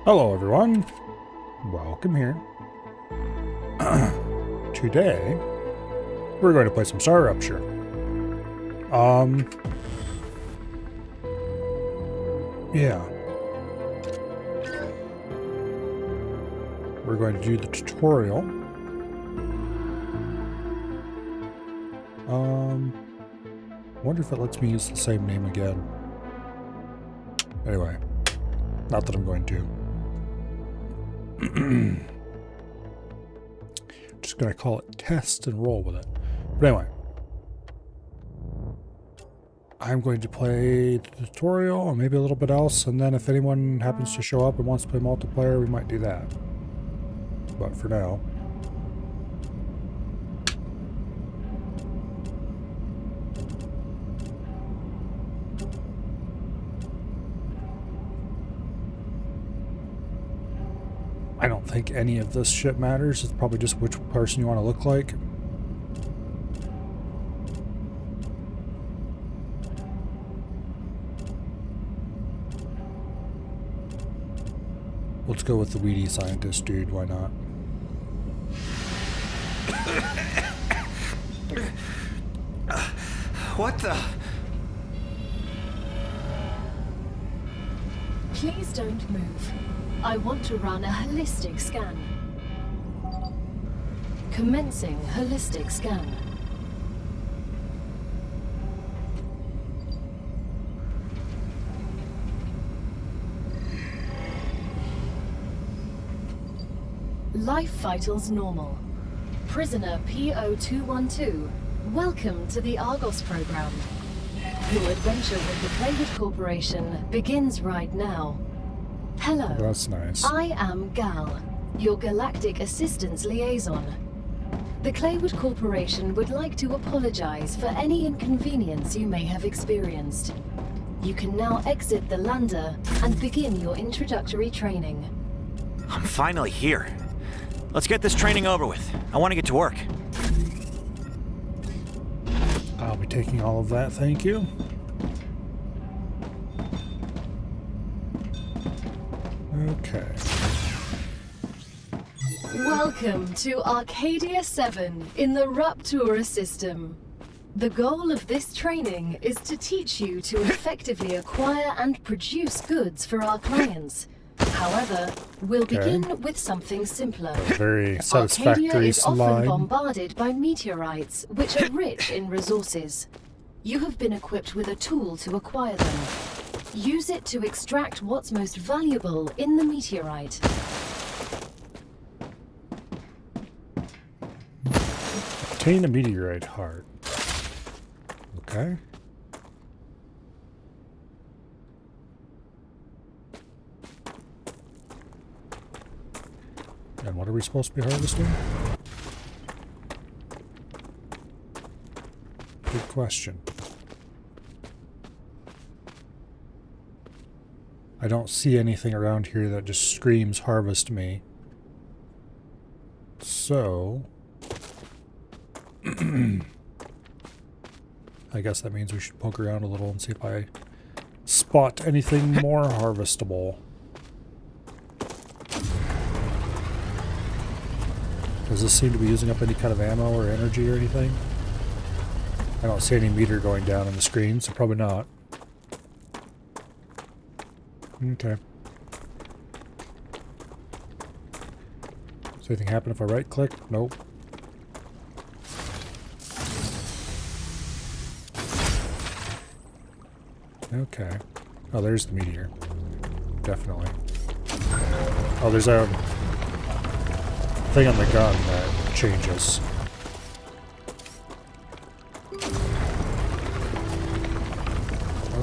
Hello everyone, welcome here. Today, we're going to play some StarRupture. Yeah. We're going to do the tutorial. Wonder if it lets me use the same name again. Anyway, not that I'm going to. Just gonna call it test and roll with it. But anyway, I'm going to play the tutorial and maybe a little bit else, and then if anyone happens to show up and wants to play multiplayer, we might do that. But for now, I don't think any of this shit matters. It's probably just which person you want to look like. Let's go with the weedy scientist dude, why not? What the? Please don't move. I want to run a holistic scan. Commencing holistic scan. Life vitals normal. Prisoner PO212, welcome to the Argos program. Your adventure with the Playwood Corporation begins right now. Hello. That's nice. I am Gal, your Galactic Assistance Liaison. The Claywood Corporation would like to apologize for any inconvenience you may have experienced. You can now exit the lander and begin your introductory training. I'm finally here. Let's get this training over with. I want to get to work. I'll be taking all of that, thank you. Okay. Welcome to Arcadia 7 in the Raptura system. The goal of this training is to teach you to effectively acquire and produce goods for our clients. However, we'll begin with something simpler. Very satisfactory Arcadia is often slide. bombarded by meteorites, which are rich in resources. You have been equipped with a tool to acquire them. Use it to extract what's most valuable in the meteorite. Obtain a meteorite heart. Okay. And what are we supposed to be harvesting? Good question. I don't see anything around here that just screams harvest me. So I guess that means we should poke around a little and see if I spot anything more harvestable. Does this seem to be using up any kind of ammo or energy or anything? I don't see any meter going down on the screen, so probably not. Okay. Does anything happen if I right click? Nope. Okay. Oh, there's the meteor. Definitely. Oh, there's a thing on the gun that changes.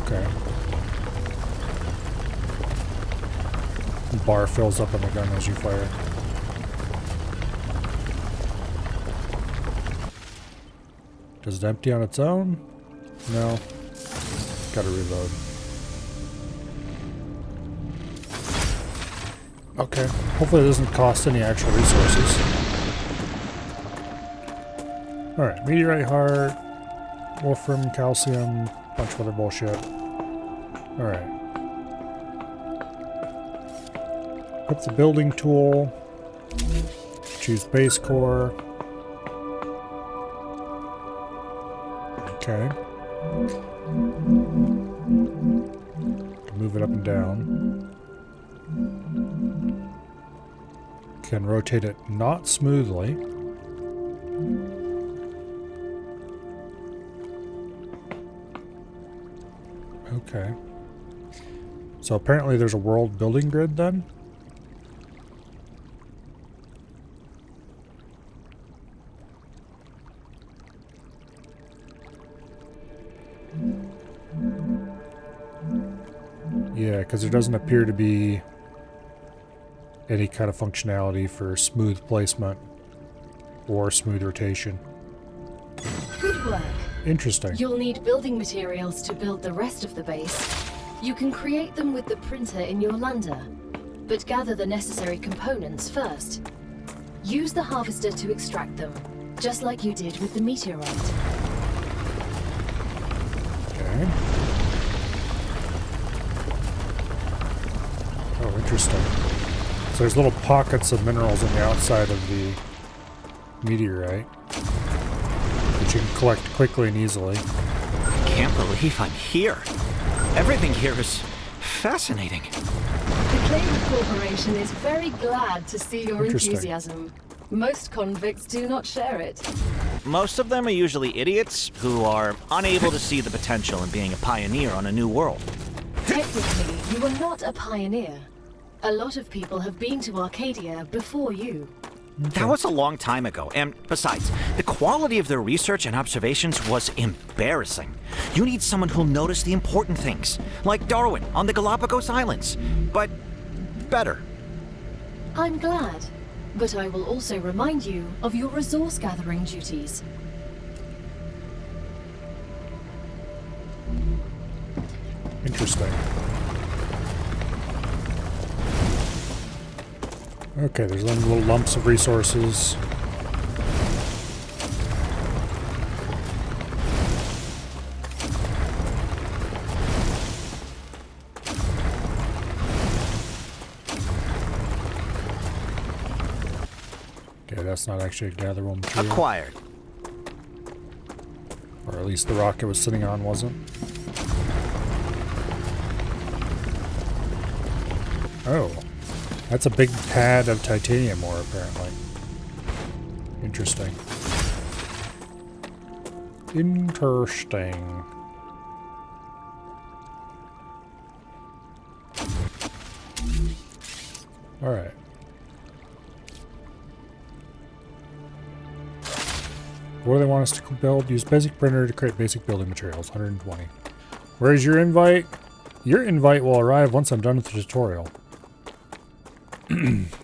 Okay. The bar fills up on the gun as you fire. Does it empty on its own? No. Gotta reload. Okay. Hopefully it doesn't cost any actual resources. Alright, meteorite heart, wolfram, calcium, bunch of other bullshit. Alright. Put the building tool. Choose base core. Okay. Move it up and down. Can rotate it not smoothly. Okay. So apparently there's a world building grid then? Yeah, because there doesn't appear to be any kind of functionality for smooth placement or smooth rotation. Good work. Interesting. You'll need building materials to build the rest of the base. You can create them with the printer in your lander, but gather the necessary components first. Use the harvester to extract them, just like you did with the meteorite. Okay. Oh, interesting. So there's little pockets of minerals on the outside of the meteorite, which you can collect quickly and easily. I can't believe I'm here. Everything here is fascinating. The Claymore Corporation is very glad to see your enthusiasm. Most convicts do not share it. Most of them are usually idiots who are unable to see the potential in being a pioneer on a new world. Technically, you are not a pioneer. A lot of people have been to Arcadia before you. That was a long time ago, and besides, the quality of their research and observations was embarrassing. You need someone who'll notice the important things, like Darwin on the Galapagos Islands, but better. I'm glad, but I will also remind you of your resource gathering duties. Interesting. Okay, there's little lumps of resources. Okay, that's not actually a gatherable material. Acquired. Or at least the rock it was sitting on wasn't. Oh. That's a big pad of titanium ore, apparently. Interesting. Interesting. Alright. What do they want us to build? Use basic printer to create basic building materials. 120. Where's your invite? Your invite will arrive once I'm done with the tutorial.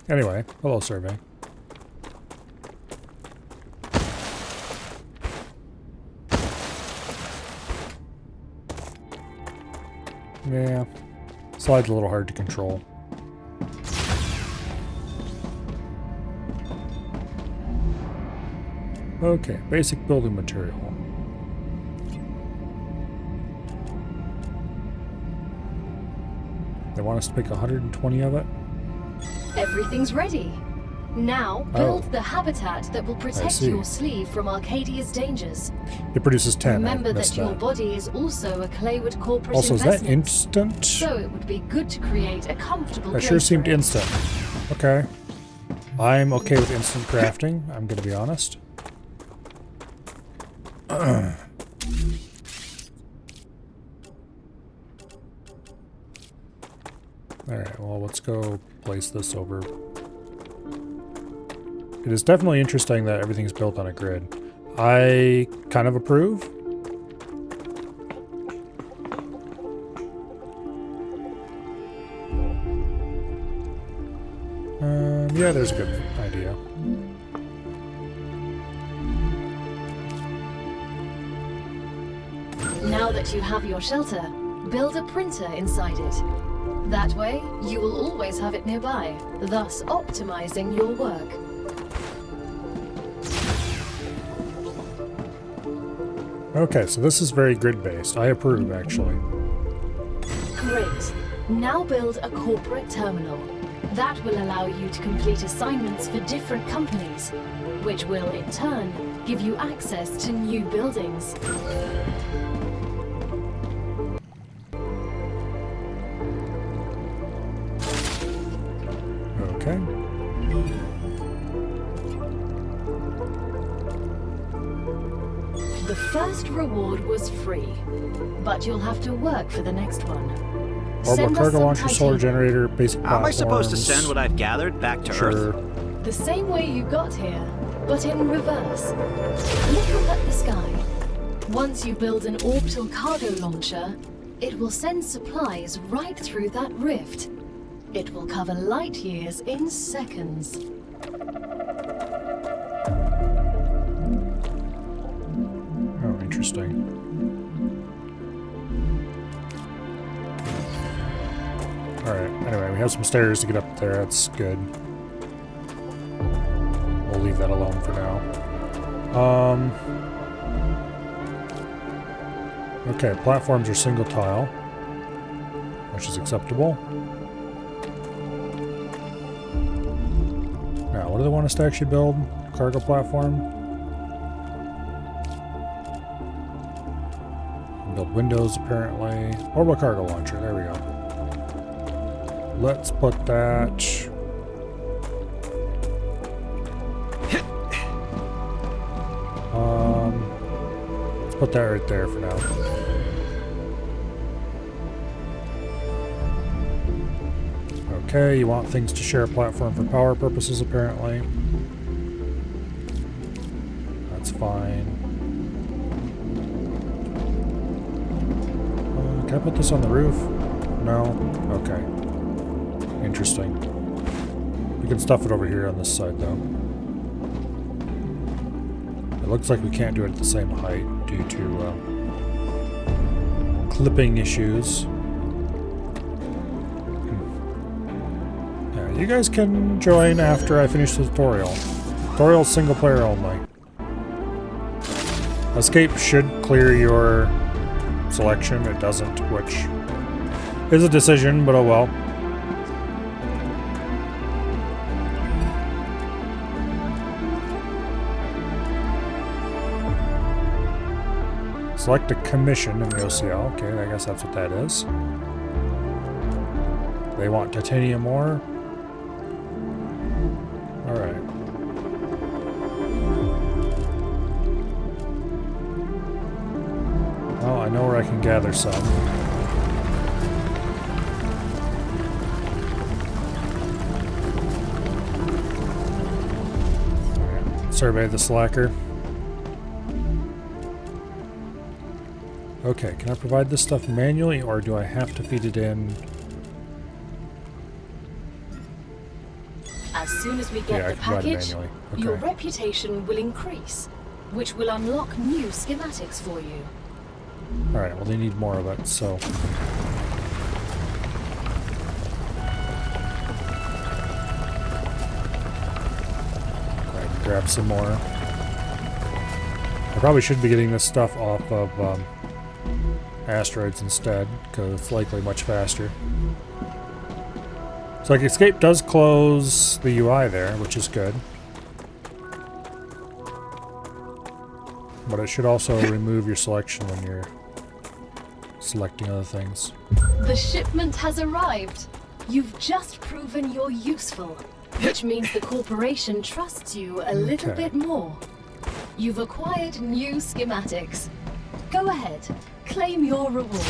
Anyway, hello survey. Yeah, slide's a little hard to control. Okay, basic building material. They want us to make 120 of it? Everything's ready. Now, build the habitat that will protect your sleeve from Arcadia's dangers. It produces 10. Remember that your body is also a Claywood corporate also, investment. is that instant? So it would be good to create a comfortable That place sure seemed for it. instant. Okay. I'm okay with instant crafting, I'm gonna be honest. Alright, well, let's go place this over. It is definitely interesting that everything's built on a grid. I kind of approve. Yeah, there's a good idea. Now that you have your shelter, build a printer inside it. That way, you will always have it nearby, thus optimizing your work. Okay, so this is very grid-based. I approve, actually. Great. Now build a corporate terminal. That will allow you to complete assignments for different companies, which will, in turn, give you access to new buildings. Okay. The first reward was free, but you'll have to work for the next one. Orbital Send us cargo some launcher, solar titanium. generator, basic How am I supposed to platforms. send what I've gathered back to Sure. Earth? The same way you got here, but in reverse. Look up at the sky. Once you build an orbital cargo launcher, it will send supplies right through that rift. It will cover light years in seconds. Oh, interesting. Alright, anyway, we have some stairs to get up there. That's good. We'll leave that alone for now. Okay, platforms are single tile, which is acceptable. Now, what do they want us to actually build? Cargo platform? Build windows, apparently. Orbital cargo launcher, there we go. Let's put that... let's put that right there for now. Okay, you want things to share a platform for power purposes, apparently. That's fine. Can I put this on the roof? No? Okay. Interesting. We can stuff it over here on this side, though. It looks like we can't do it at the same height due to clipping issues. Yeah, you guys can join after I finish the tutorial. Tutorial single player only. Escape should clear your selection. It doesn't, which is a decision, but oh well. Select a commission in the OCL. Okay, I guess that's what that is. They want titanium ore. Alright. Well, I know where I can gather some. Alright, survey the slacker. Okay, can I provide this stuff manually, or do I have to feed it in? As soon as we Yeah, get I the can provide it package, manually. your Okay. reputation will increase, which will unlock new schematics for you. Alright, well they need more of it, so... I can grab some more. I probably should be getting this stuff off of asteroids instead, because it's likely much faster. So like escape does close the UI there, which is good. But it should also remove your selection when you're selecting other things. The shipment has arrived. You've just proven you're useful, which means the corporation trusts you a little Okay. bit more. You've acquired new schematics. Go ahead, claim your reward.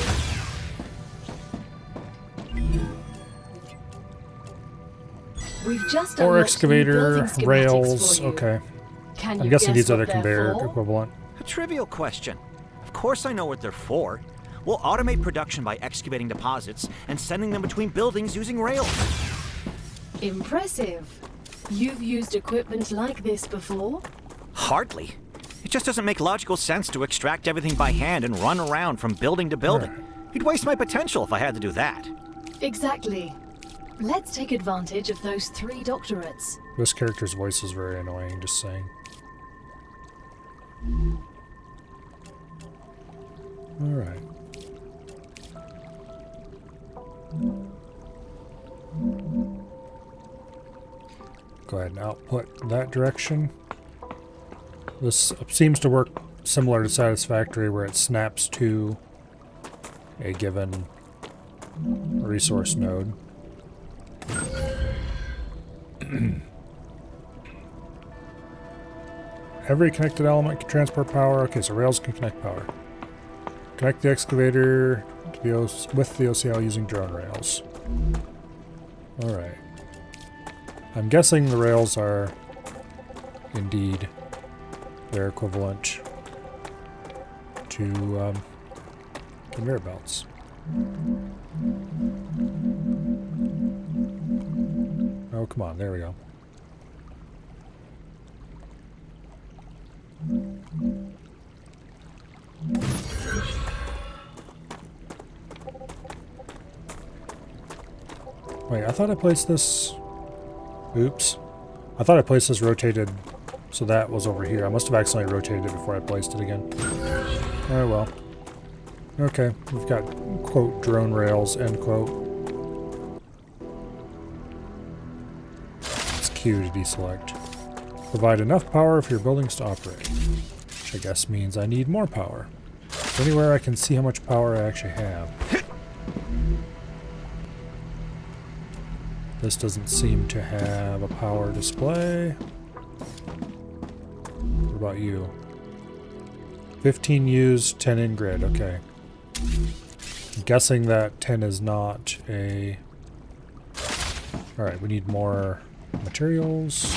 We've just Or unlocked new excavator, building schematics rails, for you. okay. Can I'm you guessing guess these are the what they're conveyor for? equivalent. A trivial question. Of course I know what they're for. We'll automate production by excavating deposits and sending them between buildings using rails. Impressive. You've used equipment like this before? Hardly. It just doesn't make logical sense to extract everything by hand and run around from building to building. You'd waste my potential if I had to do that. Exactly. Let's take advantage of those 3 doctorates. This character's voice is very annoying, just saying. Alright. Go ahead and output that direction. This seems to work similar to Satisfactory, where it snaps to a given resource node. Every connected element can transport power. Okay, so rails can connect power. Connect the excavator to the with the OCL using drone rails. Alright. I'm guessing the rails are indeed their equivalent to conveyor belts. Oh, come on, there we go. Wait, I thought I placed this... Oops. I thought I placed this rotated, so that was over here. I must have accidentally rotated it before I placed it again. Oh well. Okay, we've got, quote, drone rails, end quote. It's Q to deselect. Provide enough power for your buildings to operate. Which I guess means I need more power. Anywhere I can see how much power I actually have. This doesn't seem to have a power display. What about you? 15 used, 10 in grid. Okay. I'm guessing that 10 is not a... Alright, we need more materials.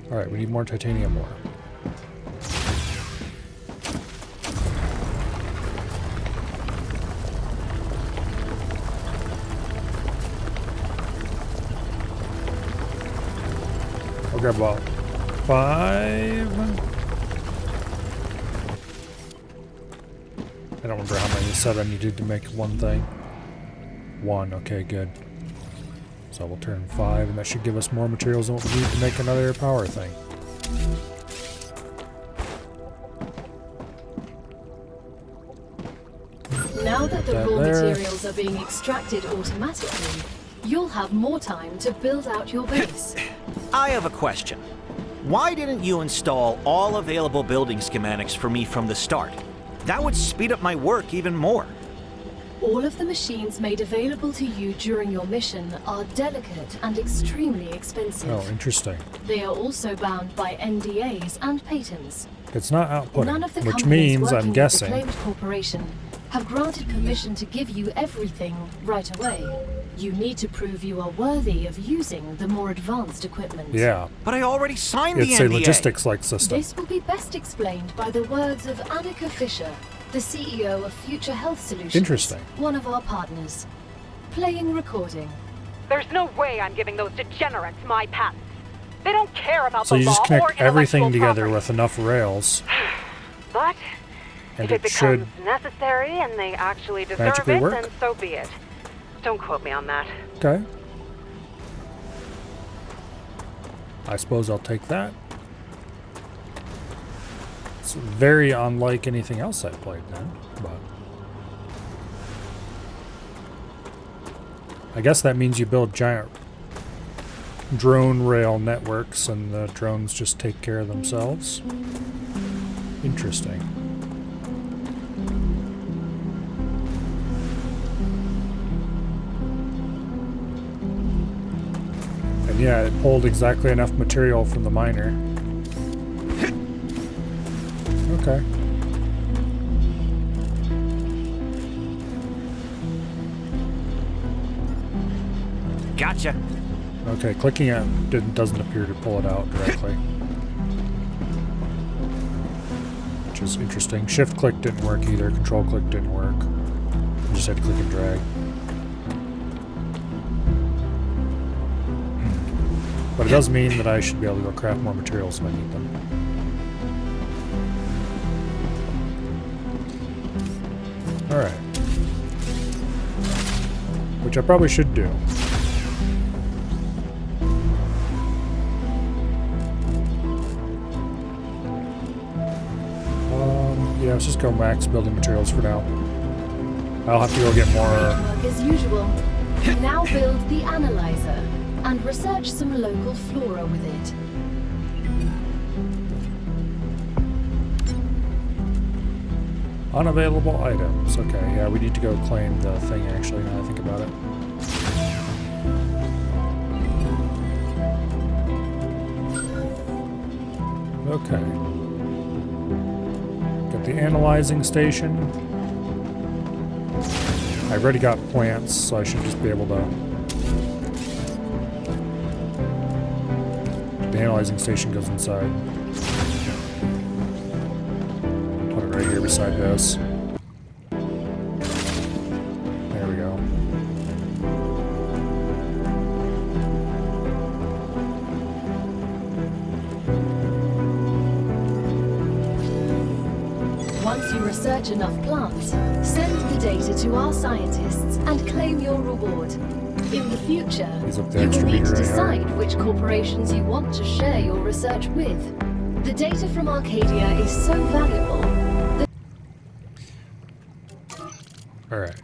Alright, we need more titanium ore. I'll grab about 5. I don't remember how many you said I needed to make one thing. 1, okay, good. So we'll turn 5, and that should give us more materials than what we need to make another power thing. Now that the That raw there. materials are being extracted automatically, you'll have more time to build out your base. I have a question. Why didn't you install all available building schematics for me from the start? That would speed up my work even more. All of the machines made available to you during your mission are delicate and extremely expensive. Oh, interesting. They are also bound by NDAs and patents. It's not None of the outputting, which companies means, working I'm with guessing, the claimed corporation have granted permission to give you everything right away. You need to prove you are worthy of using the more advanced equipment. yeah, But I already signed it's the a NDA. logistics-like system. This will be best explained by the words of Annika Fisher, the CEO of Future Health Solutions. Interesting. One of our partners. Playing recording. There's no way I'm giving those degenerates my patents. They don't care about So the you law just or connect everything intellectual together property. with enough rails, But and if it it becomes should necessary and they actually deserve magically it, work? then so be it. Don't quote me on that. Okay. I suppose I'll take that. It's very unlike anything else I've played then, but... I guess that means you build giant drone rail networks and the drones just take care of themselves. Interesting. And yeah, it pulled exactly enough material from the miner. Okay. Gotcha. Okay, clicking it doesn't appear to pull it out directly. Which is interesting. Shift click didn't work either. Control click didn't work. I just had to click and drag. But it does mean that I should be able to go craft more materials if I need them. Alright. Which I probably should do. Yeah, let's just go max building materials for now. I'll have to go get more. Work as usual. Now build the analyzer and research some local flora with it. Unavailable items. Okay, yeah, we need to go claim the thing actually, now I think about it. Okay. Got the analyzing station. I've already got plants, so I should just be able to... The analyzing station goes inside. Put it right here beside this. There we go. Once you research enough plants, send the data to our scientists and claim your reward. In the future, He's up the you will extra need to meter right decide which corporations you want to share your research with. The data from Arcadia is so valuable that... Alright.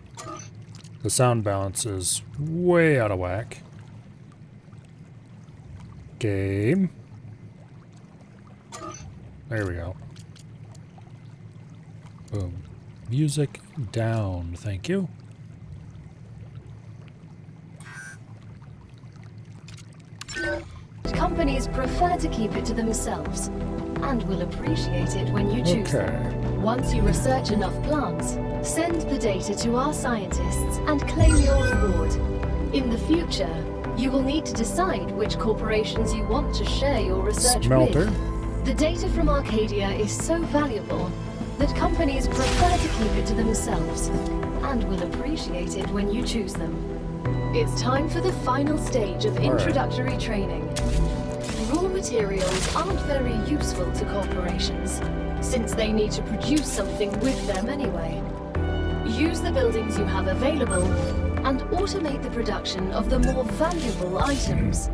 The sound balance is way out of whack. Game. There we go. Boom. Music down, thank you. Companies prefer to keep it to themselves and will appreciate it when you choose them. Once you research enough plants, send the data to our scientists and claim your reward. In the future, you will need to decide which corporations you want to share your research Smelter. with. The data from Arcadia is so valuable that companies prefer to keep it to themselves and will appreciate it when you choose them. It's time for the final stage of introductory training. Raw materials aren't very useful to corporations, since they need to produce something with them anyway. Use the buildings you have available and automate the production of the more valuable items.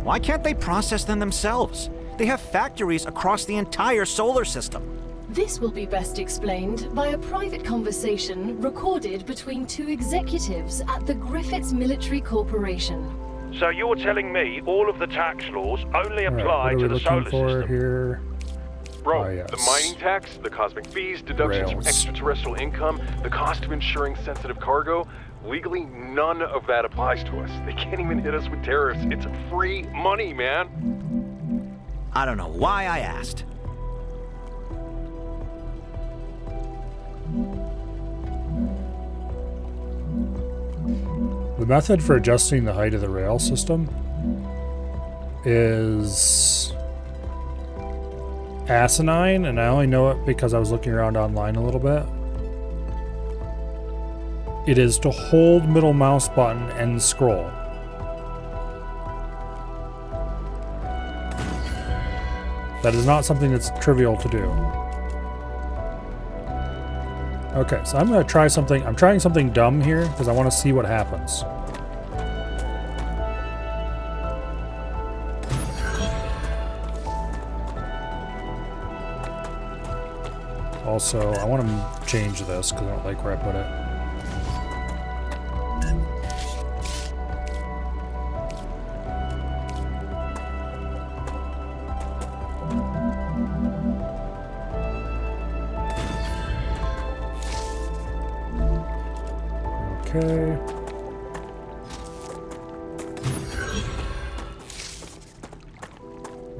Why can't they process them themselves? They have factories across the entire solar system. This will be best explained by a private conversation recorded between two executives at the Griffiths Military Corporation. So you're telling me all of the tax laws only apply to the solar system? Here? Bro, Ah, yes. the mining tax, the cosmic fees, deductions from Rails. extraterrestrial income, the cost of insuring sensitive cargo, legally none of that applies to us. They can't even hit us with tariffs. It's free money, man. I don't know why I asked. The method for adjusting the height of the rail system is asinine, and I only know it because I was looking around online a little bit. It is to hold middle mouse button and scroll. That is not something that's trivial to do. Okay, so I'm gonna try something. I'm trying something dumb here because I want to see what happens. Also, I want to change this because I don't like where I put it. Okay.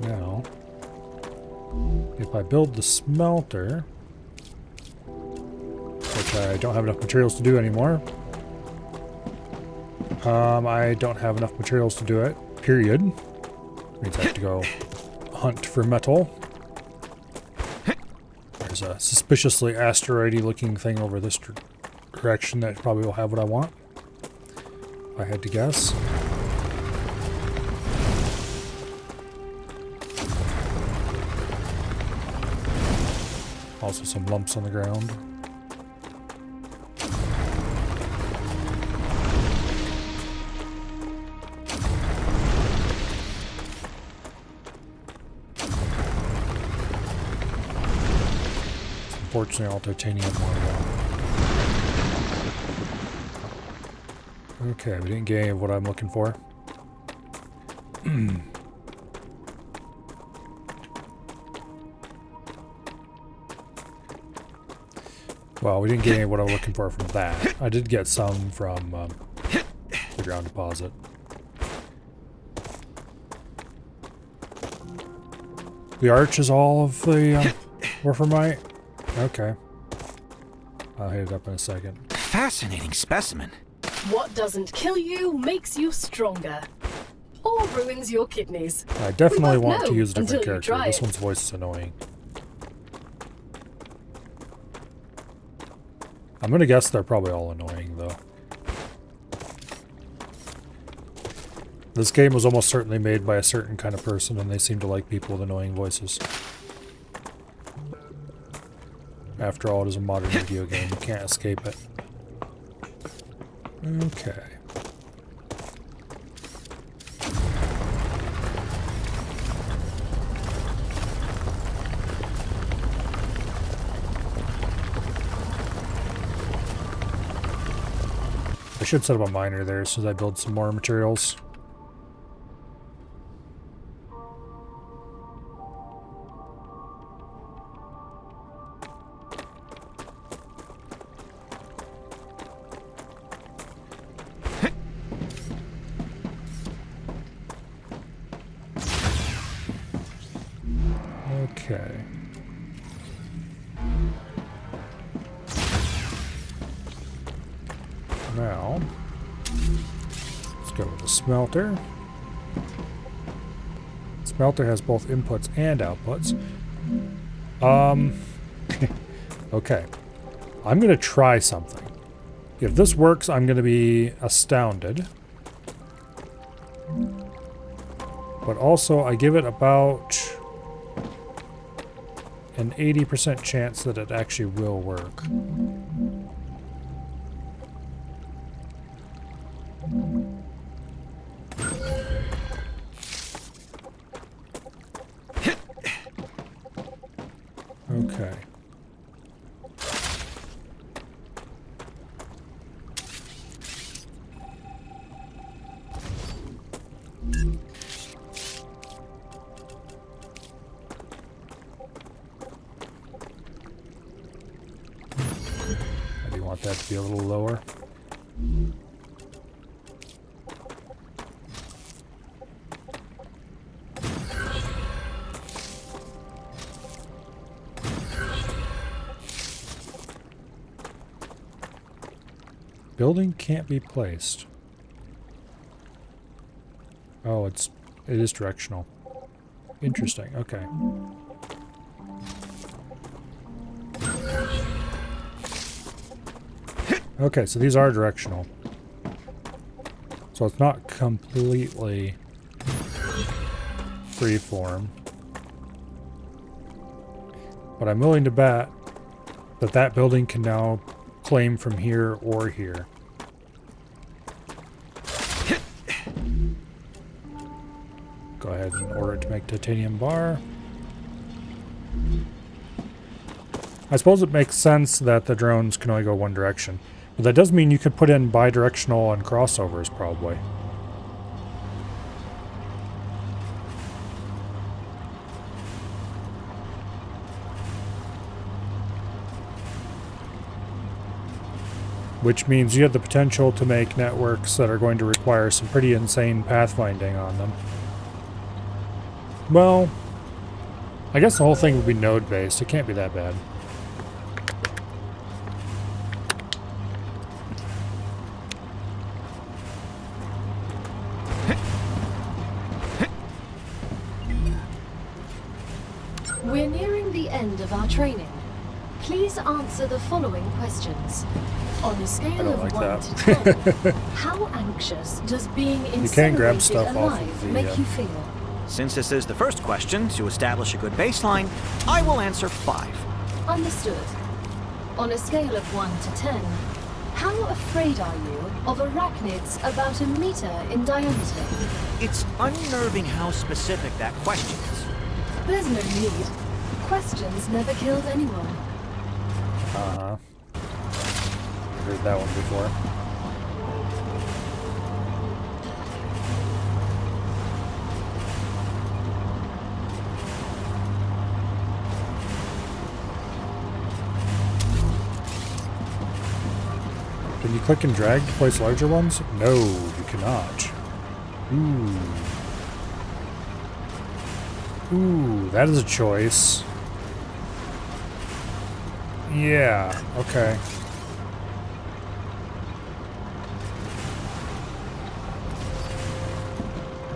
Now, if I build the smelter, which I don't have enough materials to do anymore, I don't have enough materials to do it, period. Means I have to go hunt for metal. There's a suspiciously asteroidy looking thing over this direction that probably will have what I want, if I had to guess. Also some lumps on the ground. Unfortunately, all titanium more though. Okay, we didn't get any of what I'm looking for. Well, we didn't get any of what I was looking for from that. I did get some from the ground deposit. The arch is all of the Orphamite? Okay. I'll hit it up in a second. Fascinating specimen. What doesn't kill you makes you stronger. Or ruins your kidneys. I definitely We both want to know use a different until you character. try This it. one's voice is annoying. I'm gonna guess they're probably all annoying, though. This game was almost certainly made by a certain kind of person, and they seem to like people with annoying voices. After all, it is a modern video game. You can't escape it. Okay. I should set up a miner there as soon as I build some more materials. Okay. Now, let's go with the smelter. Smelter has both inputs and outputs. Okay. I'm going to try something. If this works, I'm going to be astounded. But also, I give it about an 80% chance that it actually will work. Okay. Maybe want that to be a little lower. Building can't be placed. Oh, it is directional. Interesting. Okay. Okay, so these are directional. So it's not completely freeform. But I'm willing to bet that that building can now claim from here or here. Go ahead and order it to make titanium bar. I suppose it makes sense that the drones can only go one direction. But that does mean you could put in bi-directional and crossovers, probably. Which means you have the potential to make networks that are going to require some pretty insane pathfinding on them. Well, I guess the whole thing would be node-based. It can't be that bad. We're nearing the end of our training. Please answer the following questions. On a scale of like 1 that. to 10, how anxious does being can grab incinerated stuff off alive of the, make you feel? Since this is the first question, to establish a good baseline, I will answer 5. Understood. On a scale of 1 to 10, how afraid are you of arachnids about a meter in diameter? It's unnerving how specific that question is. There's no need. Questions never killed anyone. Uh-huh. Heard that one before. Can you click and drag to place larger ones? No, you cannot. Ooh. Ooh, that is a choice. Yeah, okay.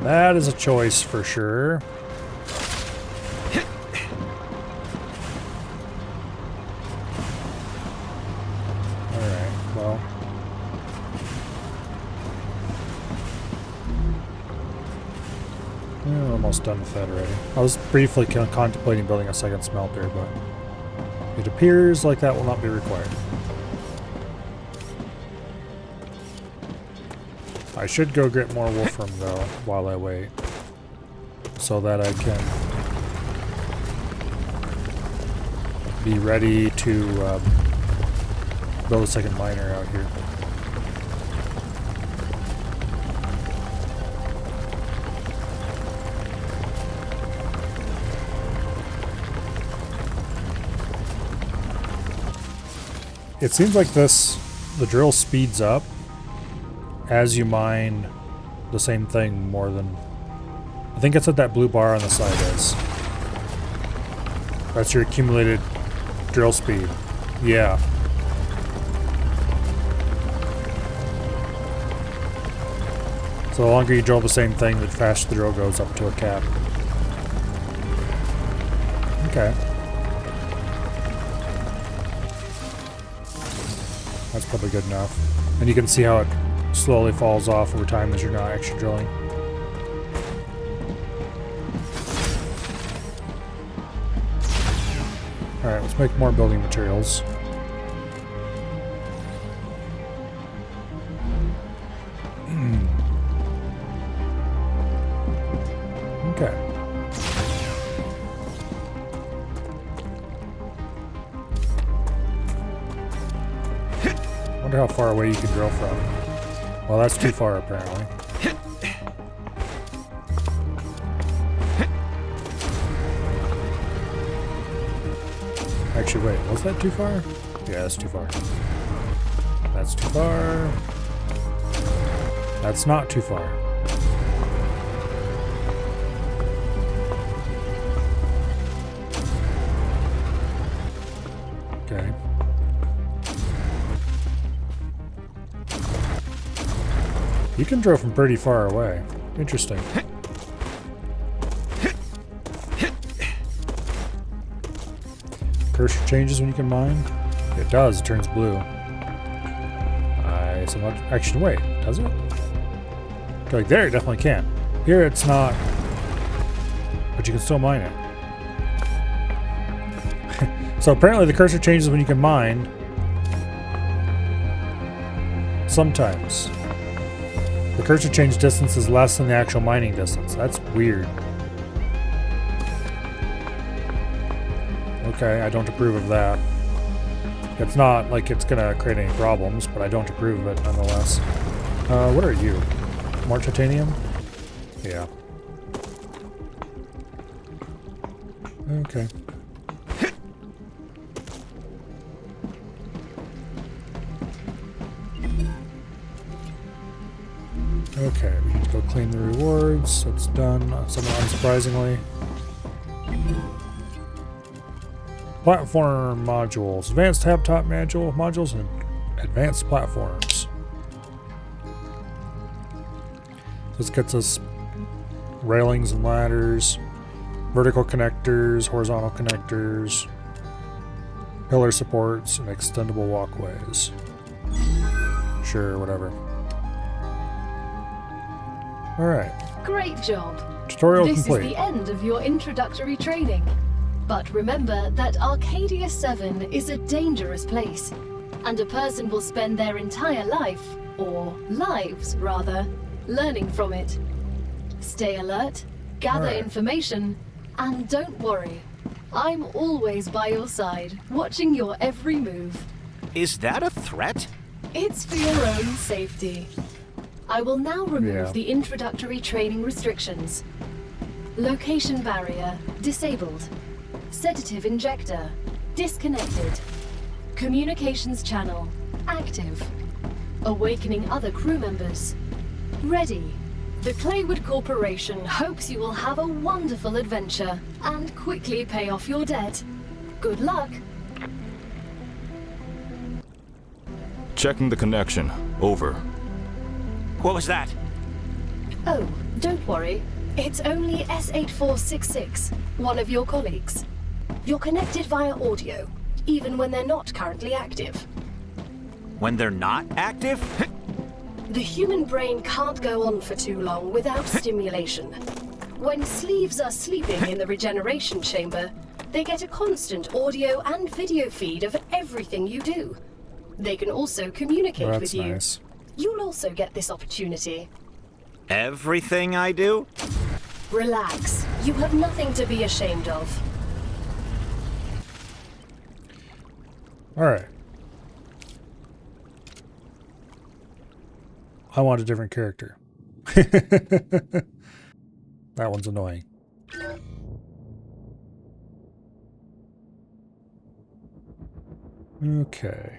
That is a choice for sure. Alright, well. We're almost done with that already. I was briefly contemplating building a second smelter, but it appears like that will not be required. I should go get more wolfram though while I wait, so that I can be ready to build a second miner out here. It seems like the drill speeds up as you mine the same thing more than... I think it's what that blue bar on the side is. That's your accumulated drill speed. Yeah. So the longer you drill the same thing, the faster the drill goes up to a cap. Okay. That's probably good enough. And you can see how it slowly falls off over time as you're not actually drilling. Alright, let's make more building materials. Okay. Wonder how far away you can drill from. Well, that's too far apparently. Actually, wait, was that too far? Yeah, that's too far. That's too far. That's not too far. Okay. You can drill from pretty far away. Interesting. Cursor changes when you can mine? It does, it turns blue. So much. Actually, wait, does it? Like there, it definitely can. Here, it's not. But you can still mine it. So apparently the cursor changes when you can mine. Sometimes. The cursor change distance is less than the actual mining distance. That's weird. Okay, I don't approve of that. It's not like it's gonna create any problems, but I don't approve of it nonetheless. What are you? More titanium? Yeah. Okay. Okay, we need to go claim the rewards. That's done, somewhat unsurprisingly. Platform modules. Advanced tabletop modules and advanced platforms. This gets us railings and ladders, vertical connectors, horizontal connectors, pillar supports, and extendable walkways. Sure, whatever. Alright. Great job. Tutorial This complete. is the end of your introductory training. But remember that Arcadia 7 is a dangerous place, and a person will spend their entire life, or lives rather, learning from it. Stay alert, gather information, and don't worry. I'm always by your side, watching your every move. Is that a threat? It's for your own safety. I will now remove Yeah. the introductory training restrictions. Location barrier disabled. Sedative injector disconnected. Communications channel active. awakening other crew members. Ready. The Claywood Corporation hopes you will have a wonderful adventure and quickly pay off your debt. Good luck. Checking the connection. Over. What was that? Oh, don't worry. It's only S8466, one of your colleagues. You're connected via audio, even when they're not currently active. When they're not active? The human brain can't go on for too long without stimulation. When sleeves are sleeping in the regeneration chamber, they get a constant audio and video feed of everything you do. They can also communicate with you. Nice. You'll also get this opportunity. Everything I do? Relax. You have nothing to be ashamed of. Alright. I want a different character. That one's annoying. Okay.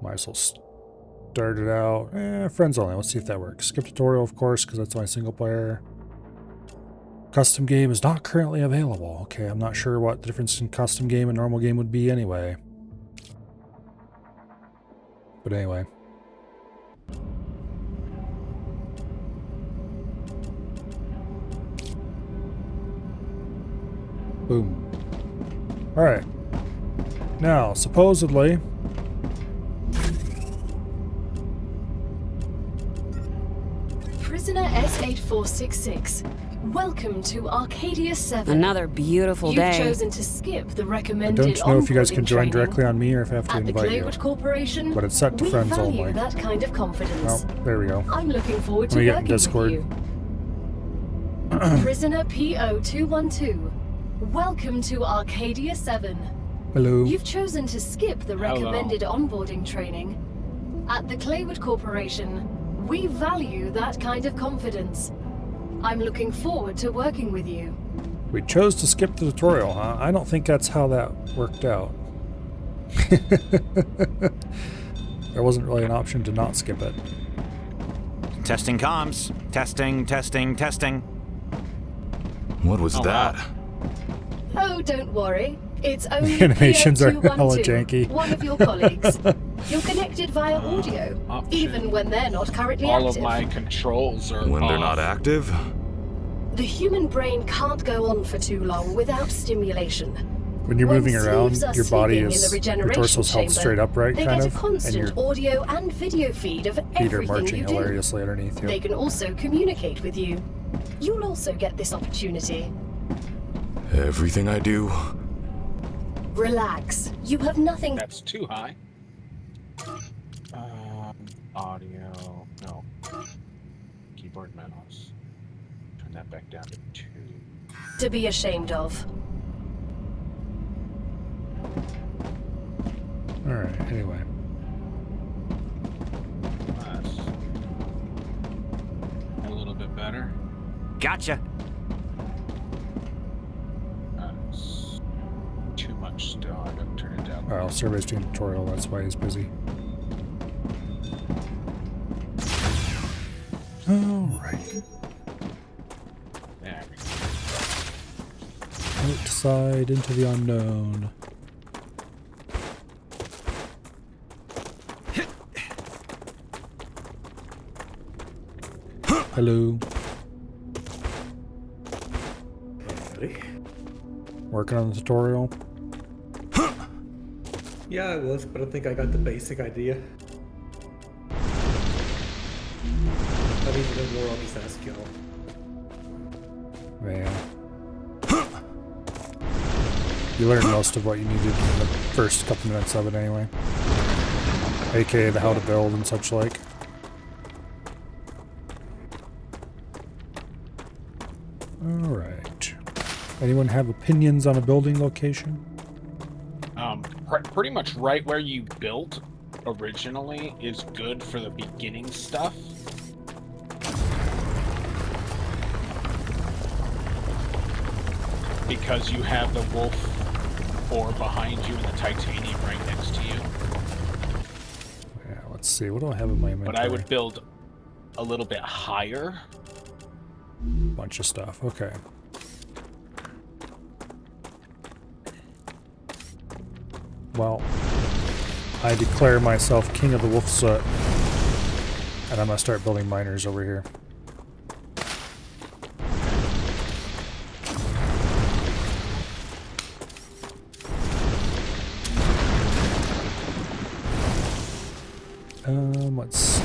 Might as well start it out. Friends only. Let's see if that works. Skip tutorial, of course, because that's my single player. Custom game is not currently available. Okay, I'm not sure what the difference in custom game and normal game would be anyway. But anyway. Boom. Alright. Now, supposedly... Prisoner S8466. Welcome to Arcadia 7. Another beautiful You've day. chosen to skip the I recommended don't know if you guys onboarding can join training. directly on me or if I have to At the invite you. Claywood Corporation, But it's set to we friends value only. that kind of confidence. Oh, there we go. I'm looking forward Let to me get in working with Discord. you. Prisoner PO212. Welcome to Arcadia 7. Hello. You've chosen to skip the recommended onboarding training. At the Claywood Corporation, we value that kind of confidence. I'm looking forward to working with you. We chose to skip the tutorial, huh? I don't think that's how that worked out. There wasn't really an option to not skip it. Testing comms. Testing, testing, testing. What was that? Oh, don't worry. It's only The animations are PO212, hella janky. one of your colleagues. You're connected via audio, even when they're not currently All active. of my controls are When they're off. not active? The human brain can't go on for too long without stimulation. When you're When moving around, sleeves are your body sleeping in is, the your regeneration torso's held chamber, straight upright, They kind get of, a and constant your audio and video feed of feet are everything marching you do. hilariously underneath you. They can also communicate with you. You'll also get this opportunity. Everything I do? Relax. You have nothing. That's too high. Audio. No. Keyboard mouse. Turn that back down to 2. To be ashamed of. Alright, anyway. That's a little bit better. Gotcha. That's too much still. I gotta turn it down. Oh, Survey's doing a tutorial, that's why he's busy. Alright. There we go. Outside into the unknown. Hello. Working on the tutorial. Yeah, I was, but I think I got the basic idea. I need to know more, I'll just ask y'all. Yeah. You learned most of what you needed in the first couple minutes of it anyway. AKA the how to build and such like. Alright. Anyone have opinions on a building location? Pretty much right where you built originally is good for the beginning stuff. Because you have the wolf ore behind you and the titanium right next to you. Yeah, let's see. What do I have in my inventory? But I would build a little bit higher. Bunch of stuff. Okay. Well, I declare myself king of the wolf soot, and I'm gonna start building miners over here. Let's see.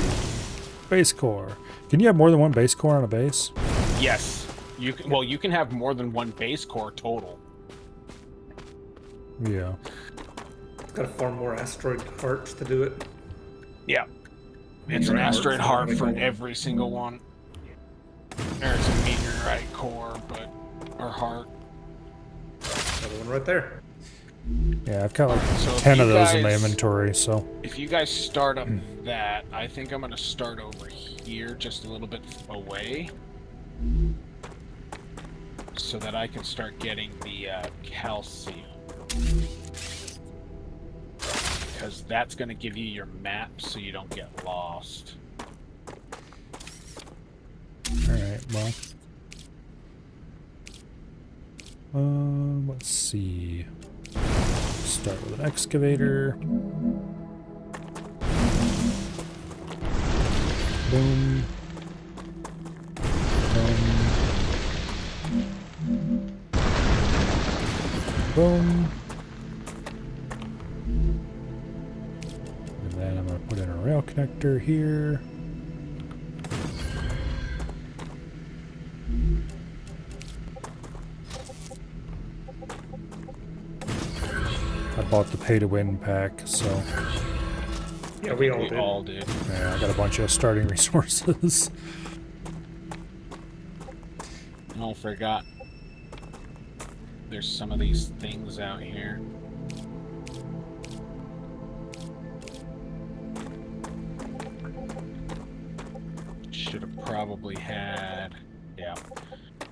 Base core. Can you have more than one base core on a base? Yes. You can, well, you can have more than one base core total. Yeah. Gotta farm more asteroid hearts to do it. Yeah. It's an asteroid heart for every single one. Or it's a meteorite core, but or heart. Another one right there. Yeah, I've got like So 10 of those in my guys- inventory, so. If you guys start up that, I think I'm gonna start over here, just a little bit away, so that I can start getting the calcium, because that's gonna give you your map, so you don't get lost. Alright, well. Let's see. Start with an excavator. Boom. Boom. And then I'm going to put in a rail connector here. I bought the pay-to-win pack, so Yeah, we all We did. all did. yeah, I got a bunch of starting resources. Oh, I forgot. There's some of these things out here. Should have probably had... Yeah.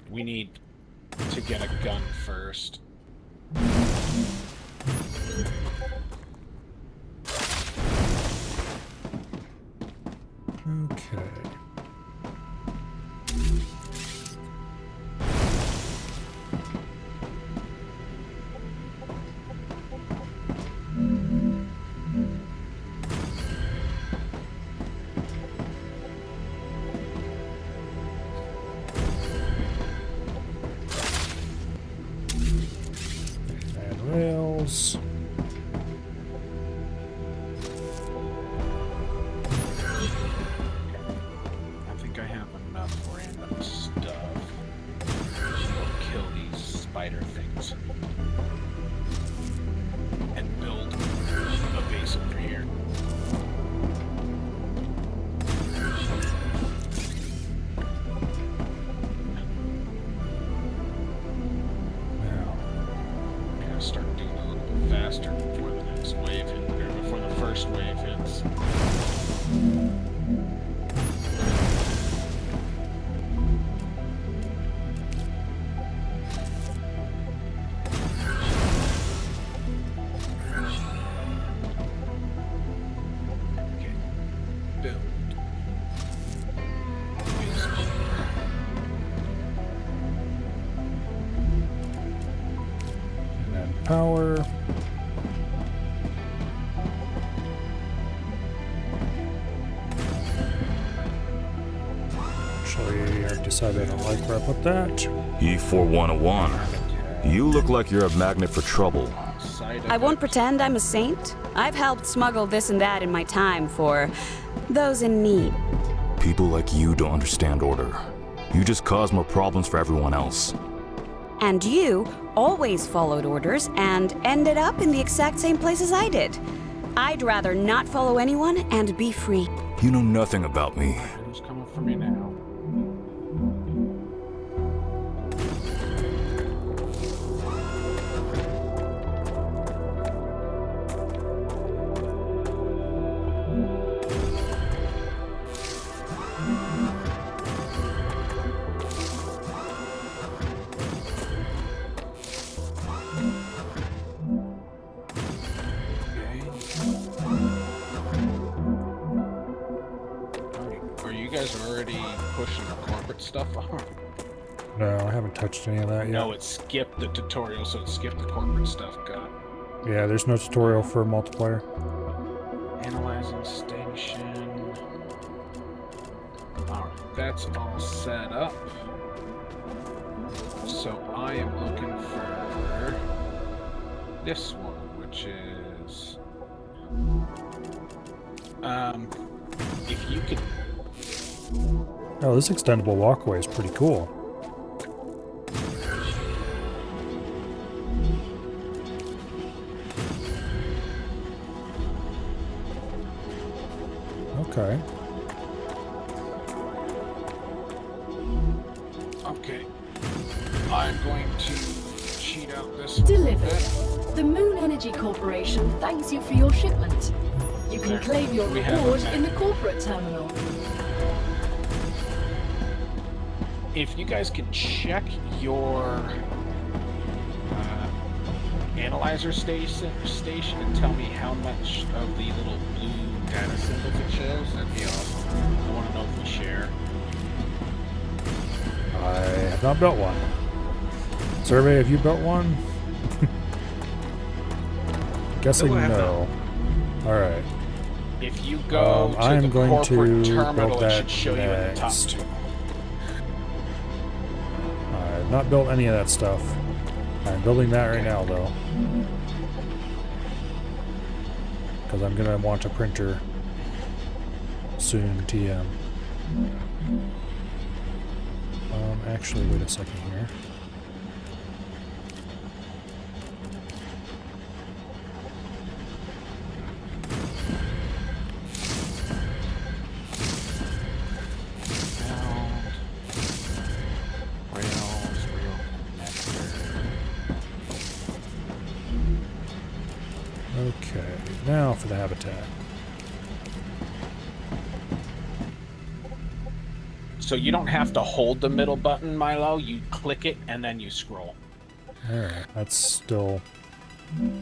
We need to get a gun first. Okay. Add rails. I think I have enough random stuff. We'll kill these spider things. And build a base over here. Now, I'm gonna start doing a little bit faster before the next wave hits, or before the first wave hits. Okay. Build. Base core. and then power. Actually, I've decided I don't like where I put that. E4101. You look like you're a magnet for trouble. I won't pretend I'm a saint. I've helped smuggle this and that in my time for those in need. People like you don't understand order. You just cause more problems for everyone else. And you always followed orders and ended up in the exact same place as I did. I'd rather not follow anyone and be free. You know nothing about me. Who's coming for me now? Okay. you guys already pushing the corporate stuff on? No, I haven't touched any of that yet. No, it skipped the tutorial, so it skipped the corporate stuff. Got it. Yeah, there's no tutorial for multiplayer. Analyzing station. Alright, that's all set up. So I am looking for this one, which is if you could. Oh, this extendable walkway is pretty cool. Okay. Okay. I'm going to cheat out this one a Delivered. bit. The Moon Energy Corporation thanks you for your shipment. You can There. claim your We have reward a- in the corporate terminal. If you guys can check your analyzer station and tell me how much of the little blue data symbols it shows, that'd be awesome. I want to know if we share. I have not built one. Survey, have you built one? Guessing No, I have no. Alright. If you go to I'm the going corporate to terminal, build it that should show you at the top next. too. I've not built any of that stuff. I'm building that right now, though. Because I'm going to want a printer soon, TM. Actually, wait a second here. Okay, now for the habitat. So you don't have to hold the middle button, Milo. You click it and then you scroll. Alright, that's still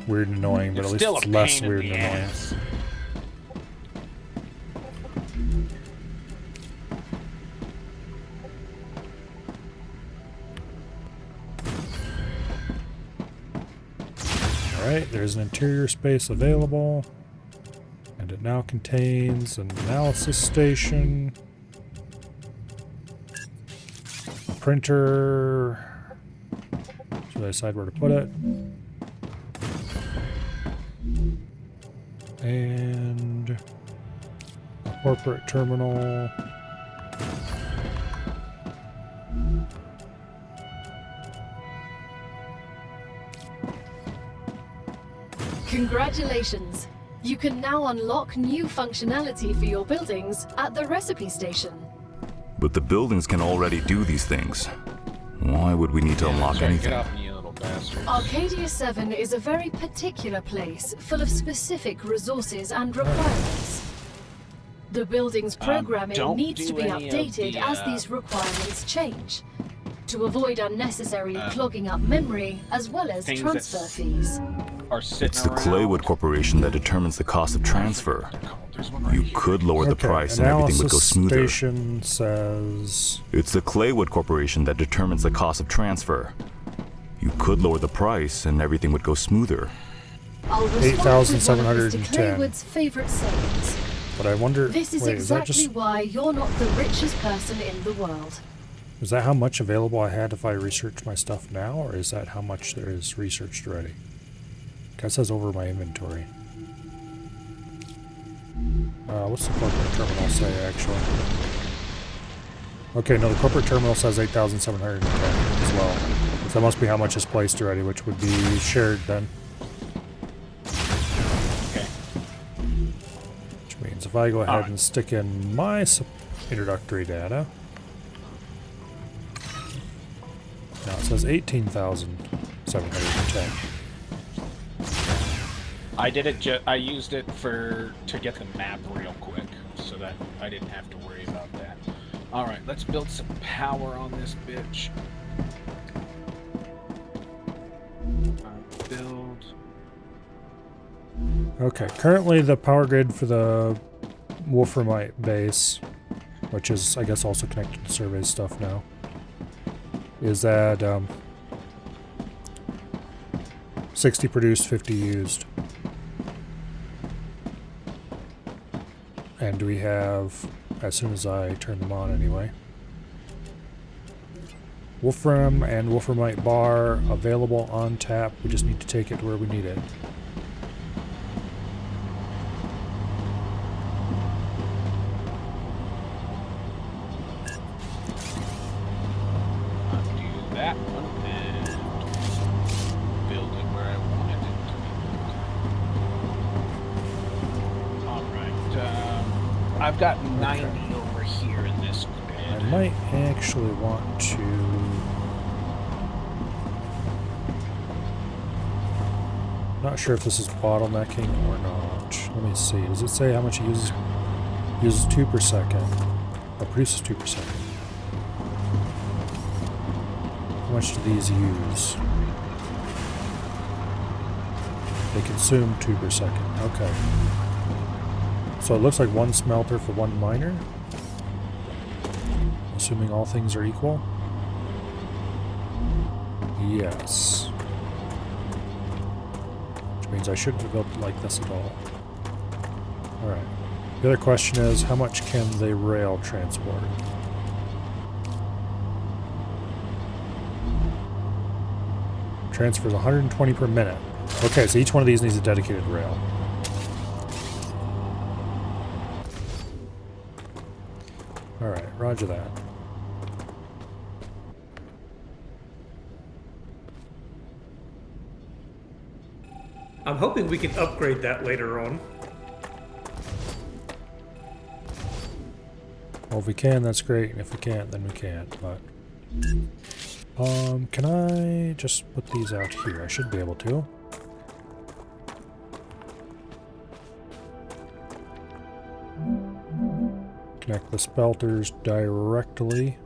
weird and annoying, but It's at least still it's a less pain in weird the and annoying. ass. Alright, there's an interior space available. And it now contains an analysis station. Printer. Should I decide where to put it? And a corporate terminal. Congratulations! You can now unlock new functionality for your buildings at the recipe station. But the buildings can already do these things. Why would we need to unlock Get anything? off me, you little bastards. Arcadia 7 is a very particular place, full of specific resources and requirements. The building's programming don't needs to do be any of updated the, as these requirements change, to avoid unnecessarily clogging up memory as well as things transfer that's- fees. Are sitting It's the around. Claywood Corporation that determines the cost of transfer. There's one right You here. could lower the Okay, price and everything would go analysis smoother. station says... It's the Claywood Corporation that determines the cost of transfer. You could lower the price and everything would go smoother. I'll respond with one of Mr. 8,710. Claywood's favorite sayings. But I wonder... This is wait, is that exactly just... why you're not the richest person in the world. Is that how much available I had if I research my stuff now, or is that how much there is researched already? That says over my inventory. What's the corporate terminal say, actually? Okay, no, the corporate terminal says 8,710 as well. So that must be how much is placed already, which would be shared then. Okay. Which means if I go ahead and stick in my introductory data... Now it says 18,710. I did it. I used it to get the map real quick, so that I didn't have to worry about that. All right, let's build some power on this bitch. Build. Okay, currently the power grid for the Wolframite base which is, I guess, also connected to survey stuff now, is that 60 produced, 50 used. And we have, as soon as I turn them on anyway, Wolfram and Wolframite bar available on tap. We just need to take it where we need it. Undo that one and build it where I wanted it to be. Alright, I've got 90 over here in this grid. I might actually want to... Not sure if this is bottlenecking or not. Let me see. Does it say how much it uses? Uses 2 per second. Or produces 2 per second. How much do these use? They consume 2 per second. Okay. So it looks like 1 smelter for 1 miner. Assuming all things are equal. Yes. Which means I shouldn't have built it like this at all. Alright. The other question is, how much can the rail transport? Transfers 120 per minute. Okay, so each one of these needs a dedicated rail. Alright, roger that. I'm hoping we can upgrade that later on. Well, if we can, that's great, and if we can't, then we can't, but... can I just put these out here? I should be able to. Connect the spelters directly.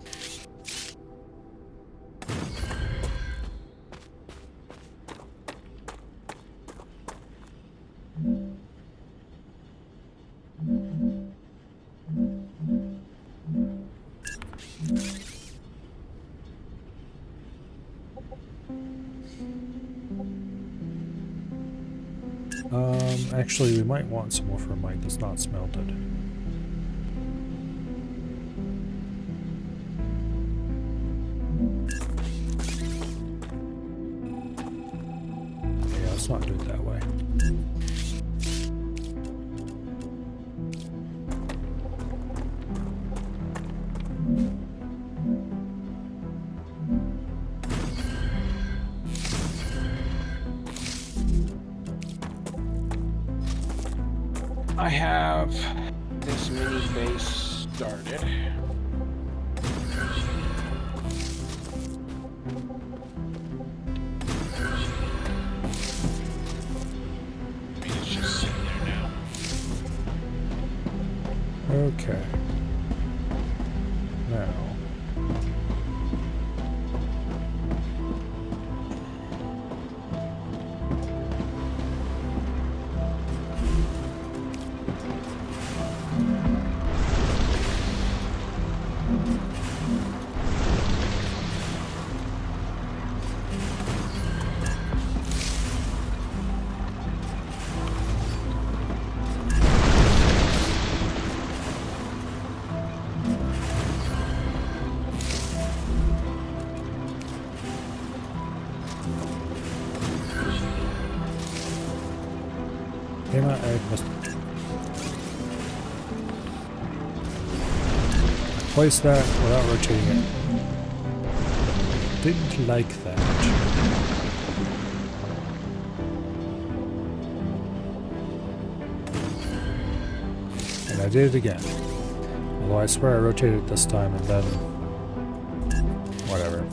Actually, we might want some wolframite that's not smelted. Yeah, let's not do it that way. I have this mini base started. It's just sitting there now. Okay. Now. Damn it, I must place that without rotating it. Didn't like that. And I did it again. Although I swear I rotated it this time and then... whatever.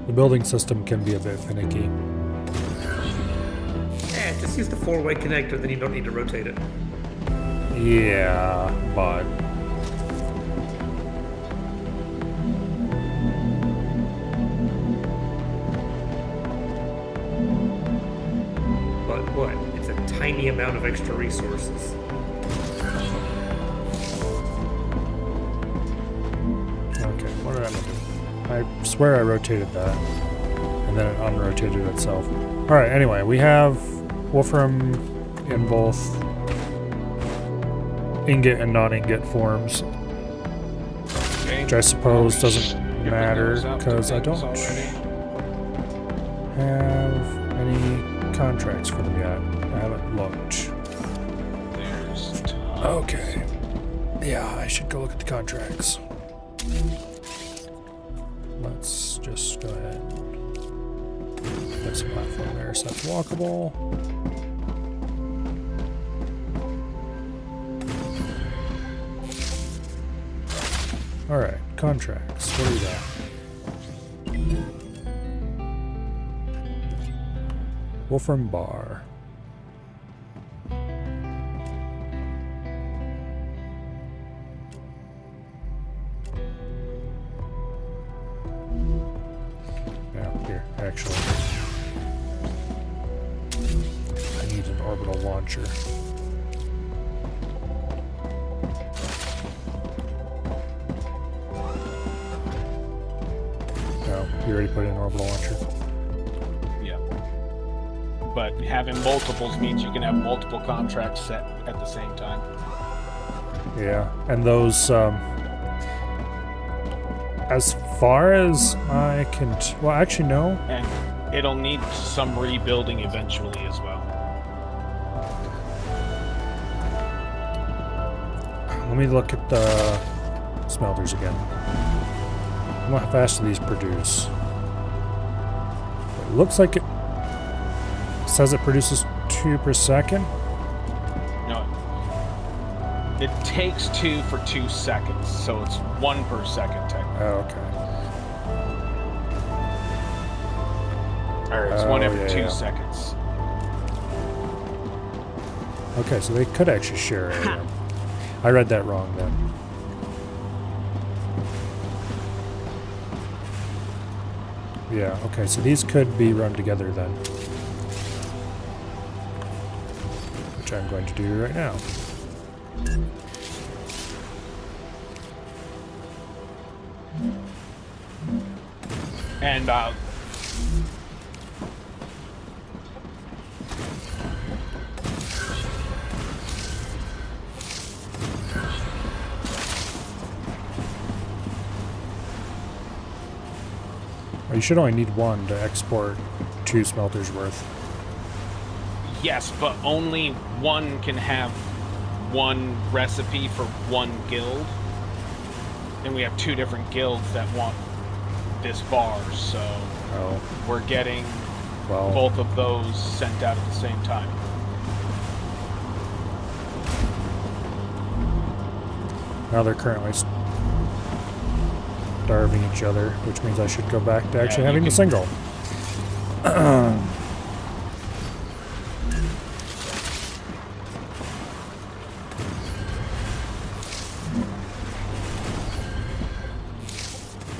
The building system can be a bit finicky. Just use the 4-way connector, then you don't need to rotate it. Yeah, but... what? It's a tiny amount of extra resources. Okay, what did I do? I swear I rotated that, and then it unrotated itself. Alright, anyway, we have Wolfram in both ingot and non-ingot forms, which I suppose doesn't matter, because I don't have any contracts for them yet. I haven't looked. Okay. Yeah, I should go look at the contracts. Let's just go ahead and put some platform there so that's walkable. Alright, contracts. What do we got? Wolfram Bar. Now, here, actually. I need an orbital launcher. No, you already put in an orbital launcher. But having multiples means you can have multiple contracts set at the same time. Yeah, and those, as far as I can, well, actually, no. And it'll need some rebuilding eventually as well. Let me look at the smelters again. How fast do these produce? It looks like it says it produces 2 per second. No, it takes 2 for 2 seconds, so it's 1 per second technically. Oh, okay. Or it's 1 every 2 seconds. Okay, so they could actually share it. I read that wrong then. Yeah, okay, so these could be run together then. Which I'm going to do right now. And Well, you should only need 1 to export 2 smelters worth. yes, but only 1 can have 1 recipe for 1 guild. And we have 2 different guilds that want this bar, so we're getting both of those sent out at the same time. Now they're currently starving each other, which means I should go back to actually having a single.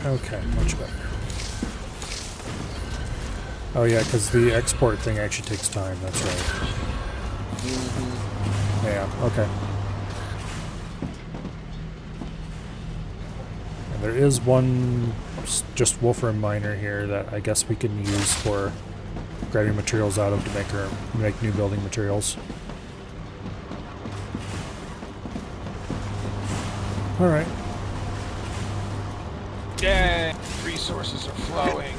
Okay, much better. Oh yeah, because the export thing actually takes time, that's right. Yeah, okay. And there is one just Wolfram miner here that I guess we can use for grabbing materials out of to make new building materials. Alright. Yay! Resources are flowing.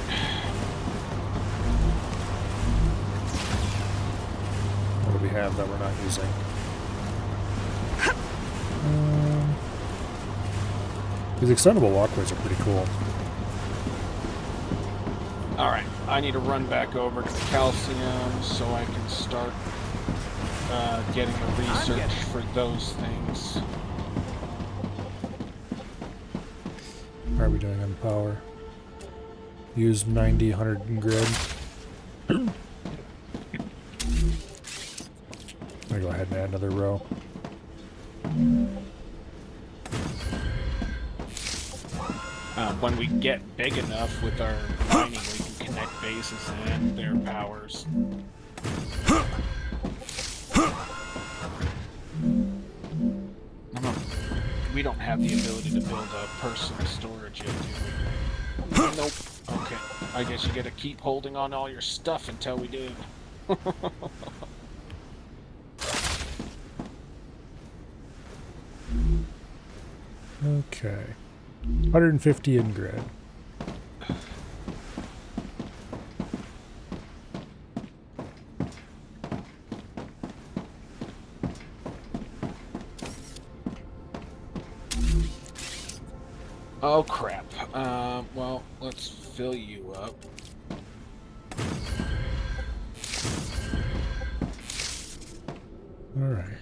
What do we have that we're not using? These extendable walkways are pretty cool. Alright, I need to run back over to the calcium so I can start getting a research for those things. How are we doing on power? Use 90, 100 in grid. I'm gonna go ahead and add another row. When we get big enough with our mining, we can connect bases and their powers. We don't have the ability to build a personal storage yet, do we? Nope. Okay. I guess you gotta keep holding on to all your stuff until we do. Okay. 150 in grid. Oh crap. Well, let's fill you up. Alright.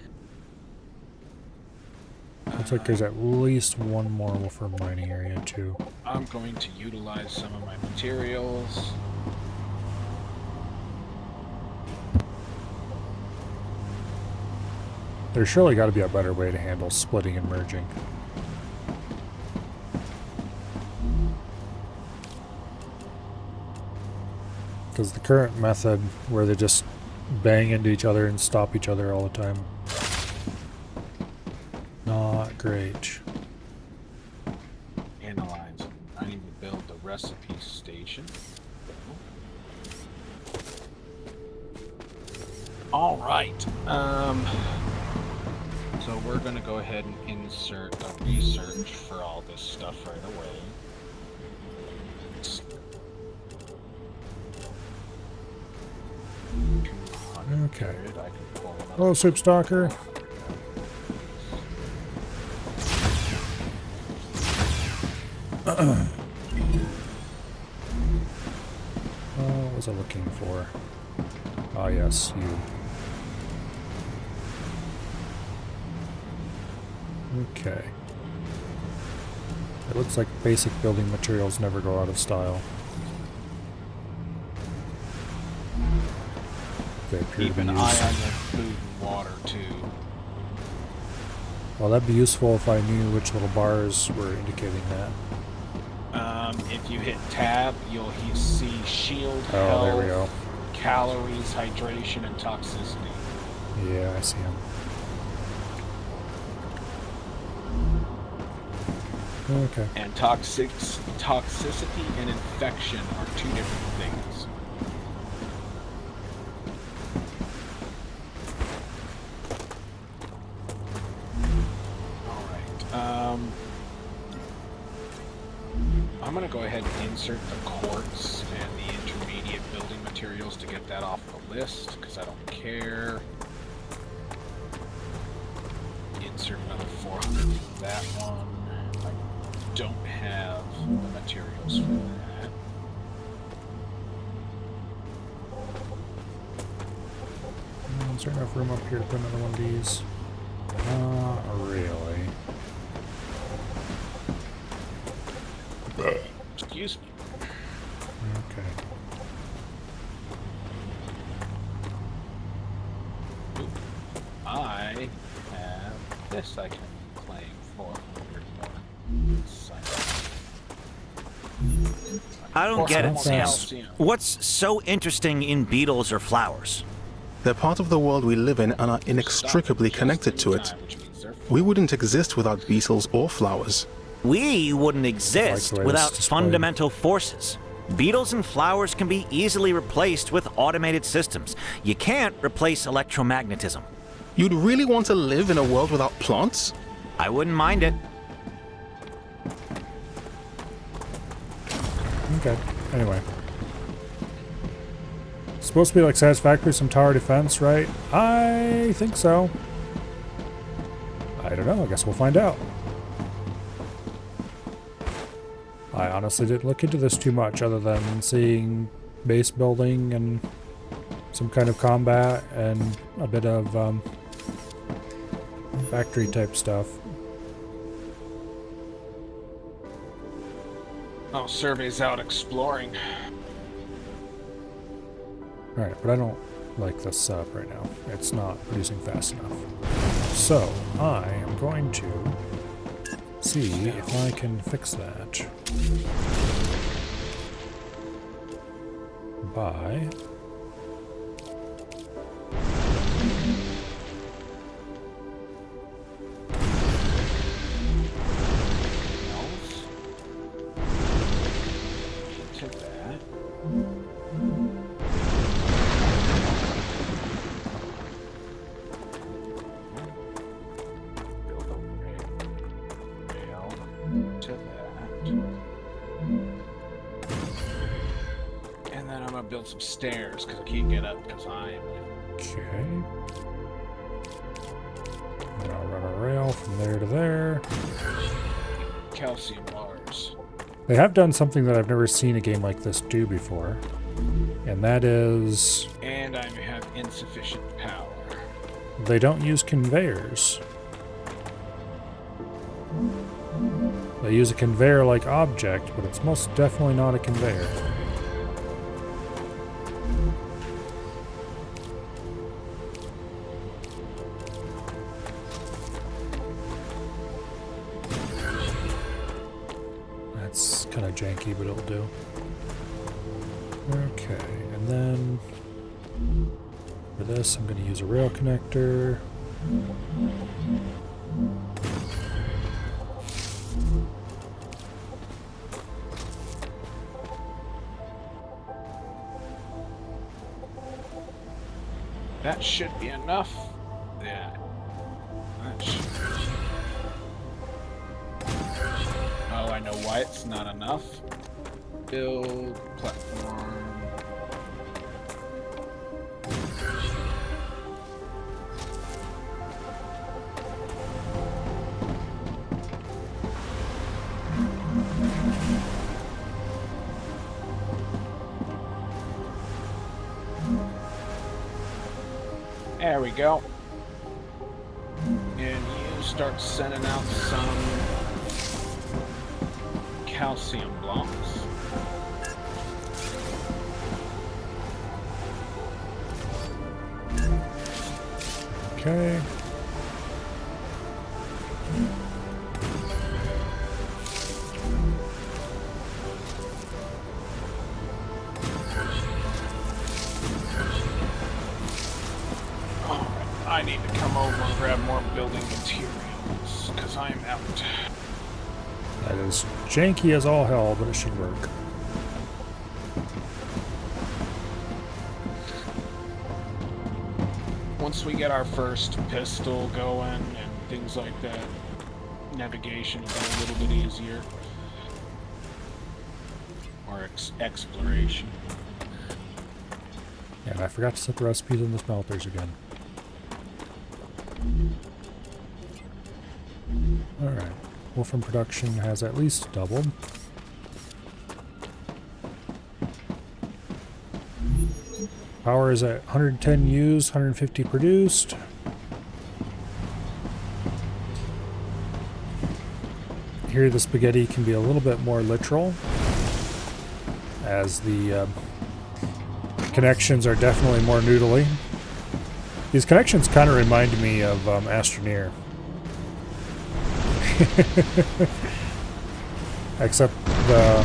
Looks like there's at least one more for mining area too. I'm going to utilize some of my materials. There's surely got to be a better way to handle splitting and merging. Because the current method where they just bang into each other and stop each other all the time, not great. Analyze. I need to build the recipe station. All right. So we're gonna go ahead and insert a research for all this stuff right away. Okay. Hello, Soup Stalker. What was I looking for? Ah, yes, you. Okay. It looks like basic building materials never go out of style. They appear Keep to be an eye used. on your food and water too. Well, that'd be useful if I knew which little bars were indicating that. If you hit tab, you'll see shield, Oh, health, there we go. calories, hydration, and toxicity. Yeah, I see them. Okay. And toxicity and infection are two different things. Alright, I'm gonna go ahead and insert the quartz and the intermediate building materials to get that off the list, because I don't care. Insert another 400 for that one. I don't have the materials for that. Is there enough room up here to put another one of these? Not really. Excuse me. Okay. Oop. I have this I can claim 400 more. I don't get it, Sam. Calcium. What's so interesting in beetles or flowers? They're part of the world we live in and are inextricably connected to it. We wouldn't exist without beetles or flowers. We wouldn't exist the way without this is displayed. fundamental forces. Beetles and flowers can be easily replaced with automated systems. You can't replace electromagnetism. You'd really want to live in a world without plants? I wouldn't mind it. Okay. Anyway. Supposed to be like satisfactory, some tower defense, right? I think so. I don't know. I guess we'll find out. I honestly didn't look into this too much other than seeing base building and some kind of combat and a bit of factory type stuff. Oh, survey's out exploring. Alright, but I don't like this setup right now. It's not producing fast enough. So, I am going to see if I can fix that by some stairs because I can't get up because I'm... Okay. And I'll run a rail from there to there. Calcium bars. They have done something that I've never seen a game like this do before. And that is... And I have insufficient power. They don't use conveyors. They use a conveyor-like object, but it's most definitely not a conveyor. That's kind of janky, but it'll do. Okay, and then for this, I'm going to use a rail connector. That should be enough. Yeah. That should... Oh, I know why it's not enough. Build platform. There we go. And you start sending out some calcium blocks. Okay. I need to come over and grab more building materials, because I am out. That is janky as all hell, but it should work. Once we get our first pistol going and things like that, navigation will be a little bit easier. Or exploration. Yeah, and I forgot to set the recipes in the smelters again. Alright, Wolfram production has at least doubled. Power is at 110 used, 150 produced. Here the spaghetti can be a little bit more literal, as the connections are definitely more noodly. These connections kind of remind me of Astroneer. Except the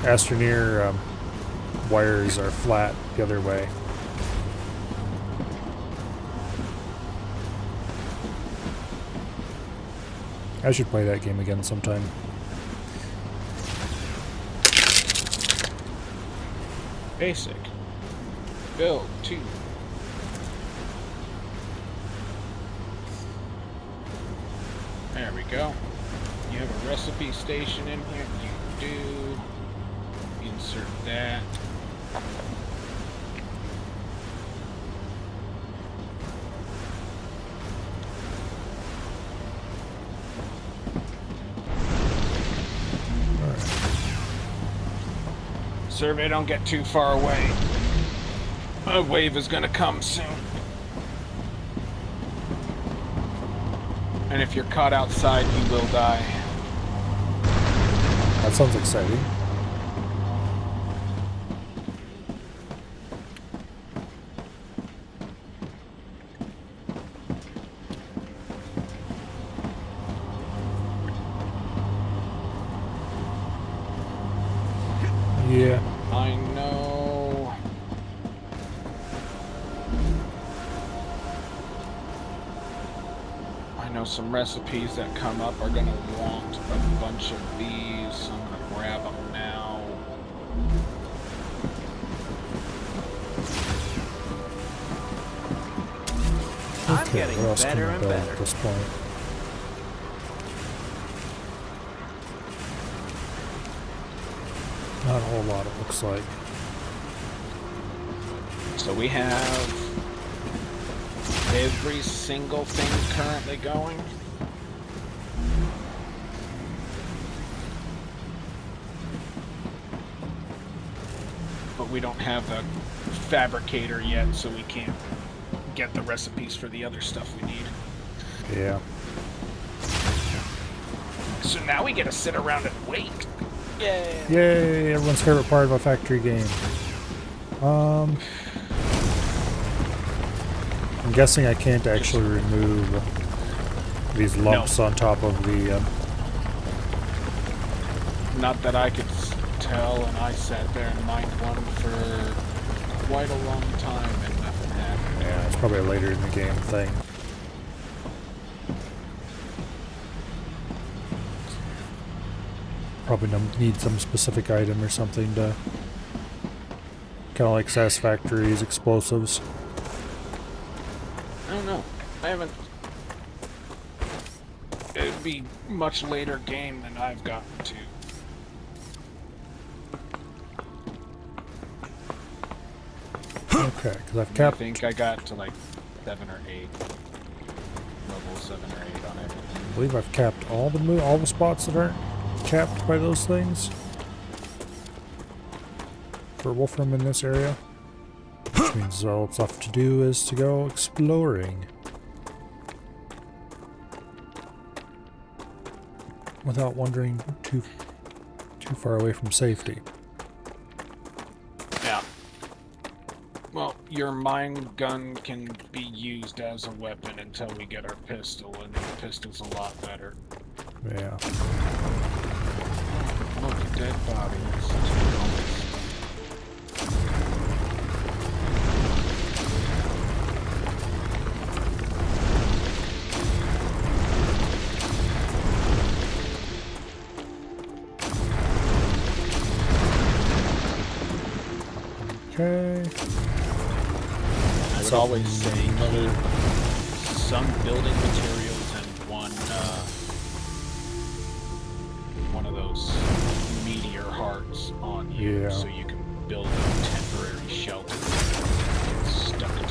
Astroneer wires are flat the other way. I should play that game again sometime. Basic. Build 2. There we go. You have a recipe station in here. You do. Insert that. Survey, don't get too far away. A wave is gonna come soon. And if you're caught outside, you will die. That sounds exciting. Yeah. I know. I know some recipes that come up are gonna want a bunch of these, so I'm gonna grab them now. I'm Okay, getting what else better can I and build better. at this point? Not a whole lot, it looks like. So we have every single thing currently going. But we don't have a fabricator yet, so we can't get the recipes for the other stuff we need. Yeah. So now we get to sit around and wait. Yay! Yay! Everyone's favorite part of a factory game. I'm guessing I can't actually remove these lumps on top of the... Not that I could tell, and I sat there and mined one for quite a long time and nothing happened. Yeah, it's probably a later in the game thing. Probably need some specific item or something to... Kind of like Satisfactory's explosives. I don't know. I haven't... It'd be much later game than I've gotten to. Okay, because I've capped... I think I got to like 7 or 8. Level 7 or 8 on it. I believe I've capped all the spots that aren't capped by those things. For Wolfram in this area. Which means all that's left to do is to go exploring. Without wandering too far away from safety. Yeah. Well, your mine gun can be used as a weapon until we get our pistol, and the pistol's a lot better. Yeah. Look, a dead body. Okay. I would always say keep some building materials and one of those meteor hearts on you, so you can build a temporary shelter and get stuck to it.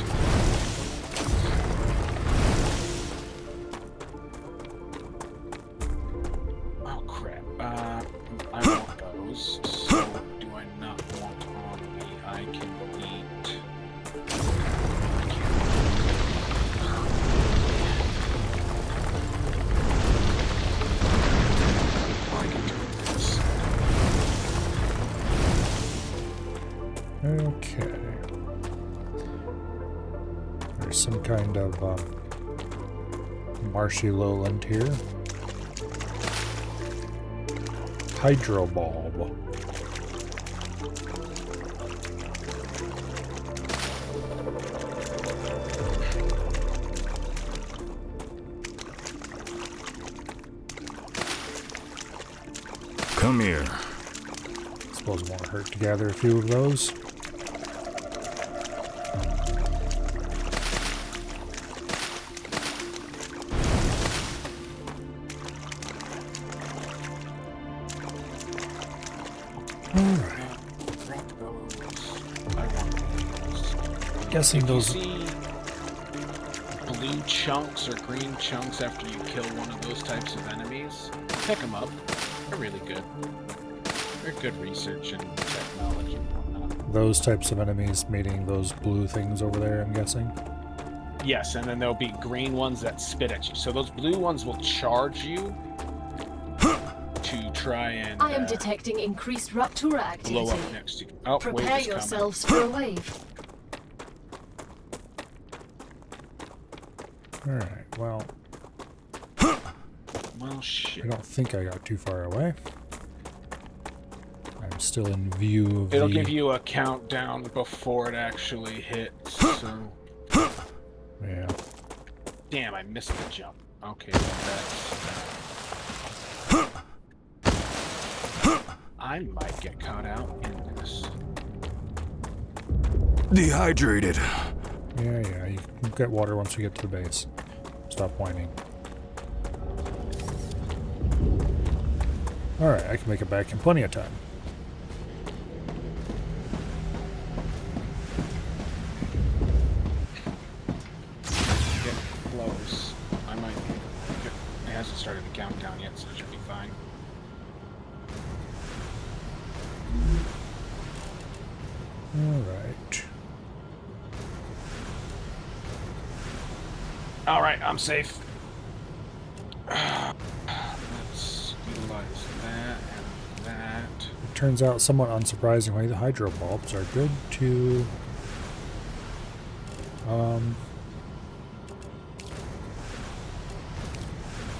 Oh crap! I want those. So do I not want on me? I can eat. Okay. There's some kind of marshy lowland here. Hydro bulb. Come here. Suppose it won't hurt to gather a few of those. Guessing those see blue chunks or green chunks after you kill one of those types of enemies, pick them up. They're really good. They're good research and technology and whatnot. Those types of enemies, meaning those blue things over there, I'm guessing. Yes, and then there'll be green ones that spit at you. So those blue ones will charge you to try and I am detecting increased Ruptura activity. blow up next to you. Oh, Prepare yourselves for a wave. Alright, well... Well, shit. I don't think I got too far away. I'm still in view of It'll give you a countdown before it actually hits, so... Yeah. Damn, I missed the jump. Okay, that's... I might get caught out in this. Dehydrated. Yeah, you can get water once we get to the base. Stop whining. Alright, I can make it back in plenty of time. started the countdown yet, so it should be fine. Alright. Alright, I'm safe. Let's utilize that and that. It turns out, somewhat unsurprisingly, the hydro bulbs are good to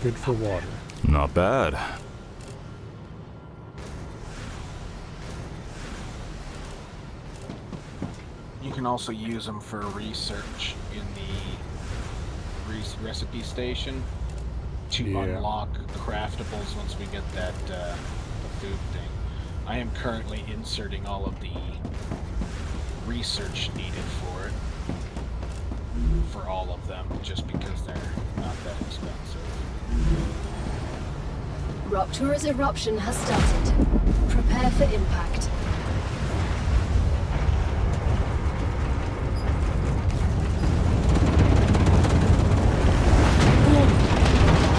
good for water. Not bad. You can also use them for research in the recipe station to unlock craftables once we get that the food thing. I am currently inserting all of the research needed for it, for all of them, just because they're not that expensive. Rupture's eruption has started. Prepare for impact.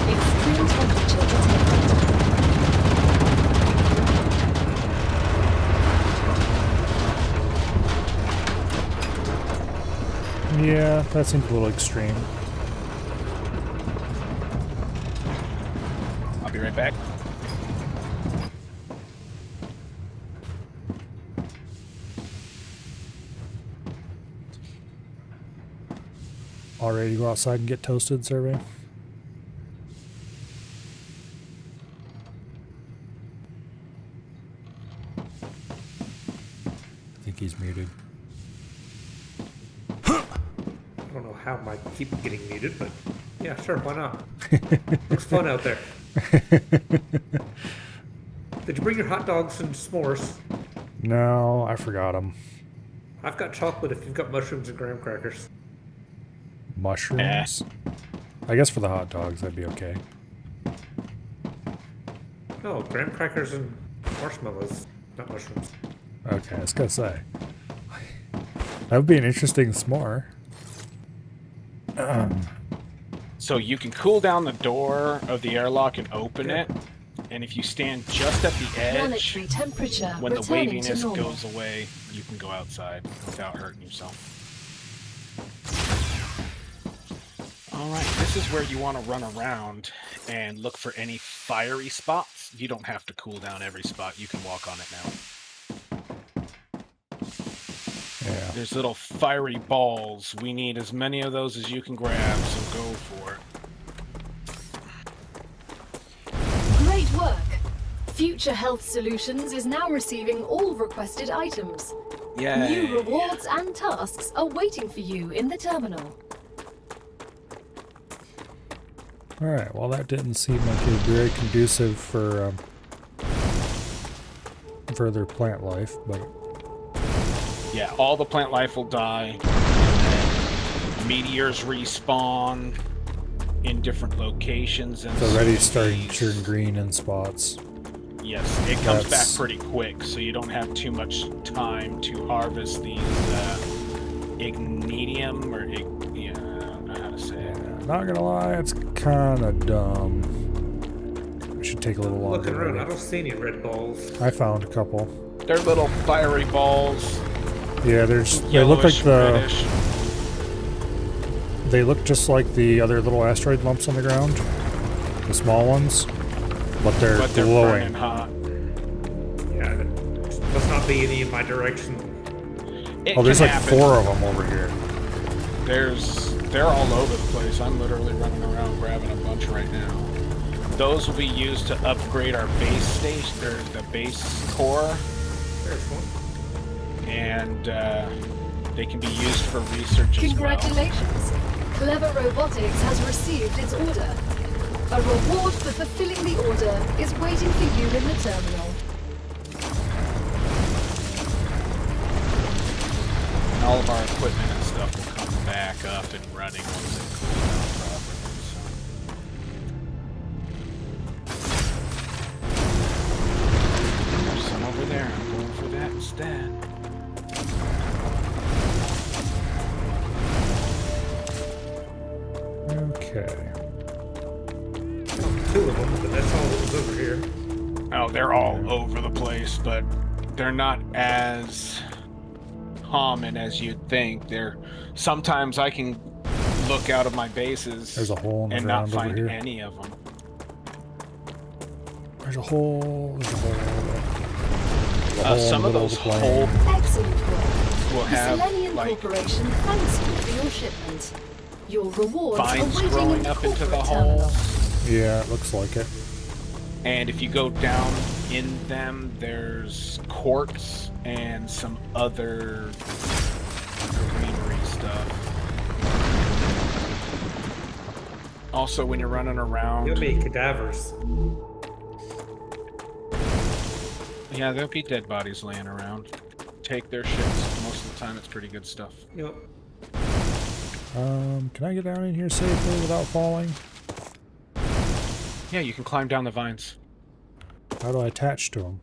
Extreme temperature detected. Yeah, that seems a little extreme. I'll be right back. All ready to go outside and get toasted, Survey? I think he's muted. I don't know how I keep getting muted, but yeah, sure, why not? Looks fun out there. Did you bring your hot dogs and s'mores? No, I forgot them. I've got chocolate if you've got mushrooms and graham crackers. Mushrooms? I guess for the hot dogs, that'd be okay. No, graham crackers and marshmallows, not mushrooms. Okay, I was gonna say. That would be an interesting s'more. So you can cool down the door of the airlock and open it, and if you stand just at the edge, Planetary temperature when the returning to waviness normal. goes away, you can go outside without hurting yourself. Alright, this is where you want to run around and look for any fiery spots. You don't have to cool down every spot, you can walk on it now. Yeah. There's little fiery balls. We need as many of those as you can grab, so go for it. Great work! Future Health Solutions is now receiving all requested items. Yay. New rewards and tasks are waiting for you in the terminal. Alright, well that didn't seem like it was very conducive for further plant life, but... Yeah, all the plant life will die. And then meteors respawn in different locations. And It's already so starting to these- turn green in spots. Yes, it comes back That's- pretty quick, so you don't have too much time to harvest these igninium, or yeah, I don't know how to say it. Yeah, not gonna lie, it's kinda dumb. It should take a little longer. Looking around, I maybe. don't see any red balls. I found a couple. They're little fiery balls. Yeah, they look like Yellowish, reddish. they look just like the other little asteroid lumps on the ground, the small ones, but they're glowing. burning hot. Yeah, that must not be any in my direction. It Oh, there's can like happen. 4 of them over here. They're all over the place. I'm literally running around grabbing a bunch right now. Those will be used to upgrade our base station, or the base core, There's one. and they can be used for research as well. Congratulations! Clever Robotics has received its order. A reward for fulfilling the order is waiting for you in the terminal. And all of our equipment and stuff will come back up and running once it cools down properly. So. There's some over there. I'm going for that instead. Okay. 2 of them, but that's all that was over here. Oh, they're all over the place, but they're not as common as you'd think. Sometimes I can look out of my bases There's a hole in the and not ground over find here. any of them. There's a hole. There's a hole. Some of those holes Excellent work. will The have Selenian like Corporation thanks you for your shipment. Your rewards vines are waiting in growing the up into the corporate terminal. holes. Yeah, it looks like it. And if you go down in them, there's quartz and some other greenery stuff. Also, when you're running around... You'll be cadavers. Yeah, there'll be dead bodies laying around. Take their shits. Most of the time, it's pretty good stuff. Yep. Can I get down in here safely without falling? Yeah, you can climb down the vines. How do I attach to them?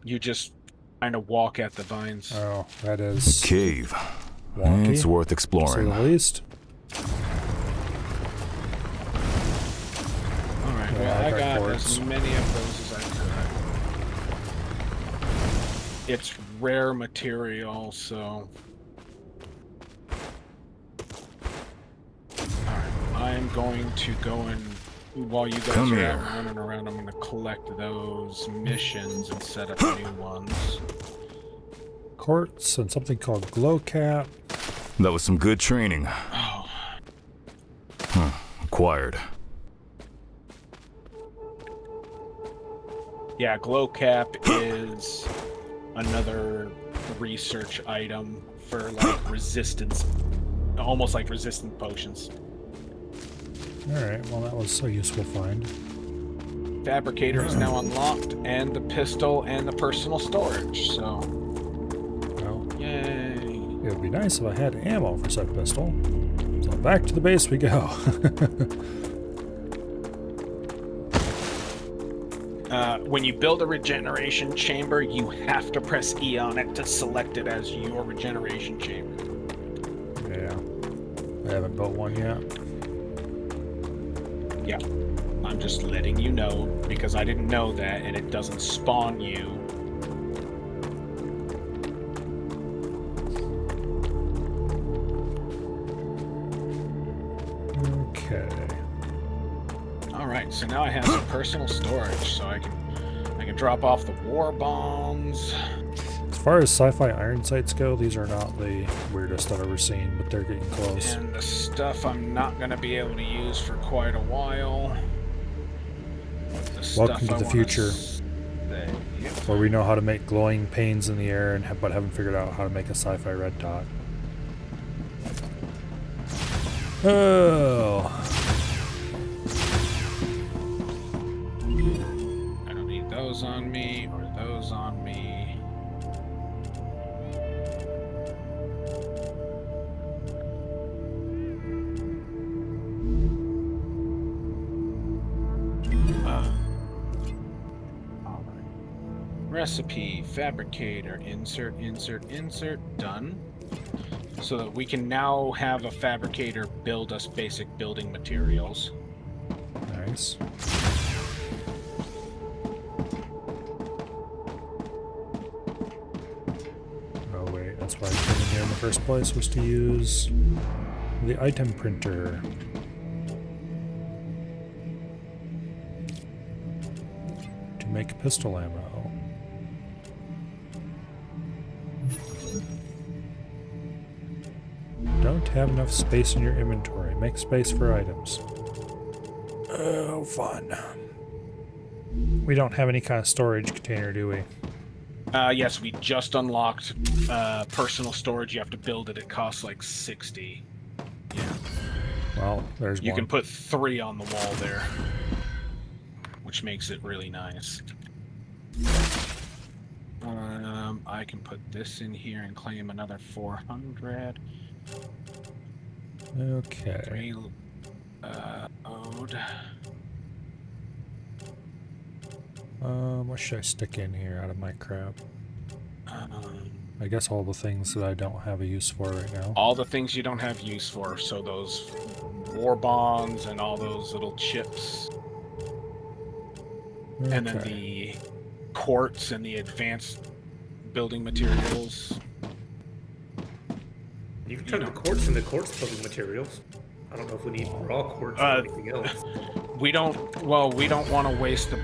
You just kind of walk at the vines. Oh, that is Cave. wonky, It's worth to say exploring. the least. Alright, Yeah, well, I I got got quartz. as many of those as I could. It's rare material, so... Alright, I'm going to go and... While you guys Come are here. out running around, I'm going to collect those missions and set up new ones. Quartz and something called glow cap. That was some good training. Oh, Acquired. yeah, glow cap is another research item for like resistance, almost like resistant potions. Alright, well that was a useful find. Fabricator is now unlocked, and the pistol and the personal storage, so Well, yay. it would be nice if I had ammo for said pistol. So back to the base we go. When you build a regeneration chamber, you have to press E on it to select it as your regeneration chamber. Yeah. I haven't built one yet. Yeah, I'm just letting you know because I didn't know that, and it doesn't spawn you. Okay. All right, so now I have some personal storage, so I can drop off the war bombs. As far as sci-fi iron sights go, these are not the weirdest I've ever seen, but they're getting close. And the stuff I'm not going to be able to use for quite a while. Welcome to the future, where we know how to make glowing panes in the air, but haven't figured out how to make a sci-fi red dot. Oh. I don't need those on me or those on me. Recipe, fabricator, insert, done. So that we can now have a fabricator build us basic building materials. Nice. Oh wait, that's why I came in here in the first place, was to use the item printer. To make pistol ammo. Don't have enough space in your inventory. Make space for items. Oh, fun. We don't have any kind of storage container, do we? Yes, we just unlocked personal storage. You have to build it. It costs like 60. Yeah. Well, there's You one. can put 3 on the wall there, which makes it really nice. I can put this in here and claim another 400. Okay. 3 ode. What should I stick in here out of my crap? I guess all the things that I don't have a use for right now. All the things you don't have use for, so those war bonds and all those little chips. And then the quartz and the advanced building materials. You can turn the quartz into quartz building materials. I don't know if we need raw quartz or anything else. We don't want to waste the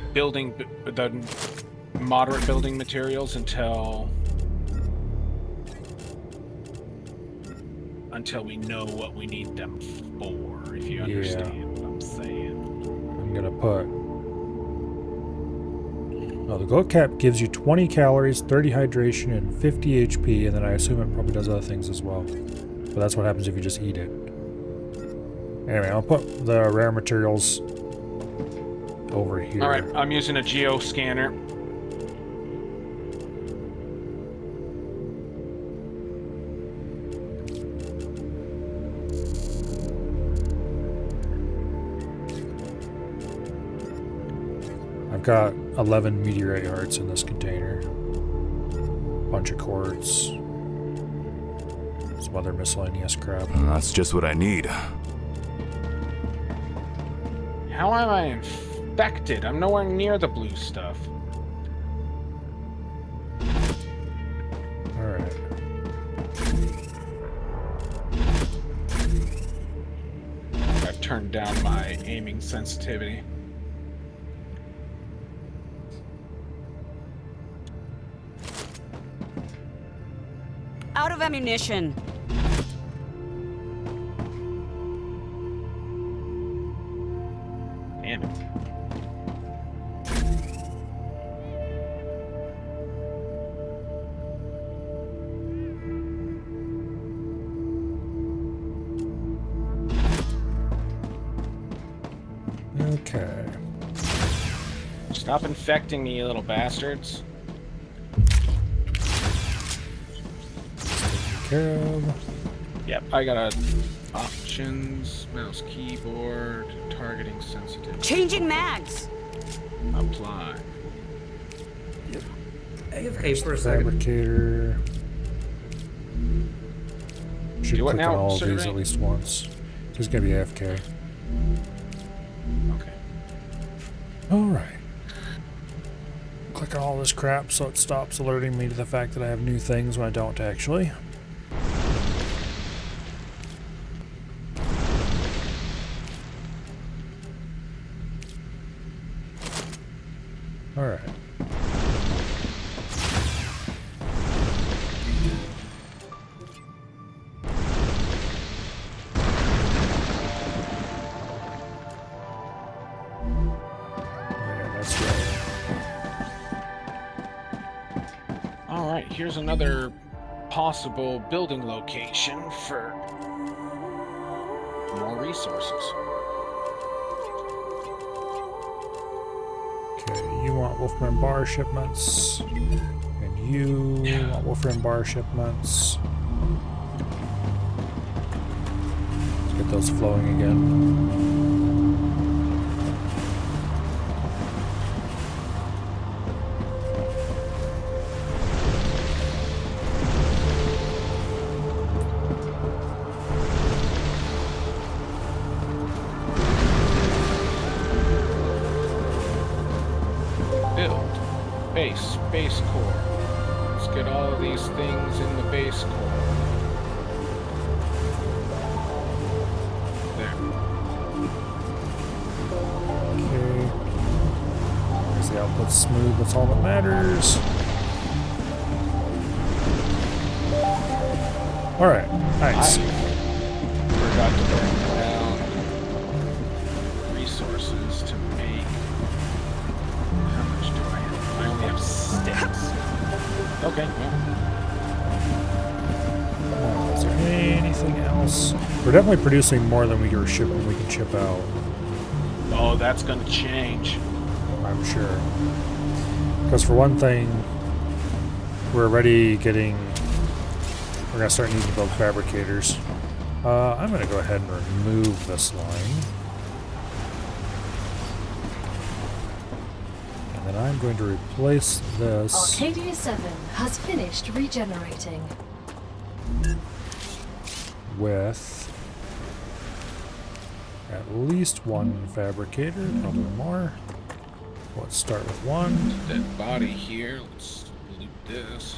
moderate building materials until we know what we need them for, if you understand what I'm saying. I'm gonna put... Oh, the gold cap gives you 20 calories, 30 hydration, and 50 HP, and then I assume it probably does other things as well. But that's what happens if you just eat it. Anyway, I'll put the rare materials over here. Alright, I'm using a geo scanner. I've got 11 meteorite hearts in this container. Bunch of quartz. Some other miscellaneous crap. That's just what I need. How am I infected? I'm nowhere near the blue stuff. Alright. I've turned down my aiming sensitivity. Out of ammunition. Damn it. Okay. Stop infecting me, you little bastards. Care of. Yep, I got options, mouse, keyboard, targeting sensitive. Changing mags. Apply. AFK for a second. Fabricator. Should Do it click now, on all of these survey? at least once. This is gonna be AFK. Okay. Alright. Click on all this crap so it stops alerting me to the fact that I have new things when I don't actually. Alright. Yeah, that's right. Alright, here's another possible building location for more resources. Okay, you want Wolfram bar shipments. And you want Wolfram bar shipments. Let's get those flowing again. Base core. Let's get all of these things in the base core. There. Okay. There's the output smooth, that's all that matters. Alright, nice. Forgot to burn down resources to make. How much do I have? I only have 6. Okay, well. Is there anything else? We're definitely producing more than we can ship out. Oh, that's gonna change. I'm sure. Because for one thing, we're already getting... We're going to start needing to build fabricators. I'm going to go ahead and remove this line. And then I'm going to replace this... Arcadia 7 has finished regenerating. with at least one fabricator, probably more. Let's start with one. Dead body here. Let's loot this.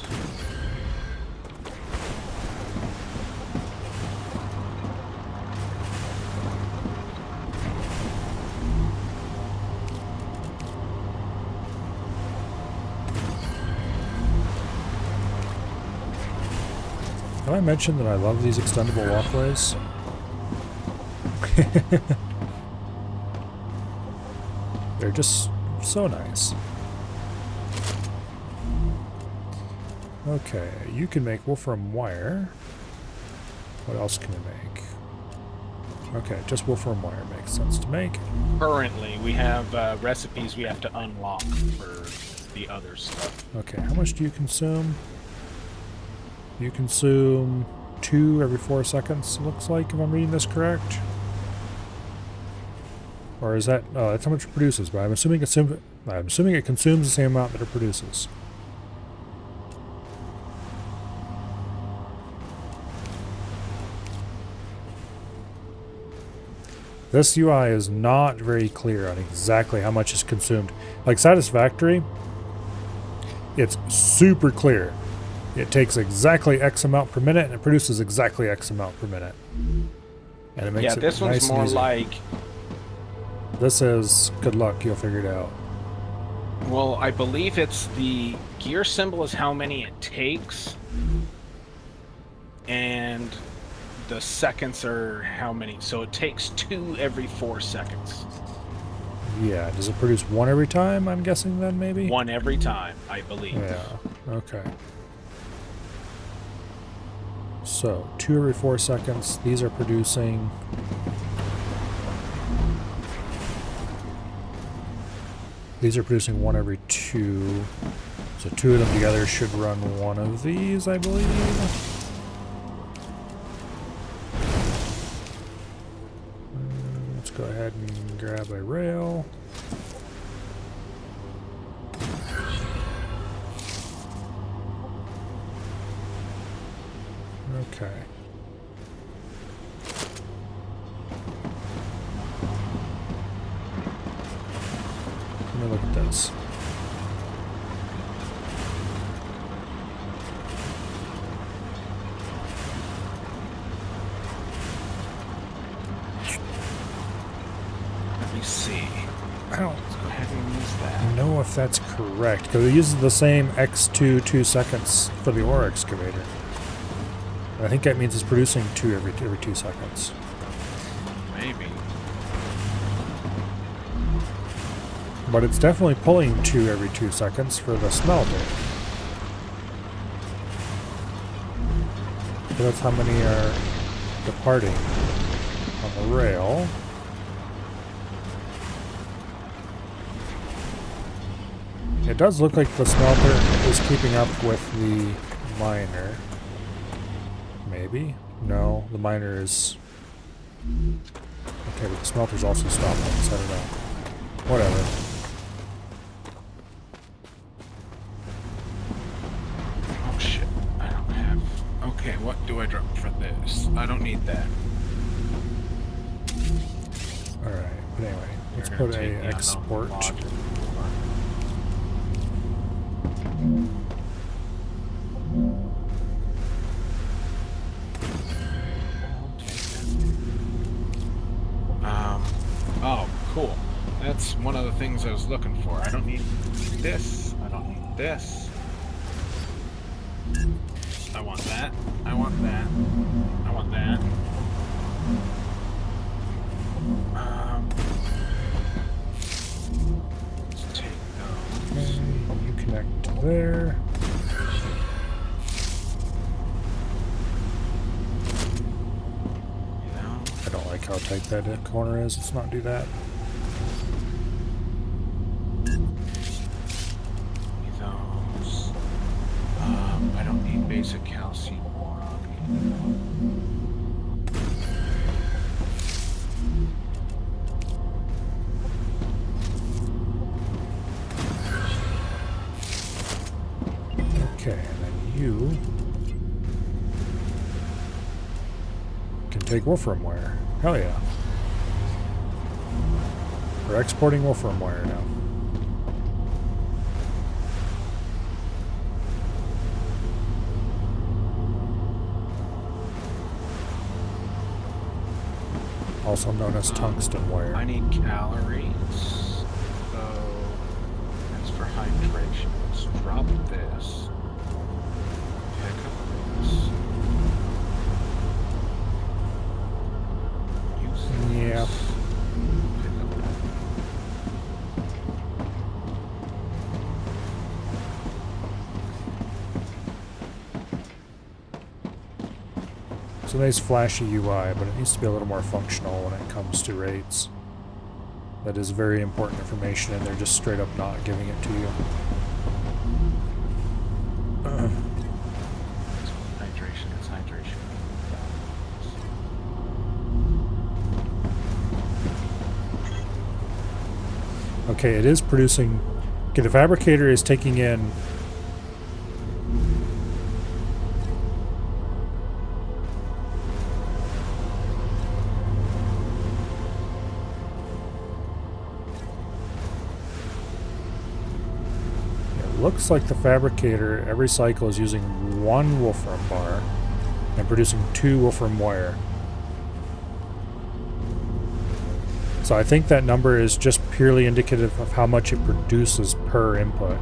Have I mentioned that I love these extendable walkways? They're just so nice. Okay, you can make wolfram wire. What else can you make? Okay, just wolfram wire makes sense to make. Currently, we have recipes we have to unlock for the other stuff. Okay, how much do you consume? You consume 2 every 4 seconds, it looks like, if I'm reading this correct. Or is that... Oh, that's how much it produces, but I'm assuming it consumes the same amount that it produces. This UI is not very clear on exactly how much is consumed. Like Satisfactory, it's super clear. It takes exactly X amount per minute and it produces exactly X amount per minute. And it makes it this nice one's more and easy. like... This is good luck, you'll figure it out. Well, I believe it's the gear symbol is how many it takes. And the seconds are how many. So it takes 2 every 4 seconds. Yeah, does it produce 1 every time, I'm guessing then, maybe? 1 every time, I believe. Yeah, okay. So, 2 every 4 seconds. These are producing... These are producing 1 every 2. So 2 of them together should run 1 of these, I believe. Let's go ahead and grab a rail. Okay. Let me look at this. Let me see. I don't Let's go ahead and use that. know if that's correct, because it uses the same X2 2 seconds for the ore excavator. And I think that means it's producing 2 every 2 seconds. Maybe. But it's definitely pulling 2 every 2 seconds for the smelter. So that's how many are departing on the rail. It does look like the smelter is keeping up with the miner. Maybe? No, the miner is... Okay, but the smelter's also stopping, so I don't know. Whatever. Oh shit, I don't have... Okay, what do I drop for this? I don't need that. Alright, but anyway, let's We're put gonna a take the export. unknown log. Oh, cool. That's one of the things I was looking for. I don't need this. I don't need this. I want that. I want that. I want that. Let's take those. Okay, you connect to there. I don't like how tight that corner is. Let's not do that. Those. I don't need basic calcium rock. Okay, and then you can take wolfram wire. Hell yeah. We're exporting wolfram wire now. also known as tungsten wire. I need calories. So that's for hydration. Let's drop this. Pick up this. Use this. Yeah. Pick up that. It's a nice flashy UI, but it needs to be a little more functional when it comes to rates. That is very important information, and they're just straight up not giving it to you. Hydration, it's hydration. Okay, it is producing... Okay, the fabricator is taking in... It looks like the fabricator every cycle is using 1 wolfram bar and producing 2 wolfram wire. So I think that number is just purely indicative of how much it produces per input.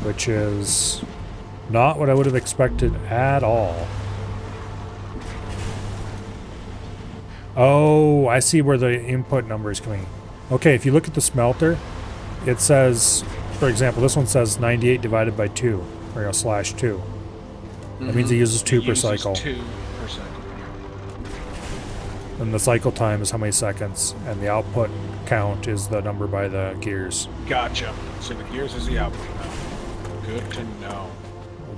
Which is not what I would have expected at all. Oh, I see where the input number is coming. Okay, if you look at the smelter, it says, for example, this one says 98 divided by 2, or /2. That means it uses 2 per cycle. 2 per cycle. And the cycle time is how many seconds, and the output count is the number by the gears. Gotcha. So the gears is the output now. Good to know.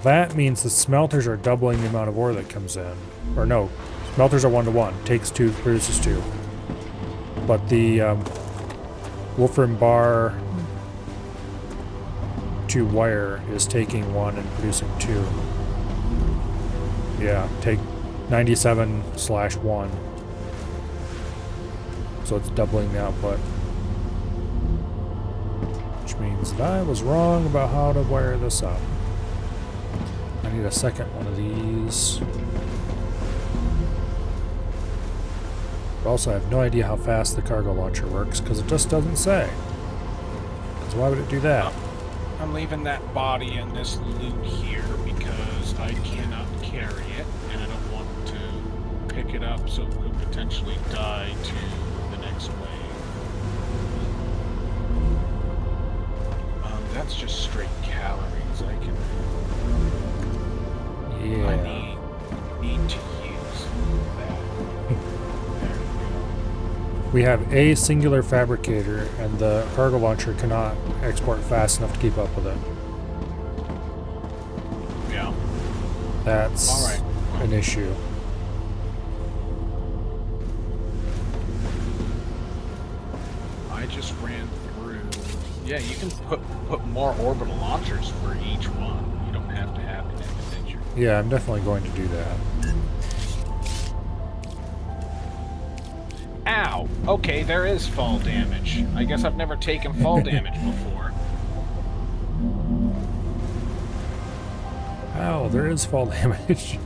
That means the smelters are doubling the amount of ore that comes in. Or no, smelters are 1-to-1. Takes 2, produces 2. But the wolfram bar to wire is taking 1 and producing 2. Yeah, take 97/1. So it's doubling the output. Which means that I was wrong about how to wire this up. I need a second one of these. But also I have no idea how fast the cargo launcher works, because it just doesn't say. Because why would it do that? I'm leaving that body and this loot here because I cannot carry it, and I don't want to pick it up so it could potentially die to the next wave. That's just straight calories. I can. Yeah. I need to use that. There we go. We have a singular fabricator, and the cargo launcher cannot export fast enough to keep up with it. Yeah. That's all right. An issue. I just ran through. Yeah, you can put more orbital launchers for each one. You don't have to have an individual. Yeah, I'm definitely going to do that. Ow! Okay, there is fall damage. I guess I've never taken fall damage before. Ow, there is fall damage.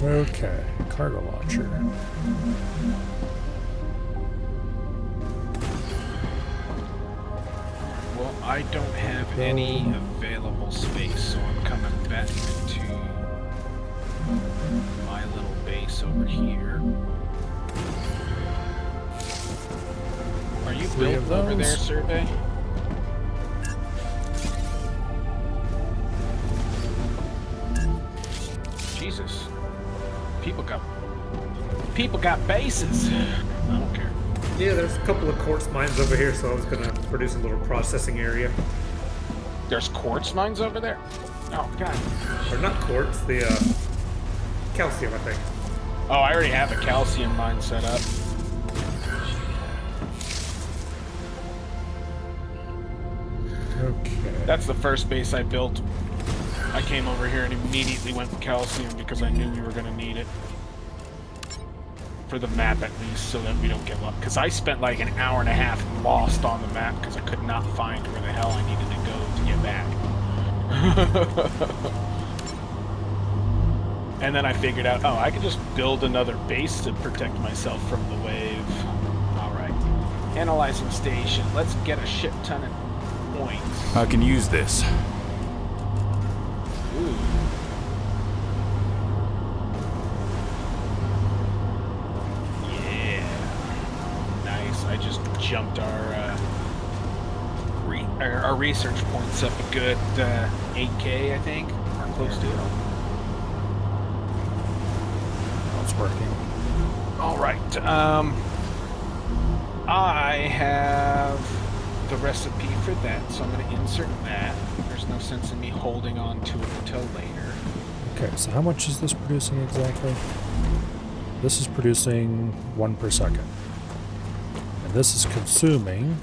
Okay, cargo launcher. Well, I don't have any available space, so I'm coming back to my little base over here. Are you built over there, Survey? Jesus. People got bases. I don't care. Yeah, there's a couple of quartz mines over here, so I was gonna produce a little processing area. There's quartz mines over there? Oh, God. Or not quartz, the calcium, I think. Oh, I already have a calcium mine set up. Okay. That's the first base I built. I came over here and immediately went with calcium because I knew we were going to need it. for the map at least, so that we don't get lost. Because I spent like an hour and a half lost on the map because I could not find where the hell I needed to go to get back. And then I figured out, oh, I could just build another base to protect myself from the wave. Alright. Analyzing station. Let's get a shit ton of points. I can use this. Ooh. Yeah. Nice. I just jumped our research points up a good 8K, I think, or close to it. It's working. All right. I have the recipe for that, so I'm going to insert that. There's no sense in me holding on to it until later. Okay, so how much is this producing exactly? This is producing 1 per second. And this is consuming...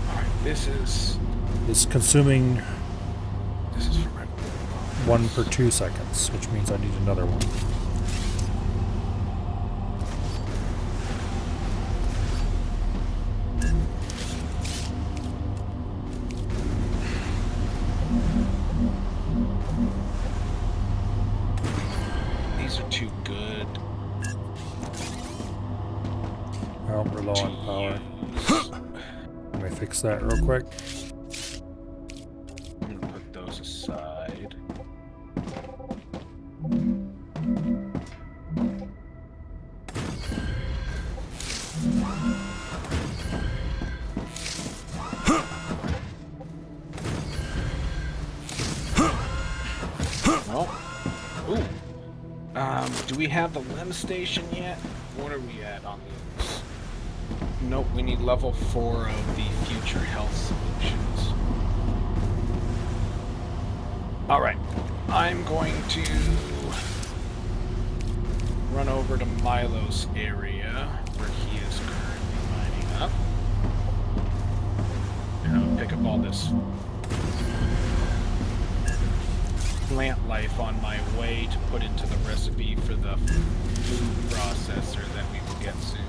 Alright, this is consuming... This is for my... 1 per 2 seconds, which means I need another one. These are too good. Oh, we're low on power. Let me fix that real quick. I'm gonna put those aside. Well, ooh. Do we have the LEM station yet? What are we at on these? Nope, we need level 4 of the future health solutions. Alright, I'm going to run over to Milo's area, where he is currently mining up. And I'm gonna pick up all this plant life on my way to put into the recipe for the food processor that we will get soon.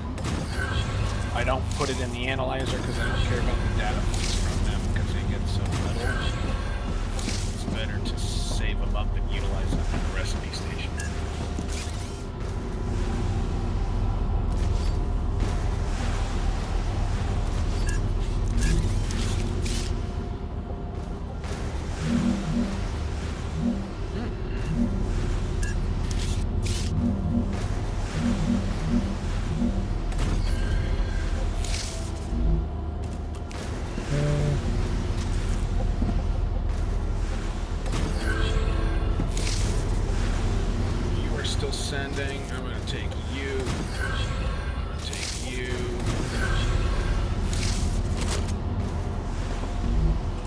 I don't put it in the analyzer because I don't care about the data points from them because they get so little. It's better to save them up and utilize them in the recipe station. Sending. I'm going to take you. I'm going to take you.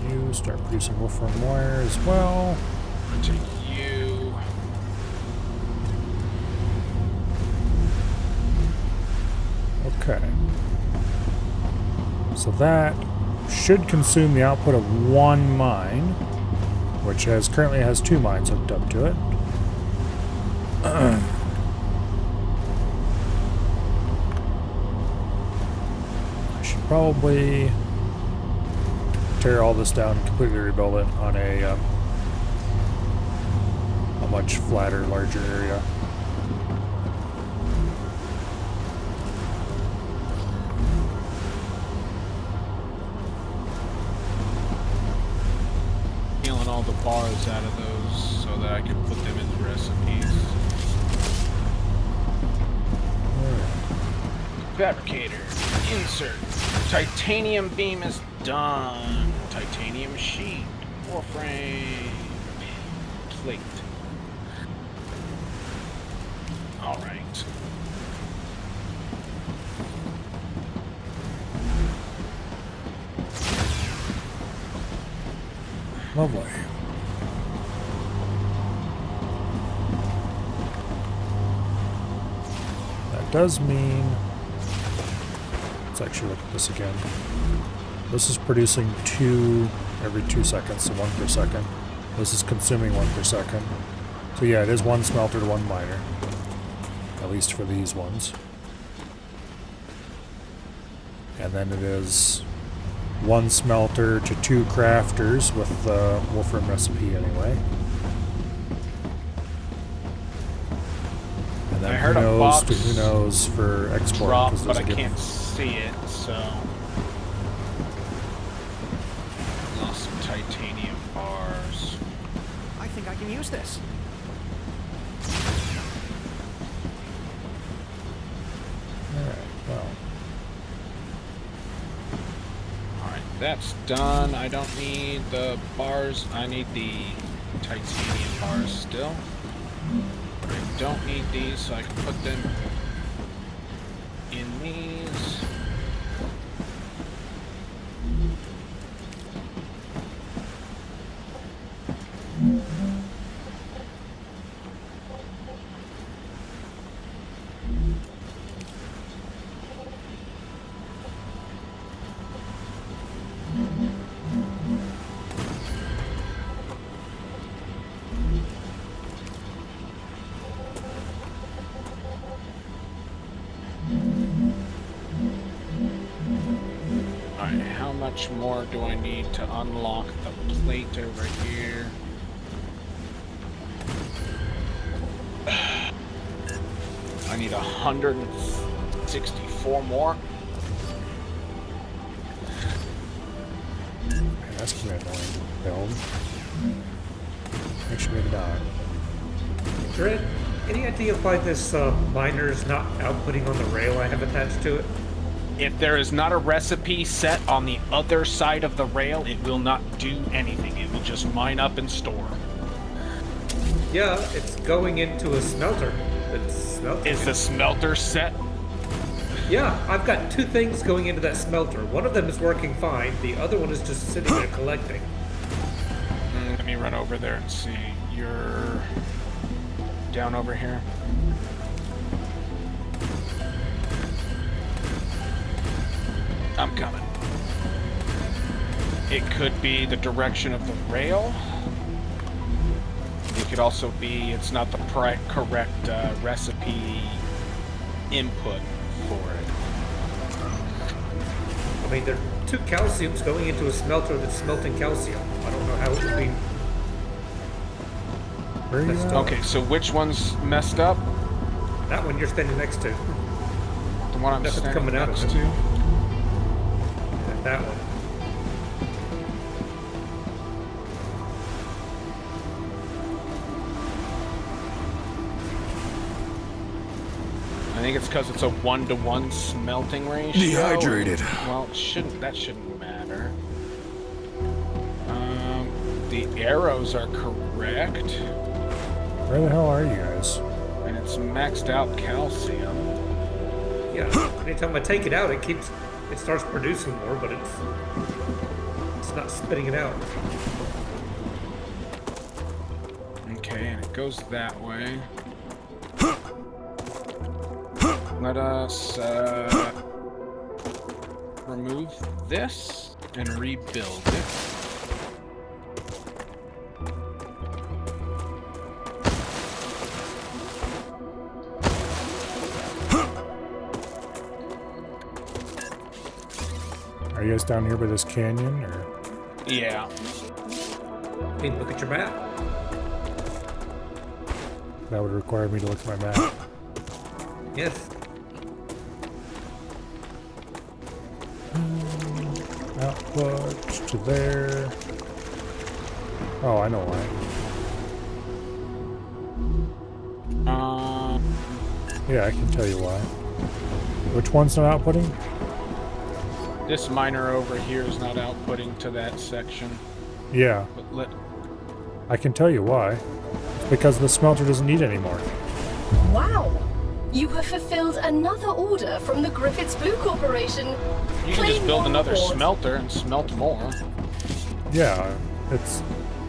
You start producing wolfram wire as well. I'm going to take you. Okay. So that should consume the output of 1 mine, which currently has 2 mines hooked up to it. I should probably tear all this down and completely rebuild it on a much flatter, larger area. Peeling all the bars out of those so that I can put them in the recipes. Fabricator, insert. Titanium beam is done. Titanium sheet, or frame, plate. All right. Lovely. That does mean... Let's actually look at this again. This is producing 2 every 2 seconds, so 1 per second. This is consuming 1 per second. So yeah, it is one smelter to one miner. At least for these ones. And then it is one smelter to 2 crafters with the Wolfram recipe anyway. And then I heard a box who knows for export. drop, but I can't see it, so... Lost some titanium bars. I think I can use this. Alright, well. Alright, that's done. I don't need the bars. I need the titanium bars still. I don't need these, so I can put them in these. How much more do I need to unlock the plate over here? I need 164 more. That's gonna be annoying. Build. Make sure we get it on. Dread, any idea why this miner's not outputting on the rail I have attached to it? If there is not a recipe set on the other side of the rail, it will not do anything. It will just mine up and store. Yeah, it's going into a smelter. It's smelting. Is the smelter set? Yeah, I've got 2 things going into that smelter. One of them is working fine. The other one is just sitting there collecting. Let me run over there and see. You're down over here. I'm coming. It could be the direction of the rail. It could also be it's not the correct recipe input for it. I mean, there are 2 calciums going into a smelter that's smelting calcium. I don't know how it would be. Where are you at? Okay, so which one's messed up? That one you're standing next to. The one I'm Nothing's standing coming out of next it. to? That one. I think it's because it's a 1-to-1 smelting ratio. Dehydrated. Well, that shouldn't matter. The arrows are correct. Where the hell are you guys? And it's maxed out calcium. Yeah, anytime I take it out, it starts producing more, but it's not spitting it out. Okay, and it goes that way. Let us remove this and rebuild it. Are you guys down here by this canyon, or? Yeah. Hey, look at your map. That would require me to look at my map. Yes. Output to there. Oh, I know why. Yeah, I can tell you why. Which one's not outputting? This miner over here is not outputting to that section. Yeah. But I can tell you why. It's because the smelter doesn't need any more. Wow! You have fulfilled another order from the Griffiths Blue Corporation. You can just build another smelter and smelt more. Yeah, it's...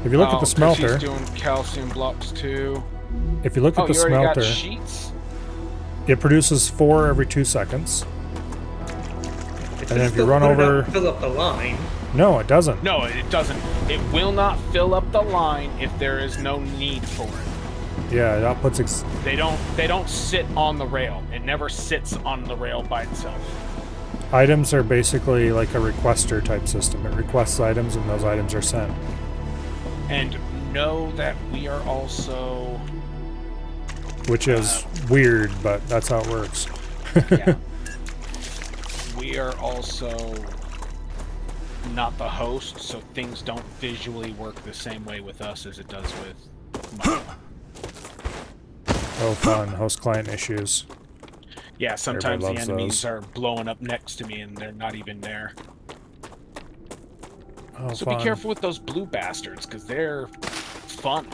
If you look at the smelter... He's doing calcium blocks too. If you look at the you already smelter... got sheets? It produces 4 every 2 seconds. And then if you run over... Fill up the line. No, it doesn't. No, it doesn't. It will not fill up the line if there is no need for it. Yeah, it outputs. They don't sit on the rail. It never sits on the rail by itself. Items are basically like a requester type system. It requests items, and those items are sent. And know that we are also... Which is weird, but that's how it works. Yeah. We are also not the host, so things don't visually work the same way with us as it does with Mike. Oh, fun. Host-client issues. Yeah, sometimes the enemies those. are blowing up next to me and they're not even there. Oh, So fun. be careful with those blue bastards, because they're fun.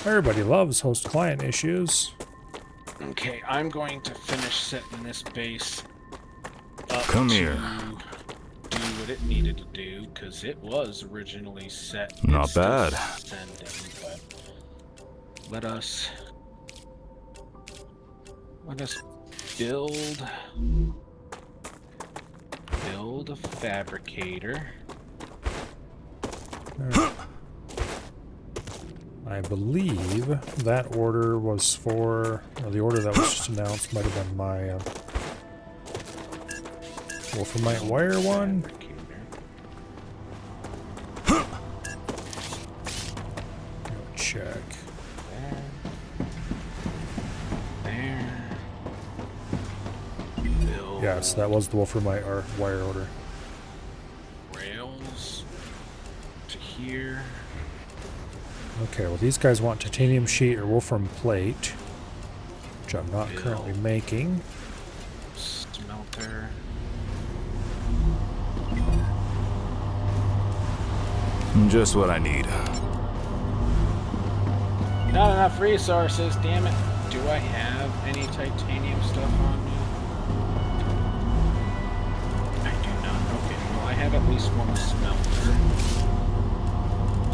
Everybody loves host-client issues. Okay, I'm going to finish setting this base up Come to here. do what it needed to do, because it was originally set. Not It's still bad. Sending, but let us build a fabricator. I believe that order was for, or the order that was just announced might have been my Wolframite wire one. Check. There. Build Yes, that was the Wolframite wire order. rails to here. Okay, well these guys want titanium sheet or wolfram plate, which I'm not currently making. Smelter. Just what I need. Not enough resources, damn it. Do I have any titanium stuff on me? I do not. Okay, well I have at least one smelter.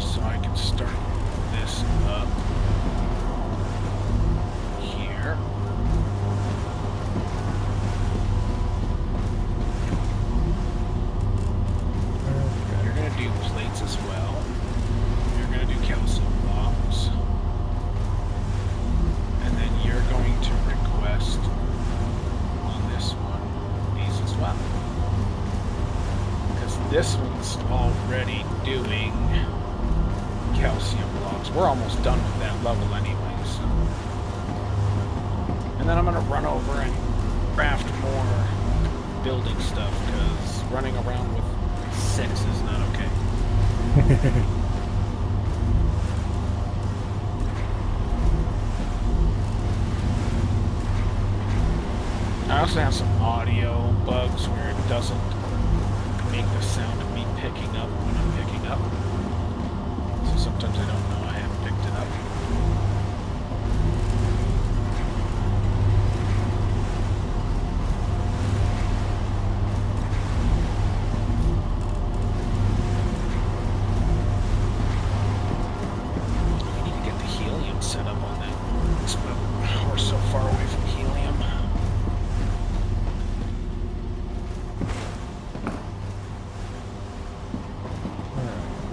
So I can start this up here. You're gonna do plates as well. You're gonna do calcium blocks. And then you're going to request on this one these as well. Because this one's already doing calcium blocks. We're almost done with that level anyways. And then I'm going to run over and craft more building stuff, because running around with 6 is not okay. I also have some audio bugs where it doesn't make the sound of me picking up when I'm picking up. So sometimes I don't know I haven't picked it up. We need to get the helium set up on that. We're so far away from helium.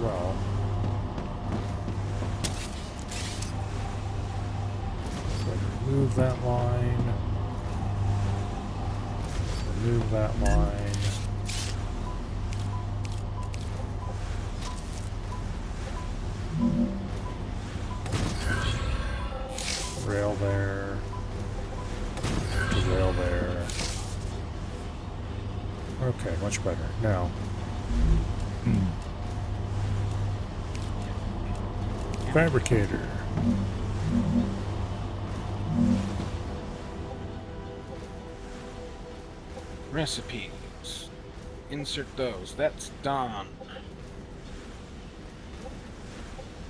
Well, remove that line. Remove that line. Rail there. Rail there. Okay, much better. Now. Fabricator. Recipes. Insert those. That's done.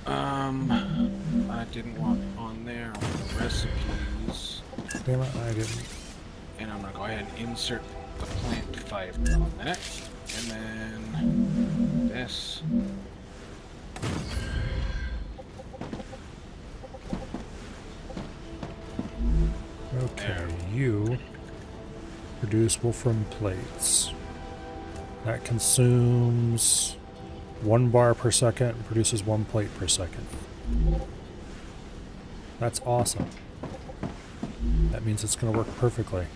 I didn't want on there the recipes. Damn it, I didn't. And I'm gonna go ahead and insert the plant fiber on that. And then this. Okay, you produce wolfram plates. That consumes 1 bar per second and produces 1 plate per second. That's awesome. That means it's going to work perfectly.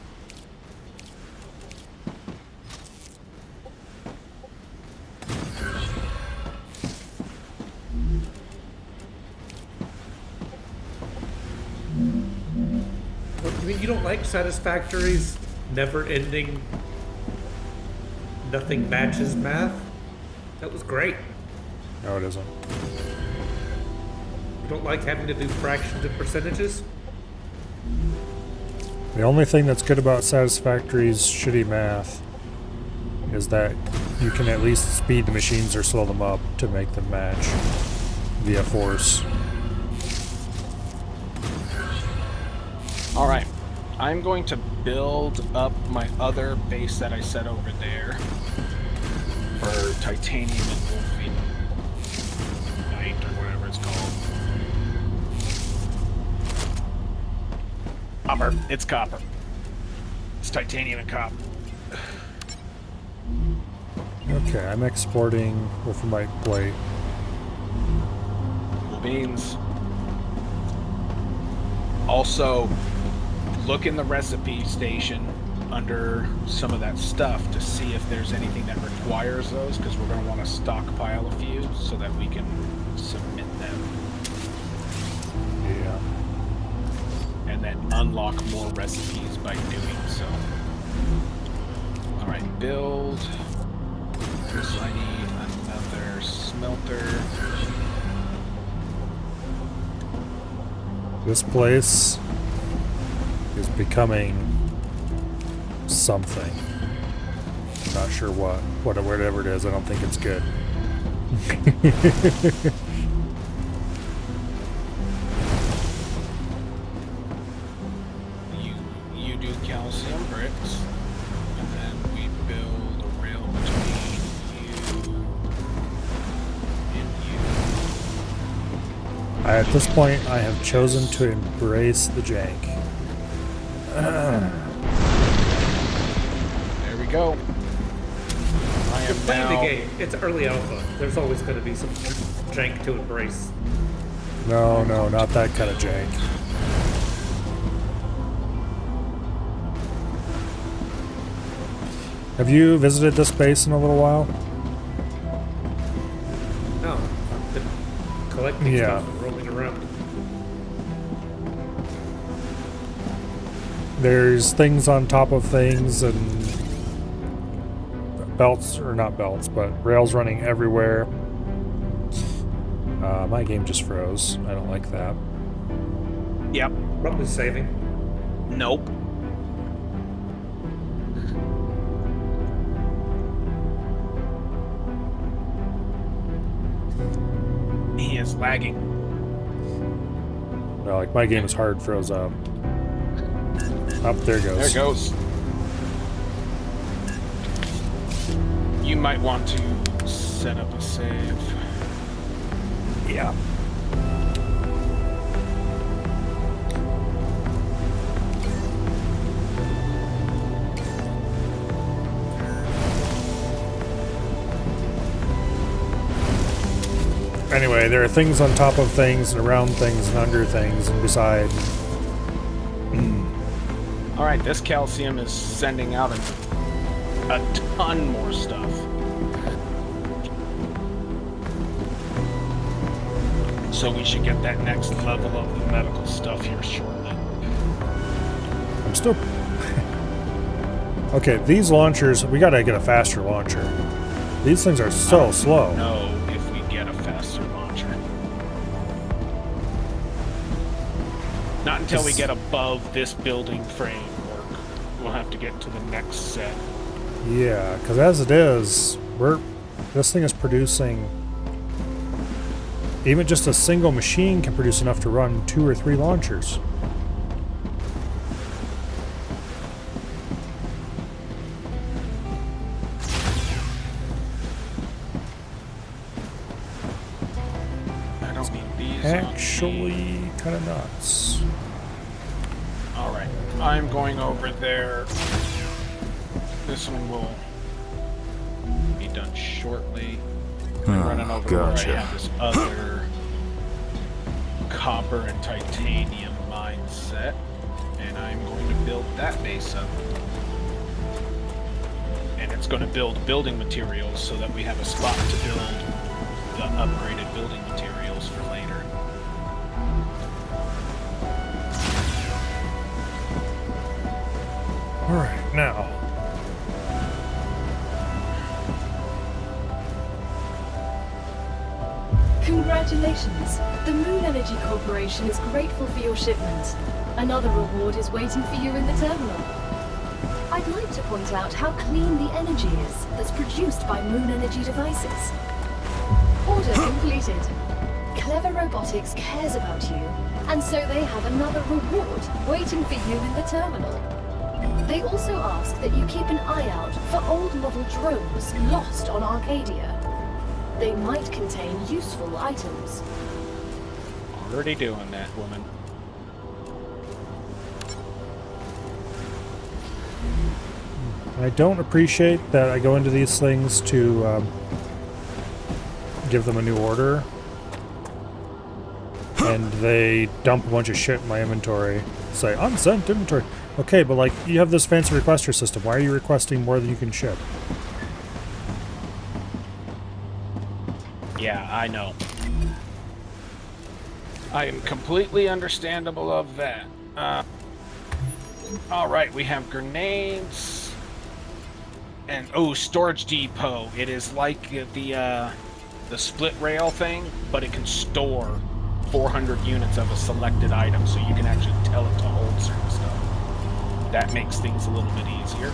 You mean you don't like Satisfactory's never-ending, nothing matches math? That was great. No, it isn't. You don't like having to do fractions and percentages? The only thing that's good about Satisfactory's shitty math is that you can at least speed the machines or slow them up to make them match via force. Alright, I'm going to build up my other base that I set over there for titanium and wolfine night or whatever it's called. Copper. It's copper. It's titanium and copper. Okay, I'm exporting wolframite plate. Cool beans. Also, look in the recipe station under some of that stuff to see if there's anything that requires those, because we're going to want to stockpile a few so that we can submit them. Yeah. And then unlock more recipes by doing so. Alright, build. So I need another smelter. This place is becoming something. Not sure what. Whatever it is, I don't think it's good. You do calcium bricks, and then we build a rail between you and you. At this point, I have chosen to embrace the jank. There we go. I am Playing now... the game. It's early alpha. There's always going to be some jank to embrace. No, not that kind of jank. Have you visited this base in a little while? No, I've been collecting stuff and rolling around. There's things on top of things and belts, or not belts, but rails running everywhere. My game just froze. I don't like that. Yep. Probably saving. Nope. He is lagging. No, like my game is hard froze up. Up there it goes. There it goes. You might want to set up a save. Yeah. Anyway, there are things on top of things and around things and under things and beside. Alright, this calcium is sending out a ton more stuff. So we should get that next level of the medical stuff here shortly. I'm still... Okay, these launchers, we gotta get a faster launcher. These things are so slow. No, if we get a faster launcher. Not until we get above this building framework. We'll have to get to the next set. Yeah, because as it is, this thing is producing... Even just a single machine can produce enough to run 2 or 3 launchers. I don't need these. Actually, kind of nuts. Alright, I'm going over there. This one will be done shortly. I'm running over where I have this other copper and titanium mindset, and I'm going to build that base up. And it's going to build building materials so that we have a spot to build the upgraded building materials for later. Alright, now. Congratulations! The Moon Energy Corporation is grateful for your shipment. Another reward is waiting for you in the terminal. I'd like to point out how clean the energy is that's produced by Moon Energy devices. Order completed. Clever Robotics cares about you, and so they have another reward waiting for you in the terminal. They also ask that you keep an eye out for old model drones lost on Arcadia. They might contain useful items. Already doing that, woman. I don't appreciate that I go into these things to give them a new order, and they dump a bunch of shit in my inventory. Say, unsent inventory. Okay, but like, you have this fancy requester system. Why are you requesting more than you can ship? Yeah, I know. I am completely understandable of that. Alright, we have grenades. And, oh, storage depot. It is like the split rail thing, but it can store 400 units of a selected item, so you can actually tell it to hold certain stuff. That makes things a little bit easier.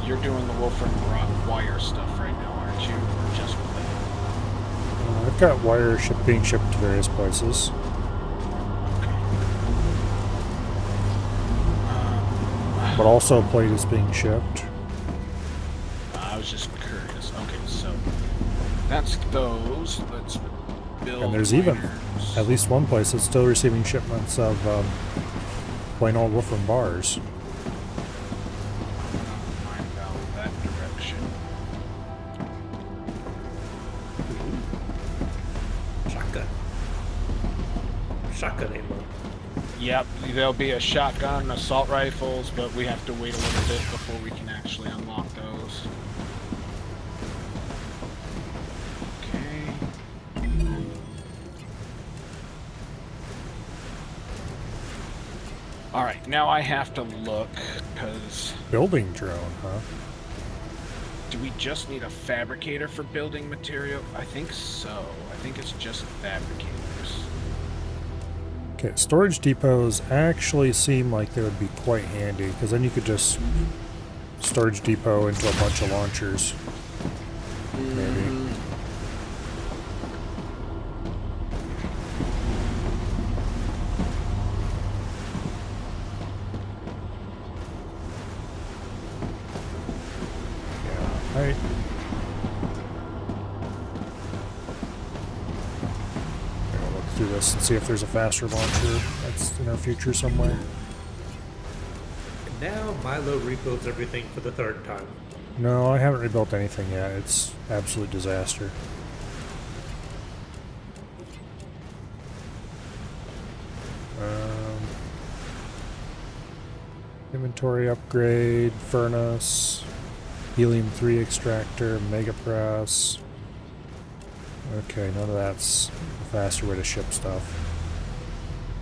You're doing the Wolfram Rock wire stuff right now, aren't you? Or just with that? I've got wire being shipped to various places. But also plate is being shipped. I was just curious. Okay, so that's those. Let's build. And there's even at least one place that's still receiving shipments of plain old Wolfram bars. Shotgun ammo. Yep, there'll be a shotgun, assault rifles, but we have to wait a little bit before we can actually unlock those. Okay. Alright, now I have to look, because... Building drone, huh? Do we just need a fabricator for building material? I think so. I think it's just fabricators. Okay, storage depots actually seem like they would be quite handy, because then you could just storage depot into a bunch of launchers. Maybe. Yeah, right. Through this and see if there's a faster launcher that's in our future somewhere. And now Milo rebuilds everything for the third time. No, I haven't rebuilt anything yet. It's absolute disaster. Inventory upgrade, furnace, helium-3 extractor, mega press. Okay, none of that's a faster way to ship stuff.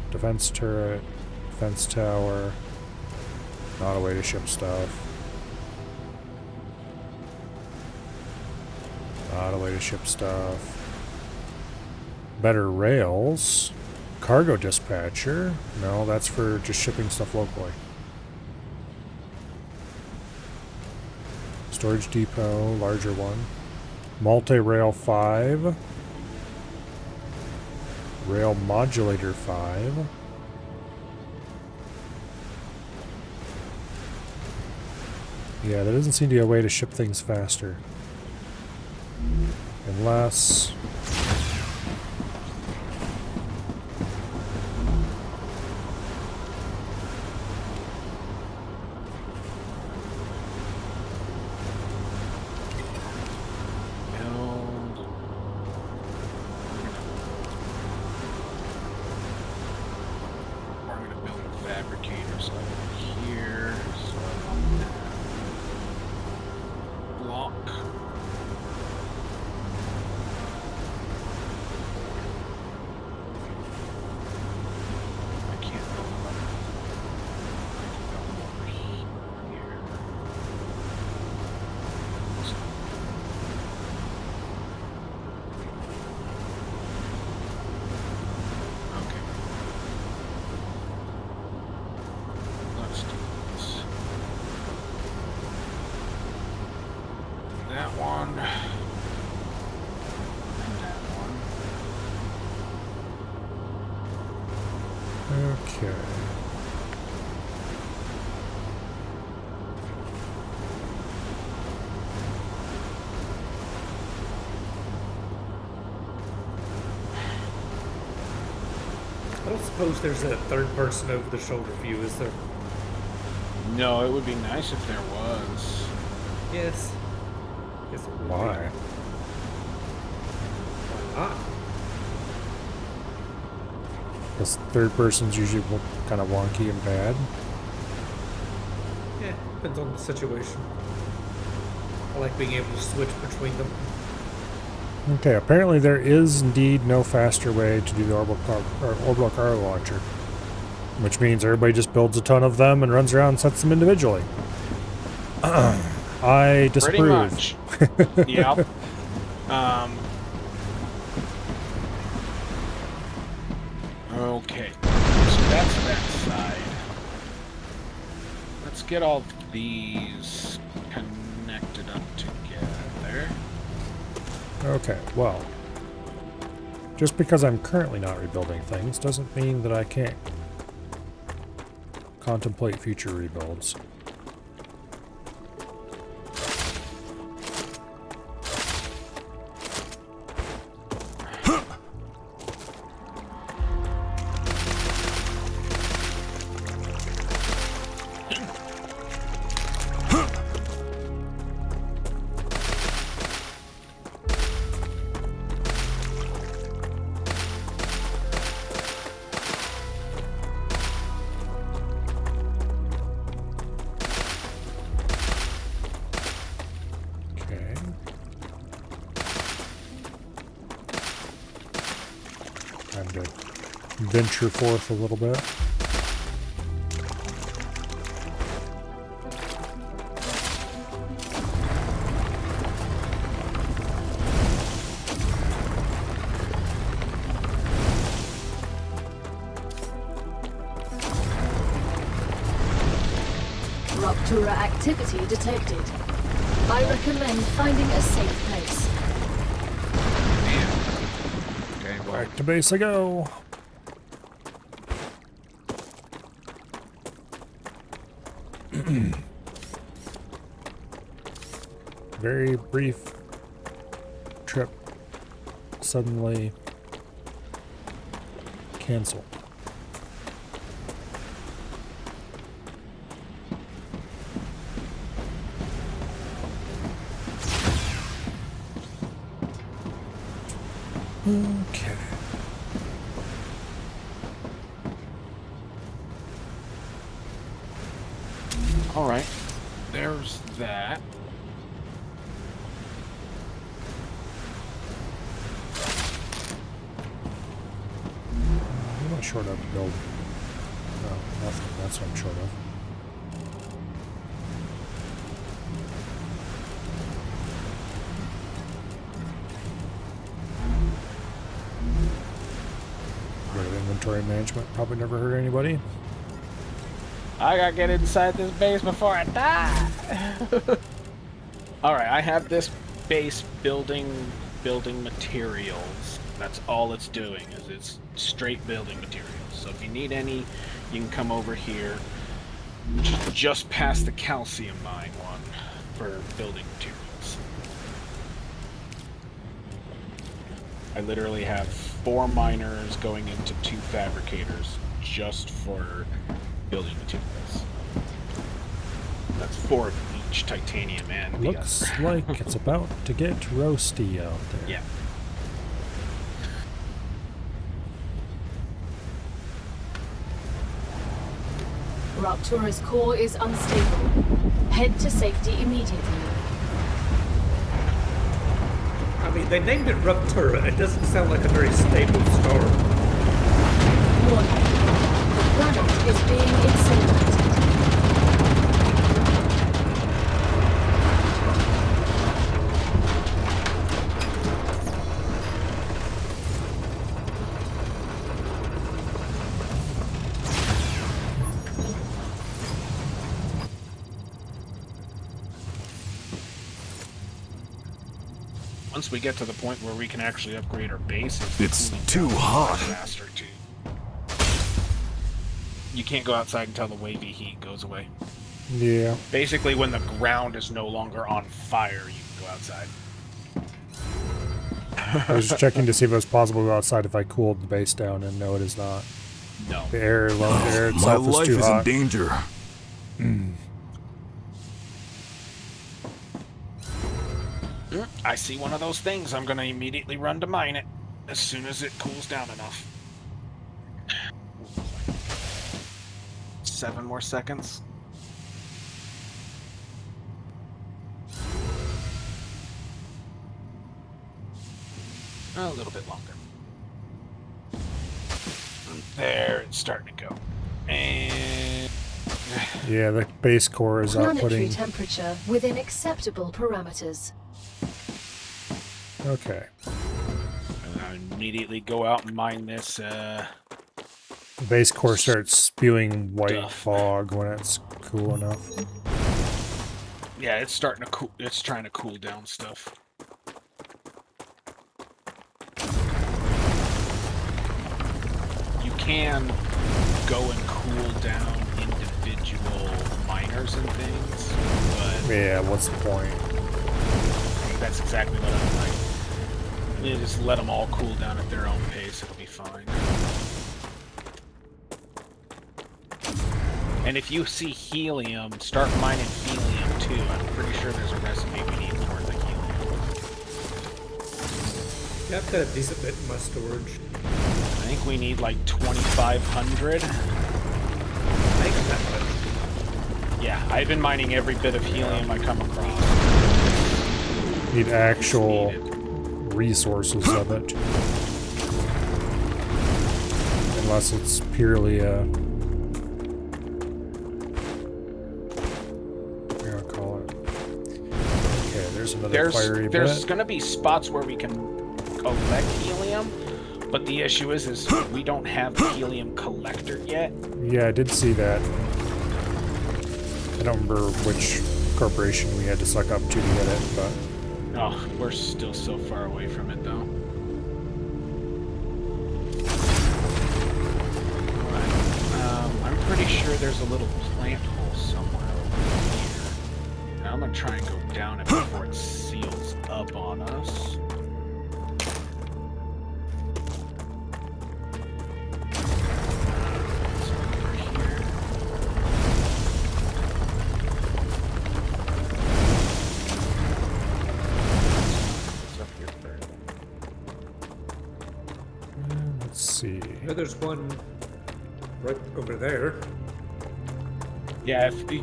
Defense turret, defense tower, not a way to ship stuff. Not a way to ship stuff. Better rails. Cargo dispatcher. No, that's for just shipping stuff locally. Storage depot, larger one. Multi-rail 5. Rail modulator 5. Yeah, there doesn't seem to be a way to ship things faster. Unless... Okay. I don't suppose there's a third person over the shoulder view, is there? No, it would be nice if there was. Yes. Yes, it would be. Why? Why not? Because third person's usually kind of wonky and bad. Yeah, depends on the situation. I like being able to switch between them. Okay, apparently there is indeed no faster way to do the orbital cargo launcher. Which means everybody just builds a ton of them and runs around and sets them individually. I disapprove. Pretty much. Yep. Okay. So that's that side. Let's get all these connected up together. Okay, well. Just because I'm currently not rebuilding things doesn't mean that I can't contemplate future rebuilds. Time to venture forth a little bit. Rupture activity detected. I recommend finding a safe place. Okay, well, Back to base I go. Very brief trip suddenly canceled. Okay. all right. There's that. I'm not short of build. No, nothing. That's what I'm short of. Great inventory management probably never hurt anybody. I gotta get inside this base before I die. Alright, I have this base building materials. That's all it's doing, is it's straight building materials. So if you need any, you can come over here. Just past the calcium mine one for building materials. I literally have 4 miners going into 2 fabricators just for building materials. That's 4 of each, titanium and the Looks other. like it's about to get roasty out there. Yeah. Ruptura's core is unstable. Head to safety immediately. I mean, they named it Ruptura. It doesn't sound like a very stable star. Warning. The planet is being incinerated. Once we get to the point where we can actually upgrade our base, It's too hot. faster too. You can't go outside until the wavy heat goes away. Yeah. Basically, when the ground is no longer on fire, you can go outside. I was just checking to see if it was possible to go outside if I cooled the base down, and no, it is not. No. The air itself My is life too is in hot. danger. I see one of those things. I'm going to immediately run to mine it as soon as it cools down enough. 7 more seconds. A little bit longer. There, it's starting to go. And... Yeah, the base core is Planetary outputting. temperature within acceptable parameters. Okay. And I immediately go out and mine this, The base core starts spewing white Stuff. fog when it's cool enough. Yeah, it's starting to cool. It's trying to cool down stuff. You can go and cool down individual miners and things, but Yeah, what's the point? that's exactly what I'm like. You just let them all cool down at their own pace. It'll be fine. And if you see helium, start mining helium too. I'm pretty sure there's a recipe we need for the helium. Yeah, I've got a decent bit in my storage. I think we need like 2,500. I think that much. Yeah, I've been mining every bit of helium I come across. Need actual It's needed. resources of it. Unless it's purely a... what do I call it? Okay, there's another fiery There's bit. going to be spots where we can collect helium, but the issue is we don't have the helium collector yet. Yeah, I did see that. I don't remember which corporation we had to suck up to get it, but... Oh, we're still so far away from it, though. Alright. I'm pretty sure there's a little plant hole somewhere over here. Now I'm going to try and go down it before it seals up on us. It's over here. It's up here further. Let's see. I know there's one right over there. Yeah, if you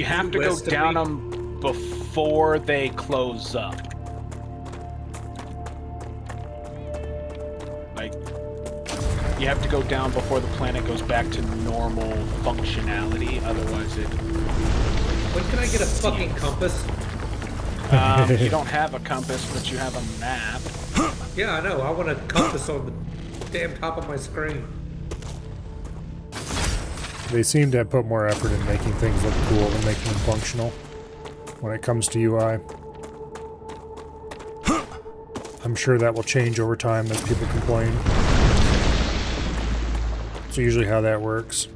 have to go west of down me. them before they close up. Like, you have to go down before the planet goes back to normal functionality. Otherwise, it. When can I get a fucking compass? You don't have a compass, but you have a map. Yeah, I know. I want a compass on the damn top of my screen. They seem to have put more effort in making things look cool than making them functional when it comes to UI. I'm sure that will change over time as people complain. It's usually how that works.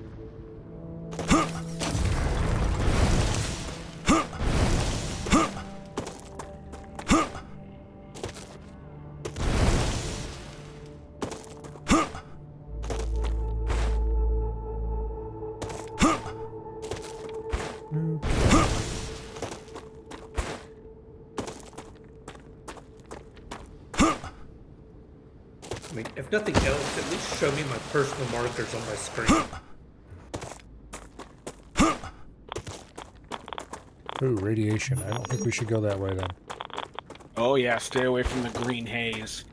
I mean, if nothing else, at least show me my personal markers on my screen. Ooh, radiation. I don't think we should go that way then. Oh yeah, stay away from the green haze.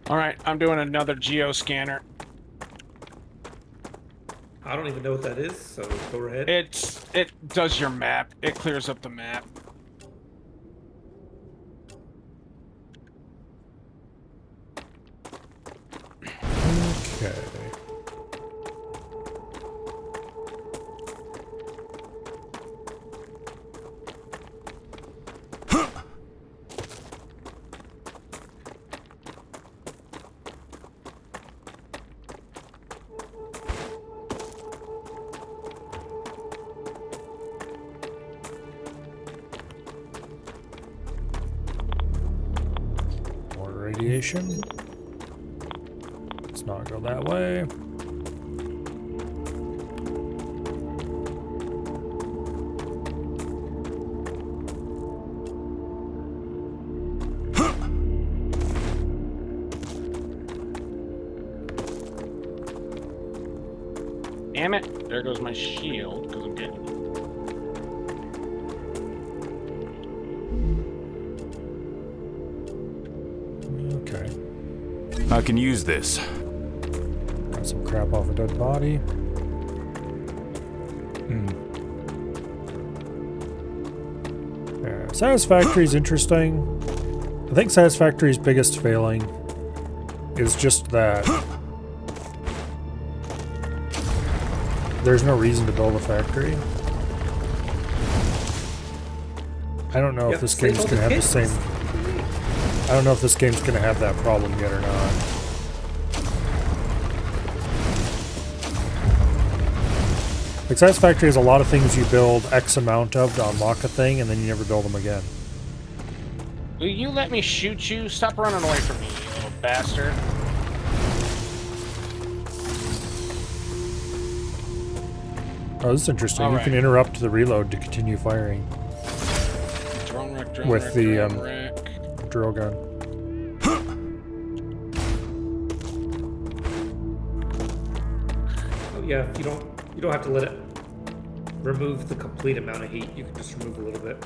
Alright, I'm doing another geoscanner. I don't even know what that is, so go ahead. It does your map. It clears up the map. Okay. radiation. Let's not go that way. Damn it! There goes my shield, because I'm getting... Okay. I can use this. Got some crap off a dead body. Yeah, Satisfactory is interesting. I think Satisfactory's biggest failing is just that there's no reason to build a factory. I don't know if this game's gonna have the same... I don't know if this game's gonna have that problem yet or not. Like, Satisfactory has a lot of things you build X amount of to unlock a thing, and then you never build them again. Will you let me shoot you? Stop running away from me, you little bastard. Oh, this is interesting. You can interrupt the reload to continue firing. Drone wreck, with the drill gun. Oh yeah, you don't have to let it remove the complete amount of heat. You can just remove a little bit.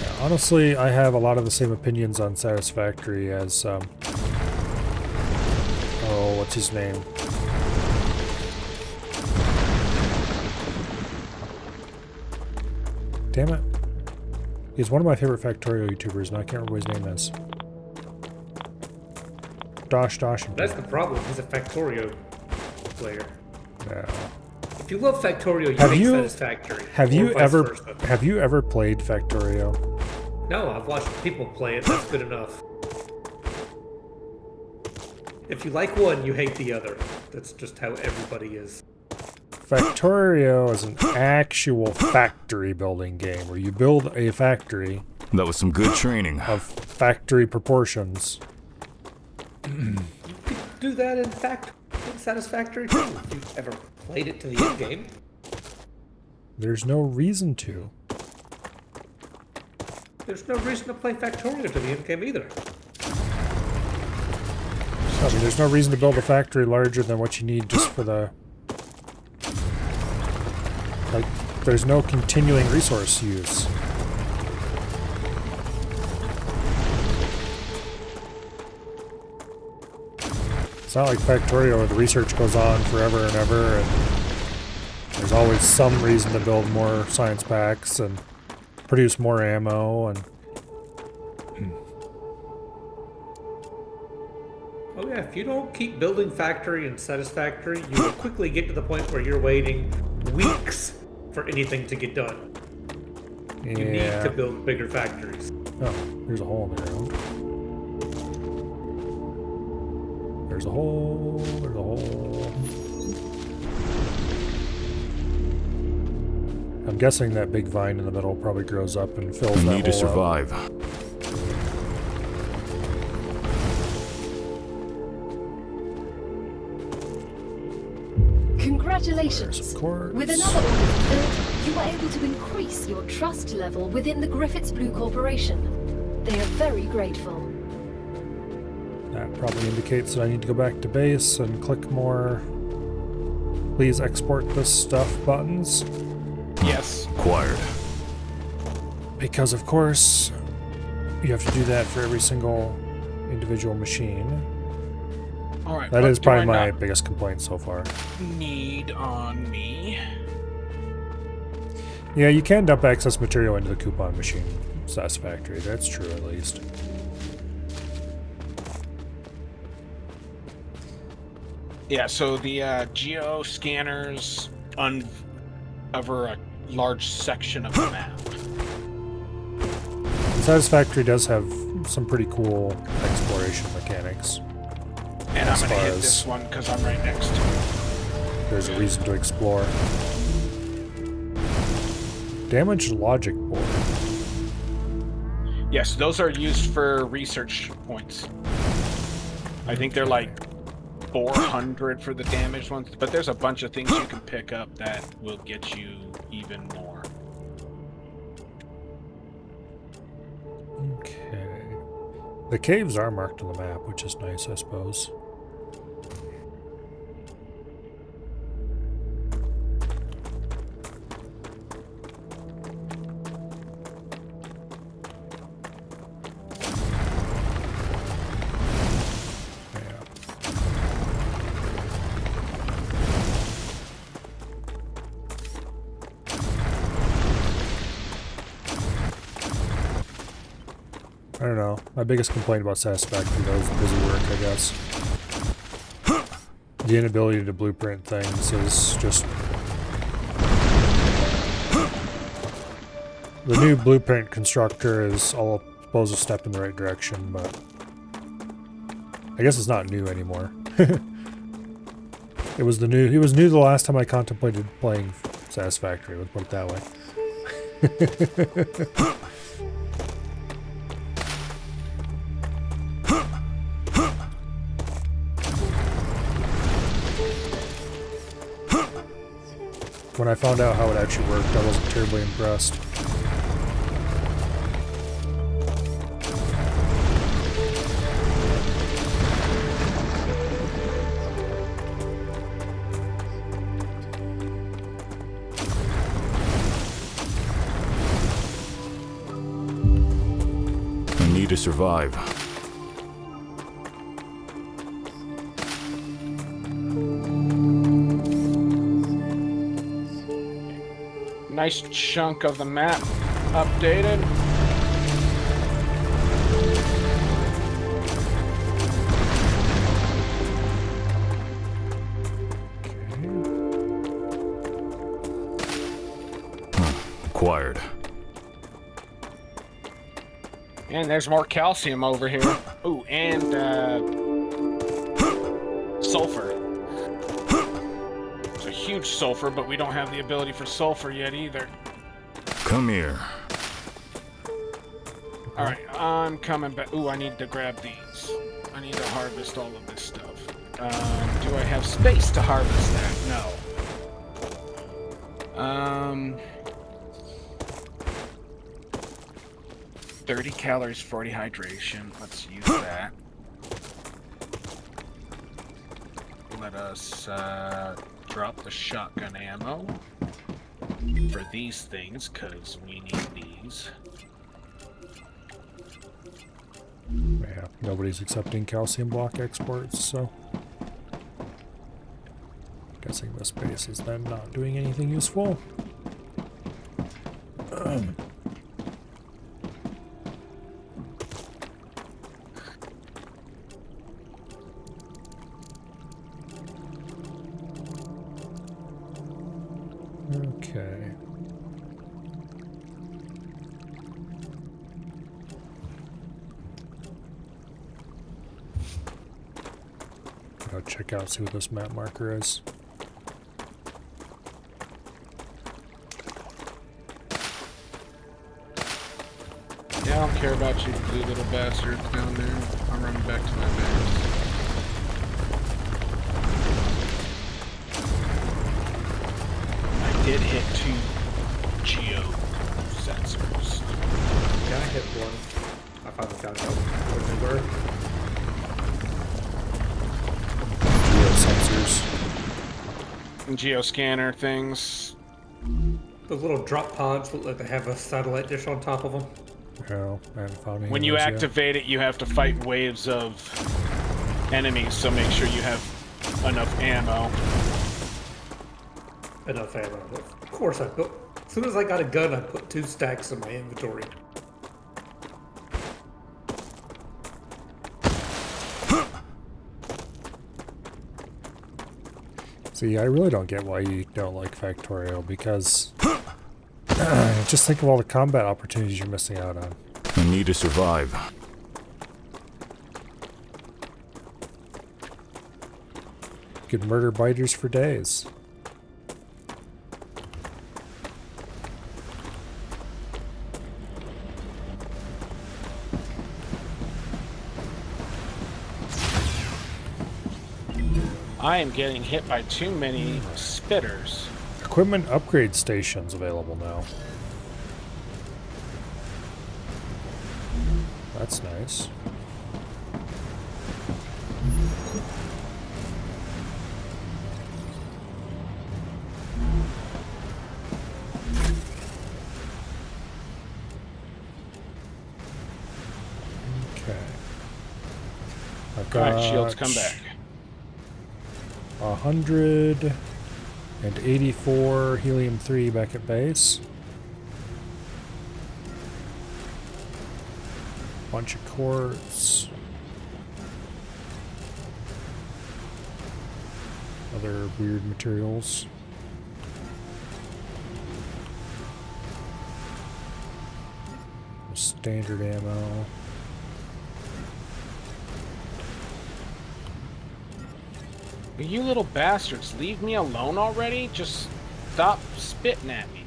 Yeah, honestly, I have a lot of the same opinions on Satisfactory as oh, what's his name? Damn it. He's one of my favorite Factorio YouTubers, and I can't remember what his name is. Dosh. That's the problem. He's a Factorio player. Yeah. If you love Factorio, you hate Satisfactory. Have you ever played Factorio? No, I've watched people play it. That's good enough. If you like one, you hate the other. That's just how everybody is. Factorio is an actual factory building game where you build a factory. That was some good training. Of factory proportions. You could do that in Satisfactory too, if you ever played it to the end game. There's no reason to. There's no reason to play Factorio to the end game either. I mean, there's no reason to build a factory larger than what you need just for the... Like, there's no continuing resource use. It's not like Factorio where the research goes on forever and ever, and there's always some reason to build more science packs and produce more ammo, and... Oh yeah, if you don't keep building Factory and Satisfactory, you will quickly get to the point where you're waiting weeks for anything to get done. Yeah. You need to build bigger factories. Oh, there's a hole in the ground. There's a hole, there's a hole. I'm guessing that big vine in the middle probably grows up and fills that hole. We need to survive. Congratulations! With another order fulfilled, you were able to increase your trust level within the Griffiths Blue Corporation. They are very grateful. That probably indicates that I need to go back to base and click more please export this stuff buttons. Yes. Acquired. Because of course, you have to do that for every single individual machine. Alright, that is probably my biggest complaint so far. Need on me. Yeah, you can dump excess material into the coupon machine. Satisfactory, that's true at least. Yeah, so the geo scanners uncover a large section of the map. Satisfactory does have some pretty cool exploration mechanics. And I'm gonna hit this one because I'm right next to it. There's a reason to explore. Damaged logic board. Yes, those are used for research points. I think they're like 400 for the damaged ones, but there's a bunch of things you can pick up that will get you even more. Okay. The caves are marked on the map, which is nice, I suppose. I don't know. My biggest complaint about Satisfactory though is busy work, I guess. The inability to blueprint things is just... The new blueprint constructor is all supposed to step in the right direction, but... I guess it's not new anymore. It was new the last time I contemplated playing Satisfactory, let's put it that way. When I found out how it actually worked, I wasn't terribly impressed. I need to survive. Nice chunk of the map updated. Acquired. And there's more calcium over here. Ooh, and sulfur. There's a huge sulfur, but we don't have the ability for sulfur yet either. Come here. Alright, I'm coming back. Ooh, I need to grab these. I need to harvest all of this stuff. Do I have space to harvest that? No. 30 calories, 40 hydration. Let's use that. Let us drop the shotgun ammo for these things, because we need these. Yeah, nobody's accepting calcium block exports, so... Guessing this base is then not doing anything useful. Okay. I'll check out, see what this map marker is. Yeah, I don't care about you blue little bastards down there. I'm running back to my base. I did hit 2 geo sensors. Yeah, I hit one. I finally found out what they were. Geo sensors. And geoscanner things. Those little drop pods look like they have a satellite dish on top of them. No, I haven't found any. When you activate it, you have to fight waves of enemies, so make sure you have enough ammo. Enough ammo. Of course I built. As soon as I got a gun, I put 2 stacks in my inventory. See, I really don't get why you don't like Factorio, because just think of all the combat opportunities you're missing out on. I need to survive. You could murder biters for days. I am getting hit by too many spitters. Equipment upgrade stations available now. That's nice. Okay. I've got Alright, shields, come back. 184 helium-3 back at base. Bunch of quartz. Other weird materials. Standard ammo. You little bastards, leave me alone already? Just stop spitting at me.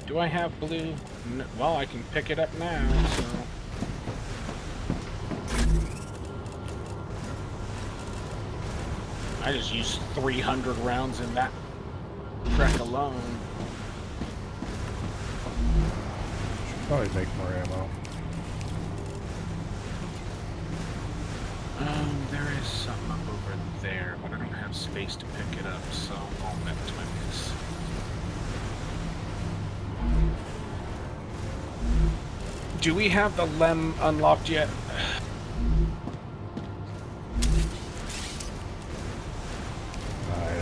Do I have blue? Well, I can pick it up now, so... I just used 300 rounds in that wreck alone. Should probably make more ammo. There is something up over there, but I don't have space to pick it up, so I'll bet to my miss. Do we have the LEM unlocked yet?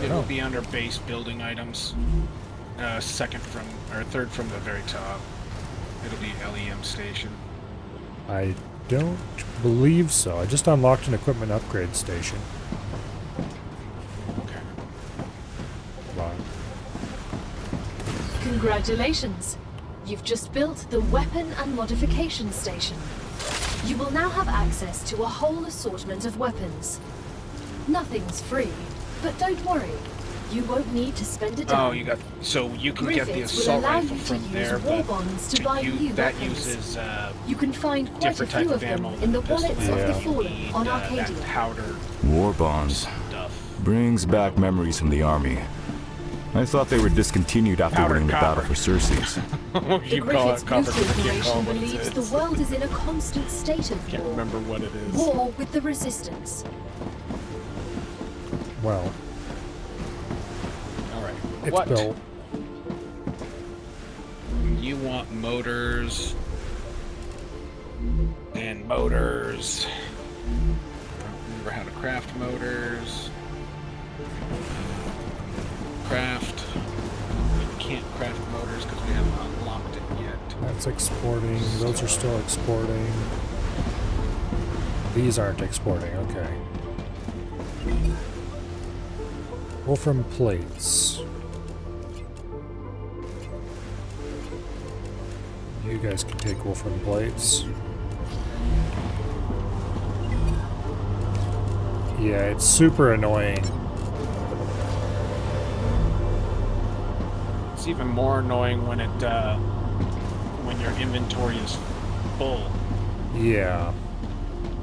It'll be under base building items. Third from the very top. It'll be LEM station. I don't believe so. I just unlocked an equipment upgrade station. Okay. Wow. Congratulations! You've just built the weapon and modification station. You will now have access to a whole assortment of weapons. Nothing's free, but don't worry. You won't need to spend a dime. So you can get the assault rifle from there, but that uses you can find quite different a few type of of ammo them in the than wallets pistol of the ammo. fallen You on need, Arcadia. that powder War bonds. stuff. Brings back memories from the army. I thought they were discontinued after Powdered winning the battle copper. for Circe's. The You call it Griffiths copper, Blue but I can't call Corporation it what it believes is. the world is in a constant state of Can't war. remember what it is. War with the Resistance. Well, All right. it's What? built. You want motors and motors. I don't remember how to craft motors. Craft. We can't craft motors because we haven't unlocked it yet. That's exporting. Those are still exporting. These aren't exporting. Okay. Wolfram plates. You guys can take Wolfram plates. Yeah, it's super annoying. It's even more annoying when it when your inventory is full. Yeah.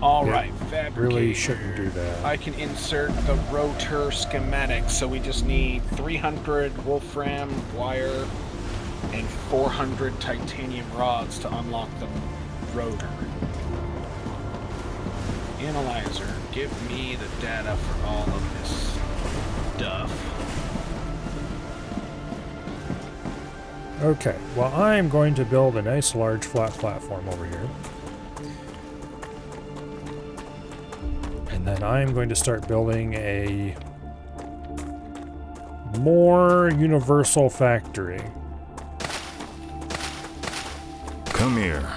All Yeah, right, fabricator. really shouldn't do that. I can insert the rotor schematic, so we just need 300 wolfram wire and 400 titanium rods to unlock the rotor. Analyzer, give me the data for all of this stuff. Okay, well, I'm going to build a nice large flat platform over here. And then I'm going to start building a more universal factory. Come here.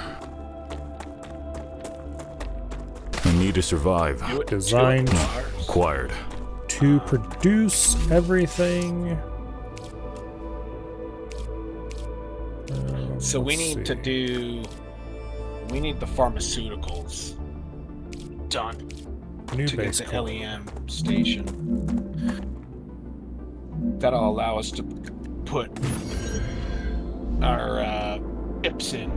I need to survive. Do it. Designed Acquired. to produce everything. So we Let's need to see. do. We need the pharmaceuticals done New to get base the core. LEM station. That'll allow us to put our chips in.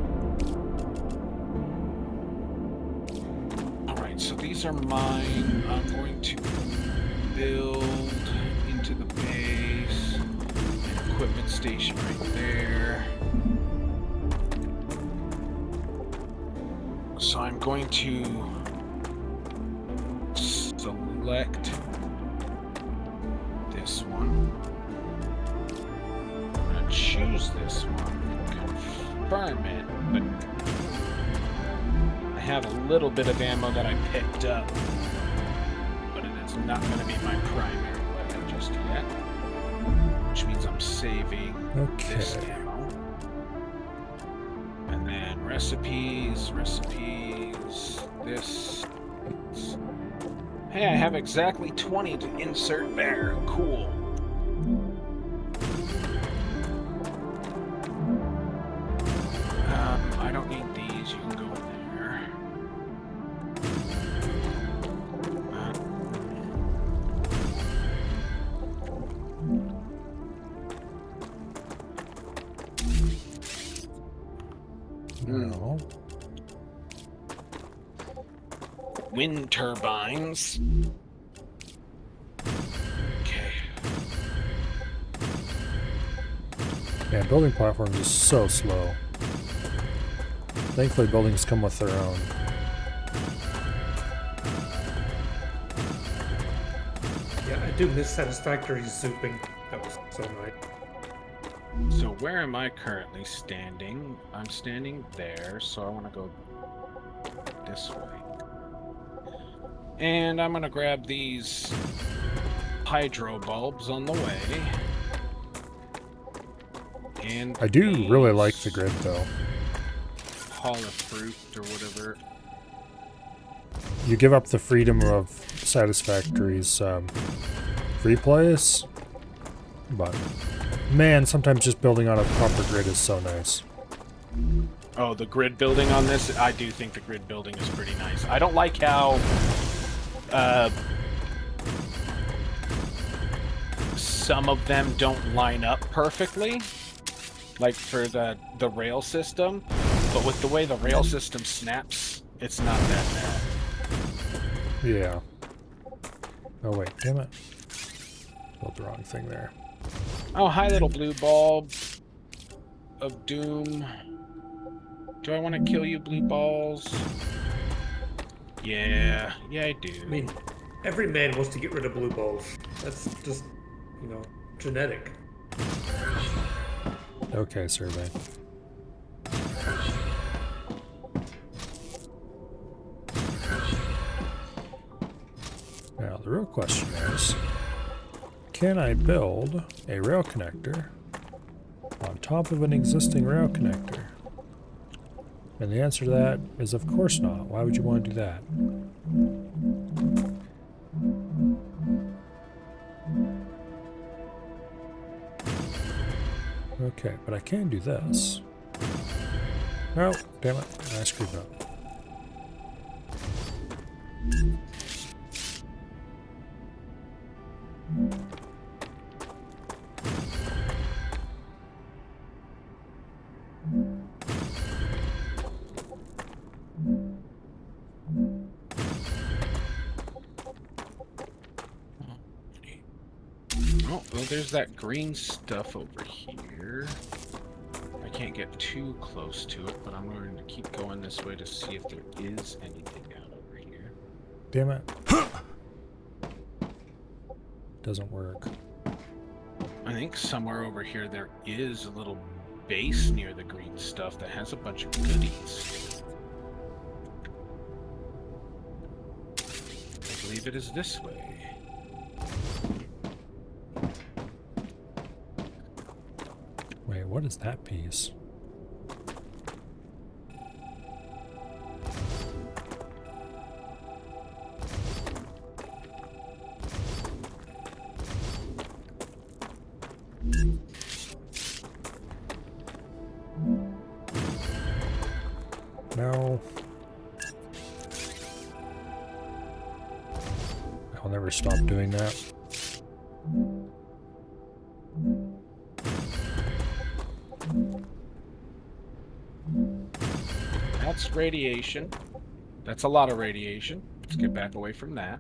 Alright, so these are mine. I'm going to put build into the base. An equipment station right there. So I'm going to select this one. I'm going to choose this one, confirm it, but I have a little bit of ammo that I picked up, but it is not going to be my primary weapon just yet, which means I'm saving this ammo. And then recipes, this. Hey, I have exactly 20 to insert there. Cool. I don't need these. You can go in there. No. Wind turbines. Okay. Man, building platforms is so slow. Thankfully, buildings come with their own. Yeah, I do miss satisfactory zooping. That was so nice. So where am I currently standing? I'm standing there, so I want to go this way. And I'm going to grab these hydro bulbs on the way. And I do really like the grid, though. Hall of Fruit or whatever. You give up the freedom of Satisfactory's free plays, but man, sometimes just building on a proper grid is so nice. Oh, the grid building on this? I do think the grid building is pretty nice. I don't like how some of them don't line up perfectly, like for the rail system, but with the way the rail system snaps, it's not that bad. Yeah. Oh wait, damn it. Built the wrong thing there. Oh, hi little blue bulb of doom. Do I want to kill you, blue balls? Yeah, I do. I mean, every man wants to get rid of blue balls. That's just, you know, genetic. Okay, survey. Now, the real question is, can I build a rail connector on top of an existing rail connector? And the answer to that is of course not. Why would you want to do that? Okay, but I can do this. Oh, damn it. I screwed up. Oh, well, there's that green stuff over here. I can't get too close to it, but I'm going to keep going this way to see if there is anything out over here. Damn it. Doesn't work. I think somewhere over here there is a little base near the green stuff that has a bunch of goodies. I believe it is this way. Wait, what is that piece? No. I'll never stop doing that. That's radiation. That's a lot of radiation. Let's get back away from that.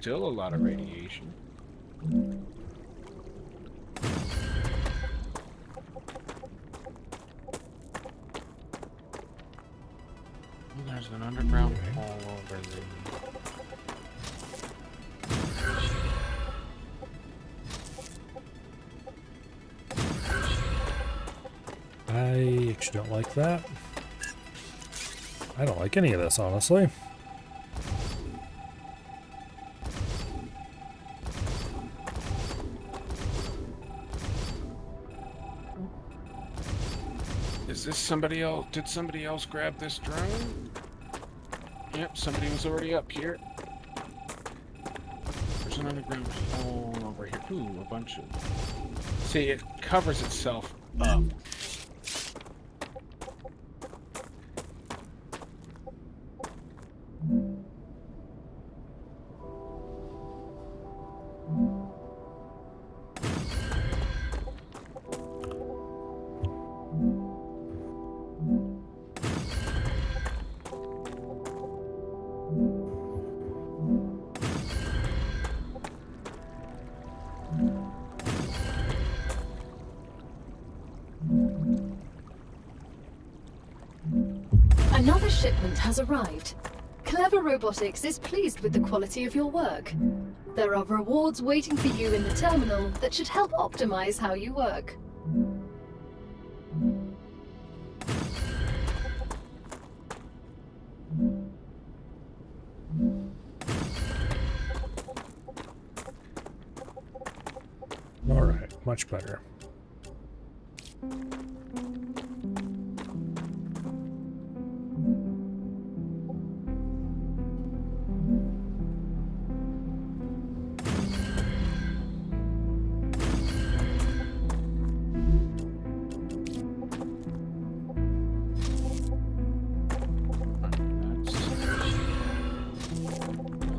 still a lot of radiation. There's an underground hall over there. I actually don't like that. I don't like any of this, honestly. Is this somebody else? Did somebody else grab this drone? Yep, somebody was already up here. There's an underground hole over here. Ooh, a bunch of... See, it covers itself up. Another shipment has arrived. Clever Robotics is pleased with the quality of your work. There are rewards waiting for you in the terminal that should help optimize how you work. All right, much better.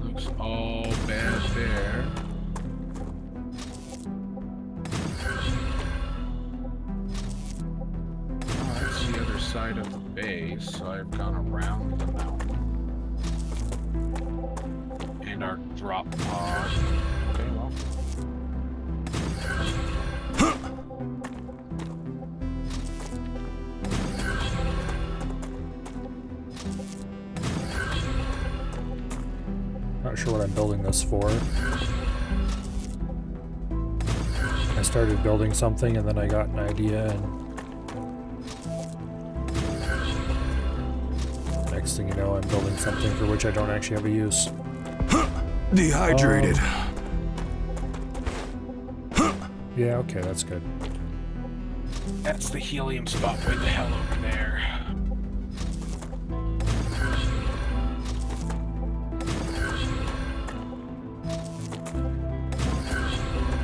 Looks all bad there. Oh, that's the other side of the base, so I've gone around the mountain. And our drop pod. Okay, well. Not sure what I'm building this for. I started building something and then I got an idea, and next thing you know, I'm building something for which I don't actually have a use. Dehydrated. Yeah, okay, that's good. That's the helium spot way the hell over there.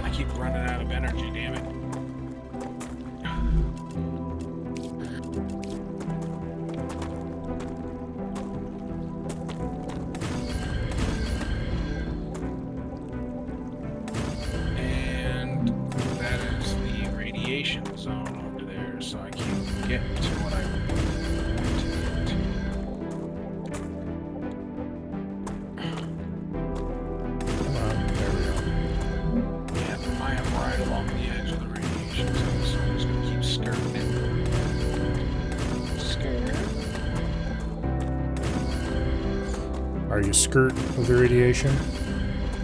I keep running out of energy, damn it. And that is the radiation zone over there, so I can't get to what I want to get Come on, there we go. to. Yeah, I am right along the edge of the radiation zone, so I'm just gonna keep skirting it. Are you skirt of the radiation?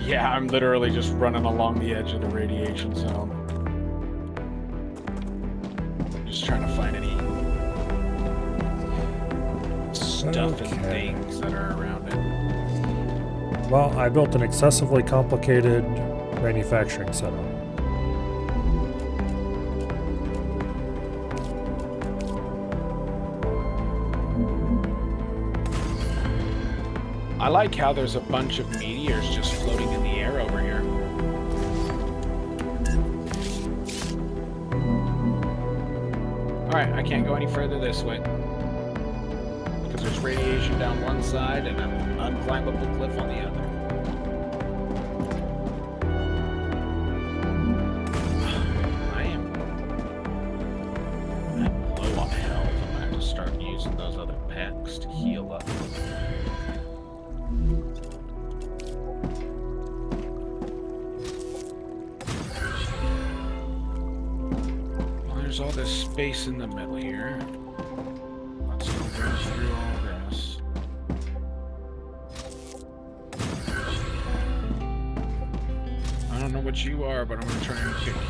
Yeah, I'm literally just running along the edge of the radiation zone. Just trying to find any stuff and things that are around it. Well, I built an excessively complicated manufacturing setup. I like how there's a bunch of meteors just floating in the air over here. Alright, I can't go any further this way. Because there's radiation down one side and an unclimbable cliff on the other. I'm low on health. I'm gonna have to start using those other packs to heal up. space in the middle here. Let's go through all this. I don't know what you are, but I'm gonna try and pick you.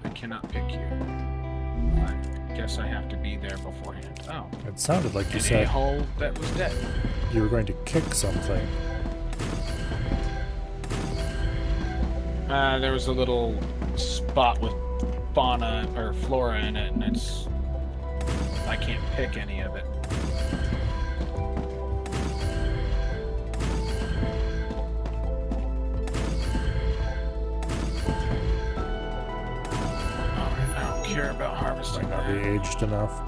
I cannot pick you. I guess I have to be there beforehand. Oh. It sounded like you An said a-hole that was dead. you were going to kick something. There was a little spot with fauna or flora in it, and I can't pick any of it. Alright, I don't care about harvesting. Might not be aged enough.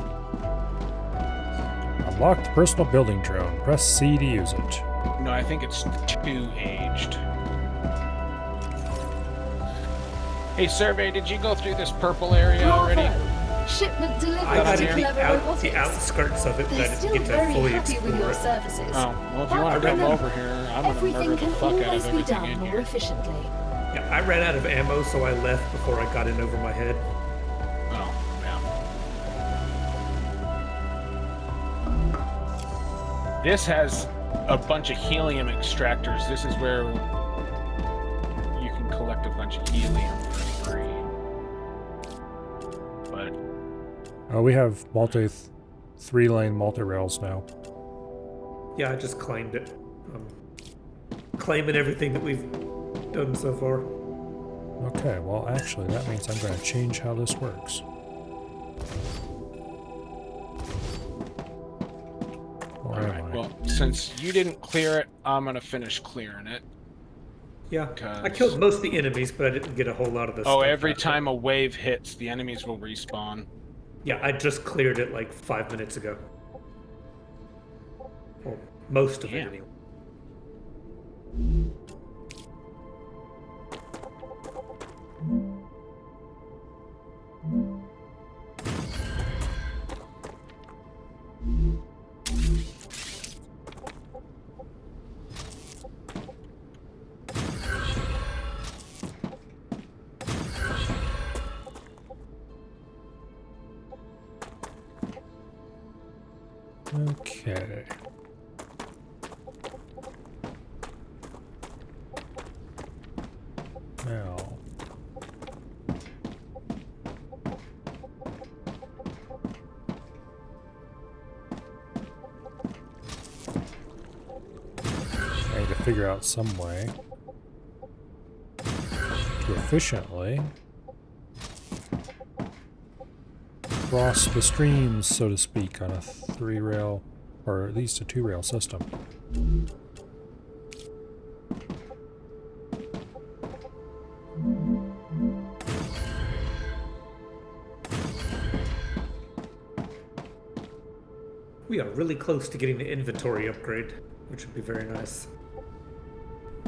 Unlock the personal building drone. Press C to use it. No, I think it's too aged. Hey, Survey, did you go through this purple area already? Shipment delivered I got to to Clever Robotics. the outskirts of it, but I They're didn't still get to very fully happy with explore your it. services. Oh, well, if you But want to come remember, over here, I'm going to everything murder the can fuck out always of be everything done in more here. efficiently. Yeah, I ran out of ammo, so I left before I got in over my head. Oh, yeah. This has a bunch of helium extractors. This is where you can collect a bunch of helium for free. But Oh, we have three-lane multi-rails now. Yeah, I just claimed it. Claiming everything that we've done so far. Okay, well actually that means I'm going to change how this works. Where am alright, I? well, since you didn't clear it, I'm going to finish clearing it. Yeah, I killed most of the enemies, but I didn't get a whole lot of this. Oh, every time a wave hits, the enemies will respawn. Yeah, I just cleared it like 5 minutes ago. Well, most of it anyway. Okay. Now. I need to figure out some way to efficiently cross the streams, so to speak, on a three-rail, or at least a two-rail system. We are really close to getting the inventory upgrade, which would be very nice.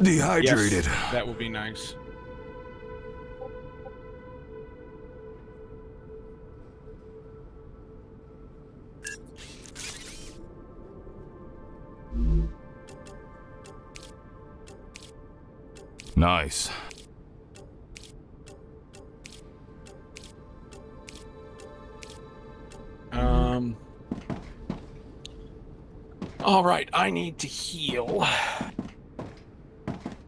Dehydrated. Yes, that would be nice. Nice. All right, I need to heal.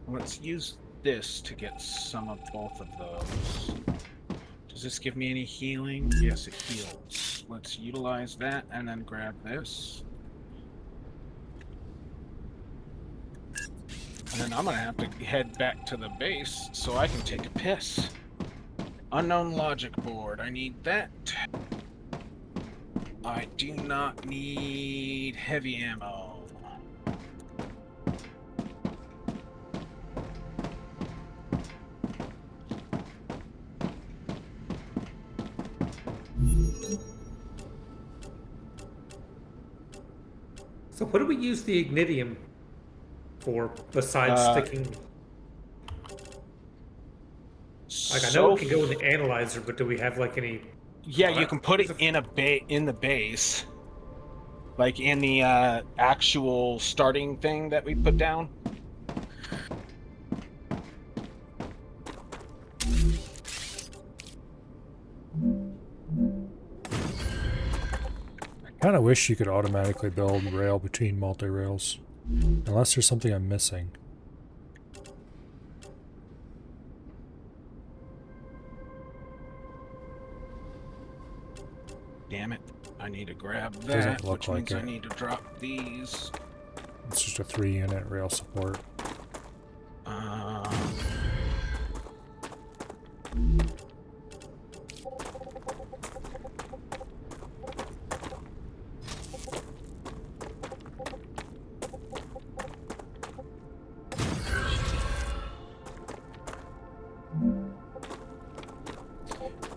Let's use this to get some of both of those. Does this give me any healing? Yes, it heals. Let's utilize that and then grab this. And then I'm gonna have to head back to the base so I can take a piss. Unknown logic board, I need that. I do not need heavy ammo. So what do we use the ignitium for besides sticking? Like I know it can go in the analyzer, but do we have like any? Yeah, you can put it in the base, like in the actual starting thing that we put down. Kind of wish you could automatically build rail between multi-rails. Unless there's something I'm missing. Damn it. I need to grab that, Doesn't look which like means I it. need to drop these. It's just a 3-unit rail support.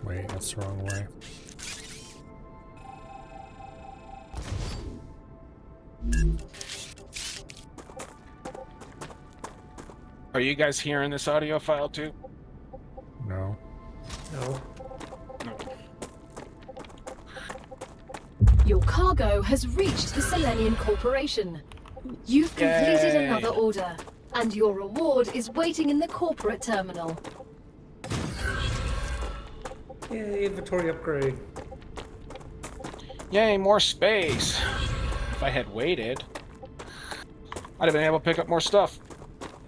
Wait, that's the wrong way. Are you guys hearing this audio file too? No. No. No. Your cargo has reached the Selenian Corporation. You've completed Yay. another order, and your reward is waiting in the corporate terminal. Yay, inventory upgrade. Yay, more space. If I had waited, I'd have been able to pick up more stuff.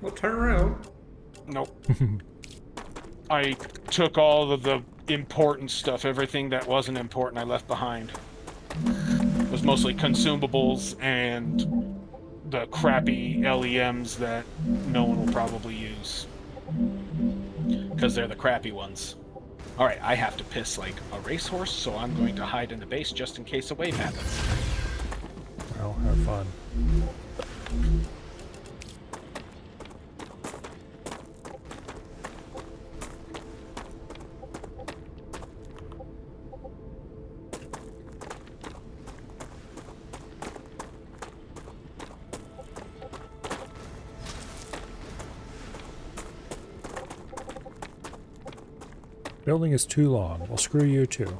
Well, turn around. Nope. I took all of the important stuff, everything that wasn't important I left behind. It was mostly consumables and the crappy LEMs that no one will probably use. Because they're the crappy ones. Alright, I have to piss like a racehorse, so I'm going to hide in the base just in case a wave happens. Well, have fun. Building is too long. Well, screw you too.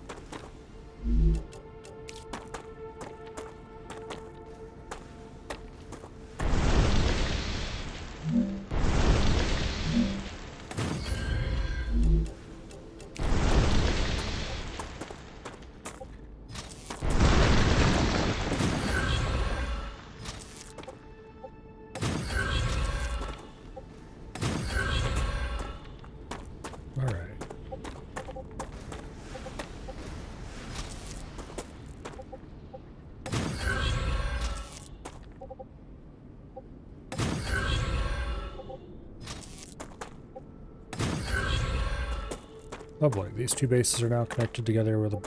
Lovely. These two bases are now connected together with a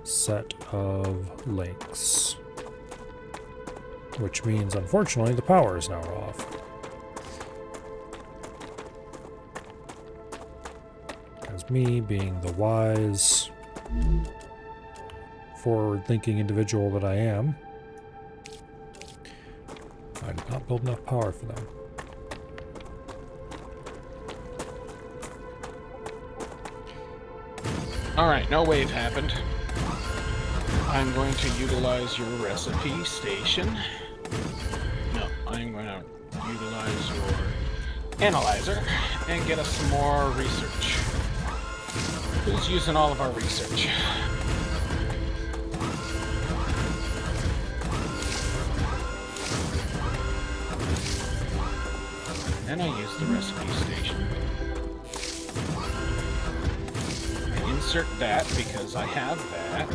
set of links. Which means, unfortunately, the power is now off. Because me, being the wise, forward-thinking individual that I am, I did not build enough power for them. Alright, no wave happened. I'm going to utilize your recipe station. No, I'm going to utilize your analyzer and get us some more research. Who's using all of our research? Then I use the recipe station. Insert that because I have that.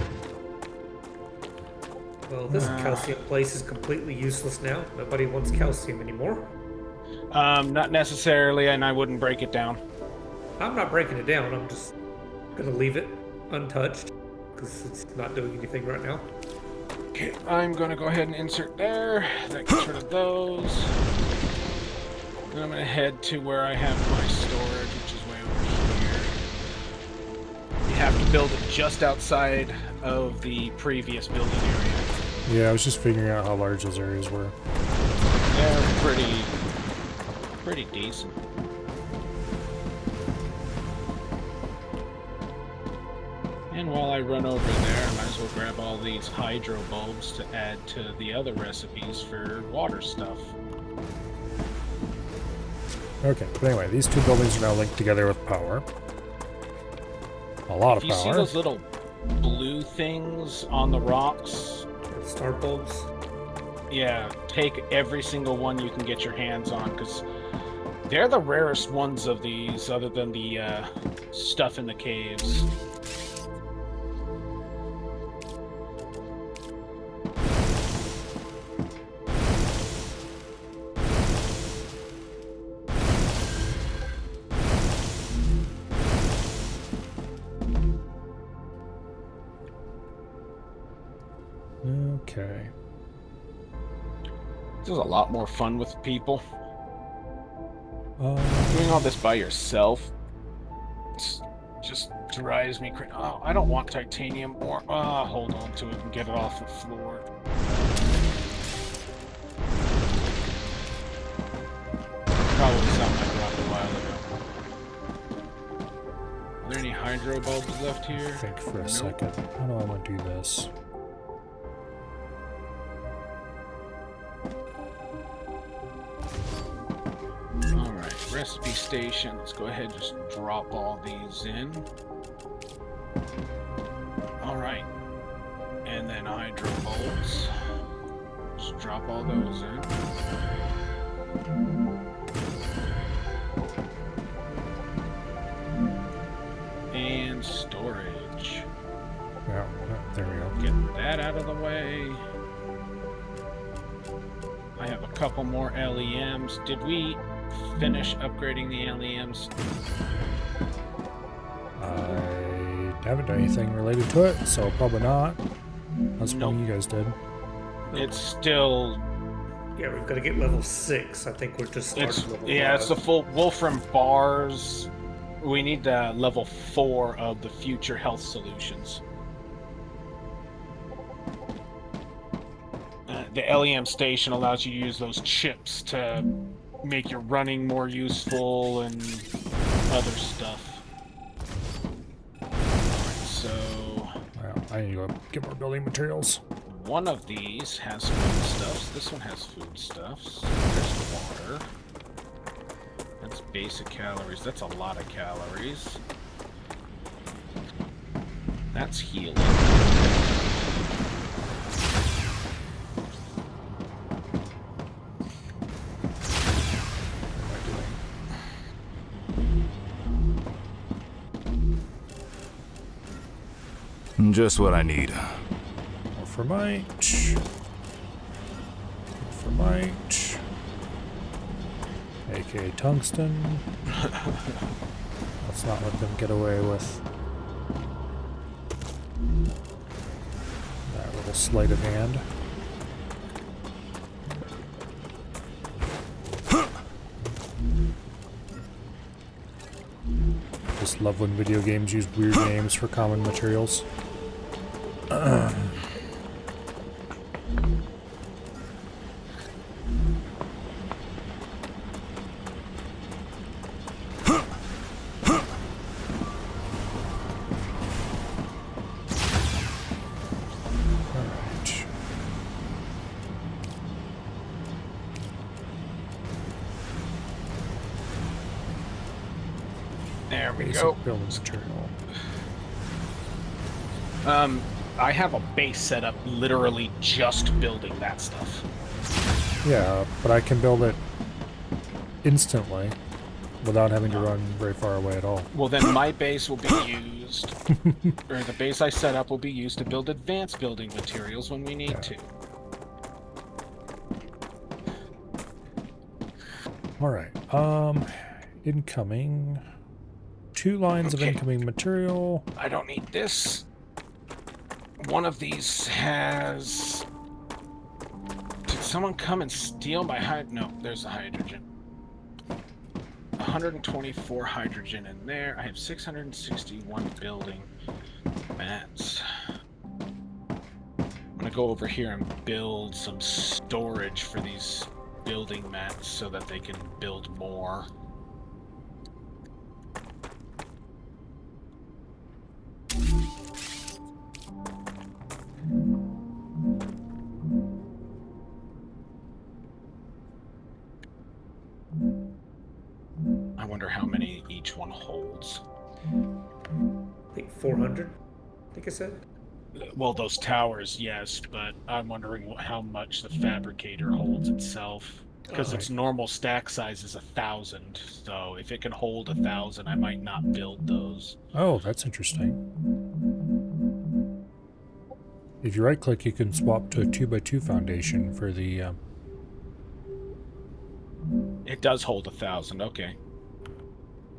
Well, this calcium place is completely useless now. Nobody wants calcium anymore. Not necessarily, and I wouldn't break it down. I'm not breaking it down. I'm just gonna leave it untouched because it's not doing anything right now. Okay, I'm gonna go ahead and insert there. That gets rid of those. Then I'm gonna head to where I have my storage, which is way over here. You have to build it just outside of the previous building area. Yeah, I was just figuring out how large those areas were. They're pretty decent. And while I run over there, I might as well grab all these hydro bulbs to add to the other recipes for water stuff. Okay, but anyway, these two buildings are now linked together with power. A lot of If you see power. those little blue things on the rocks. Star bulbs. Yeah, take every single one you can get your hands on, because they're the rarest ones of these, other than the stuff in the caves. Okay. This is a lot more fun with people. Doing all this by yourself just drives me crazy. Oh, I don't want titanium or... hold on to it and get it off the floor. Probably something I dropped a while ago. Are there any hydro bulbs left here? Think for a second. How do I want to do this? Alright, recipe station. Let's go ahead and just drop all these in. Alright. And then hydro bulbs. Just drop all those in. And storage. Yeah, there we go. Get that out of the way. I have a couple more LEMs. Did we finish upgrading the LEMs? I haven't done anything related to it, so probably not. That's what you guys did. It's still... Yeah, we've got to get level 6. I think we're just starting level 5. It's the full Wolfram bars. We need level 4 of the future health solutions. The LEM station allows you to use those chips to make your running more useful and other stuff. Alright, so... Well, I need to go get more building materials. One of these has foodstuffs. This one has foodstuffs. There's water. That's basic calories. That's a lot of calories. That's healing. Just what I need. More thermite. Thermite. AKA tungsten. Let's not let them get away with that little sleight of hand. Just love when video games use weird names for common materials. There we go. Building material. I have a base set up literally just building that stuff. Yeah, but I can build it instantly without having to run very far away at all. Well, then my base will be used, or the base I set up will be used to build advanced building materials when we need to. Alright, incoming. 2 lines of incoming material. I don't need this. One of these has... Did someone come and steal my No, there's the hydrogen. 124 hydrogen in there. I have 661 building mats. I'm gonna go over here and build some storage for these building mats so that they can build more. I wonder how many each one holds. I think 400. I think I said. Well, those towers, yes, but I'm wondering how much the fabricator holds itself. Because its normal stack size is 1,000, so if it can hold 1,000, I might not build those. Oh, that's interesting. If you right-click, you can swap to a 2x2 foundation for the... It does hold 1,000, okay.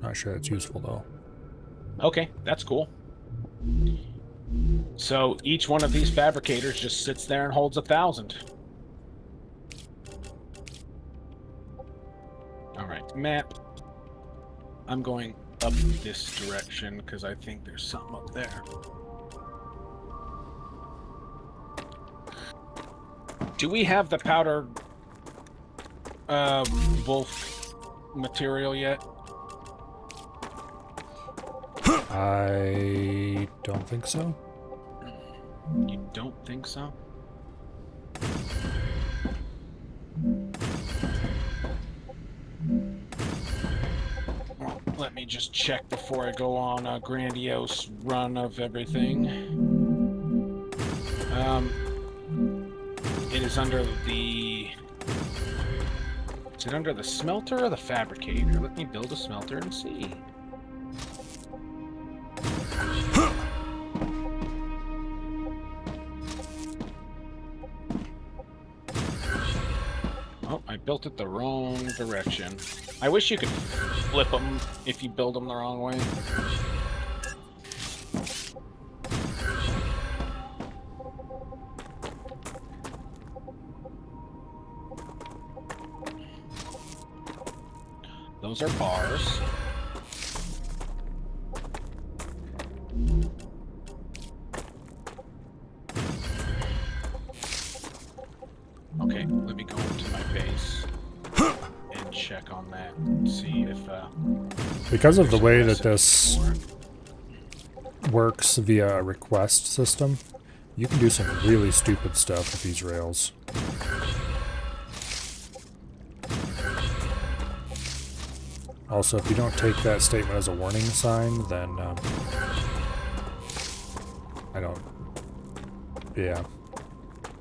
Not sure that's useful, though. Okay, that's cool. So each one of these fabricators just sits there and holds 1,000. Alright, map. I'm going up this direction because I think there's something up there. Do we have the powder wolf material yet? I don't think so. You don't think so? Well, let me just check before I go on a grandiose run of everything. It is under the... Is it under the smelter or the fabricator? Let me build a smelter and see. Oh, I built it the wrong direction. I wish you could flip them if you build them the wrong way. Those are bars. Okay, let me go into my base and check on that and see if because of the way that this works via a request system, you can do some really stupid stuff with these rails. Also, if you don't take that statement as a warning sign, then I don't... Yeah.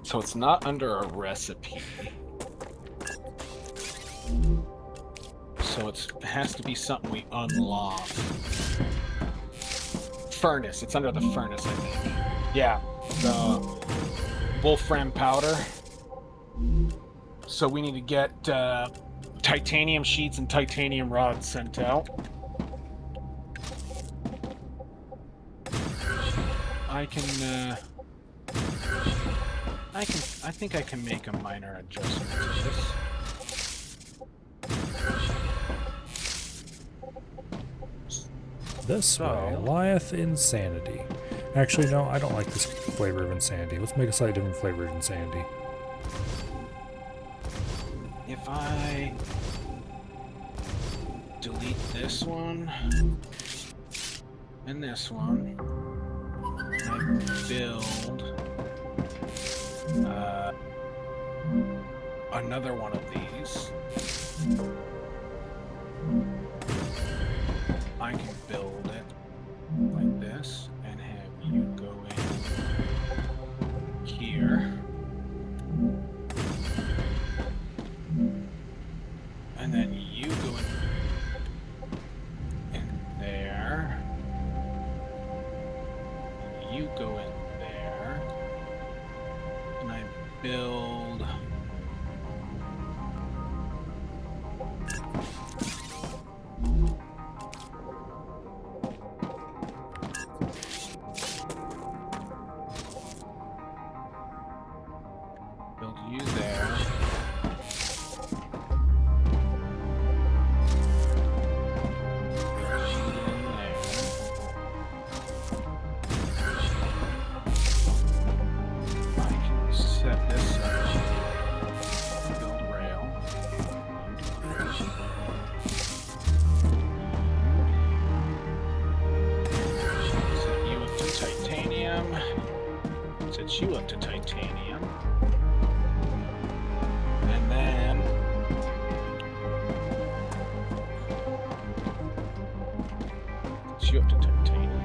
So it's not under a recipe. So it has to be something we unlock. Furnace. It's under the furnace, I think. Yeah. The wolfram powder. So we need to get titanium sheets and titanium rods sent out. I think I can make a minor adjustment to this. This way lieth insanity. Actually, no, I don't like this flavor of insanity. Let's make a slightly different flavor of insanity. If I delete this one and this one, and I build another one of these, I can build it like this and have you go in here. And then you go in there. And you go in there. And I build... Build you there. You up to titanium, and then you up to titanium,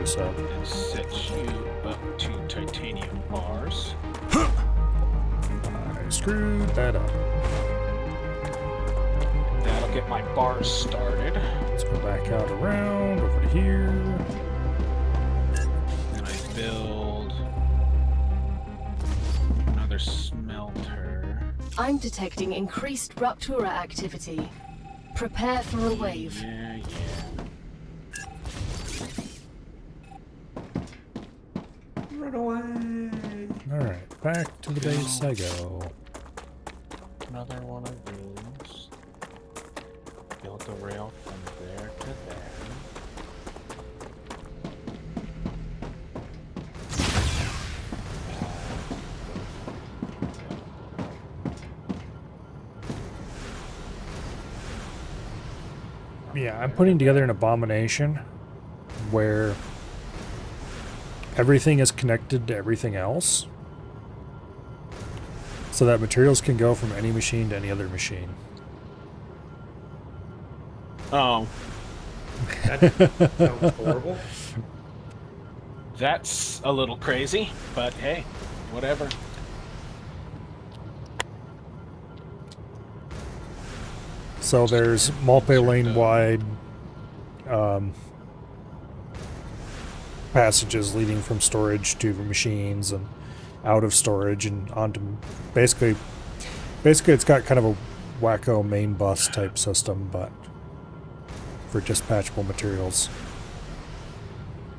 this up. And set you up to titanium bars. I screwed that up. That'll get my bars started. Let's go back out around, over to here. Then I build another smelter. I'm detecting increased Ruptura activity. Prepare for a wave. Yeah. Run away. Alright, back to the base I go. Another one of these. Build the rail from there to there. Yeah, I'm putting together an abomination where everything is connected to everything else, so that materials can go from any machine to any other machine. Oh. That sounds horrible. That's a little crazy, but hey, whatever. So there's multi-lane wide passages leading from storage to machines and out of storage and onto basically it's got kind of a wacko main bus type system, but for dispatchable materials.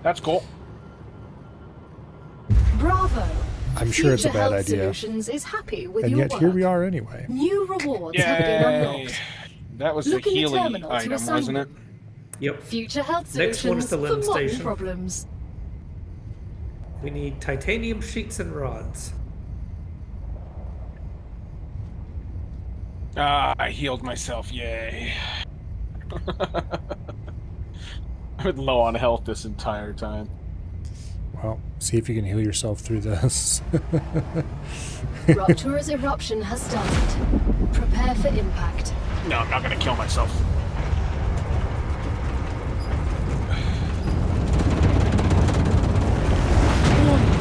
That's cool. Bravo! I'm sure it's a Future bad Health idea. Solutions is happy with And your yet work. here we are anyway. New rewards have been Yay! unlocked. That was Look the in the healing terminal to item, assign wasn't it? them. Yep. Future Health Next one Solutions is the for limb modern station. problems. We need titanium sheets and rods. I healed myself, yay. I've been low on health this entire time. Well, see if you can heal yourself through this. Ruptura's eruption has started. Prepare for impact. No, I'm not gonna kill myself. Warning.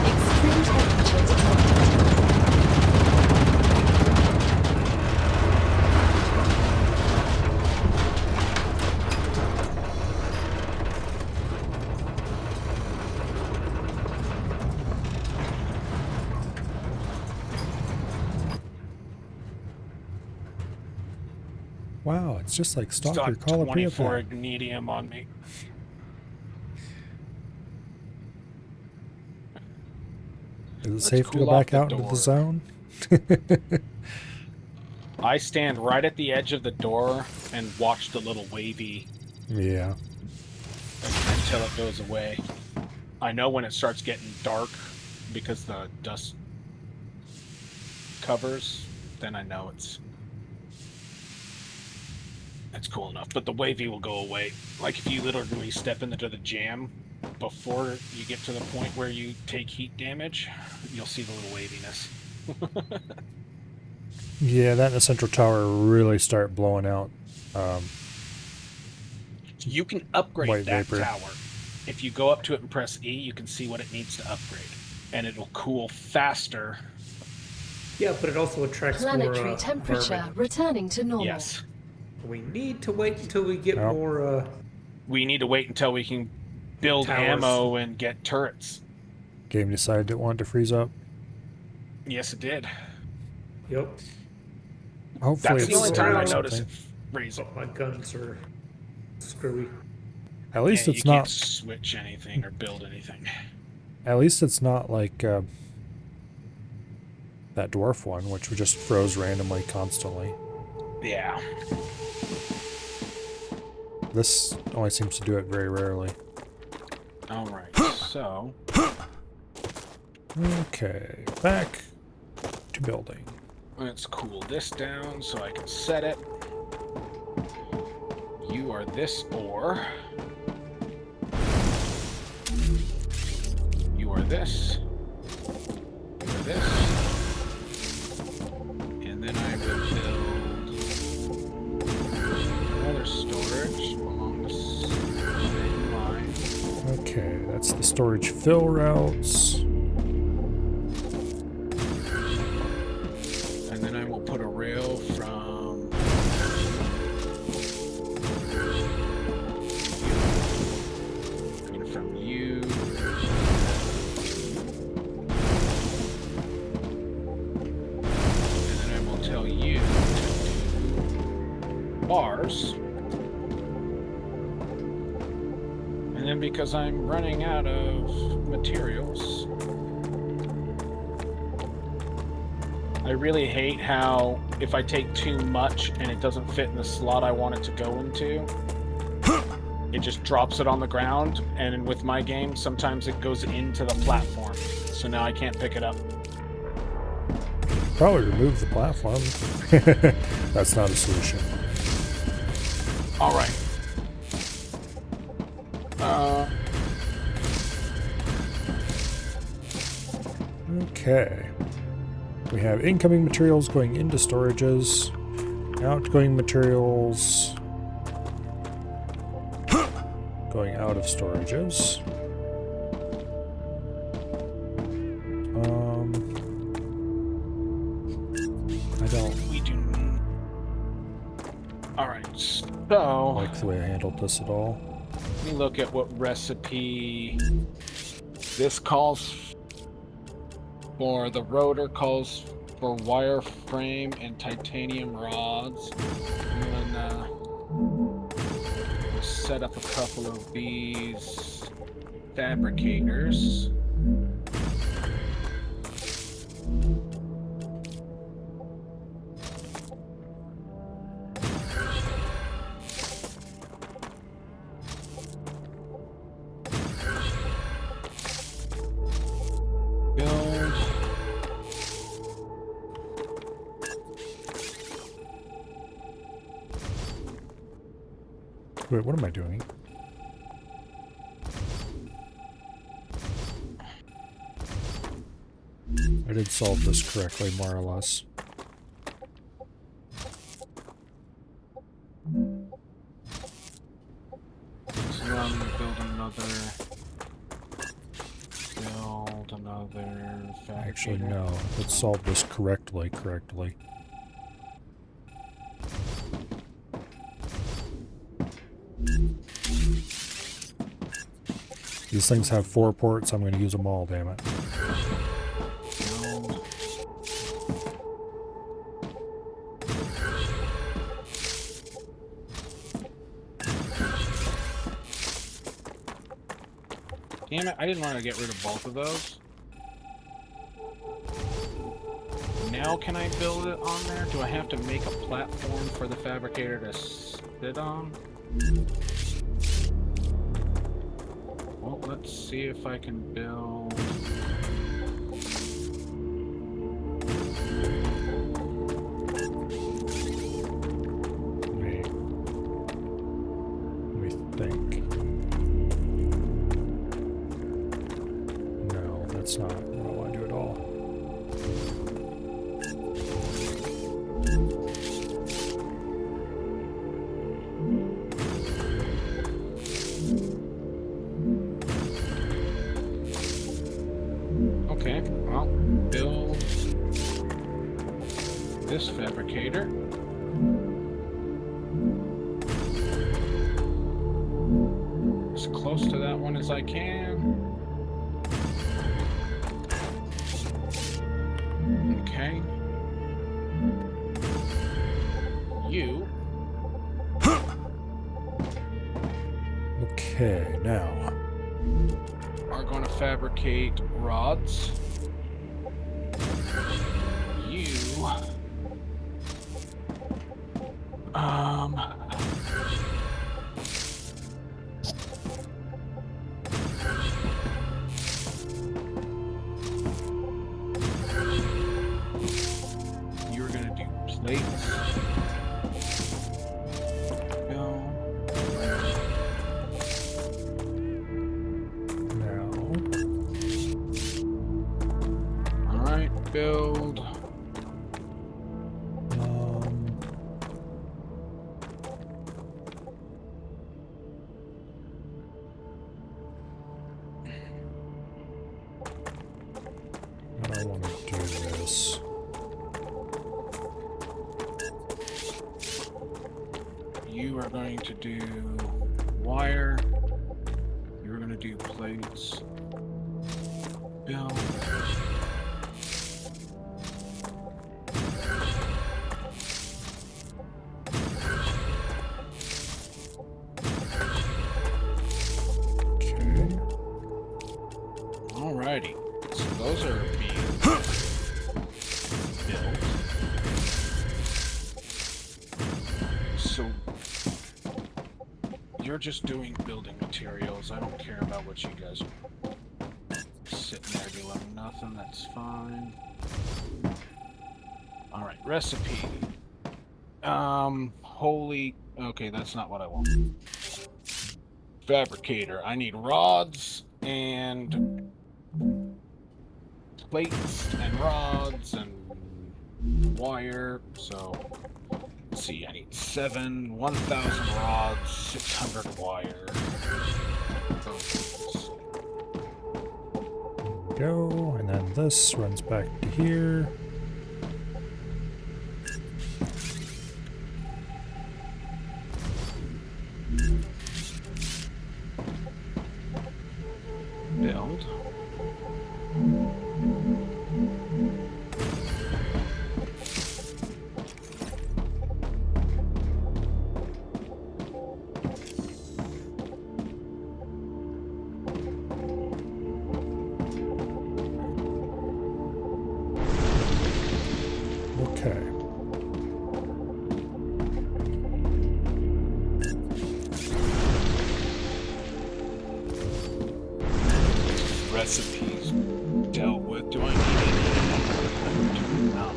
Extreme temperature detected. Wow, it's just like Still Stalker have Call of 24 Duty. ignitium on me. Is it Let's safe to cool go off back the out into door. the zone? I stand right at the edge of the door and watch the little wavy Yeah. until it goes away. I know when it starts getting dark because the dust covers, then I know it's cool enough. But the wavy will go away. Like if you literally step into the jam before you get to the point where you take heat damage, you'll see the little waviness. Yeah, that and the central tower really start blowing out. You can upgrade White that vapor. tower. If you go up to it and press E, you can see what it needs to upgrade. And it'll cool faster. Yeah, but it also attracts Planetary more temperature vermin. returning to normal. Yes. We need to wait until we get Yep. more. We need to wait until we can build Towers. ammo and get turrets. Game decided it wanted to freeze up. Yes, it did. Yep. Hopefully That's it's the only time I or notice it something. freezing. But my guns are screwy. At least Yeah, it's you not. can't switch anything or build anything. At least it's not like that dwarf one, which just froze randomly constantly. Yeah. This only seems to do it very rarely. Alright, so... Okay, back to building. let's cool this down so I can set it. You are this ore. You are this. You are this. And then I will build another storage along the same line. Okay, that's the storage fill routes. And then I will put a rail from you. And then I will tell you to do bars. And then because I'm running out of materials, I really hate how if I take too much and it doesn't fit in the slot I want it to go into, it just drops it on the ground, and with my game, sometimes it goes into the platform, so now I can't pick it up. Probably remove the platform. That's not a solution. All right. Okay. We have incoming materials going into storages, outgoing materials going out of storages. I don't All right, so like the way I handled this at all. let me look at what recipe this calls for. The rotor calls for wireframe and titanium rods. And then we'll set up a couple of these fabricators. Build. Wait, what am I doing? I did solve this correctly, more or less. So now I'm gonna build another fabricator. Actually, no. Let's solve this correctly. These things have 4 ports. I'm going to use them all, damn it. Damn it, I didn't want to get rid of both of those. Now can I build it on there? Do I have to make a platform for the fabricator to sit on? Well, let's see if I can build... Let me think. No, that's not what I want to do at all. Okay, well, build this fabricator. As close to that one as I can. Okay. You. Okay, now. Are going to fabricate rods. You. You're going to do plates. Build. this. You are going to do wire. You're going to do plates. Build. Okay. Alrighty. So those are being built. So you're just doing building materials. I don't care about what you guys are sitting there doing nothing. That's fine. Alright, recipe. Holy... Okay, that's not what I want. Fabricator. I need rods and plates and rods and wire. So, let's see. I need 1,000 rods, 600 wire. Go, and then this runs back to here. Build. Okay. Recipes dealt with. Do I need any? I do not.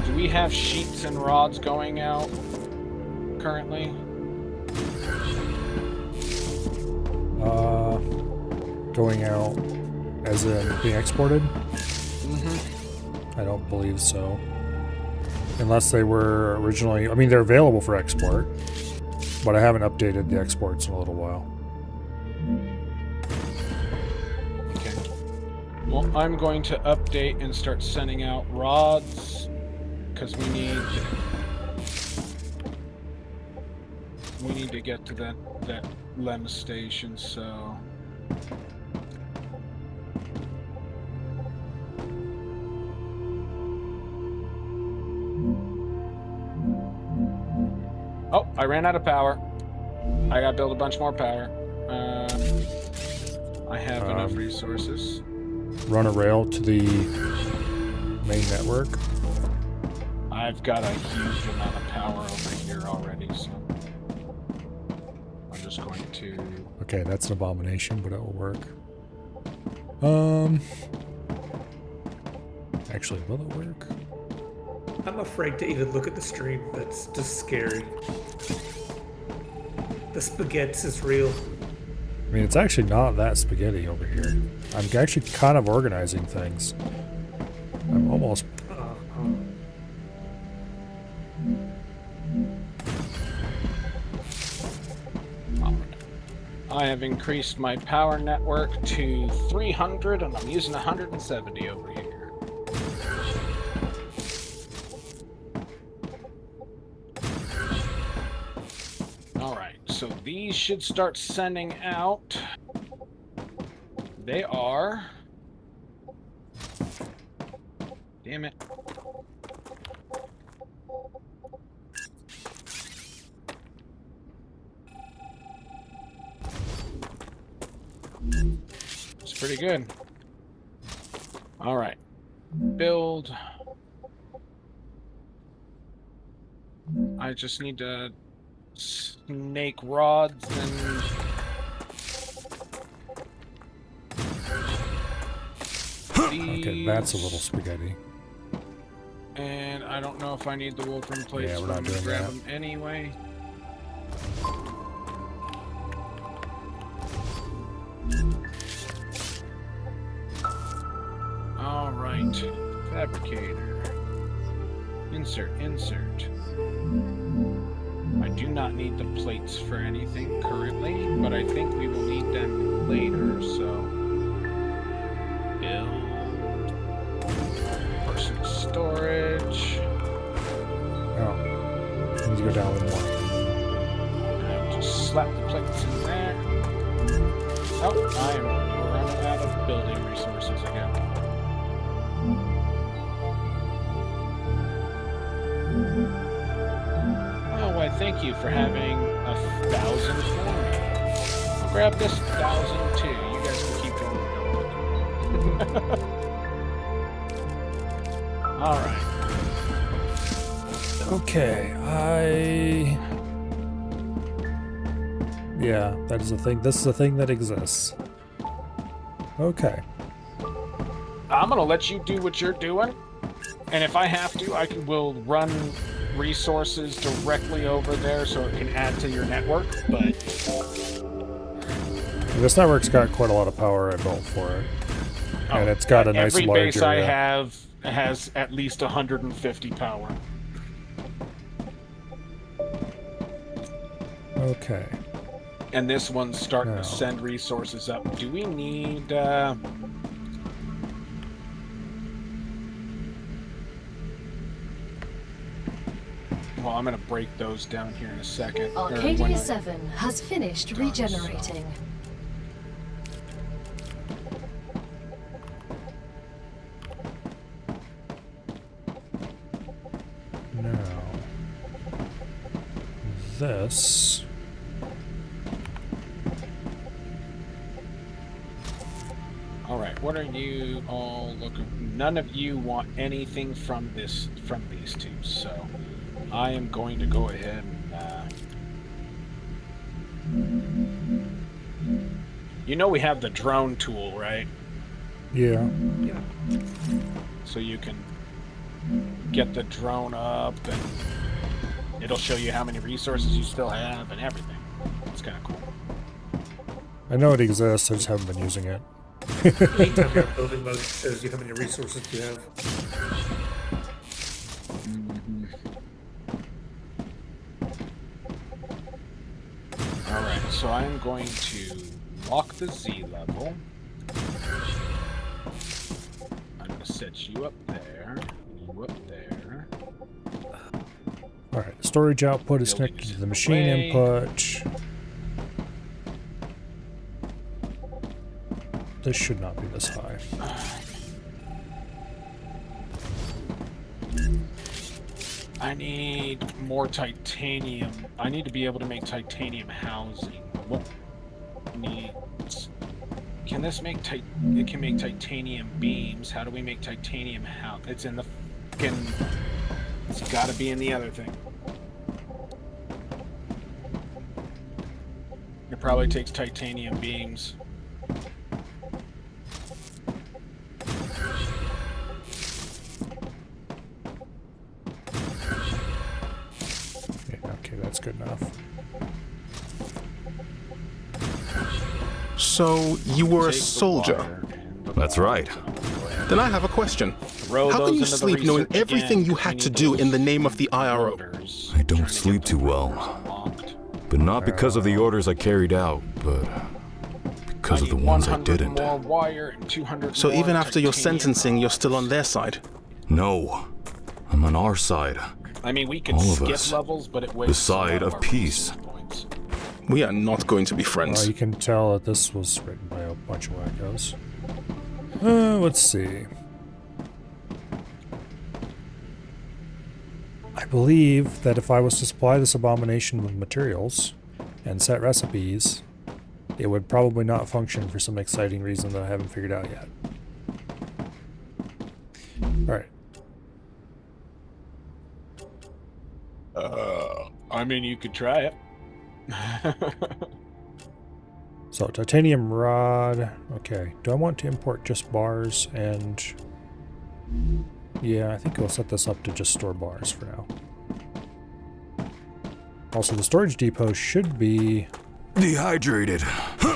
Do we have sheets and rods going out currently? Going out as in being exported? Mm-hmm. I don't believe so. Unless they were originally... I mean, they're available for export, but I haven't updated the exports in a little while. Okay. Well, I'm going to update and start sending out rods, because we need to get to that LEM station, so... Oh, I ran out of power. I gotta build a bunch more power. I have enough resources. Run a rail to the main network. I've got a huge amount of power over here already, so I'm just going to... Okay, that's an abomination, but it will work. Actually, will it work? I'm afraid to even look at the stream. That's just scary. The spaghettis is real. I mean, it's actually not that spaghetti over here. I'm actually kind of organizing things. I'm almost... I have increased my power network to 300, and I'm using 170 over here. Alright, so these should start sending out. They are... Damn it. It's pretty good. All right. Build. I just need to snake rods and... Okay, that's a little spaghetti. And I don't know if I need the Wolfram plates, Yeah, we're but not I'm gonna doing grab that. them anyway. All right, fabricator. Insert. I do not need the plates for anything currently, but I think we will need them later, so... Build... Personal storage... Oh. I need to go down with one. And just slap the plates in there. Oh, I am running out of building resources again. Oh, why thank you for having 1,000 for me. I'll grab this 1,000 too. You guys can keep going. Alright. Okay, yeah, that is a thing. This is a thing that exists. Okay. I'm gonna let you do what you're doing, and if I have to, will run resources directly over there so it can add to your network, but... This network's got quite a lot of power I built for it. Oh, and it's got a nice large every base area. I have has at least 150 power. Okay. And this one's starting to send resources up. Do we need... Well, I'm going to break those down here in a second. Arcadia 7 has finished regenerating. Now, this... Alright, what are you all looking... None of you want anything from these two, so I am going to go ahead and... You know we have the drone tool, right? Yeah. Yeah. So you can get the drone up and it'll show you how many resources you still have and everything. It's kind of cool. I know it exists, I just haven't been using it. Anytime you're in building mode, it shows you how many resources you have. Alright, so I'm going to lock the Z level. I'm going to set you up there, you up there. Alright, storage output is connected to the machine input. This should not be this high. I need more titanium. I need to be able to make titanium housing. What needs... Can this make it can make titanium beams. How do we make titanium house? It's in the fucking... It's gotta be in the other thing. It probably takes titanium beams. Okay, that's good enough. So, you were a soldier? That's right. Then I have a question. How can you sleep knowing everything you had to do in the name of the IRO? I don't sleep too well. But not because of the orders I carried out, but because of the ones I didn't. So even after your sentencing, you're still on their side? No. I'm on our side. I mean, we can all of skip us. levels, but it The side of peace. We are not going to be friends. You can tell that this was written by a bunch of wackos. Let's see. I believe that if I was to supply this abomination with materials and set recipes, it would probably not function for some exciting reason that I haven't figured out yet. Alright. I mean, you could try it. So, titanium rod. Okay. Do I want to import just bars and... Yeah, I think we'll set this up to just store bars for now. Also, the storage depot should be... dehydrated.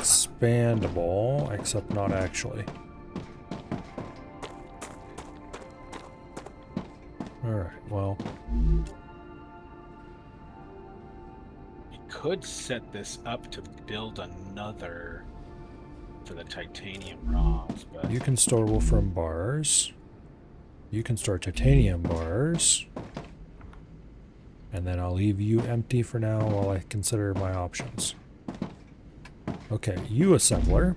expandable, except not actually. Alright, well... could set this up to build another for the titanium rods, but... You can store wolfram bars. You can store titanium bars. And then I'll leave you empty for now while I consider my options. Okay, you assembler.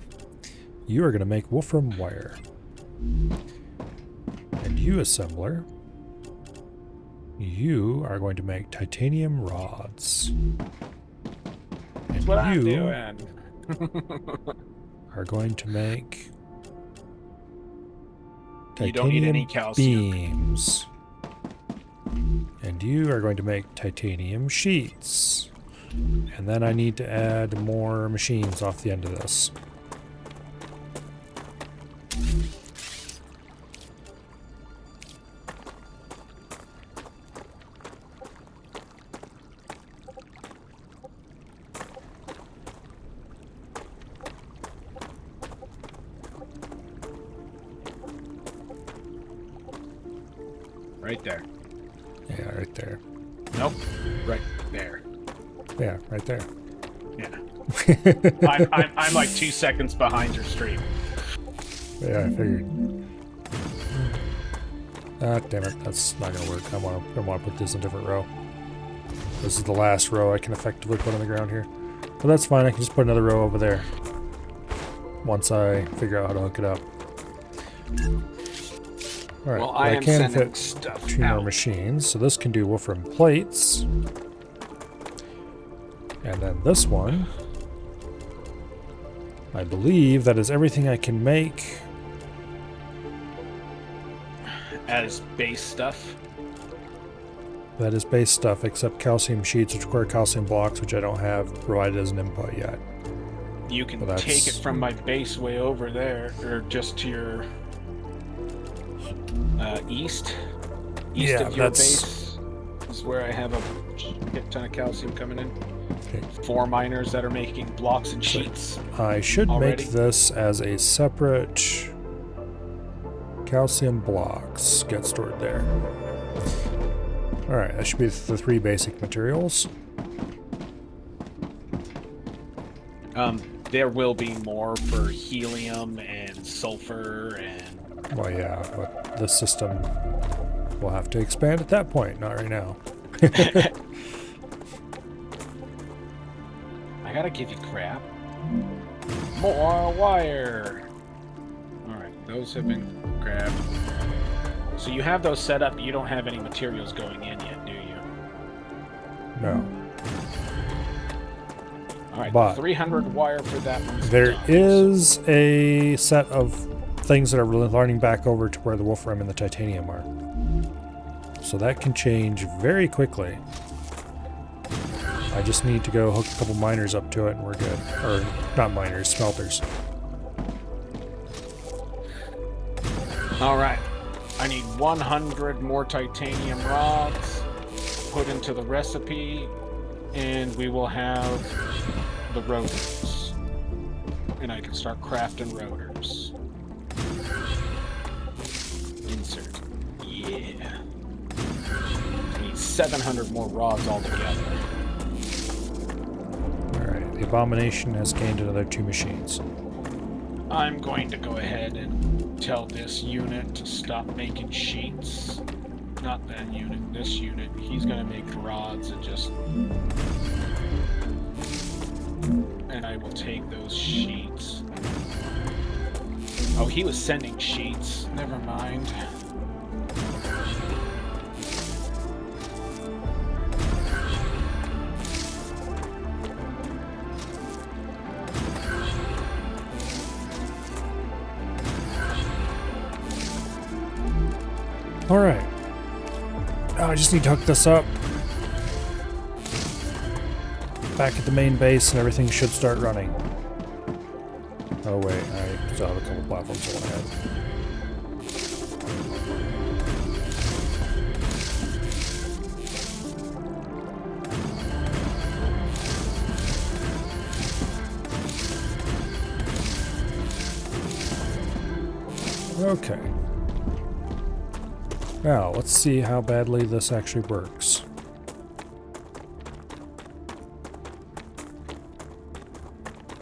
You are going to make wolfram wire. And you assembler. You are going to make titanium rods. That's what I'm doing. Are going to make titanium you don't need any calcium beams. And you are going to make titanium sheets. And then I need to add more machines off the end of this. Right there. Yeah, right there. Nope. Right there. Yeah, right there. Yeah. I'm like 2 seconds behind your stream. Yeah, I figured. Ah, damn it. That's not going to work. I want to put this in a different row. This is the last row I can effectively put on the ground here. But that's fine. I can just put another row over there. Once I figure out how to hook it up. Alright, well, I can fit stuff 2 more machines. So this can do wolfram plates. And then this one, I believe that is everything I can make. As base stuff? That is base stuff, except calcium sheets, which require calcium blocks, which I don't have provided as an input yet. You can take it from my base way over there, or just to your east. East of your base is where I have a ton of calcium coming in. Okay. 4 miners that are making blocks and sheets. I should already. make this as a separate calcium blocks get stored there. Alright, that should be the 3 basic materials. There will be more for helium and sulfur and... Well, yeah, but the system will have to expand at that point, not right now. I gotta give you crap. More wire! Alright, those have been grabbed. So you have those set up, but you don't have any materials going in yet, do you? No. Alright, But 300 wire for that one. There is a set of things that are learning back over to where the wolfram and the titanium are. So that can change very quickly. I just need to go hook a couple miners up to it and we're good. Or, not miners, smelters. Alright. I need 100 more titanium rods put into the recipe, and we will have the rotors. And I can start crafting rotors. Insert. Yeah. I need 700 more rods altogether. Alright, the abomination has gained another 2 machines. I'm going to go ahead and tell this unit to stop making sheets. Not that unit, this unit. He's gonna make rods and just... And I will take those sheets. Oh, he was sending sheets. Never mind. Alright. I just need to hook this up. Back at the main base and everything should start running. Oh wait, I still have a couple platforms I want to add. Okay. Now, let's see how badly this actually works.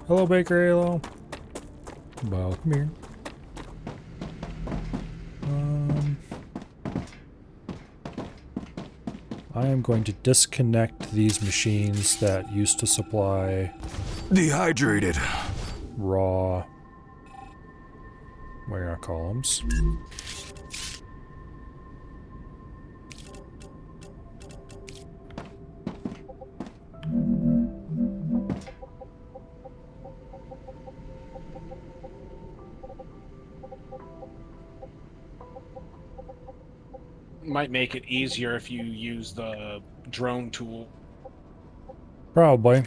Hello, Baker Halo. Well, come here. I am going to disconnect these machines that used to supply Dehydrated. raw wire columns. Might make it easier if you use the drone tool. Probably.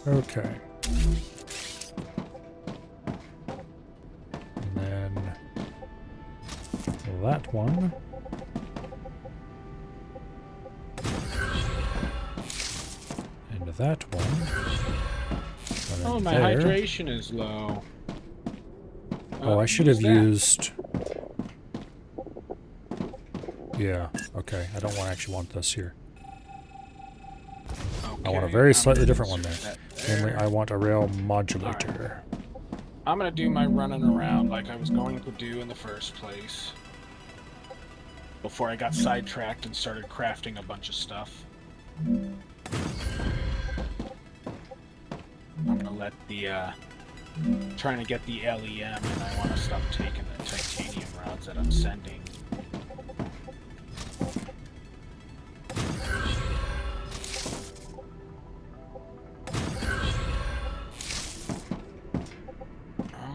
Okay. And then that one. And that one. And Oh, my there. hydration is low. Oh, I should have used... Yeah, okay. I don't actually want this here. I want a very slightly different one there. Namely, I want a rail modulator. I'm gonna do my running around like I was going to do in the first place. Before I got sidetracked and started crafting a bunch of stuff. I'm gonna let the, trying to get the LEM, and I want to stop taking the titanium rods that I'm sending.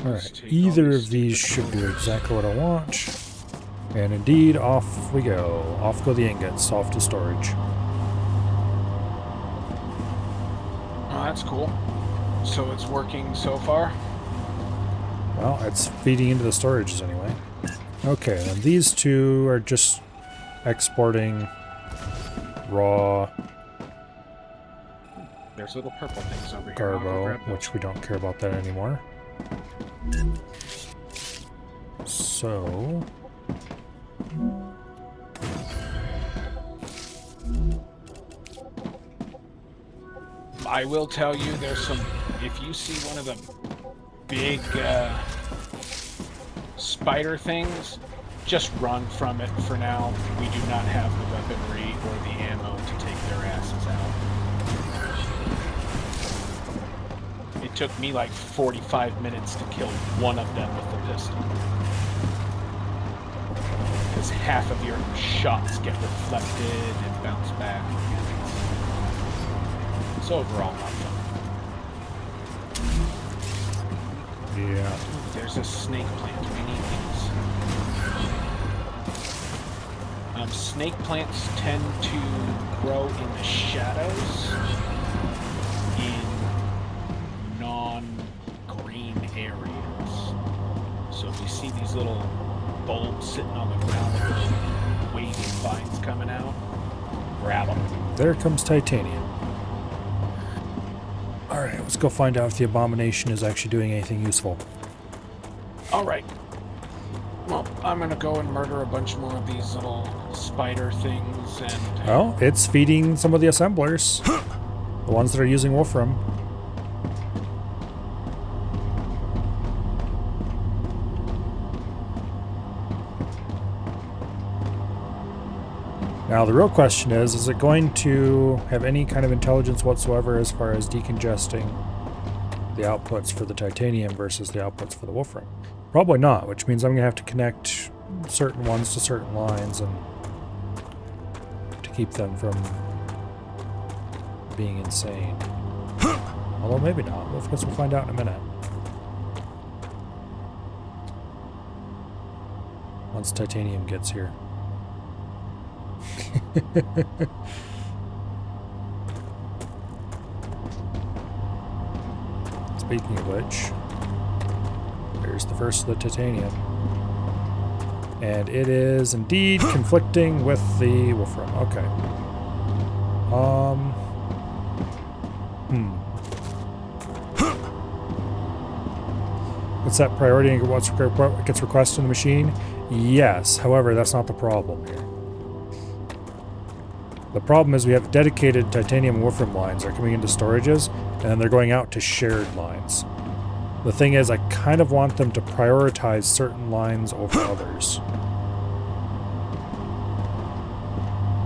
Alright, either of these should do exactly what I want. And indeed, off we go. Off go the ingots, off to storage. Oh, that's cool. So it's working so far? Well, it's feeding into the storages anyway. Okay, and these two are just exporting raw There's little purple things over here. carbo, which we don't care about that anymore. So... I will tell you, there's some... If you see one of the big spider things, just run from it for now. We do not have the weaponry or the ammo to take their asses out. It took me like 45 minutes to kill one of them with the pistol. Because half of your shots get reflected and bounce back. It's overall not fun. Yeah. There's a snake plant. We need these. Snake plants tend to grow in the shadows in non-green areas. So if you see these little bulbs sitting on the ground with little wavy vines coming out, grab them. There comes titanium. Alright, let's go find out if the abomination is actually doing anything useful. Alright. Well, I'm gonna go and murder a bunch more of these little spider things and... Well, it's feeding some of the assemblers. The ones that are using Wolfram. Now, the real question is it going to have any kind of intelligence whatsoever as far as decongesting the outputs for the titanium versus the outputs for the Wolfram? Probably not, which means I'm going to have to connect certain ones to certain lines and to keep them from being insane. Although maybe not. Well, I guess we'll find out in a minute. Once titanium gets here. Speaking of which, there's the first of the titanium. And it is indeed conflicting with the Wolfram. Okay. set priority and what gets requested in the machine? Yes. However, that's not the problem here. The problem is we have dedicated titanium and wolfram lines that are coming into storages, and then they're going out to shared lines. The thing is, I kind of want them to prioritize certain lines over others.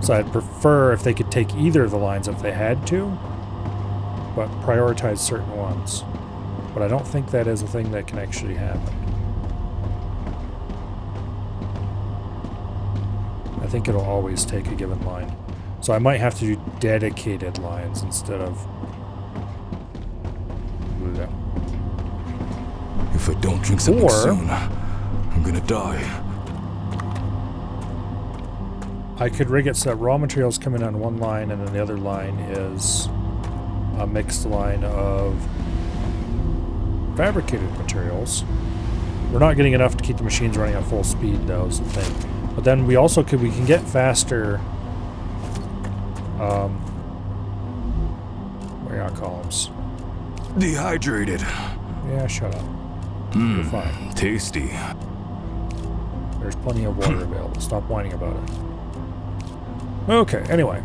So I'd prefer if they could take either of the lines if they had to, but prioritize certain ones. But I don't think that is a thing that can actually happen. I think it'll always take a given line. So I might have to do dedicated lines instead of... If I don't drink something soon, I'm gonna die. I could rig it so that raw materials come in on one line and then the other line is a mixed line of fabricated materials. We're not getting enough to keep the machines running at full speed, though, is the thing. But then we also we can get faster columns. Dehydrated. Yeah, shut up. You're fine. Tasty. There's plenty of water available. Stop whining about it. Okay, anyway.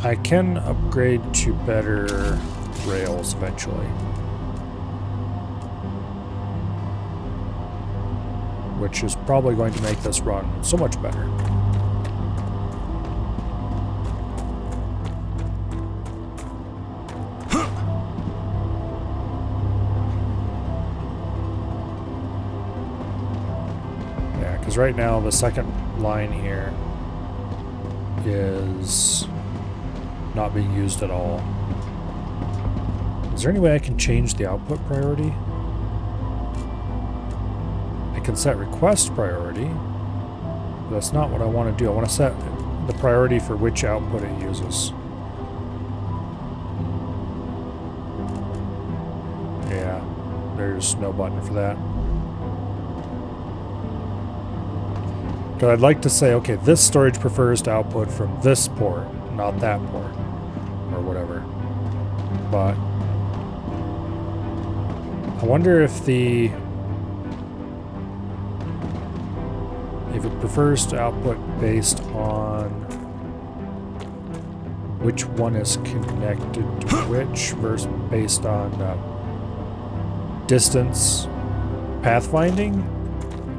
I can upgrade to better rails eventually. Which is probably going to make this run so much better. Yeah, because right now the second line here is not being used at all. Is there any way I can change the output priority? I can set request priority. But that's not what I want to do. I want to set the priority for which output it uses. Yeah, there's no button for that. But I'd like to say, okay, this storage prefers to output from this port, not that port, or whatever. But I wonder if it prefers to output based on which one is connected to which, versus based on distance pathfinding,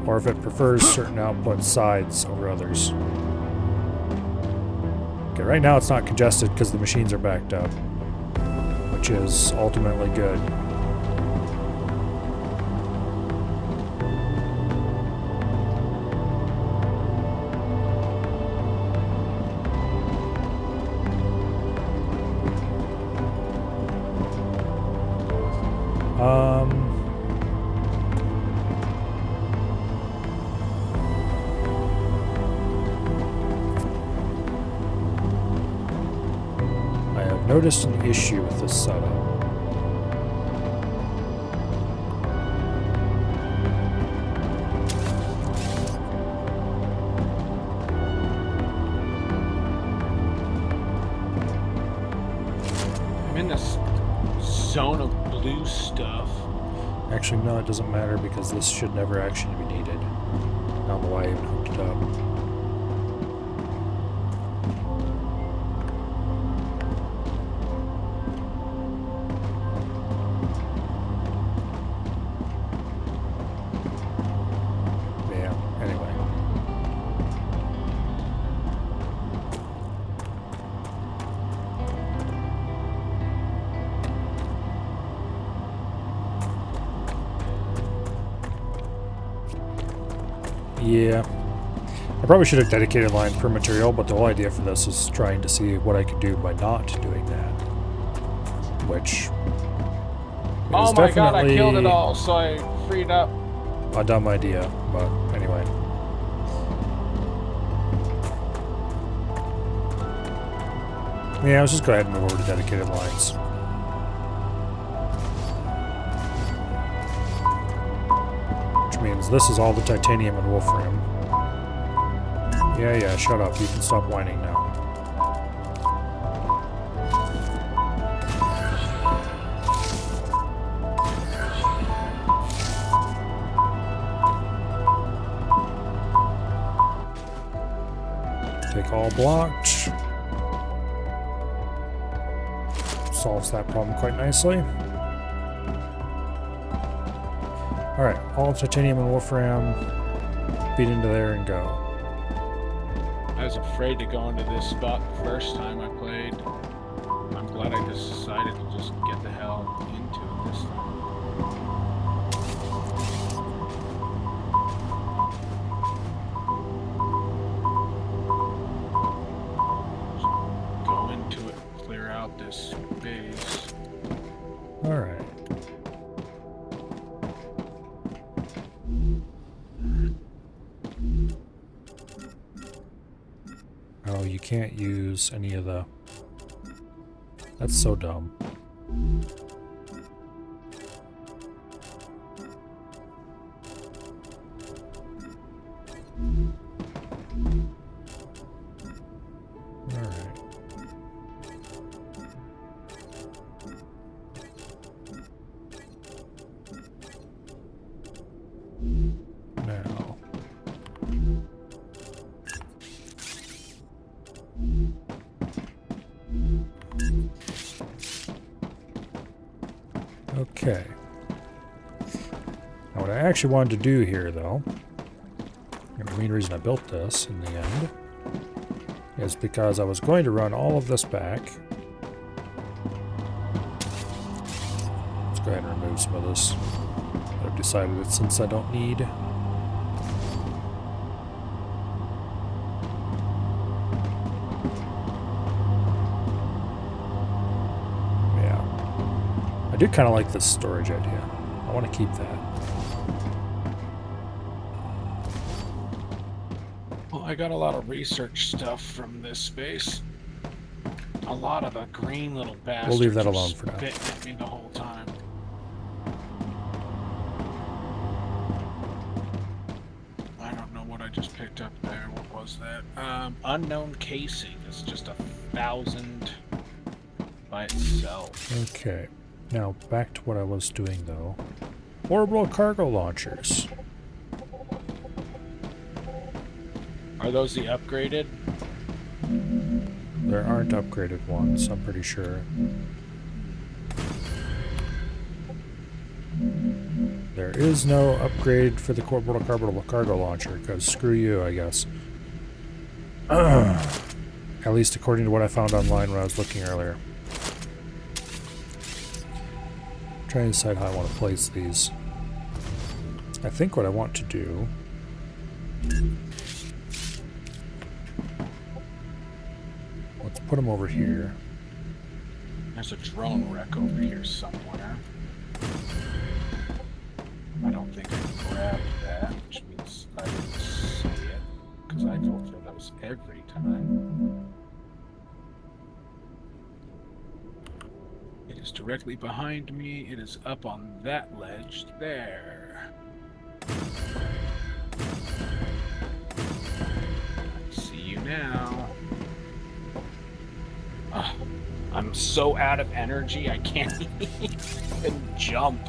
or if it prefers certain output sides over others. Okay, right now it's not congested because the machines are backed up, which is ultimately good. Noticed an issue with this setup. I'm in this zone of blue stuff. Actually, no, it doesn't matter because this should never actually be needed. I don't know why I even hooked it up. Yeah. I probably should have dedicated lines per material, but the whole idea for this is trying to see what I could do by not doing that. Which... oh my god, I killed it all, so I freed up. A dumb idea, but anyway. Yeah, let's just go ahead and move over to dedicated lines. Means this is all the titanium and wolfram. Yeah, shut up. You can stop whining now. Traffic all blocked. Solves that problem quite nicely. Alright, all titanium and wolfram. Feed into there and go. I was afraid to go into this spot the first time I played. I'm glad I just decided to just get the hell into it this time. Go into it, clear out this base. Alright. Oh, you can't use any of the... That's so dumb. Alright. Now... Okay. Now what I actually wanted to do here, though, and the main reason I built this in the end, is because I was going to run all of this back. Let's go ahead and remove some of this. I've decided that since I don't need... I do kind of like this storage idea. I want to keep that. Well, I got a lot of research stuff from this space. A lot of the green little bastards. We'll leave that alone for now. Spitting at me the whole time. I don't know what I just picked up there. What was that? Unknown casing is just 1,000 by itself. Okay. Now, back to what I was doing, though. Orbital cargo launchers. Are those the upgraded? There aren't upgraded ones, I'm pretty sure. There is no upgrade for the orbital cargo launcher, because screw you, I guess. At least according to what I found online when I was looking earlier. Trying to decide how I want to place these. I think what I want to do... Let's put them over here. There's a drone wreck over here somewhere. I don't think I grabbed that, which means I didn't see it, because I go for those every time. It is directly behind me. It is up on that ledge there. I see you now. I'm so out of energy, I can't even jump.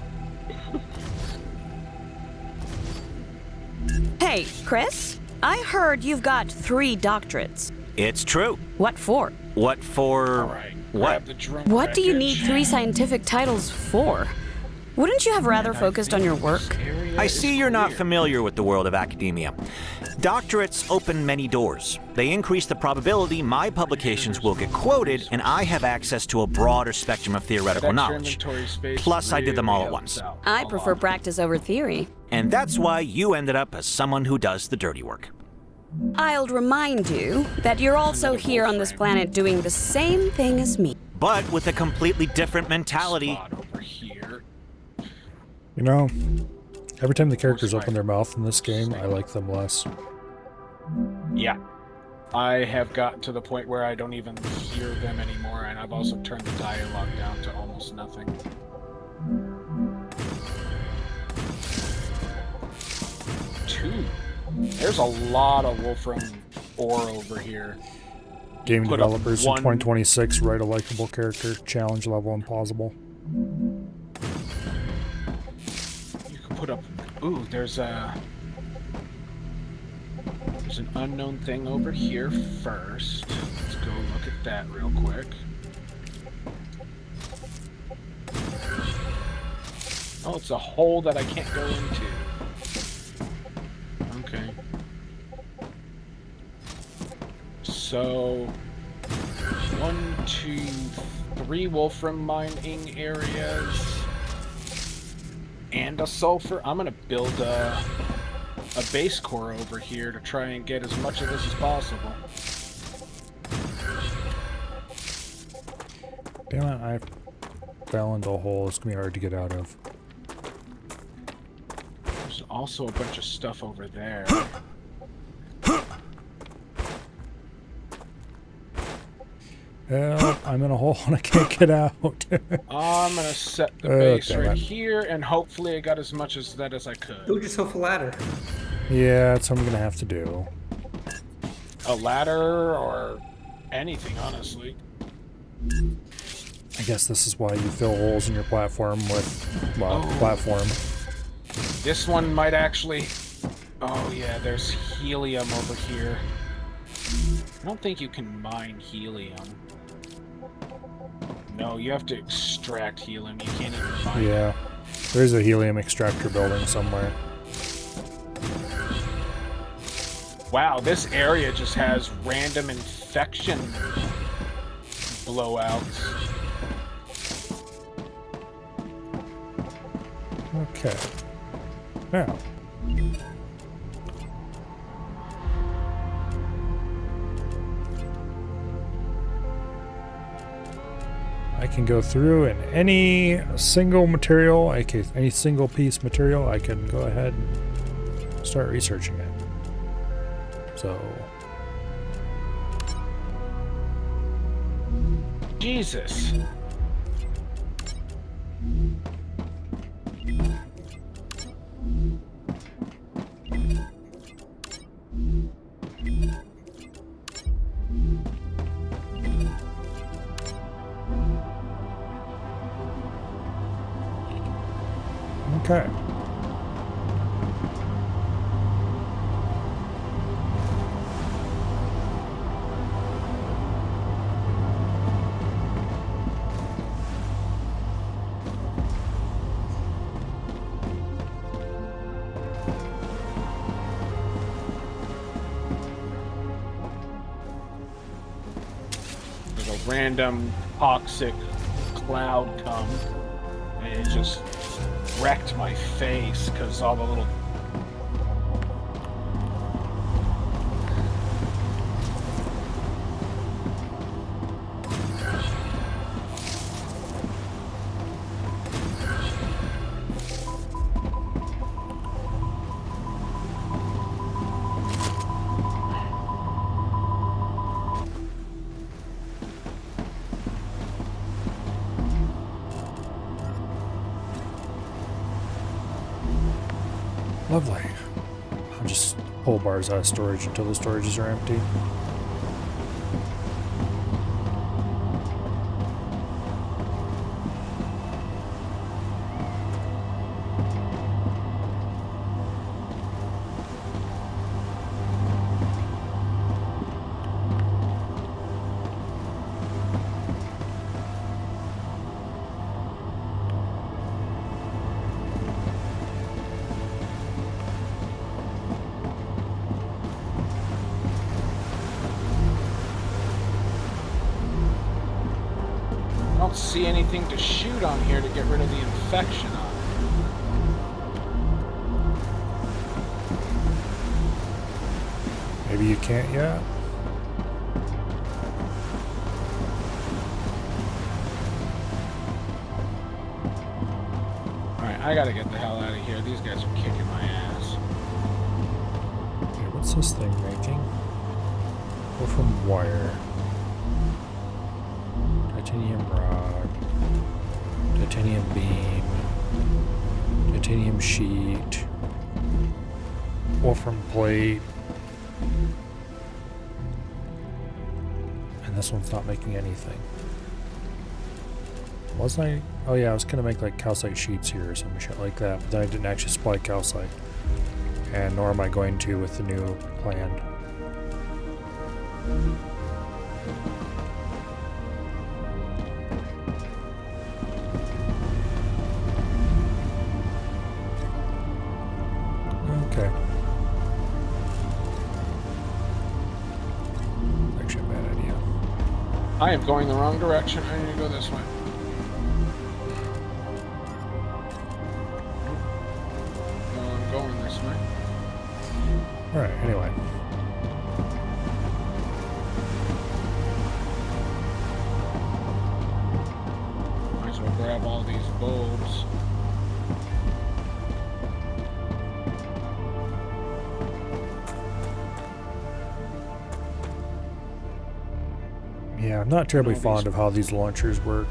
Hey, Chris, I heard you've got 3 doctorates. It's true. What for? What for? All right, what? grab the drone What do you wreckage. need 3 scientific titles for? Wouldn't you have rather focused on your work? I see you're not familiar with the world of academia. Doctorates open many doors. They increase the probability my publications will get quoted, and I have access to a broader spectrum of theoretical knowledge. Plus, I did them all at once. I prefer practice over theory. And that's why you ended up as someone who does the dirty work. I'll remind you that you're also here on this planet doing the same thing as me. But with a completely different mentality. Over here. You know, every time the characters open their mouth in this game, I like them less. Yeah. I have gotten to the point where I don't even hear them anymore, and I've also turned the dialogue down to almost nothing. Two. There's a lot of Wolfram ore over here. Game Put up developers in one- 2026 write a likable character, challenge level impossible. You can put up... Ooh, there's a... There's an unknown thing over here first. Let's go look at that real quick. Oh, it's a hole that I can't go into. Okay. So, 1, 2, 3 wolfram mining areas and a sulfur. I'm gonna build a base core over here to try and get as much of this as possible. Damn it, I fell into a hole. It's gonna be hard to get out of. There's also a bunch of stuff over there. Help, I'm in a hole and I can't get out. I'm gonna set the base right here, and hopefully I got as much as that as I could. Build yourself a ladder. Yeah, that's what I'm gonna have to do. A ladder or anything, honestly. I guess this is why you fill holes in your platform with, well, platform. This one might actually... Oh yeah, there's helium over here. I don't think you can mine helium. No, you have to extract helium. You can't even mine it. Yeah, there's a helium extractor building somewhere. Wow, this area just has random infection blowouts. Okay. Now. I can go through and any single material, any single piece material, I can go ahead and start researching it. So. Jesus. Okay. There's a random toxic cloud come, and it just wrecked my face because all the little... Lovely. I'll just pull bars out of storage until the storages are empty. I don't see anything to shoot on here to get rid of the infection on it. Maybe you can't yet? Alright, I gotta get the hell out of here. These guys are kicking my ass. Okay, what's this thing making? Wolfram wire. Titanium rod. Titanium beam. Titanium sheet. Wolfram plate. And this one's not making anything. Wasn't I? Oh yeah, I was gonna make like calcite sheets here or some shit like that, but then I didn't actually supply calcite. And nor am I going to with the new plan. Okay. Actually, a bad idea. I am going the wrong direction. I need to go this way. No, I'm going this way. Alright, anyway. Might as well grab all these bulbs. Yeah, I'm not terribly fond of how these launchers work.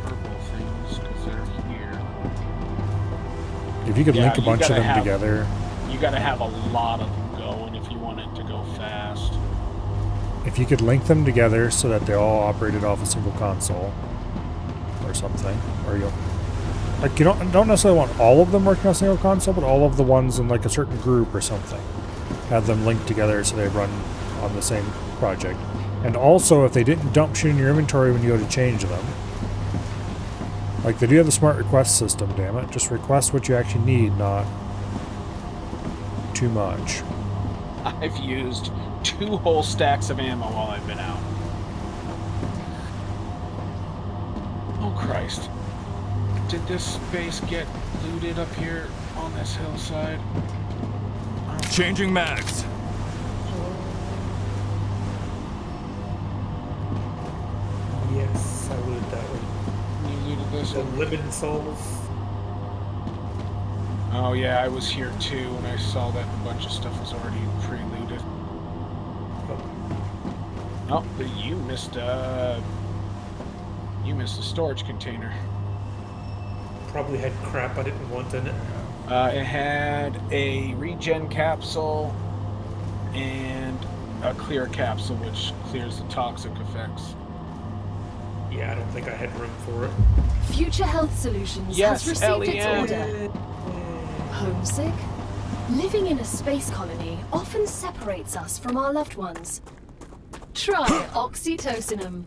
Purple things, because they're here. If you could link a bunch of them have, together. You gotta have a lot of them going if you want it to go fast. If you could link them together so that they all operated off a single console or something, or you like you don't necessarily want all of them working on a single console, but all of the ones in like a certain group or something. Have them linked together so they run on the same project. And also, if they didn't dump shit in your inventory when you go to change them, like they do have the smart request system, damn it. Just request what you actually need, not too much. I've used 2 whole stacks of ammo while I've been out. Oh Christ. Did this base get looted up here on this hillside? Changing mags. Yes, I looted that one. You looted this The one? Living Souls. Oh yeah, I was here too when I saw that a bunch of stuff was already pre-looted. Oh, but you missed a storage container. Probably had crap I didn't want in it. It had a regen capsule and a clear capsule, which clears the toxic effects. Yeah, I don't think I had room for it. Future Health Solutions Yes, has received its LEM. order. Homesick? Living in a space colony often separates us from our loved ones. Try oxytocinum,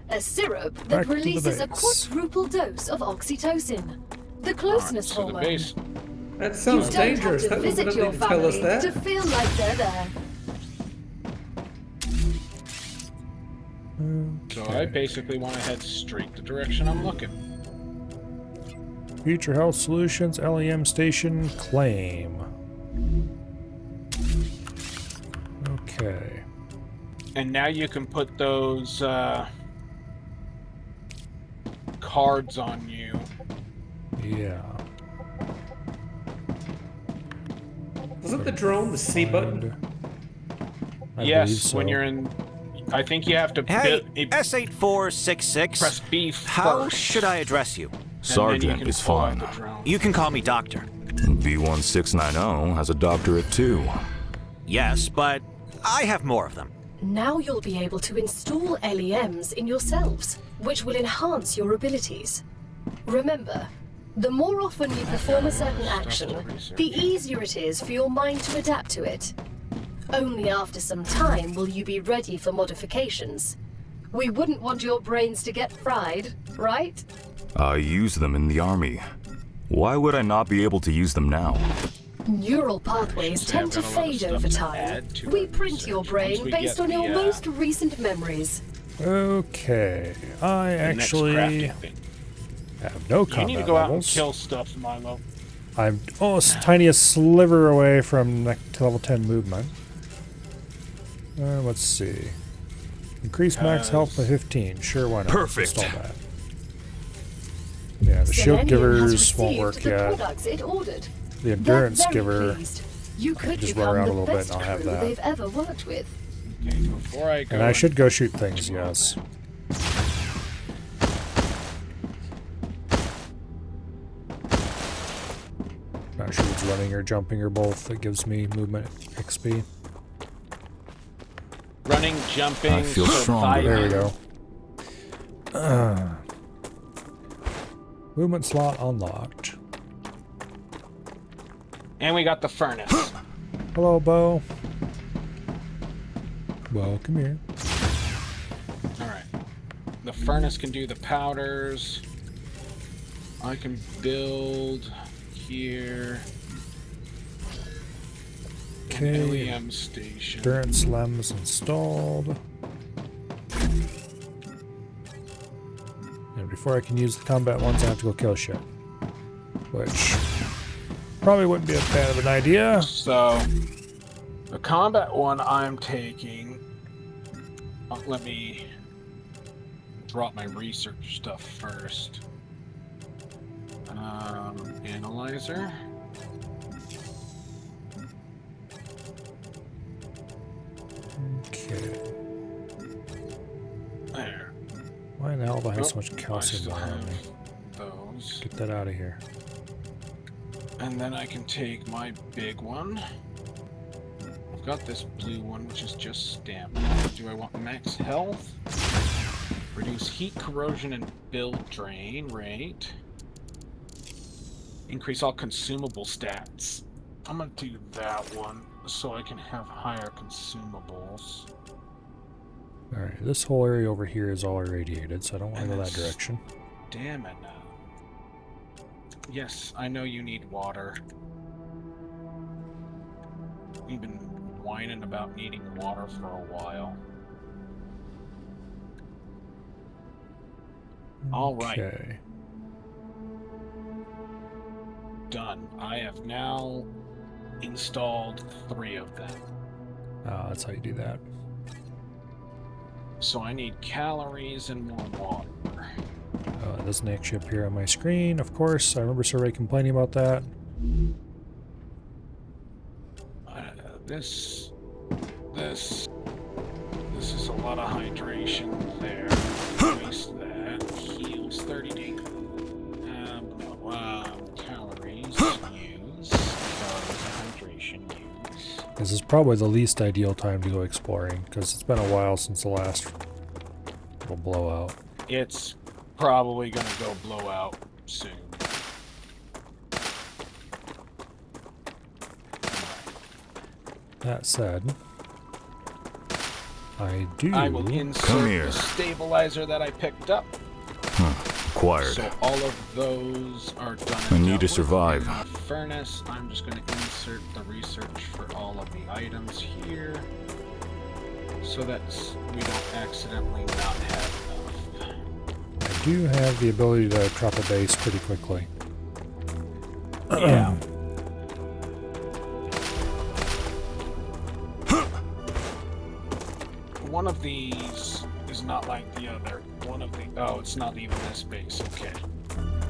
a syrup Back that to the releases a base. quadruple dose of oxytocin, the closeness So the hormone. base. That You sounds don't dangerous. have to That was visit gonna your need to tell us family that. to feel like they're there. So I basically want to head straight the direction I'm looking. Future Health Solutions LEM Station claim. Okay. And now you can put those cards on you. Yeah. Wasn't the drone the C button? I Yes, believe so. when you're in. I think you have to Hey, press S8466. B How first. should I address you? Sergeant is fine. You can call me Doctor. V1690 has a doctorate too. Yes, but I have more of them. Now you'll be able to install LEMs in yourselves, which will enhance your abilities. Remember, the more often you perform a certain action, the easier it is for your mind to adapt to it. Only after some time will you be ready for modifications. We wouldn't want your brains to get fried, right? I use them in the army. Why would I not be able to use them now? Neural pathways tend to fade over time. We print your brain based on your most recent memories. Okay. I actually have no combat You need to go out and levels. kill stuff, Milo. I'm tiniest sliver away from level 10 movement. Let's see. Increase max health by 15. Sure, why not? Perfect. Install that. Yeah, the shield givers won't work the yet. products it ordered. The They're endurance very giver. pleased. You could just run become around a the little bit best and I'll have crew that. they've ever worked with. Okay, before I go. And I should go shoot things, yes. Not sure if it's running or jumping or both. It gives me movement XP. Running, jumping, I feel stronger. There we go. Movement slot unlocked. And we got the furnace. Hello, Bo. Well, come here. Alright. The furnace can do the powders. I can build here. Okay. An LEM station. Durant Slam is installed. And before I can use the combat ones, I have to go kill shit. Which probably wouldn't be a bad of an idea. So, the combat one I'm taking... let me drop my research stuff first. Analyzer. Okay. There. Why in the hell do I have so much calcium I still on me? have those. Get that out of here. And then I can take my big one. I've got this blue one, which is just stamina. Do I want max health? Reduce heat, corrosion, and build drain rate. Increase all consumable stats. I'm gonna do that one so I can have higher consumables. Alright, this whole area over here is all irradiated, so I don't want to go that direction. Stamina. Yes, I know you need water. We've been whining about needing water for a while. Alright. Okay. Done. I have now installed 3 of them. Ah, that's how you do that. So I need calories and more water. It doesn't actually appear on my screen, of course. I remember Survey complaining about that. This is a lot of hydration there. Waste that. Heals 30 days. Calories use. Hydration use. This is probably the least ideal time to go exploring, because it's been a while since the last little blowout. It's probably gonna go blow out soon. That said, I will insert the stabilizer that I picked up. Acquired. So all of those are done. I need to survive. In the furnace. I'm just going to insert the research for all of the items here, so that we don't accidentally not have enough. I do have the ability to drop a base pretty quickly. Yeah. One of these is not like the other. One of the... Oh, it's not even this base. Okay.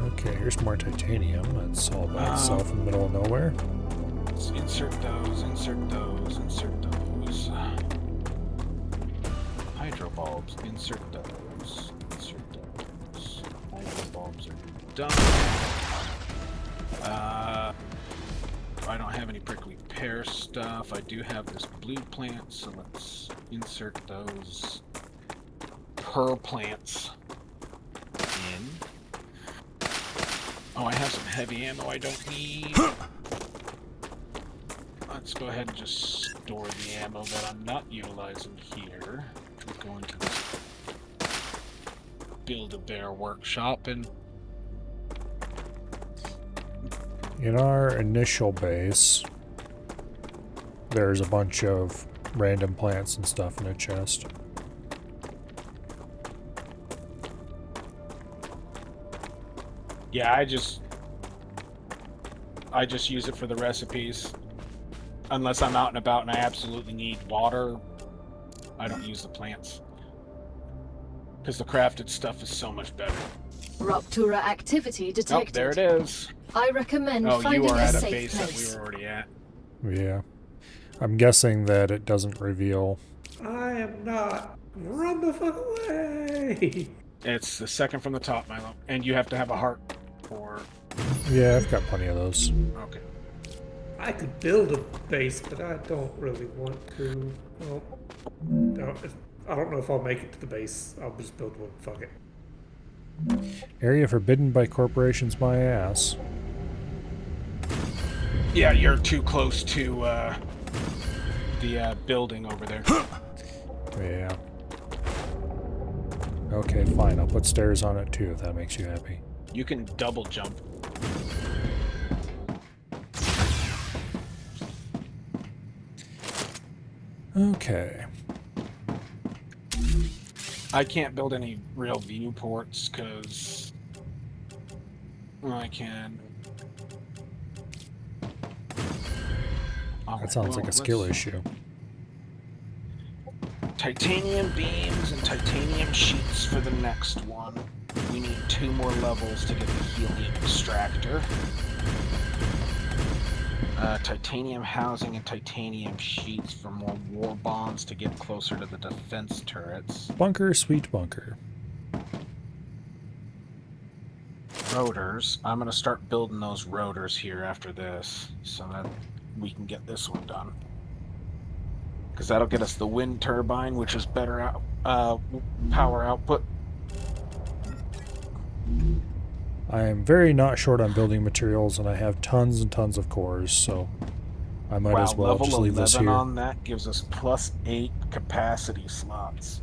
Okay, here's more titanium. That's all by itself in the middle of nowhere. Let's insert those, insert those, insert those. Hydro bulbs, insert those, insert those. Hydro bulbs are done. I don't have any prickly pear stuff. I do have this blue plant, so let's insert those pearl plants in. Oh, I have some heavy ammo I don't need. Let's go ahead and just store the ammo that I'm not utilizing here. Go into this Build-A-Bear workshop and... In our initial base, there's a bunch of random plants and stuff in a chest. Yeah, I just use it for the recipes. Unless I'm out and about and I absolutely need water, I don't use the plants. Because the crafted stuff is so much better. Ruptura activity detected. Oh, there it is. I recommend finding you are at a safe base place. that we were already at. Yeah. I'm guessing that it doesn't reveal. I am not. Run the fuck away! It's the second from the top, Milo. And you have to have a heart for... Yeah, I've got plenty of those. Okay. I could build a base, but I don't really want to. Well, no, I don't know if I'll make it to the base. I'll just build one. Fuck it. Area forbidden by corporations, my ass. Yeah, you're too close to the building over there. Yeah. Okay, fine. I'll put stairs on it too if that makes you happy. You can double jump. Okay. I can't build any real viewports because I can. That sounds like a skill issue. Titanium beams and titanium sheets for the next one. We need 2 more levels to get the helium extractor. Titanium housing and titanium sheets for more war bonds to get closer to the defense turrets. Bunker, sweet bunker. Rotors. I'm going to start building those rotors here after this so that we can get this one done. Because that'll get us the wind turbine, which is better power output. I am very not short on building materials, and I have tons and tons of cores, so I might as well just leave this here. Level 11 on that gives us +8 capacity slots.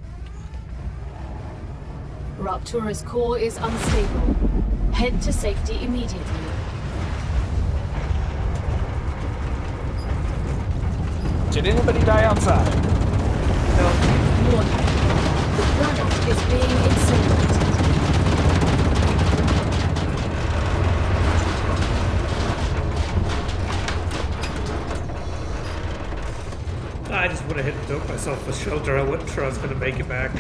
Raptura's core is unstable. Head to safety immediately. Did anybody die outside? No. Warning. The planet is being incinerated. I just went ahead and built myself a shelter. I wasn't sure I was going to make it back.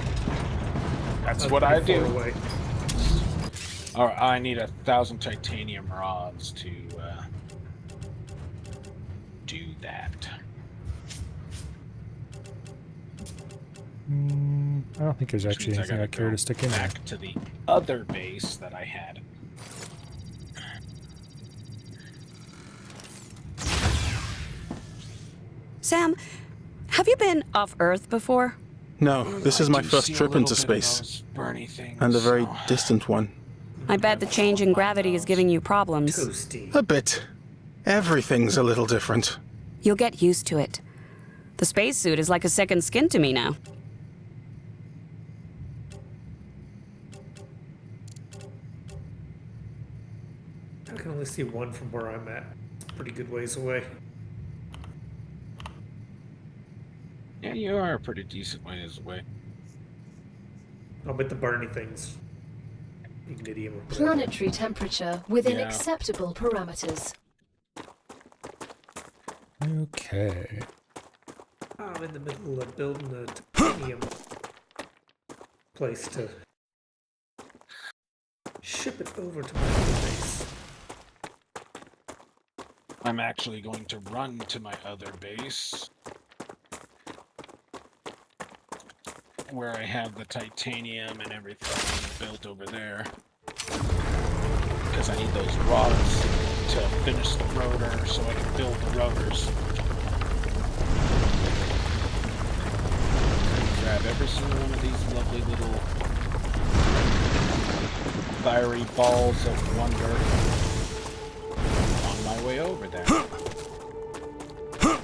That's what I do. Away. Alright, I need 1,000 titanium rods to do that. I don't think there's actually anything I care to stick in there. Back to the other base that I had. Sam, have you been off Earth before? No, this is my first trip into space. And a very distant one. I bet the change in gravity is giving you problems. Toasty. A bit. Everything's a little different. You'll get used to it. The spacesuit is like a second skin to me now. I can only see one from where I'm at. It's a pretty good ways away. Yeah, you are a pretty decent ways away. I'll bet the burning things. Ignidium. Planetary temperature within Yeah. acceptable parameters. Okay. I'm in the middle of building a titanium place to ship it over to my other base. I'm actually going to run to my other base, where I have the titanium and everything built over there, because I need those rods to finish the rotor so I can build the rotors. Grab every single one of these lovely little fiery balls of wonder on my way over there.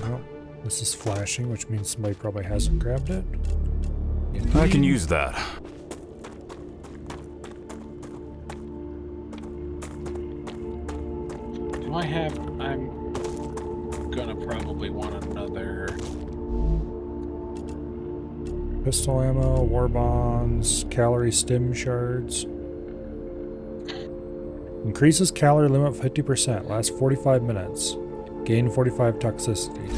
Well, this is flashing, which means somebody probably hasn't grabbed it. I can use that. Do I have... I'm gonna probably want another... Pistol ammo, war bonds, calorie stim shards. Increases calorie limit 50%, lasts 45 minutes. Gain 45 toxicity.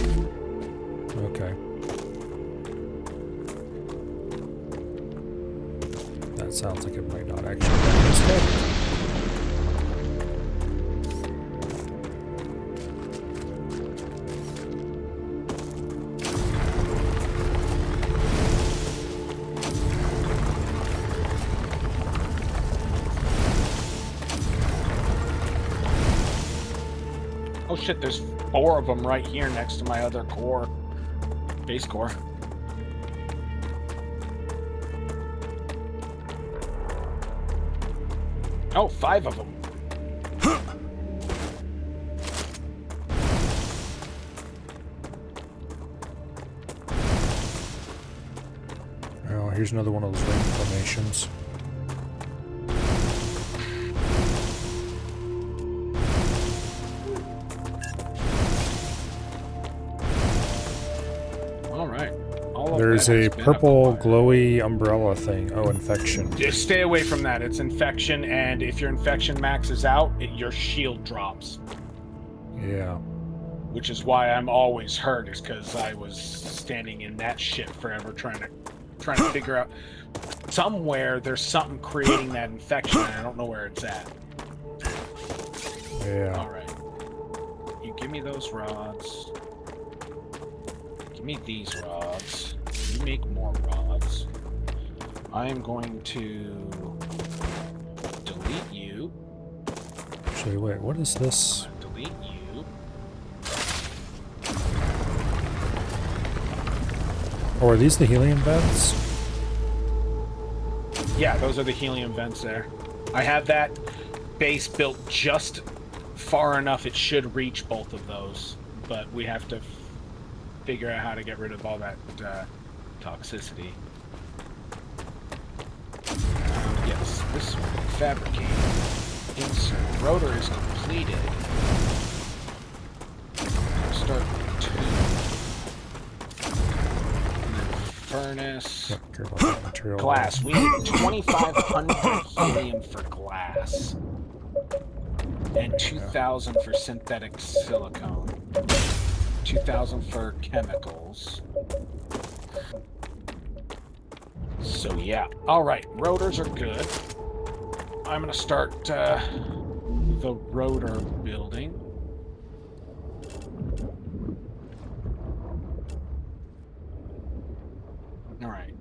Okay. That sounds like it might not actually be this good. Oh shit, there's 4 of them right here next to my other core. Base core. Oh, 5 of them. here's another one of those ring formations. Alright. There's a purple glowy umbrella thing. Oh, infection. Just stay away from that. It's infection, and if your infection maxes out, your shield drops. Yeah. Which is why I'm always hurt, is because I was standing in that shit forever trying to figure out. Somewhere there's something creating that infection, and I don't know where it's at. Yeah. Alright. You give me those rods. Give me these rods. You make more rods. I am going to delete you. Actually, wait, what is this? Delete you. Oh, are these the helium vents? Yeah, those are the helium vents there. I have that base built just far enough it should reach both of those, but we have to figure out how to get rid of all that toxicity. Yes, this one. Fabricate. Insert. Rotor is completed. Start 2. And then furnace. Yep, care about that material. Glass. We need 2,500 helium for glass. And 2,000 for synthetic silicone. 2,000 for chemicals. So yeah. Alright, rotors are good. I'm gonna start the rotor building. Alright.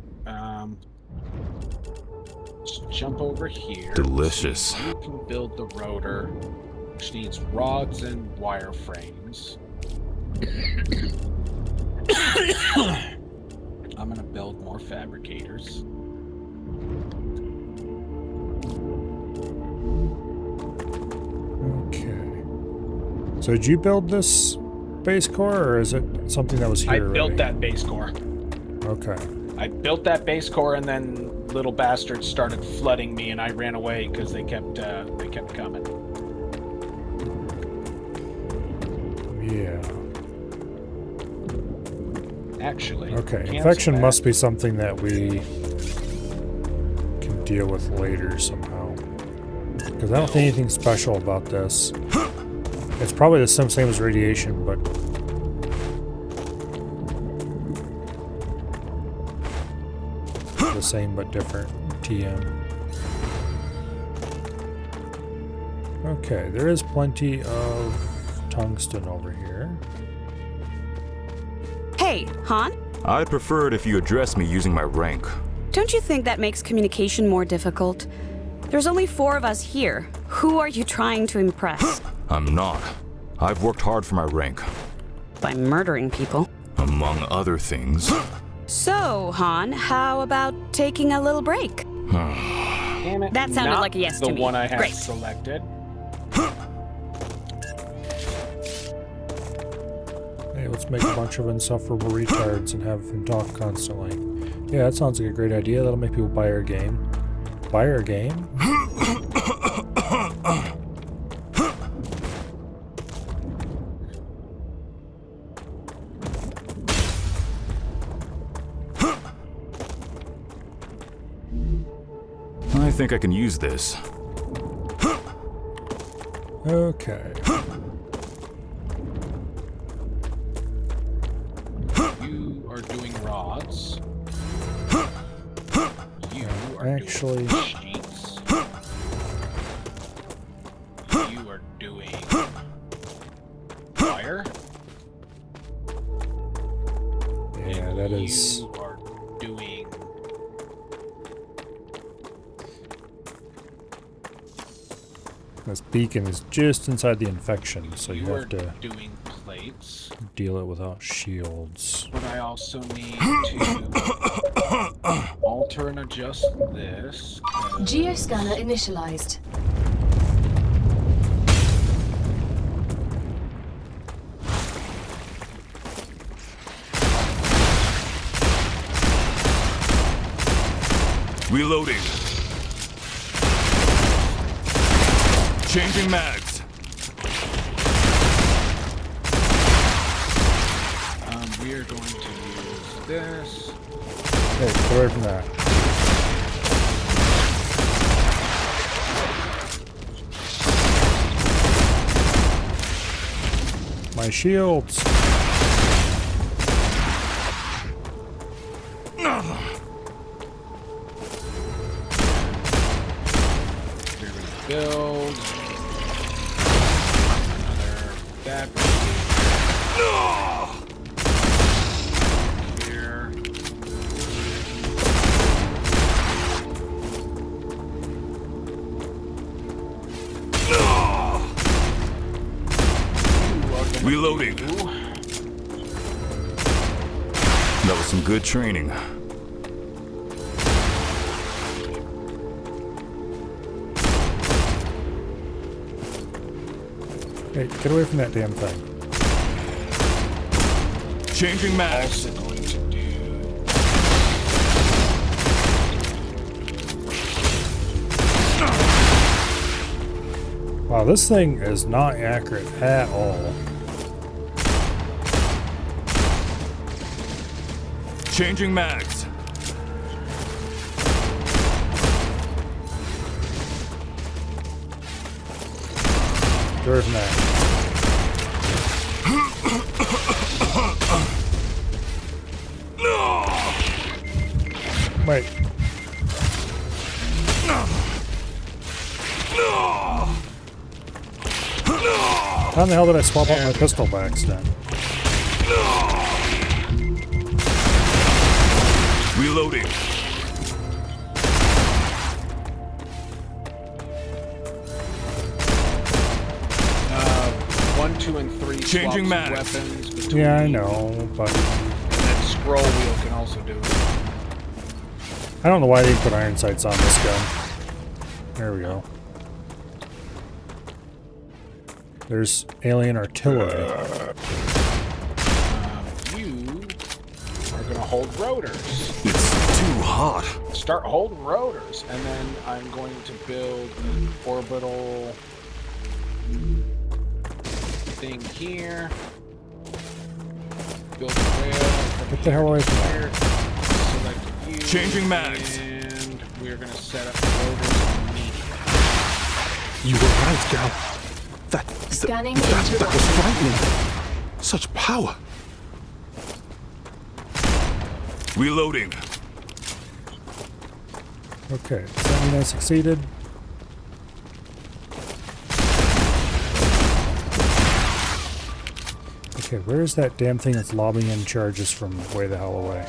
Let's jump over here. Delicious. So you can build the rotor, which needs rods and wireframes. I'm gonna build more fabricators. Okay. So did you build this base core, or is it something that was here already? I built that base core. Okay. I built that base core, and then little bastards started flooding me, and I ran away because they kept coming. Yeah. Actually. Okay. Infection must be something that we can deal with later somehow. Because I don't think anything special about this. It's probably the same as radiation, but the same but different. TM. Okay, there is plenty of tungsten over here. Hey, Han? I'd prefer it if you address me using my rank. Don't you think that makes communication more difficult? There's only 4 of us here. Who are you trying to impress? I'm not. I've worked hard for my rank. By murdering people. Among other things. So, Han, how about taking a little break? Damn it. That sounded like a yes to me. The one I had Great. selected. Hey, let's make a bunch of insufferable retards and have them talk constantly. Yeah, that sounds like a great idea. That'll make people buy our game. Buy our game? I think I can use this. Okay. You are doing rods. You are Actually, doing sheets. You are doing wire. yeah, that is. You are doing. This beacon is just inside the infection, so you have to doing plates. deal it without shields. But I also need to alter and adjust this. Geoscanner initialized. Reloading. Changing mags. We are going to use this. Hey, get away from that. My shields. We're gonna build another battery. Here. Reloading. That was some good training. Hey, get away from that damn thing. Changing mags. Also going to do. Wow, this thing is not accurate at all. Changing mags. Get away from that. Wait. How in the hell did I swap out my pistol by accident? Reloading. One, two, and three. Changing swaps mags. Weapons between, Yeah, I know, but and then scroll wheel can also do it. I don't know why they didn't put iron sights on this gun. There we go. There's alien artillery. You are going to hold rotors. It's too hot. Start holding rotors, and then I'm going to build an orbital thing here. Build a rail. Get the hell away from that. Here. Select you. Changing mags. And we're going to set up rotors immediately. You were right, Gal. Scanning That was interruption. frightening. Such power. Reloading. Okay, does that mean I succeeded? Okay, where is that damn thing that's lobbing in charges from way the hell away?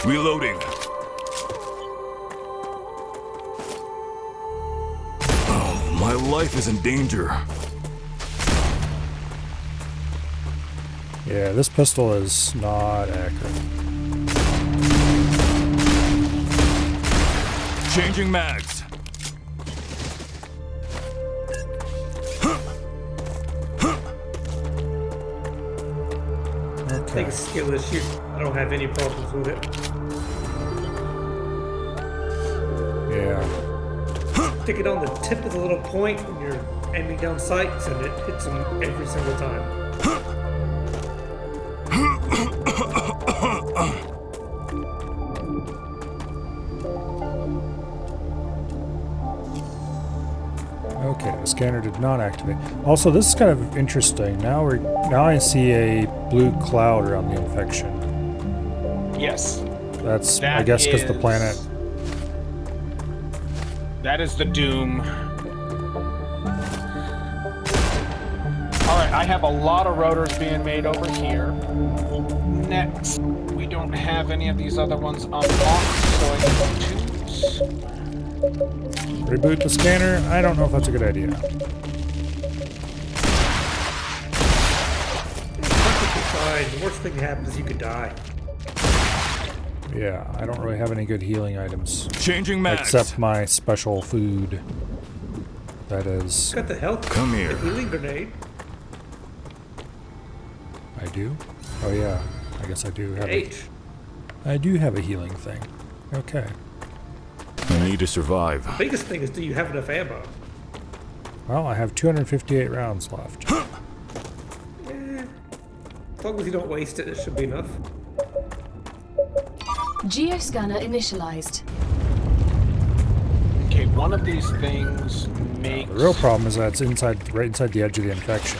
Reloading. Oh, my life is in danger. Yeah, this pistol is not accurate. Changing mags. I think it's a skill issue. I don't have any problems with it. Yeah. Stick it on the tip of the little point when you're aiming down sights, and it hits them every single time. Okay, the scanner did not activate. Also, this is kind of interesting. Now I see a blue cloud around the infection. Yes. That's, That I guess, because the is- planet. That is the doom. Alright, I have a lot of rotors being made over here. Next, we don't have any of these other ones unlocked, so I need tubes. Reboot the scanner? I don't know if that's a good idea. Perfectly fine. The worst thing that happens is you could die. Yeah, I don't really have any good healing items. Changing mags. Except my special food. That is... Got the health. Come here. The healing grenade. I do? Oh yeah, I guess I do have I do have a healing thing. Okay. I need to survive. The biggest thing is, do you have enough ammo? Well, I have 258 rounds left. As long as you don't waste it, it should be enough. Geoscanner initialized. Okay, one of these things makes... The real problem is that it's right inside the edge of the infection.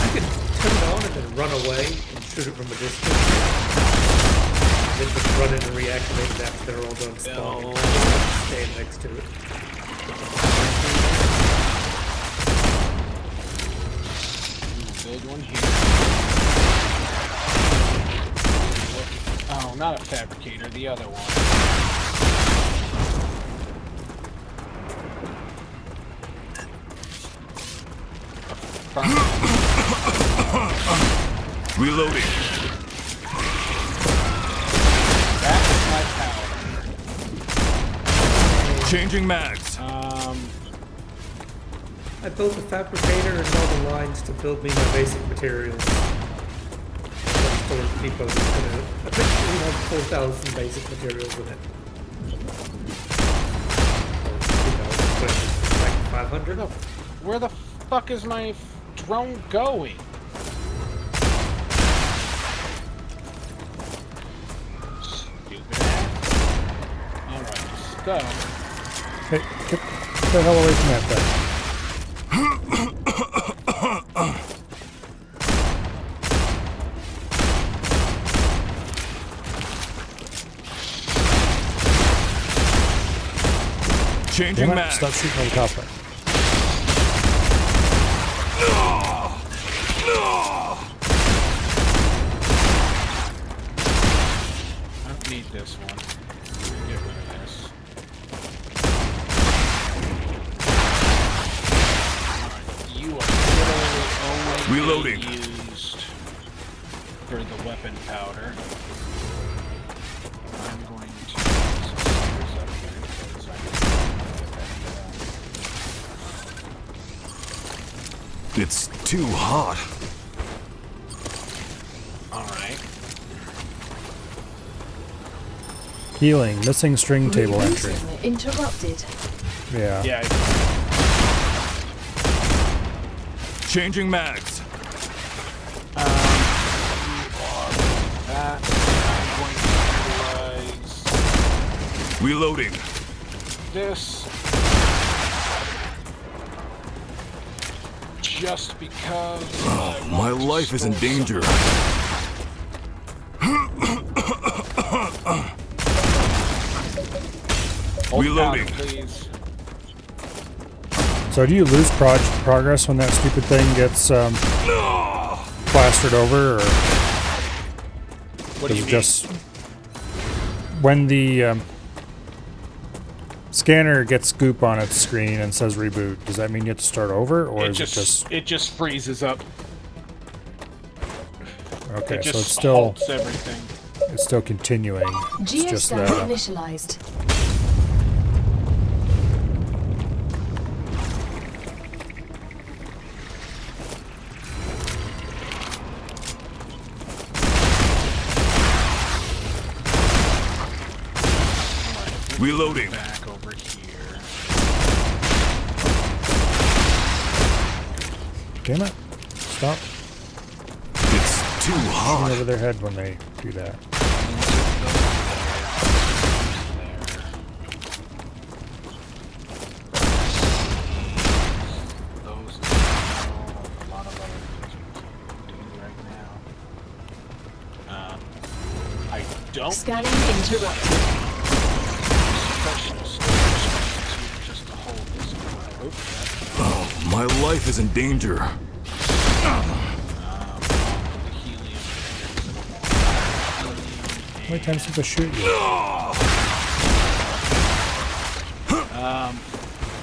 You can turn it on and then run away and shoot it from a distance. Then just run in and reactivate it after they're all done spawning. Stand next to it. Build one here. Oh, not a fabricator, the other one. Reloading. That's my power. Changing mags. I built a fabricator and all the lines to build me my basic materials. Storage depot is gonna eventually have 4,000 basic materials in it. Like 500? Where the fuck is my drone going? Stupid ass. Alright, so... Hey, get the hell away from that thing. Changing Damn it, mags. stop shooting on the top there. I don't need this one. Get rid of this. Alright, you are literally only Reloading. used for the weapon powder. I'm going to put some stairs up here because I can get that. It's too hot. Alright. Healing, missing string table entry. Rebooting interrupted. Yeah. Yeah. Changing mags. You are that. I'm going to utilize Reloading. this. Just because. Oh, my life is in danger. Reloading. Please. So do you lose progress when that stupid thing gets plastered over, or What do you is it mean? just when the scanner gets goop on its screen and says reboot? Does that mean you have to start over, or is it just freezes up. okay? It just So it's still halts everything. it's still continuing. It's just Geoscanner initialized. Reloading. Back over here. Damn it! Stop It's too shooting hot. over their head when they do that. Those a lot of other things we can do right now. I don't Scanning interrupted. special storage just to hold this. Oops, Oh, my life is in danger. the helium. How many times did they shoot you?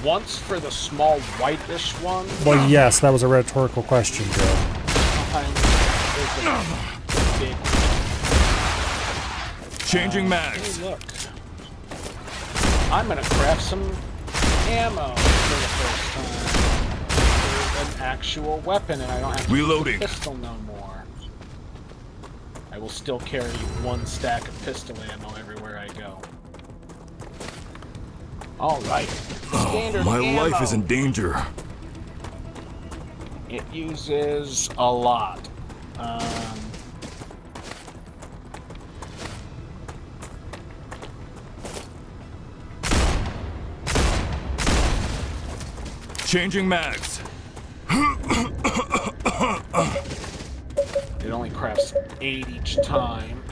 Once for the small whitish one. Well, yes, that was a rhetorical question, Joe. Sometimes there's big one. Changing mags. Hey, look. I'm gonna craft some ammo for the first time. An actual weapon, and I don't have to Reloading. use a pistol no more. I will still carry 1 stack of pistol ammo everywhere I go. Alright. Standard My ammo. life is in danger. It uses a lot. Changing mags. It only crafts 8 each time.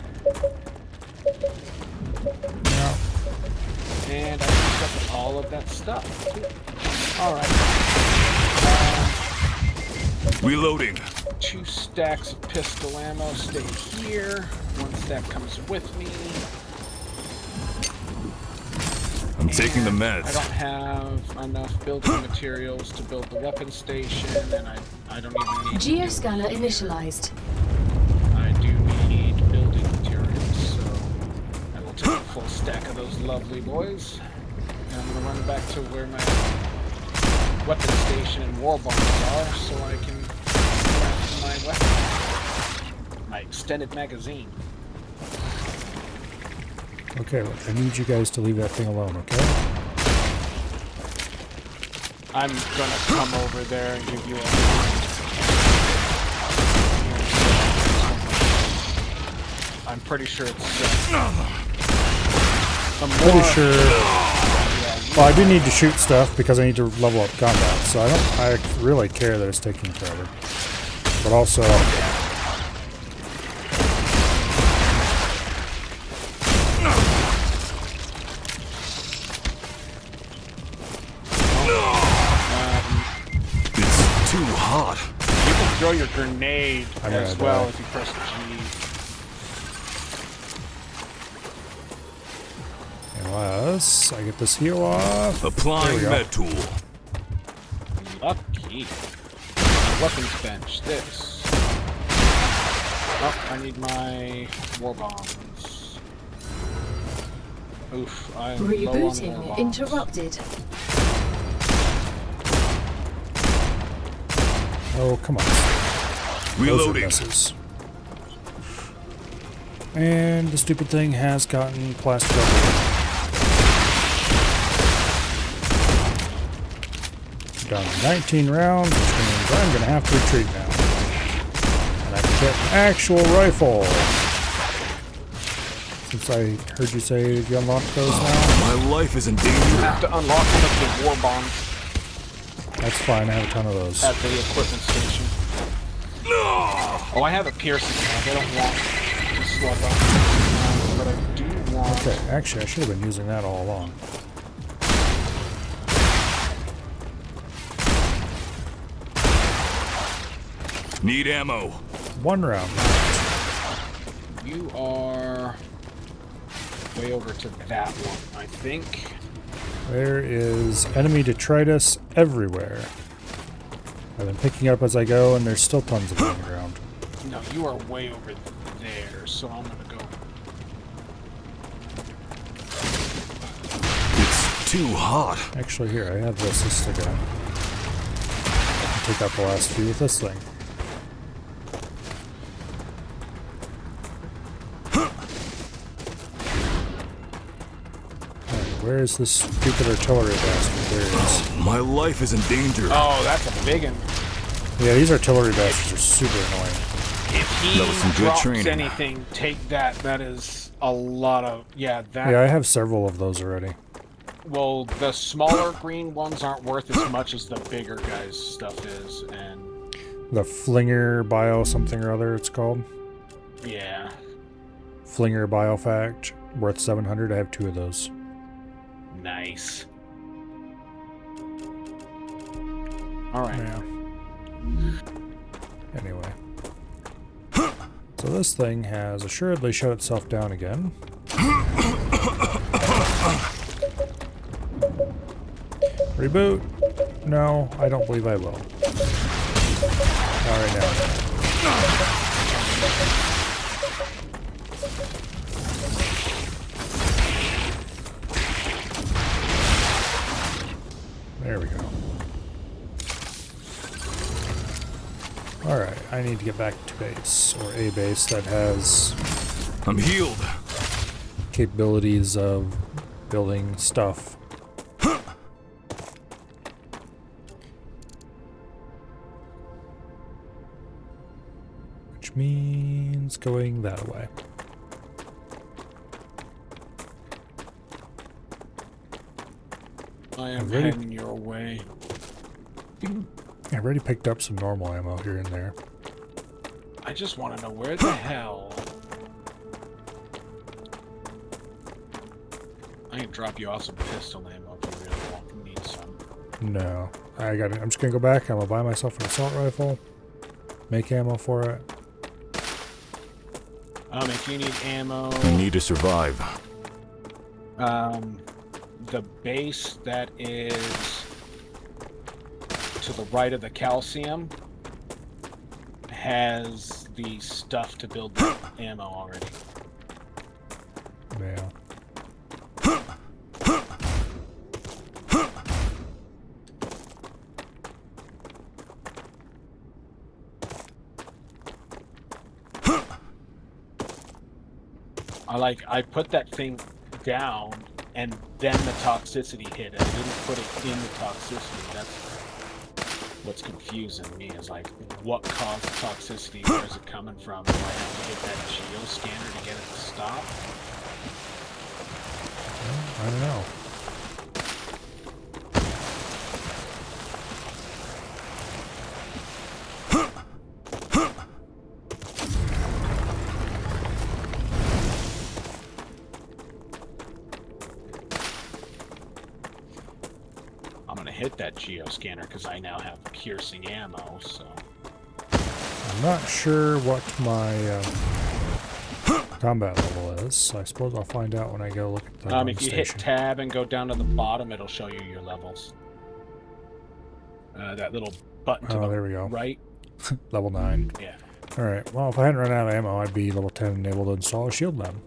Yeah. And I picked up all of that stuff, too. Alright. Reloading. 2 stacks of pistol ammo stay here. 1 stack comes with me. I'm taking the meds. I don't have enough building materials to build the weapon station, and I don't even need Geoscanner initialized. I do need building materials, so I will take a full stack of those lovely boys. And I'm gonna run back to where my weapon station and war bombs are, so I can craft my weapon. My extended magazine. Okay, look, I need you guys to leave that thing alone, okay? I'm gonna come over there and give you a... I'm pretty sure it's... I'm Pretty sure... Well, I do need to shoot stuff because I need to level up combat, so I really care that it's taking forever. But also... It's too hot. You can throw your grenade as well if you press G. Unless I get this heal off. Applying med tool. Lucky. Weapons bench. This. Oh, I need my war bombs. Oof, I'm low on war Rebooting bombs. interrupted. Oh, come on. Reloading. Those are misses. And the stupid thing has gotten plastered up. Down to 19 rounds, which means I'm going to have to retreat now. And I can get an actual rifle. Since I heard you say you unlocked those now. My life is in danger. You have to unlock one of the war bombs That's fine, I have a ton of those. at the equipment station. Oh, I have a piercing mag. I don't want to swap up. But I do want... Okay, actually I should have been using that all along. Need ammo. 1 round. You are way over to that one, I think. There is enemy detritus everywhere. I've been picking up as I go, and there's still tons of it on the ground. No, you are way over there, so I'm gonna go. It's too hot. Actually, here, I have this. This is a gun. I can take out the last few with this thing. Where is this stupid artillery bastard? There it is. My life is in danger. Oh, that's a big one. Yeah, these artillery bastards are super annoying. If he That was some good drops training. anything, take that. That is a lot of... Yeah, that... Yeah, I have several of those already. Well, the smaller green ones aren't worth as much as the bigger guys' stuff is, and... The Flinger Bio something or other it's called. Yeah. Flinger Biofact, worth 700. I have 2 of those. Nice. Alright. Yeah. Anyway. So this thing has assuredly shut itself down again. Reboot? No, I don't believe I will. Alright now. I need to get back to base, or a base that has... I'm healed. ...capabilities of building stuff. Which means going that way. I am heading your way. I've already picked up some normal ammo here and there. I just want to know where the hell... I can drop you off some pistol ammo if you really want need some. No. I got it. I'm just gonna go back. I'm gonna buy myself an assault rifle. Make ammo for it. If you need ammo... I need to survive. The base that is to the right of the calcium has the stuff to build the ammo already. Yeah. I put that thing down and then the toxicity hit it. I didn't put it in the toxicity. That's what's confusing me, is like, what caused the toxicity? Where is it coming from? Do I have to hit that geo scanner to get it to stop? I don't know. Hit that geo scanner because I now have piercing ammo, so I'm not sure what my combat level is, so I suppose I'll find out when I go look at the if you hit tab and go down to the bottom, it'll show you your levels. That little button to the there we go. Right. Level 9. Yeah. Alright, well, if I hadn't run out of ammo, I'd be level 10 and able to install a shield then.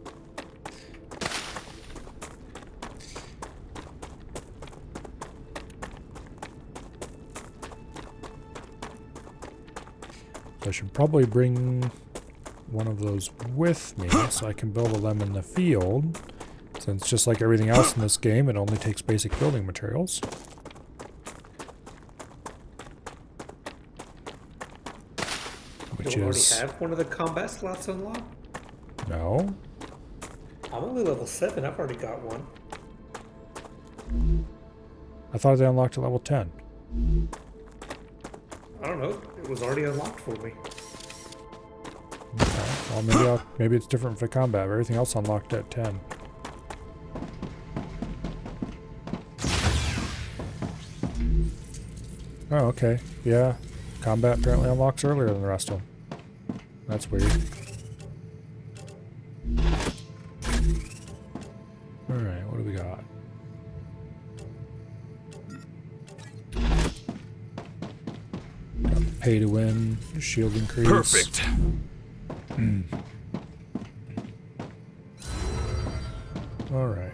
I should probably bring one of those with me so I can build them in the field. Since just like everything else in this game, it only takes basic building materials. Which you already is... have one of the combat slots unlocked? No. I'm only level 7, I've already got one. I thought they unlocked at level 10. I don't know. It was already unlocked for me. Okay. Well, maybe it's different for combat. Everything else unlocked at 10. Oh, okay. Yeah. Combat apparently unlocks earlier than the rest of them. That's weird. Alright, what do we got? Pay to win, shield increase. Perfect. All right.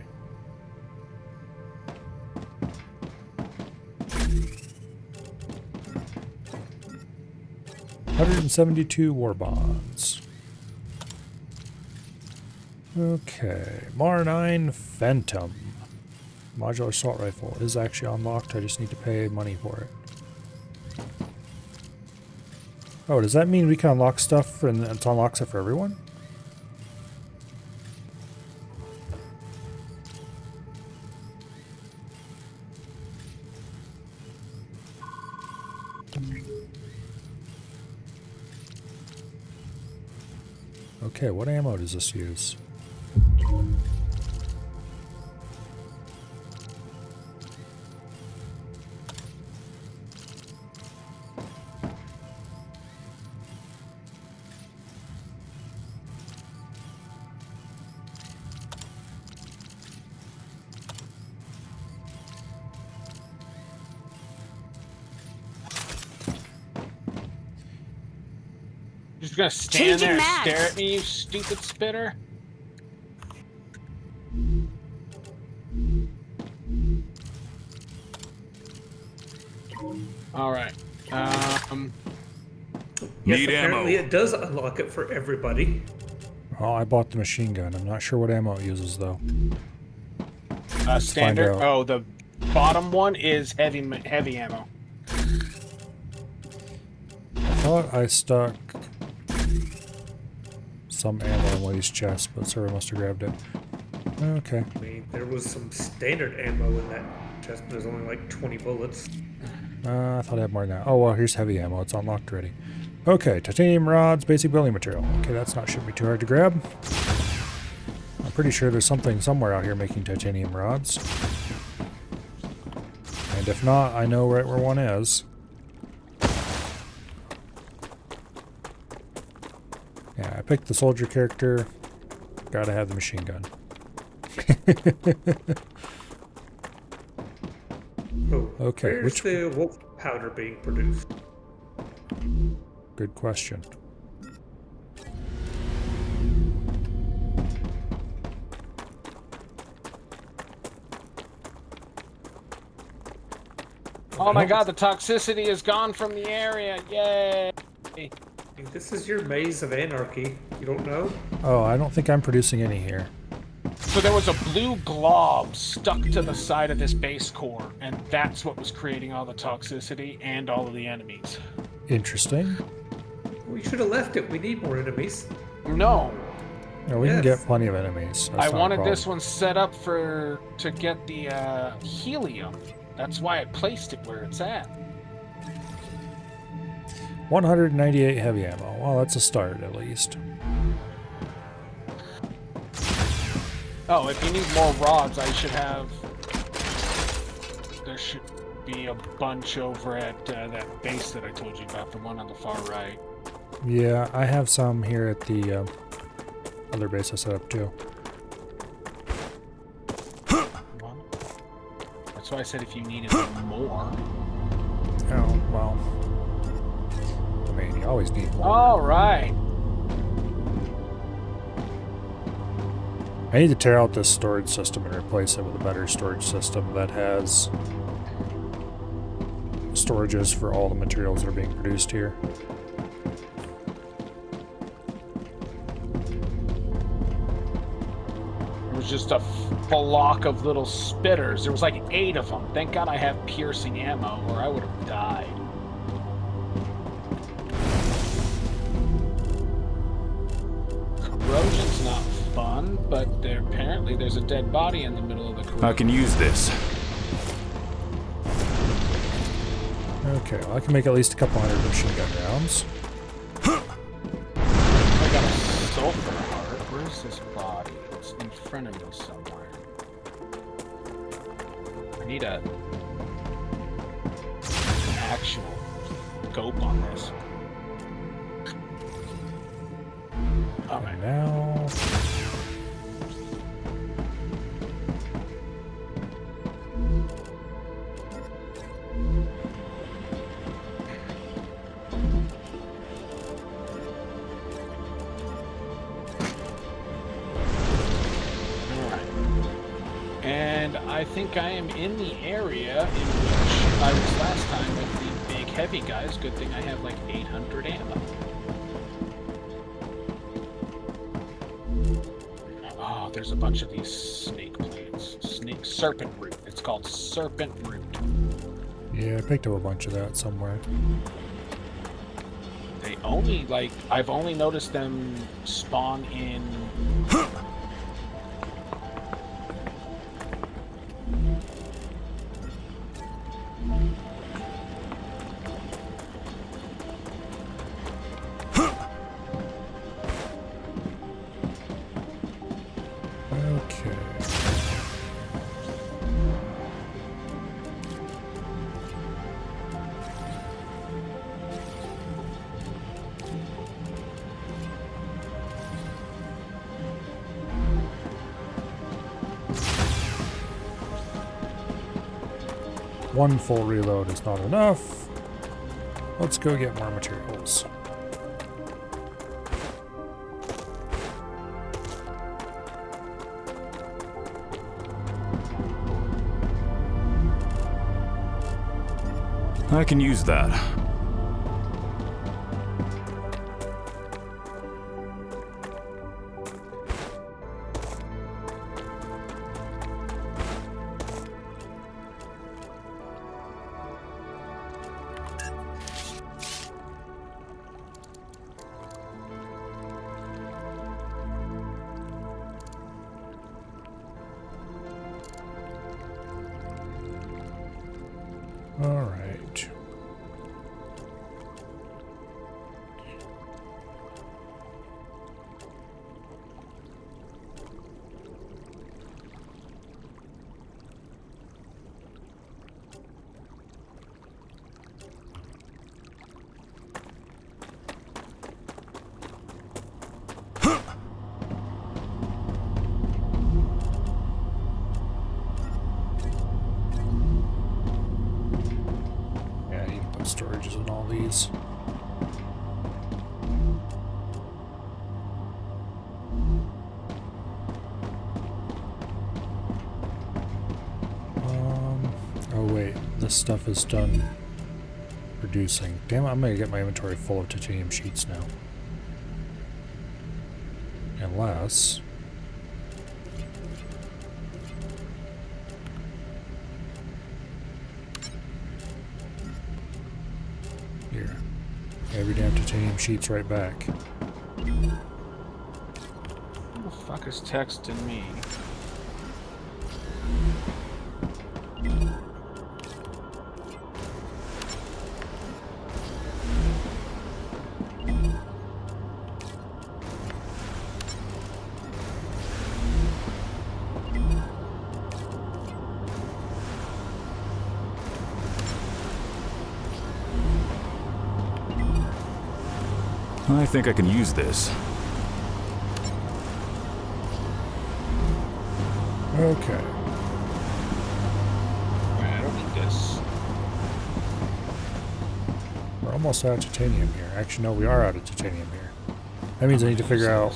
$172 war bonds. Okay, Mar 9 Phantom. Modular assault rifle is actually unlocked. I just need to pay money for it. Oh, does that mean we can unlock stuff and it unlocks it for everyone? Okay, what ammo does this use? Just gonna stand there and mags. stare at me, you stupid spitter. All right. Yes, Need apparently ammo. it does unlock it for everybody. Oh, I bought the machine gun. I'm not sure what ammo it uses, though. Standard. out. Oh, the bottom one is heavy ammo. I thought I stuck some ammo in one of these chests, but server must have grabbed it. Okay. I mean, there was some standard ammo in that chest, but there's only like 20 bullets. I thought I had more than that. Oh, well, here's heavy ammo. It's unlocked already. Okay, titanium rods, basic building material. Okay, that's not should be too hard to grab. I'm pretty sure there's something somewhere out here making titanium rods. And if not, I know right where one is. Yeah, I picked the soldier character. Gotta have the machine gun. Oh, Okay, where's the wolf powder being produced? Good question. Oh my god, the toxicity is gone from the area. Yay! This is your maze of anarchy. You don't know? Oh, I don't think I'm producing any here. So there was a blue glob stuck to the side of this base core, and that's what was creating all the toxicity and all of the enemies. Interesting. We should have left it. We need more enemies. No. No, we can get plenty of enemies. That's I not a wanted problem. this one set up to get the helium. That's why I placed it where it's at. 198 heavy ammo. Well, that's a start at least. Oh, if you need more rods, I should have... There should be a bunch over at that base that I told you about, the one on the far right. Yeah, I have some here at the other base I set up too. That's why I said if you needed more. Oh, well. I mean, you always need more. All right. I need to tear out this storage system and replace it with a better storage system that has storages for all the materials that are being produced here. It was just a block of little spitters. There was like 8 of them. Thank God I have piercing ammo, or I would have died. Corrosion's not fun, but apparently there's a dead body in the middle of the corridor. I can use this. Okay, well, I can make at least a couple hundred machine gun rounds. I got a sulfur heart. Where's this body? It's in front of me somewhere. I need an actual scope on this. And now... And I think I am in the area in which I was last time with the big heavy guys. Good thing I have like 800 ammo. Oh, there's a bunch of these snake plants. Serpent root. It's called serpent root. Yeah, I picked up a bunch of that somewhere. They only, like, I've only noticed them spawn in... Okay. One full reload is not enough. Let's go get more materials. I can use that. All right. Storages in all these. Oh wait, this stuff is done producing. Damn it, I'm gonna get my inventory full of titanium sheets now. Unless... Here. Every damn titanium sheet's right back. Who the fuck is texting me? I think I can use this. Okay. I don't need this. We're almost out of titanium here. Actually, no, we are out of titanium here. That means I need to figure out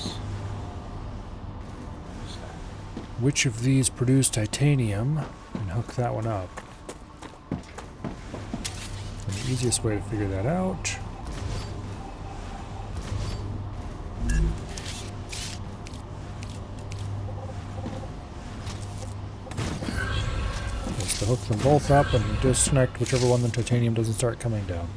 which of these produce titanium and hook that one up. And the easiest way to figure that out is to hook them both up and disconnect whichever one the titanium doesn't start coming down.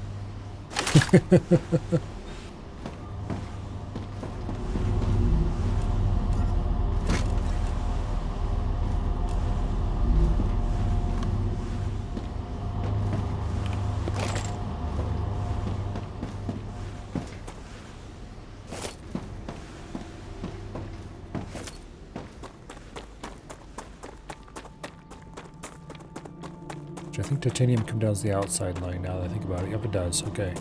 I think titanium comes down the outside line now that I think about it. Yep, it does. Okay.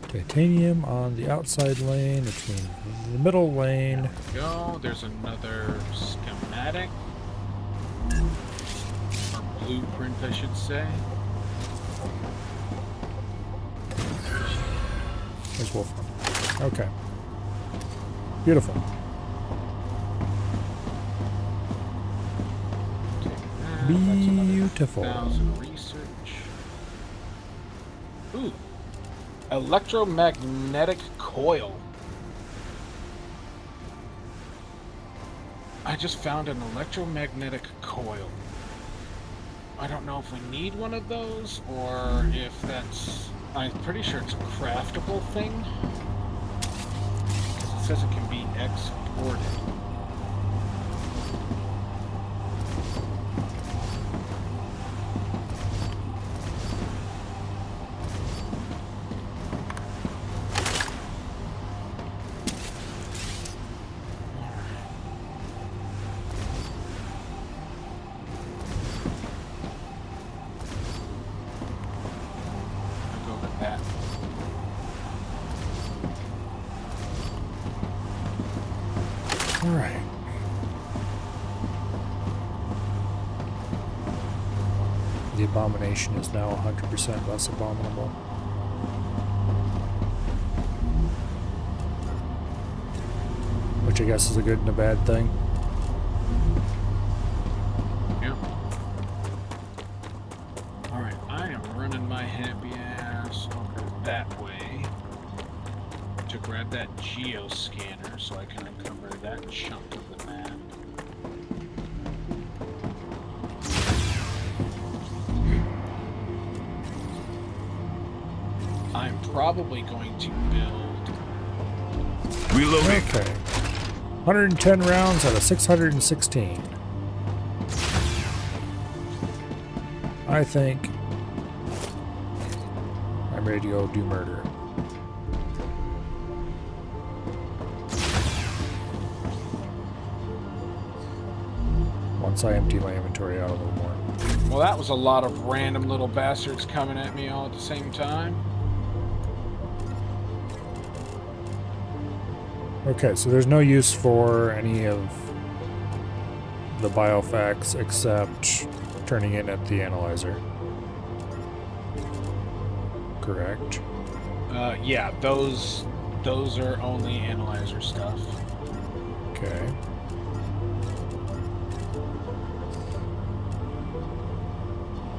Titanium on the outside lane between the middle lane. There we go. There's another schematic. Or blueprint, I should say. There's Wolfram. Okay. Beautiful. Beautiful. 1,000 research. Ooh. Electromagnetic coil. I just found an electromagnetic coil. I don't know if we need one of those or if that's... I'm pretty sure it's a craftable thing. It says it can be exported. Alright. The abomination is now 100% less abominable. Which I guess is a good and a bad thing. Yep. Alright, I am running my happy ass over that way to grab that geoscanner so I can uncover that chunk of the map. I'm probably going to build... Reloading. Okay. 110 rounds out of 616. I think I'm ready to go do murder. Once I empty my inventory out a little more. Well, that was a lot of random little bastards coming at me all at the same time. Okay, so there's no use for any of the biofacts except turning it at the analyzer. Correct. Yeah, those are only analyzer stuff. Okay.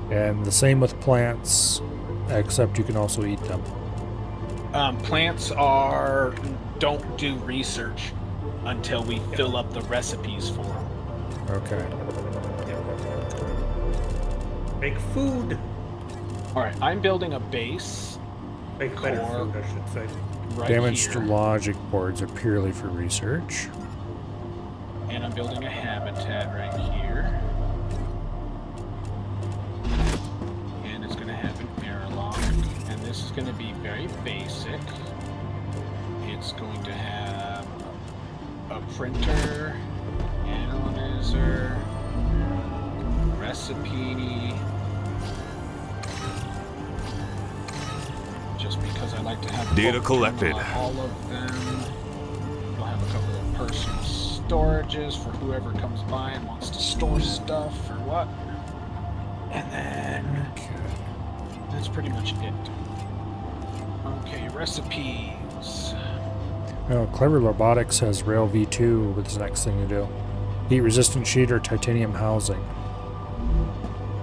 And the same with plants, except you can also eat them. Plants don't do research until we fill up the recipes for them. Okay. Make food. All right, I'm building a base. Make better food, I should say. Right Damaged here. logic boards are purely for research. And I'm building a habitat right here. And it's going to have an airlock. And this is going to be very basic. It's going to have a printer, analyzer, recipe. Just because I like to have data collected. All of them. We'll have a couple of personal storages for whoever comes by and wants to store stuff or what. And then that's pretty much it. Okay, recipes. Oh, Clever Robotics has Rail V2 with the next thing to do. Heat resistant sheet or titanium housing.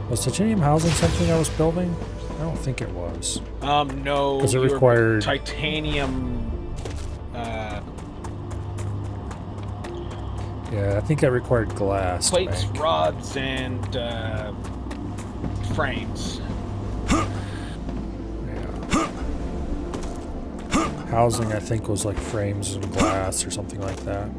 Was titanium housing something I was building? I don't think it was. No. Because it required titanium. Yeah, I think it required glass. Plates, rods, and frames. Housing, I think, was like frames and glass or something like that.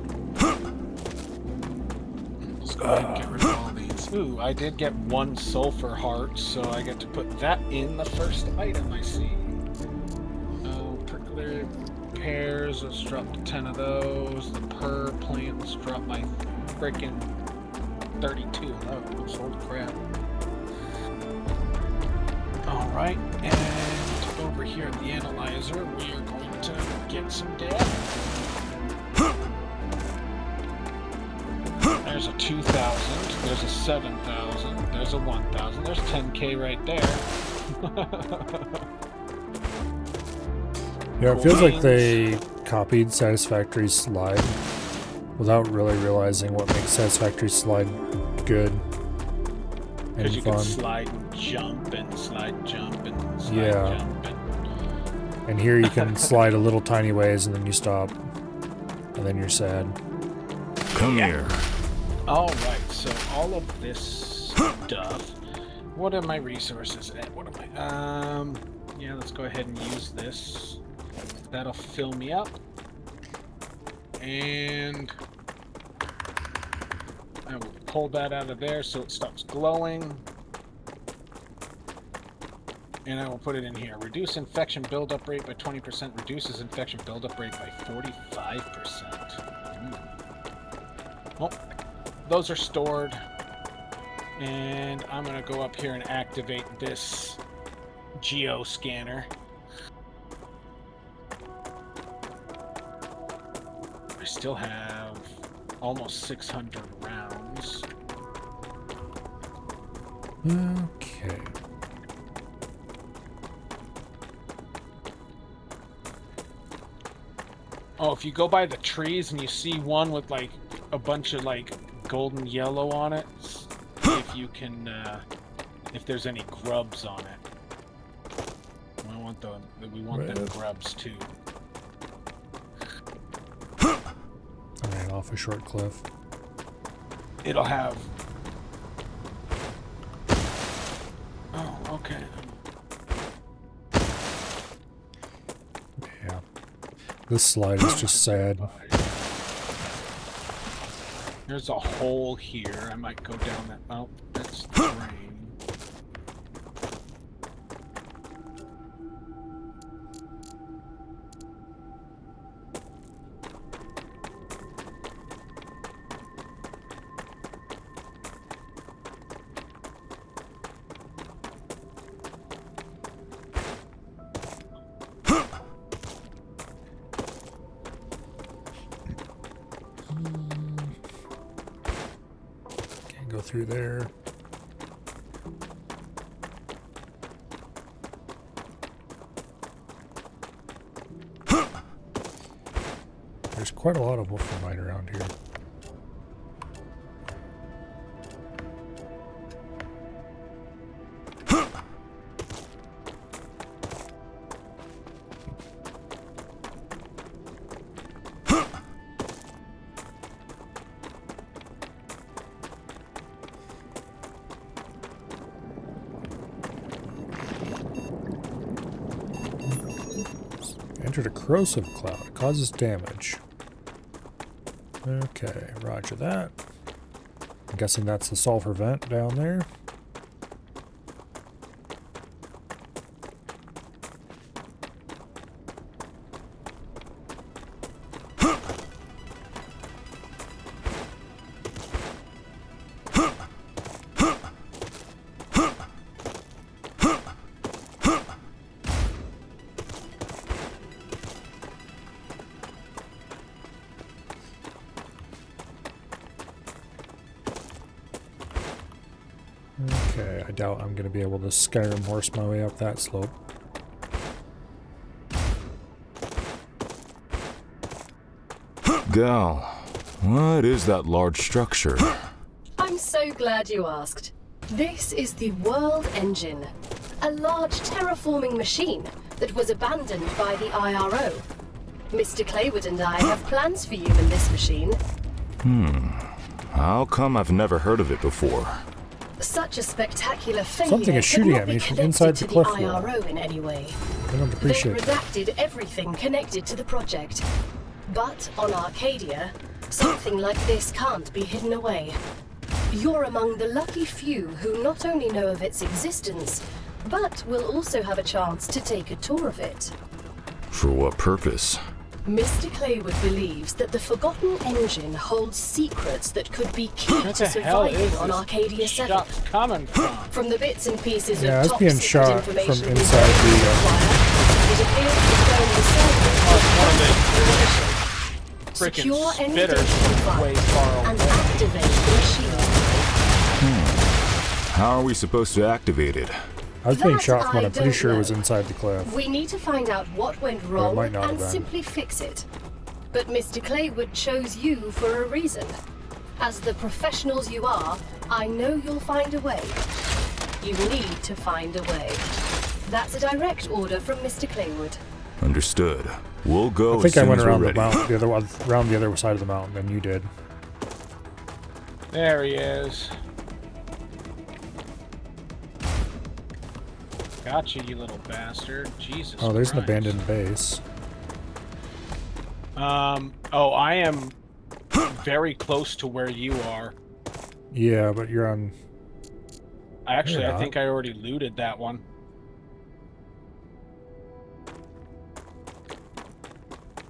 Let's go ahead and get rid of all these. Ooh, I did get one sulfur heart, so I get to put that in the first item I see. Prickler pears, let's drop 10 of those. The per plant, let's drop my freaking 32 of those. Holy crap. Alright, and over here at the analyzer, we are going to get some data. There's a 2,000, there's a 7,000, there's a 1,000, there's 10K right there. Yeah, it feels like they copied Satisfactory's slide without really realizing what makes Satisfactory's slide good and Because you fun. can slide and jump and slide jump and slide Yeah. jump. And here you can slide a little tiny ways and then you stop. And then you're sad. Come here. Alright, so all of this stuff. What are my resources at? What am I? Yeah, let's go ahead and use this. That'll fill me up. And I will pull that out of there so it stops glowing. And I will put it in here. Reduce infection buildup rate by 20%. Reduces infection buildup rate by 45%. Well, those are stored. And I'm going to go up here and activate this geo scanner. I still have almost 600 rounds. Okay. Oh, if you go by the trees and you see one with like a bunch of like golden yellow on it, if you can, if there's any grubs on it. We want them grubs too. I ran off a short cliff. It'll have. Oh, okay. Yeah. This slide is just sad. There's a hole here. I might go down that. Oh, that's terrain. through there. There's quite a lot of wolframite around here. Entered a corrosive cloud. Causes damage. Okay, roger that. I'm guessing that's the sulfur vent down there. Okay, I doubt I'm going to be able to Skyrim horse my way up that slope. Gal, what is that large structure? I'm so glad you asked. This is the World Engine, a large terraforming machine that was abandoned by the IRO. Mr. Claywood and I have plans for you in this machine. How come I've never heard of it before? Such a spectacular failure Something is shooting could at not me be from connected inside to the cliff wall. IRO in any way. I don't They appreciate that. redacted everything connected to the project. But on Arcadia, something like this can't be hidden away. You're among the lucky few who not only know of its existence, but will also have a chance to take a tour of it. For what purpose? Mr. Claywood believes that the Forgotten Engine holds secrets that could be key What to the hell surviving is on this Arcadia 7. shot's coming from? From the bits and pieces Yeah, I of was being top shot secret from information inside we the, acquired, it appears the Freaking secure spitters anything way far and away. activate the shield. How are we supposed to activate it? I was being That shot from what I I'm pretty don't sure was know. inside the cliff. We need to find out what went wrong might not have and been. simply fix it. But Mr. Claywood chose you for a reason. As the professionals you are, I know you'll find a way. You need to find a way. That's a direct order from Mr. Claywood. Understood. We'll go I think as I soon went as we're around the ready. mountain, around the other side of the mountain than you did. There he is. Gotcha, you little bastard. Jesus Oh, there's an Christ. abandoned base. Oh, I am very close to where you are. Yeah, but you're on. Actually, You're I think not. I already looted that one.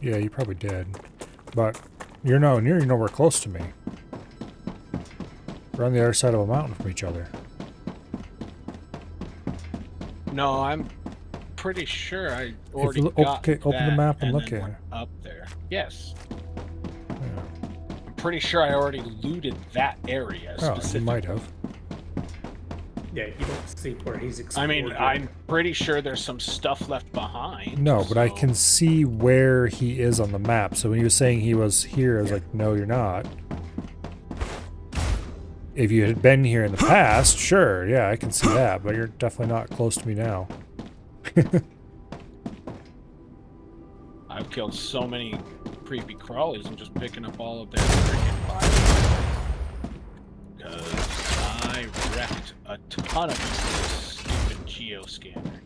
Yeah, you probably did. But you're nowhere close to me. We're on the other side of a mountain from each other. No, I'm pretty sure I already look- got okay, open the that map and look then at went it. up there. Yes. Yeah. I'm pretty sure I already looted that area Oh, you specifically. might have. Yeah, you don't see where he's I explored. mean, yet. I'm pretty sure there's some stuff left behind. No, but I so- can see where he is on the map. So when he was saying he was here, I was like, no, you're not. If you had been here in the past, sure, yeah, I can see that, but you're definitely not close to me now. I've killed so many creepy crawlies and just picking up all of their freaking bodies. Because I wrecked a ton of them with this stupid geoscanner.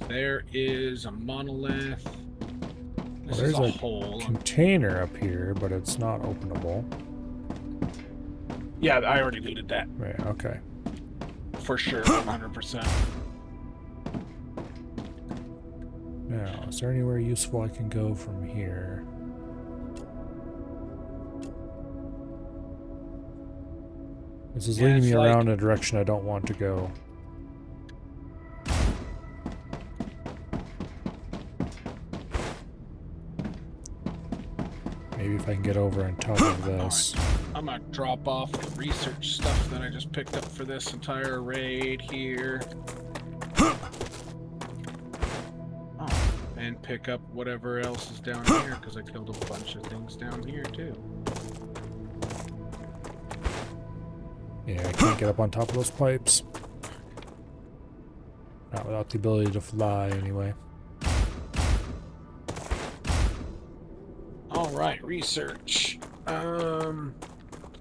There is a monolith. This There's is a a hole. container up here, but it's not openable. Yeah, I already looted that. Yeah, okay. For sure, 100%. Now, is there anywhere useful I can go from here? This is Yeah, leading it's me like- around in a direction I don't want to go. if I can get over on top of this. I'm gonna drop off the research stuff that I just picked up for this entire raid here. And pick up whatever else is down here, because I killed a bunch of things down here too. Yeah, I can't get up on top of those pipes. Not without the ability to fly, anyway. Alright, research.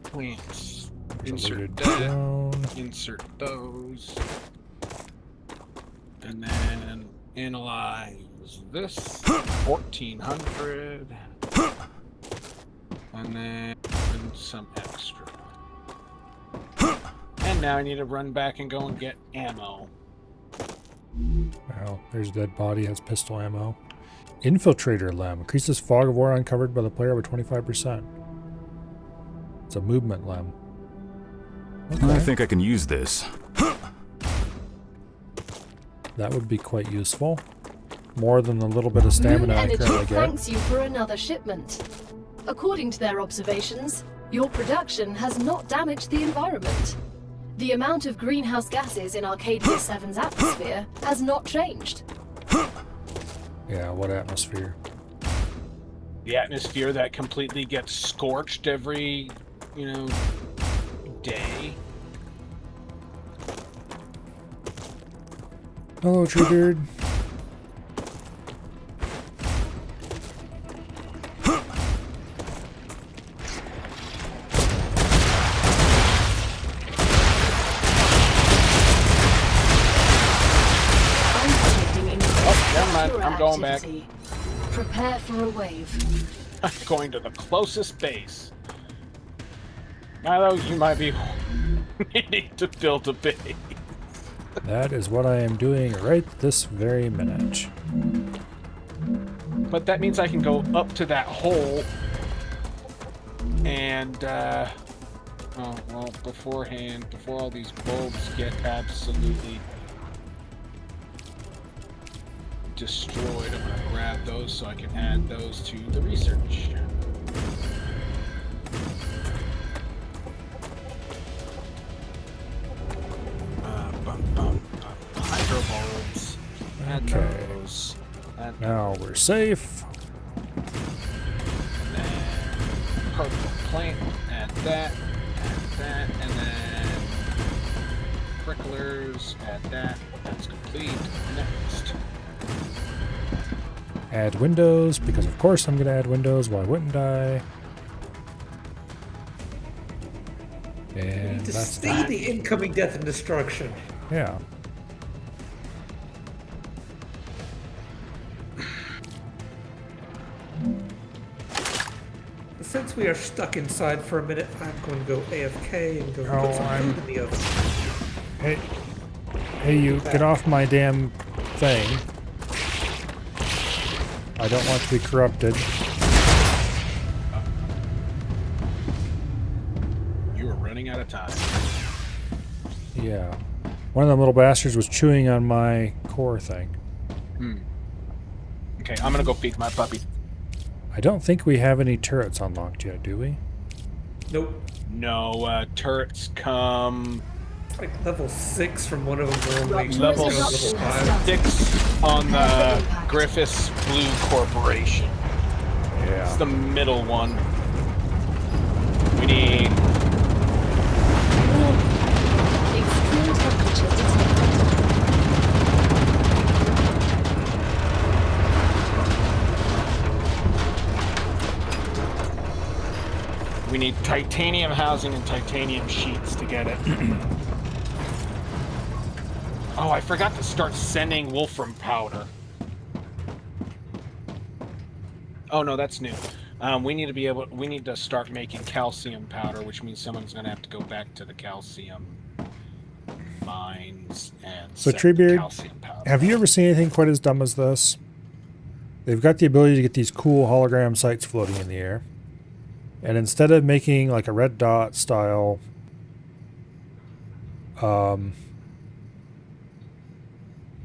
Plants. Insert Deleted that. drone. Insert those. And then analyze this. 1400. And then some extra. And now I need to run back and go and get ammo. Well, there's a dead body, has pistol ammo. Infiltrator lem. Increases fog of war uncovered by the player by 25%. It's a movement lem. Okay. I think I can use this. That would be quite useful. More than the little bit of stamina Moon I Energy currently get. thanks you for another shipment. According to their observations, your production has not damaged the environment. The amount of greenhouse gases in Arcadia 7's atmosphere has not changed. Yeah, what atmosphere? The atmosphere that completely gets scorched every, day. Hello, Treebeard. I'm going back. Prepare for a wave. I'm going to the closest base. Milo, you might be needing to build a base. That is what I am doing right this very minute. But that means I can go up to that hole and, beforehand, before all these bulbs get absolutely destroyed, I'm gonna grab those so I can add those to the research. Hydro bulbs. Add those. Add now we're safe. And then purple plant. Add that. Add that. And then pricklers. Add that. That's complete. Next. Add windows, because of course I'm going to add windows. Why wouldn't I? And You need to that's see that. the incoming death and destruction. Yeah. Since we are stuck inside for a minute, I'm going to go AFK and go Oh, put some food in the oven. Hey, you, get off my damn thing. I don't want to be corrupted. You are running out of time. Yeah. One of them little bastards was chewing on my core thing. Okay, I'm gonna go feed my puppy. I don't think we have any turrets unlocked yet, do we? Nope. No, turrets come... It's like level 6 from one of them. Level 6 on the Griffiths Blue Corporation. Yeah. It's the middle one. We need... Extreme temperature detected. We need titanium housing and titanium sheets to get it. Oh, I forgot to start sending wolfram powder. Oh no, that's new. We need to start making calcium powder, which means someone's gonna have to go back to the calcium mines and So set the Treebeard, calcium powder. have you ever seen anything quite as dumb as this? They've got the ability to get these cool hologram sites floating in the air. And instead of making like a red dot style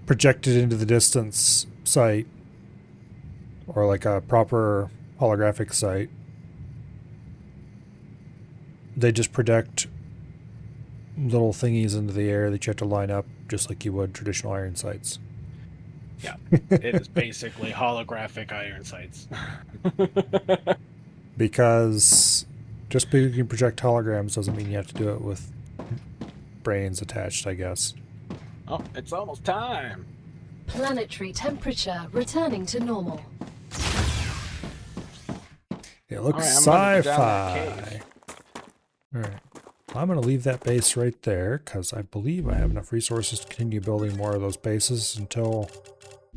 projected into the distance site, or like a proper holographic site, they just project little thingies into the air that you have to line up just like you would traditional iron sights. Yeah, it is basically holographic iron sights. Because just because you can project holograms doesn't mean you have to do it with brains attached, I guess. Oh, it's almost time. Planetary temperature returning to normal. It looks Alright, sci-fi. Alright. I'm going to leave that base right there, because I believe I have enough resources to continue building more of those bases until,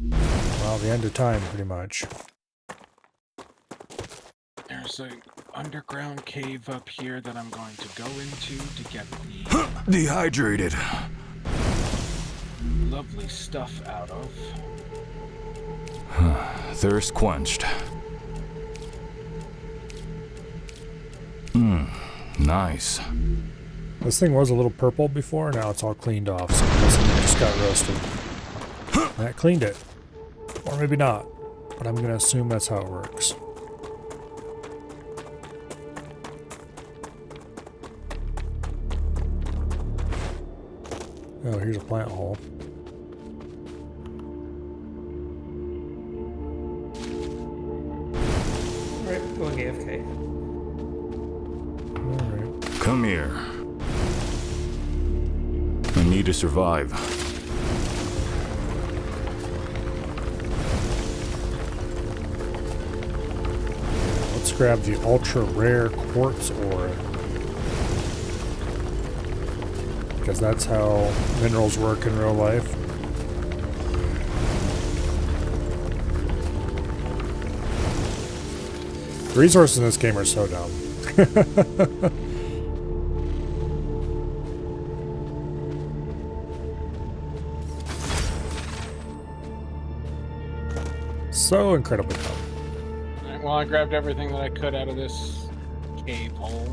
well, the end of time, pretty much. There's an underground cave up here that I'm going to go into to get the Dehydrated. lovely stuff out of. Thirst quenched. Nice. This thing was a little purple before, now it's all cleaned off, so I'm guessing it just got roasted. That cleaned it. Or maybe not, but I'm going to assume that's how it works. Oh, here's a plant hole. Alright, going AFK. Alright. Come here. I need to survive. Let's grab the ultra rare quartz ore. Because that's how minerals work in real life. The resources in this game are so dumb. So incredibly dumb. Alright, well, I grabbed everything that I could out of this cave hole.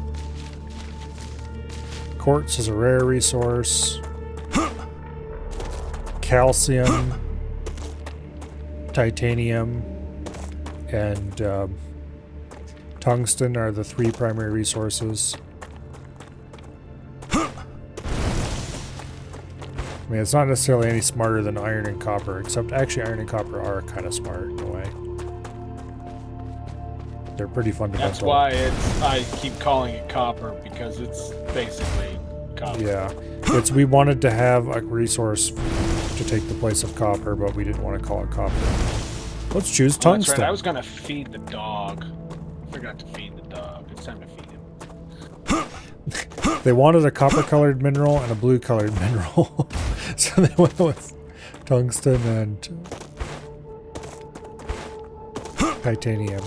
Quartz is a rare resource. Calcium, titanium, and tungsten are the three primary resources. I mean, it's not necessarily any smarter than iron and copper, except actually iron and copper are kind of smart in a way. They're pretty fundamental. That's why I keep calling it copper, because it's basically copper. Yeah, we wanted to have a resource to take the place of copper, but we didn't want to call it copper. Let's choose tungsten. That's right. I was gonna feed the dog. I forgot to feed the dog. It's time to feed him. They wanted a copper-colored mineral and a blue-colored mineral, so they went with tungsten and titanium.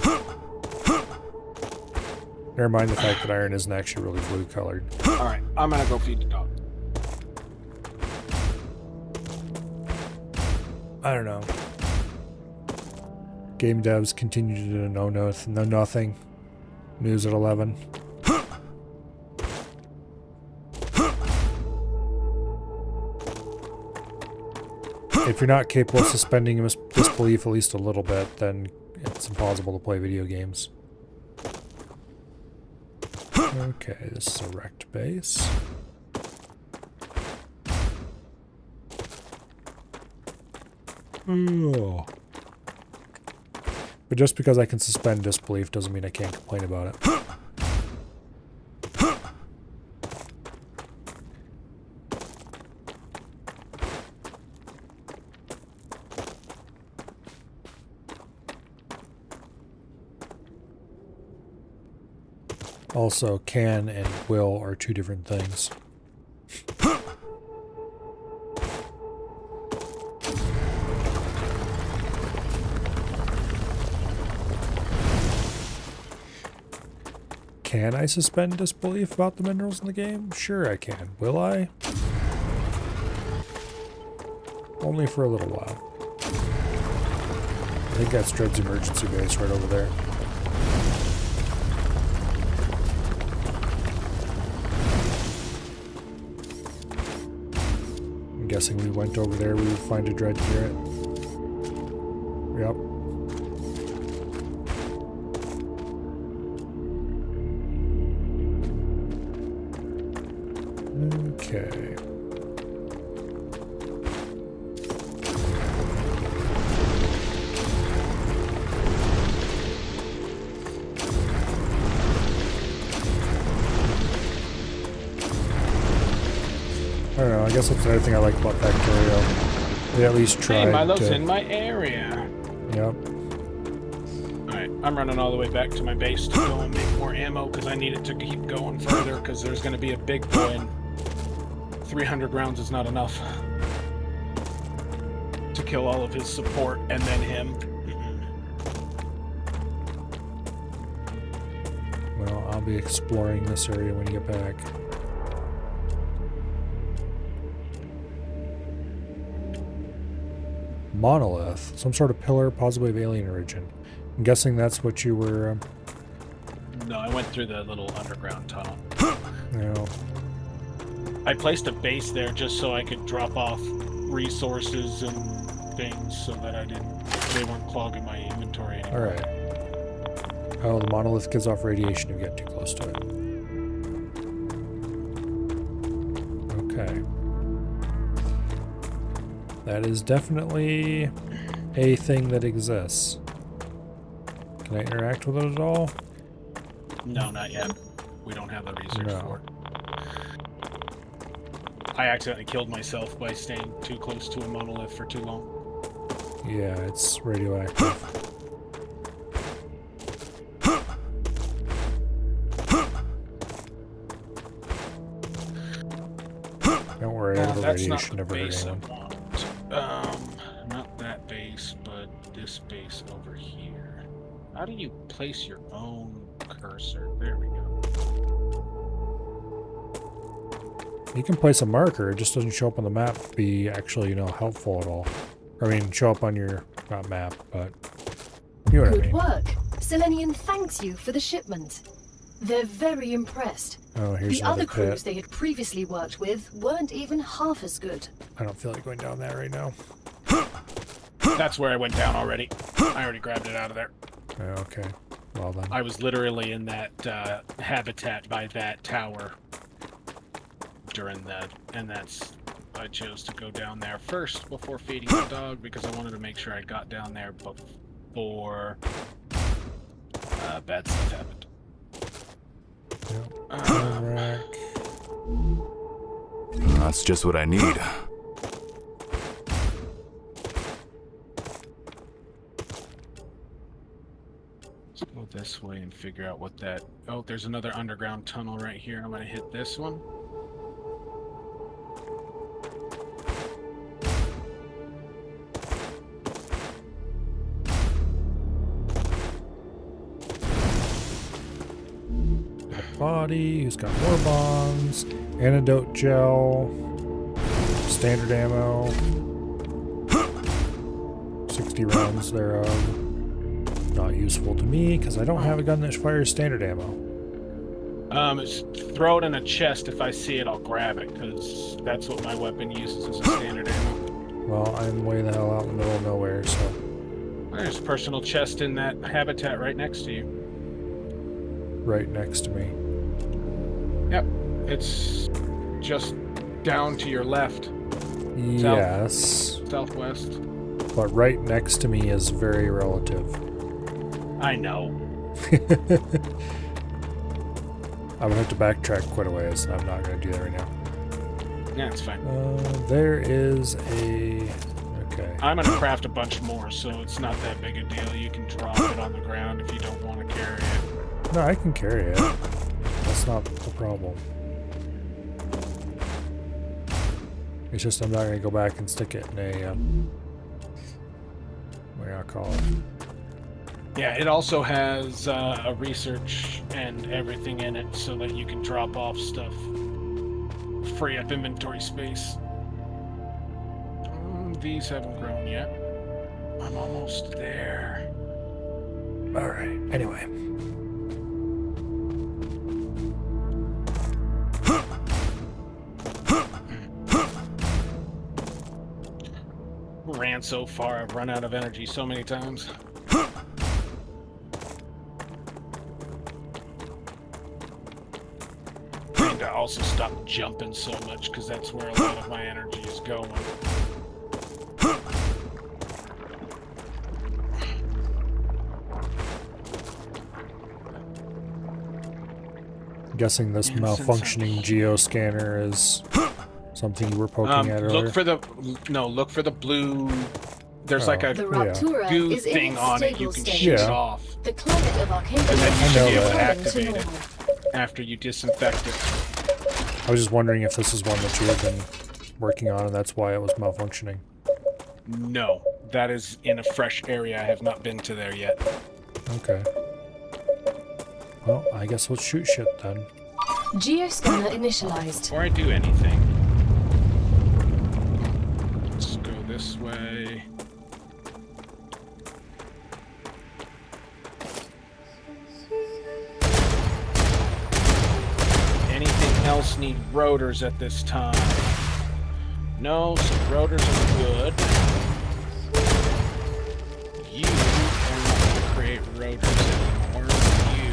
Never mind the fact that iron isn't actually really blue-colored. Alright, I'm gonna go feed the dog. I don't know. Game devs continue to know nothing. News at 11. If you're not capable of suspending disbelief at least a little bit, then it's impossible to play video games. Okay, this is a wrecked base. Oh. But just because I can suspend disbelief doesn't mean I can't complain about it. Also, can and will are two different things. Can I suspend disbelief about the minerals in the game? Sure I can. Will I? Only for a little while. I think that's Dread's emergency base right over there. I'm guessing we went over there, we would find a Dread Garret. Yep. Okay. I don't know, I guess that's another thing I like about Factorio. They at least tried Hey, Milo's to... in my area. Yep. Alright, I'm running all the way back to my base to go and make more ammo because I need it to keep going further because there's going to be a big boy and 300 rounds is not enough to kill all of his support and then him. Well, I'll be exploring this area when you get back. Monolith. Some sort of pillar, possibly of alien origin. I'm guessing that's what you were... No, I went through the little underground tunnel. Yeah. I placed a base there just so I could drop off resources and things so that they weren't clogging my inventory anymore. Alright. Oh, the monolith gives off radiation if you get too close to it. Okay. That is definitely a thing that exists. Can I interact with it at all? No, not yet. We don't have the research for it. I accidentally killed myself by staying too close to a monolith for too long. Yeah, it's radioactive. Don't worry, I have the radiation never hurt anyone. Not that base, but this base over here. How do you place your own cursor? There we go. You can place a marker, it just doesn't show up on the map be actually, you know, helpful at all. I mean, show up on your, not map, but you know what I mean. Good work. Selenian thanks you for the shipment. They're very impressed. Oh, here's the other another crews pit. they had previously worked with weren't even half as good. I don't feel like going down that right now. That's where I went down already. I already grabbed it out of there. Okay, well then. I was literally in that habitat by that tower during that, and I chose to go down there first before feeding the dog because I wanted to make sure I got down there before bad stuff happened. Yep. That's just what I need. Let's go this way and figure out what that... Oh, there's another underground tunnel right here. I'm going to hit this one. Body, who's got more bombs, antidote gel, standard ammo, 60 rounds thereof. Not useful to me because I don't have a gun that fires standard ammo. Throw it in a chest. If I see it, I'll grab it because that's what my weapon uses as a standard ammo. Well, I'm way the hell out in the middle of nowhere, so. There's a personal chest in that habitat right next to you. Right next to me. Yep, it's just down to your left. Yes. Southwest. But right next to me is very relative. I know. I would have to backtrack quite a ways. I'm not going to do that right now. Yeah, it's fine. There is a... Okay. I'm going to craft a bunch more, so it's not that big a deal. You can drop it on the ground if you don't want to carry it. No, I can carry it. That's not the problem. It's just I'm not going to go back and stick it in a... what do I call it? Yeah, it also has a research and everything in it so that you can drop off stuff. Free up inventory space. These haven't grown yet. I'm almost there. Alright, anyway. Ran so far, I've run out of energy so many times. to also stop jumping so much, because that's where a lot of my energy is going. I'm guessing this malfunctioning geoscanner is something you were poking at earlier. Look for the blue. There's like a The Raptura goo is in thing its on it. stable You can stage. shoot it off. The climate of Arcadia And then you I should know be able to that. activate it normal. after you disinfect it. I was just wondering if this is one that you had been working on and that's why it was malfunctioning. No, that is in a fresh area. I have not been to there yet. Okay. Well, I guess let's shoot shit then. Geoscanner initialized. Before I do anything, let's go this way. Anything else need rotors at this time? No, so rotors are good. You are not going to create rotors anymore. You.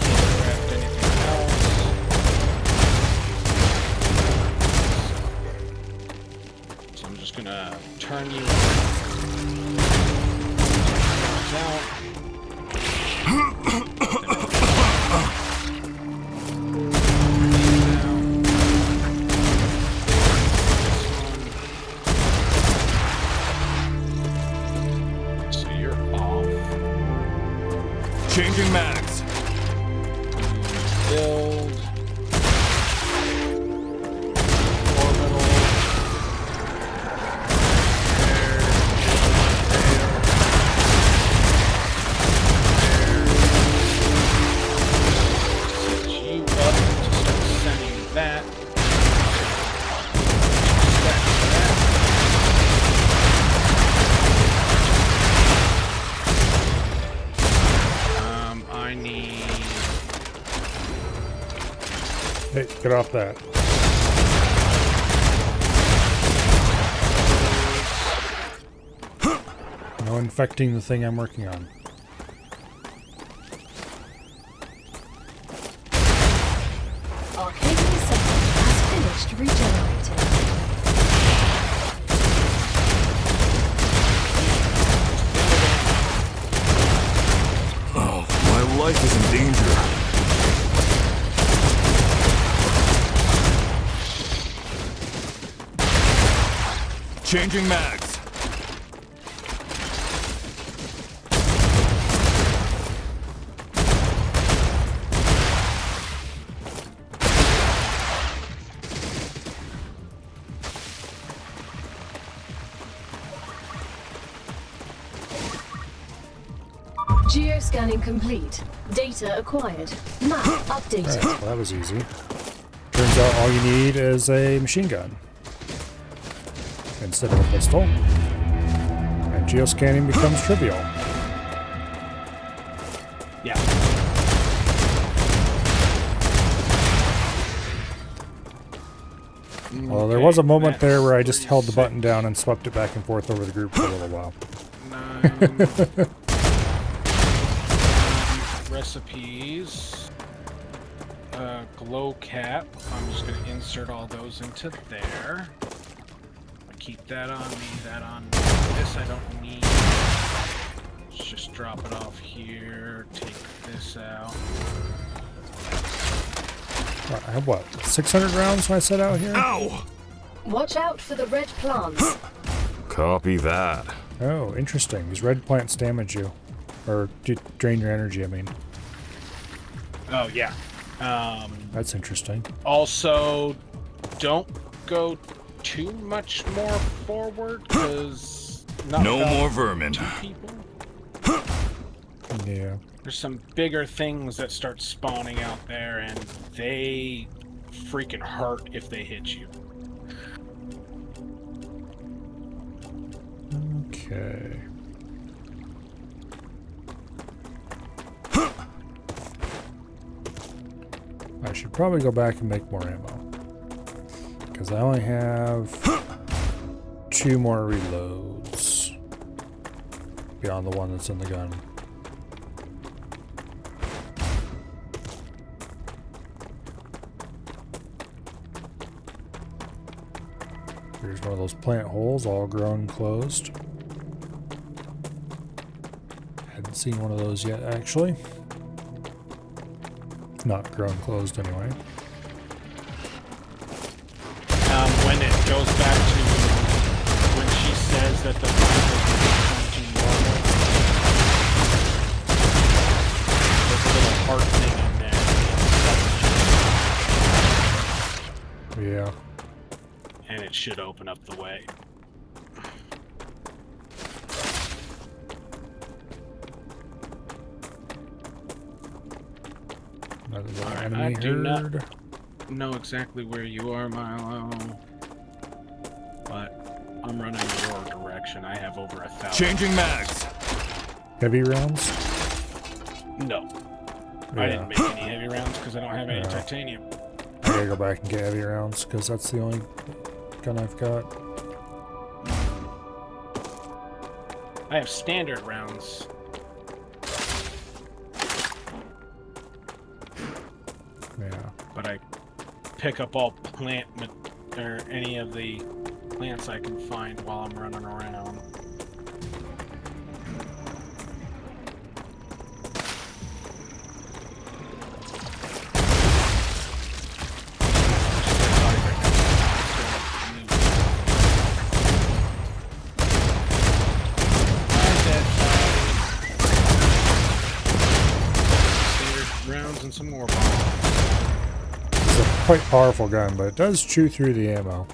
Can't craft anything else. So I'm just going to turn you out. So you're off. Changing mags. Build. Orbital. Set you up to start sending that. Stack that. I need. Hey, get off that. No infecting the thing I'm working on. Arcadia 7 has finished regenerating. Oh, my life is in danger. Changing mags. Geoscanning complete. Data acquired. Map updated. Alright, well that was easy. Turns out all you need is a machine gun instead of a pistol. And geoscanning becomes trivial. Yeah. Well, there was a moment there where I just held the button down and swept it back and forth over the group for a little while. Recipes. Glow cap. I'm just going to insert all those into there. Keep that on me, that on me. This I don't need. Let's just drop it off here. Take this out. I have what, 600 rounds when I set out here? Ow! Watch out for the red plants. Copy that. Oh, interesting. These red plants damage you. Or drain your energy, I mean. Oh, yeah. That's interesting. Also, don't go too much more forward, because no more vermin. People. Yeah. There's some bigger things that start spawning out there, and they freaking hurt if they hit you. Okay. I should probably go back and make more ammo. Because I only have 2 more reloads. beyond the one that's in the gun. Here's one of those plant holes, all grown closed. Hadn't seen one of those yet, actually. Not grown closed, anyway. When it goes back to when she says that the plant is returning to normal, there's a little heart thing in there. Yeah. And it should open up the way. Another I enemy do herd. not know exactly where you are, Milo, but I'm running your direction. I have over 1,000. Changing mags. Heavy rounds? No. Yeah. I didn't make any heavy rounds because I don't have any titanium. I gotta go back and get heavy rounds because that's the only gun I've got. I have standard rounds. Yeah. But I pick up all plant or any of the plants I can find while I'm running around. Rounds and some more bombs. It's a quite powerful gun, but it does chew through the ammo.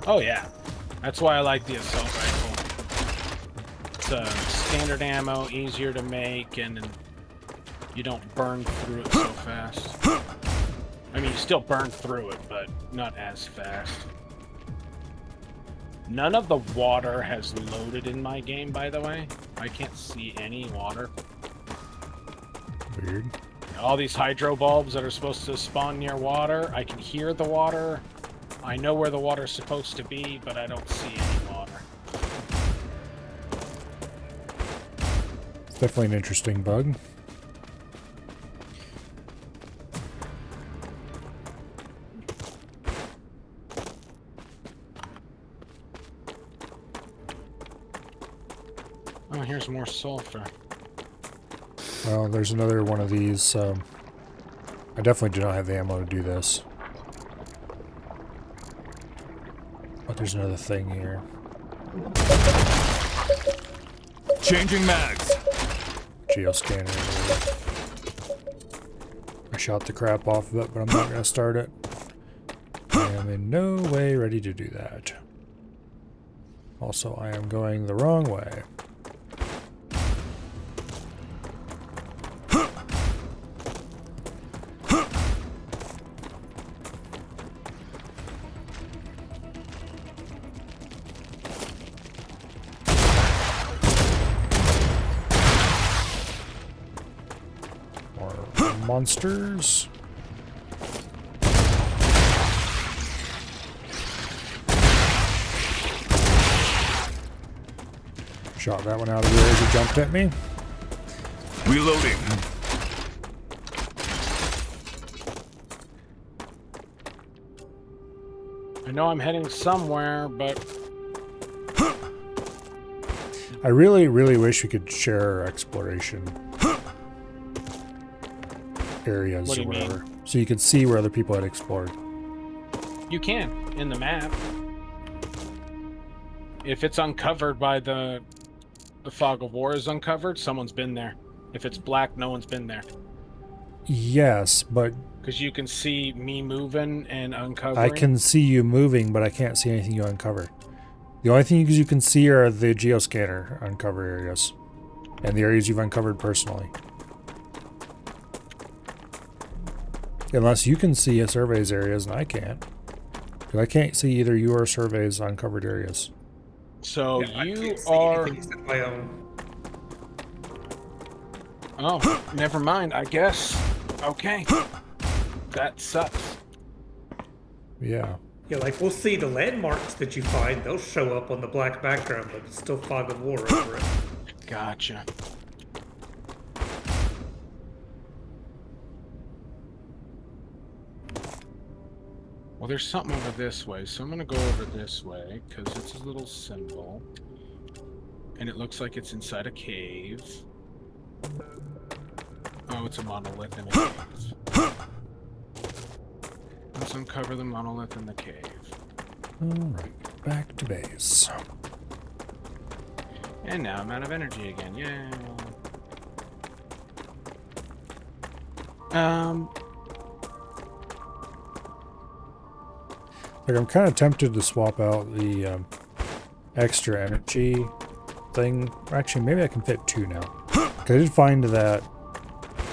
Oh yeah, that's why I like the assault rifle. It's standard ammo, easier to make, and you don't burn through it so fast. I mean, you still burn through it, but not as fast. None of the water has loaded in my game, by the way. I can't see any water. Weird. All these hydro bulbs that are supposed to spawn near water, I can hear the water. I know where the water's supposed to be, but I don't see any water. It's definitely an interesting bug. Oh, here's more sulfur. Well, there's another one of these. I definitely do not have the ammo to do this. But there's another thing here. Changing mags. Geoscanner. I shot the crap off of it, but I'm not going to start it. I am in no way ready to do that. Also, I am going the wrong way. Monsters. Shot that one out of the air as he jumped at me. Reloading. I know I'm heading somewhere, but I really, really wish we could share our exploration areas What do or you mean? whatever, so you could see where other people had explored. you can in the map. If it's uncovered by the fog of war is uncovered, someone's been there. If it's black, no one's been there. Yes, but Because you can see me moving and uncovering. I can see you moving, but I can't see anything you uncover. The only things you can see are the geoscanner uncover areas and the areas you've uncovered personally. Unless you can see a surveys areas and I can't. Because I can't see either you or surveys uncovered areas. So Yeah, I you can't see are. anything except my own. Oh, never mind, I guess. Okay. That sucks. Yeah. Yeah, like we'll see the landmarks that you find, they'll show up on the black background, but it's still fog of war over it. Gotcha. Well, there's something over this way, so I'm gonna go over this way, because it's a little symbol. And it looks like it's inside a cave. Oh, it's a monolith in a cave. Let's uncover the monolith in the cave. Alright, back to base. And now I'm out of energy again, yay! Like, I'm kind of tempted to swap out the extra energy thing. Actually, maybe I can fit 2 now. 'Cause I did find that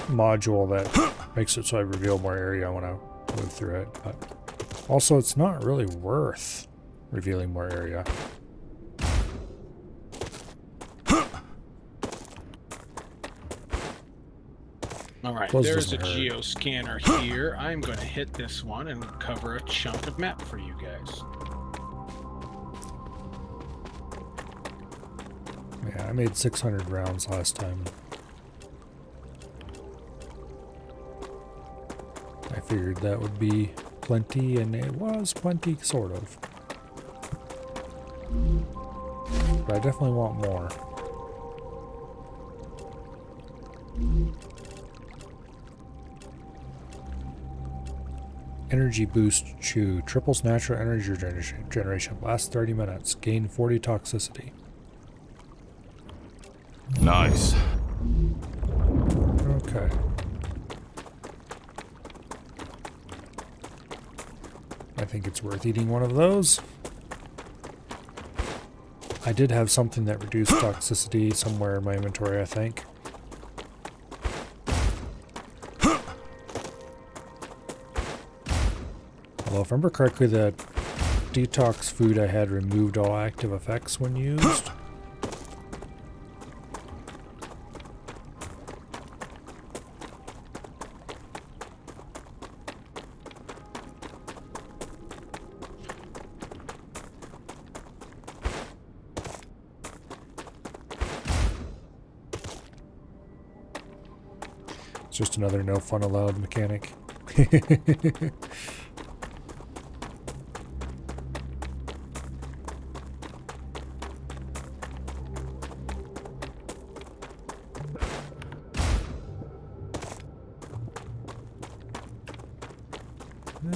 module that makes it so I reveal more area when I move through it. But also, it's not really worth revealing more area. Alright, Close there's a doesn't hurt. geoscanner here. I'm going to hit this one and cover a chunk of map for you guys. Yeah, I made 600 rounds last time. I figured that would be plenty, and it was plenty, sort of. But I definitely want more. Energy boost chew. Triples natural energy generation. Lasts 30 minutes. Gain 40 toxicity. Nice. Okay. I think it's worth eating one of those. I did have something that reduced toxicity somewhere in my inventory, I think. Although, if I remember correctly, the detox food I had removed all active effects when used. It's just another no fun allowed mechanic.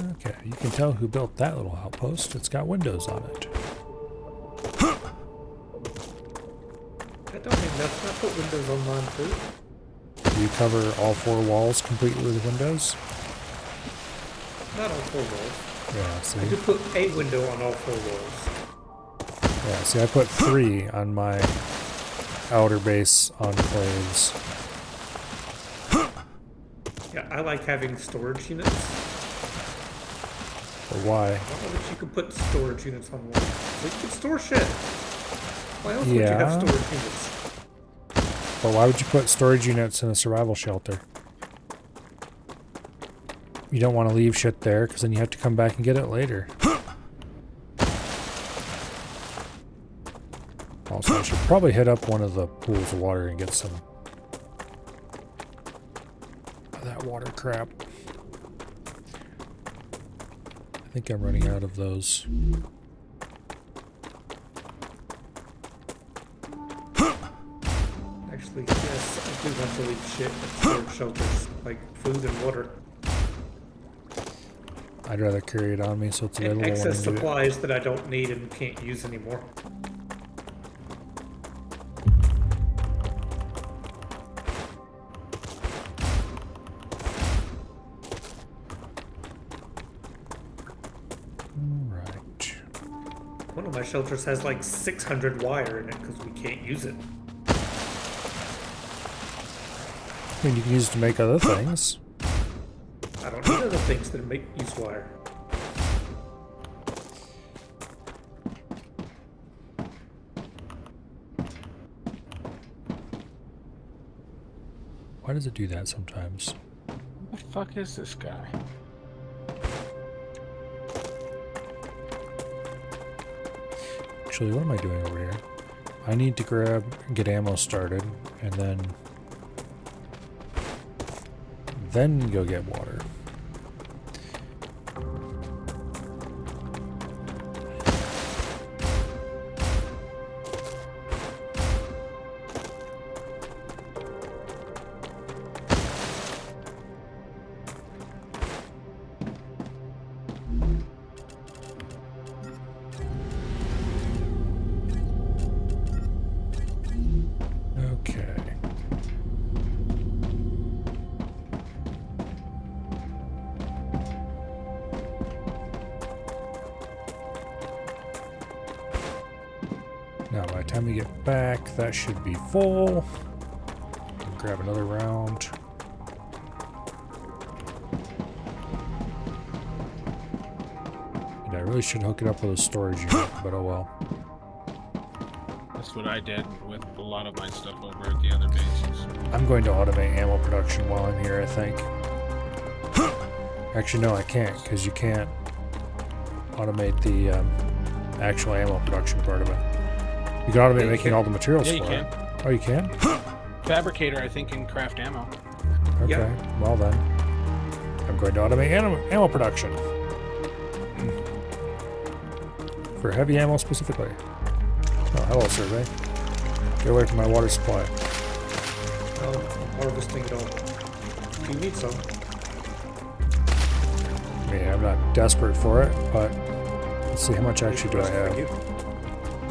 Okay, you can tell who built that little outpost. It's got windows on it. I don't think that's not put windows on mine too. Do you cover all 4 walls completely with windows? Not on 4 walls. Yeah, see? I do put a window on all 4 walls. Yeah, see, I put 3 on my outer base enclaves. Yeah, I like having storage units. But why? I don't know that you could put storage units on one. So you could store shit. Why else would you Yeah. have storage units? But why would you put storage units in a survival shelter? You don't want to leave shit there, because then you have to come back and get it later. Also, I should probably hit up one of the pools of water and get some of that water crap. I think I'm running out of those. Actually, yes, I do want to leave shit at storage shelters, like food and water. I'd rather carry it on me so it's available And when I excess need it. supplies that I don't need and can't use anymore. Right. One of my shelters has like 600 wire in it because we can't use it. I mean, you can use it to make other things. I don't need other things that make use wire. Why does it do that sometimes? What the fuck is this guy? Actually, what am I doing over here? I need to get ammo started, and then go get water. Now, by the time we get back, that should be full. Grab another round. And I really should hook it up with a storage unit, but oh well. That's what I did with a lot of my stuff over at the other bases. I'm going to automate ammo production while I'm here, I think. Actually, no, I can't, because you can't automate the actual ammo production part of it. You can automate making all the materials for it. Oh, you can? Fabricator, I think, can craft ammo. Okay, Yep. Well then. I'm going to automate ammo production. For heavy ammo specifically. Oh, hello, survey. Get away from my water supply. Oh, I'm harvesting it all. Do you need some? I mean, I'm not desperate for it, but let's see, how much actually do I have?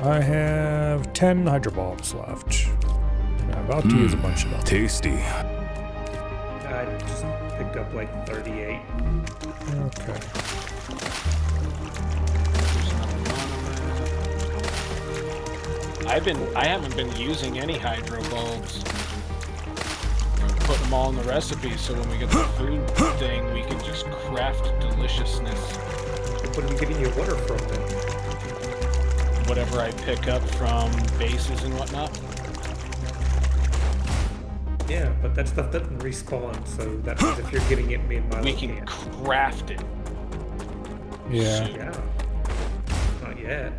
I have 10 hydrobulbs left. And I'm about to use a bunch of them. Tasty. I just picked up like 38. Okay. I haven't been using any hydro bulbs. Put them all in the recipe so when we get the food thing, we can just craft deliciousness. What are you getting your water from then? Whatever I pick up from bases and whatnot. Yeah, but that stuff doesn't respawn, so that means if you're getting it in my we can craft it. Yeah. Yeah. Not yet.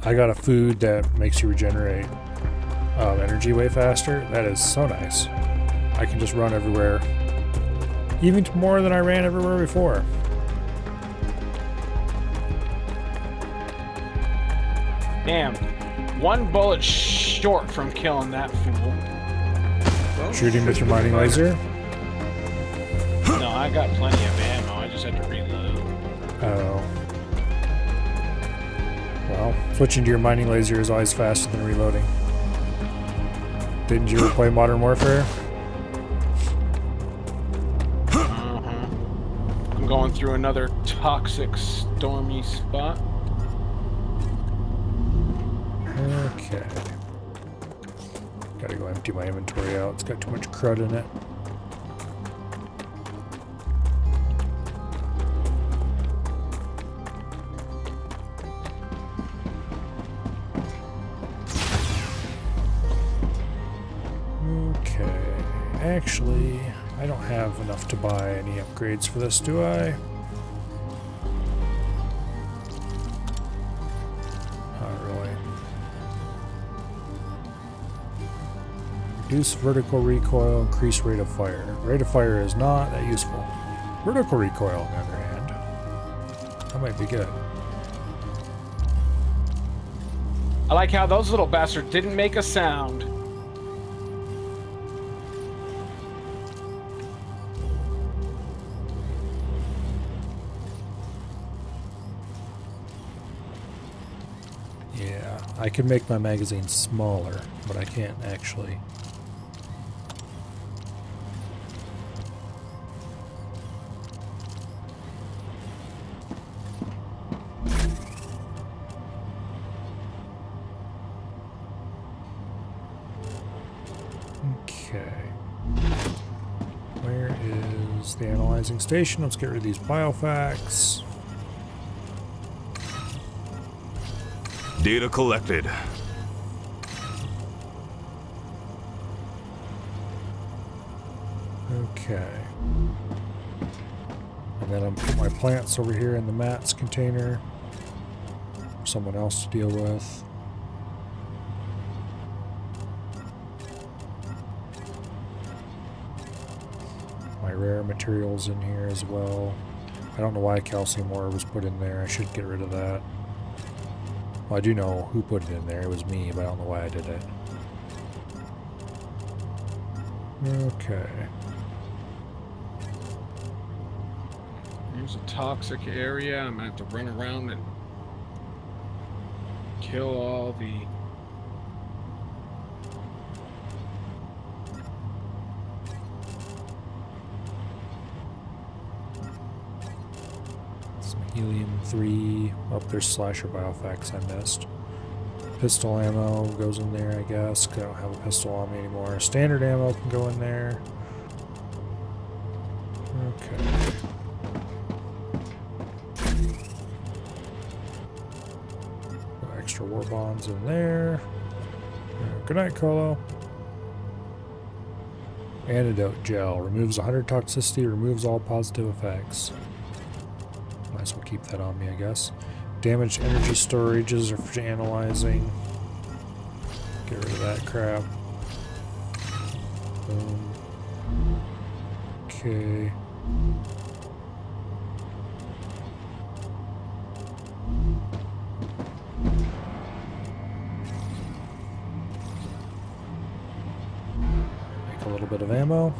I got a food that makes you regenerate energy way faster. That is so nice. I can just run everywhere. Even more than I ran everywhere before. Damn. One bullet short from killing that fool. Well, Shooting with your mining laser? No, I got plenty of ammo. I just had to reload. Oh. Well, switching to your mining laser is always faster than reloading. Didn't you ever play Modern Warfare? I'm going through another toxic, stormy spot. Okay. Gotta go empty my inventory out. It's got too much crud in it. Okay. Actually, I don't have enough to buy any upgrades for this, do I? Reduce vertical recoil, increase rate of fire. Rate of fire is not that useful. Vertical recoil, on the other hand, that might be good. I like how those little bastards didn't make a sound. Yeah, I can make my magazine smaller, but I can't actually. The analyzing station. Let's get rid of these biofacts. Data collected. Okay. And then I'm put my plants over here in the mats container. someone else to deal with. My rare materials in here as well. I don't know why calcium ore was put in there. I should get rid of that. Well, I do know who put it in there. It was me, but I don't know why I did it. Okay. Here's a toxic area. I'm gonna have to run around and kill all the... Some helium-3. Oh, there's slasher biofax I missed. Pistol ammo goes in there, I guess. I don't have a pistol on me anymore. Standard ammo can go in there. Okay. Extra war bonds in there. Good night, Colo. Antidote gel. Removes 100 toxicity, removes all positive effects. Might as well keep that on me, I guess. Damaged energy storages are for analyzing. Get rid of that crap. Boom. Okay. Make a little bit of ammo.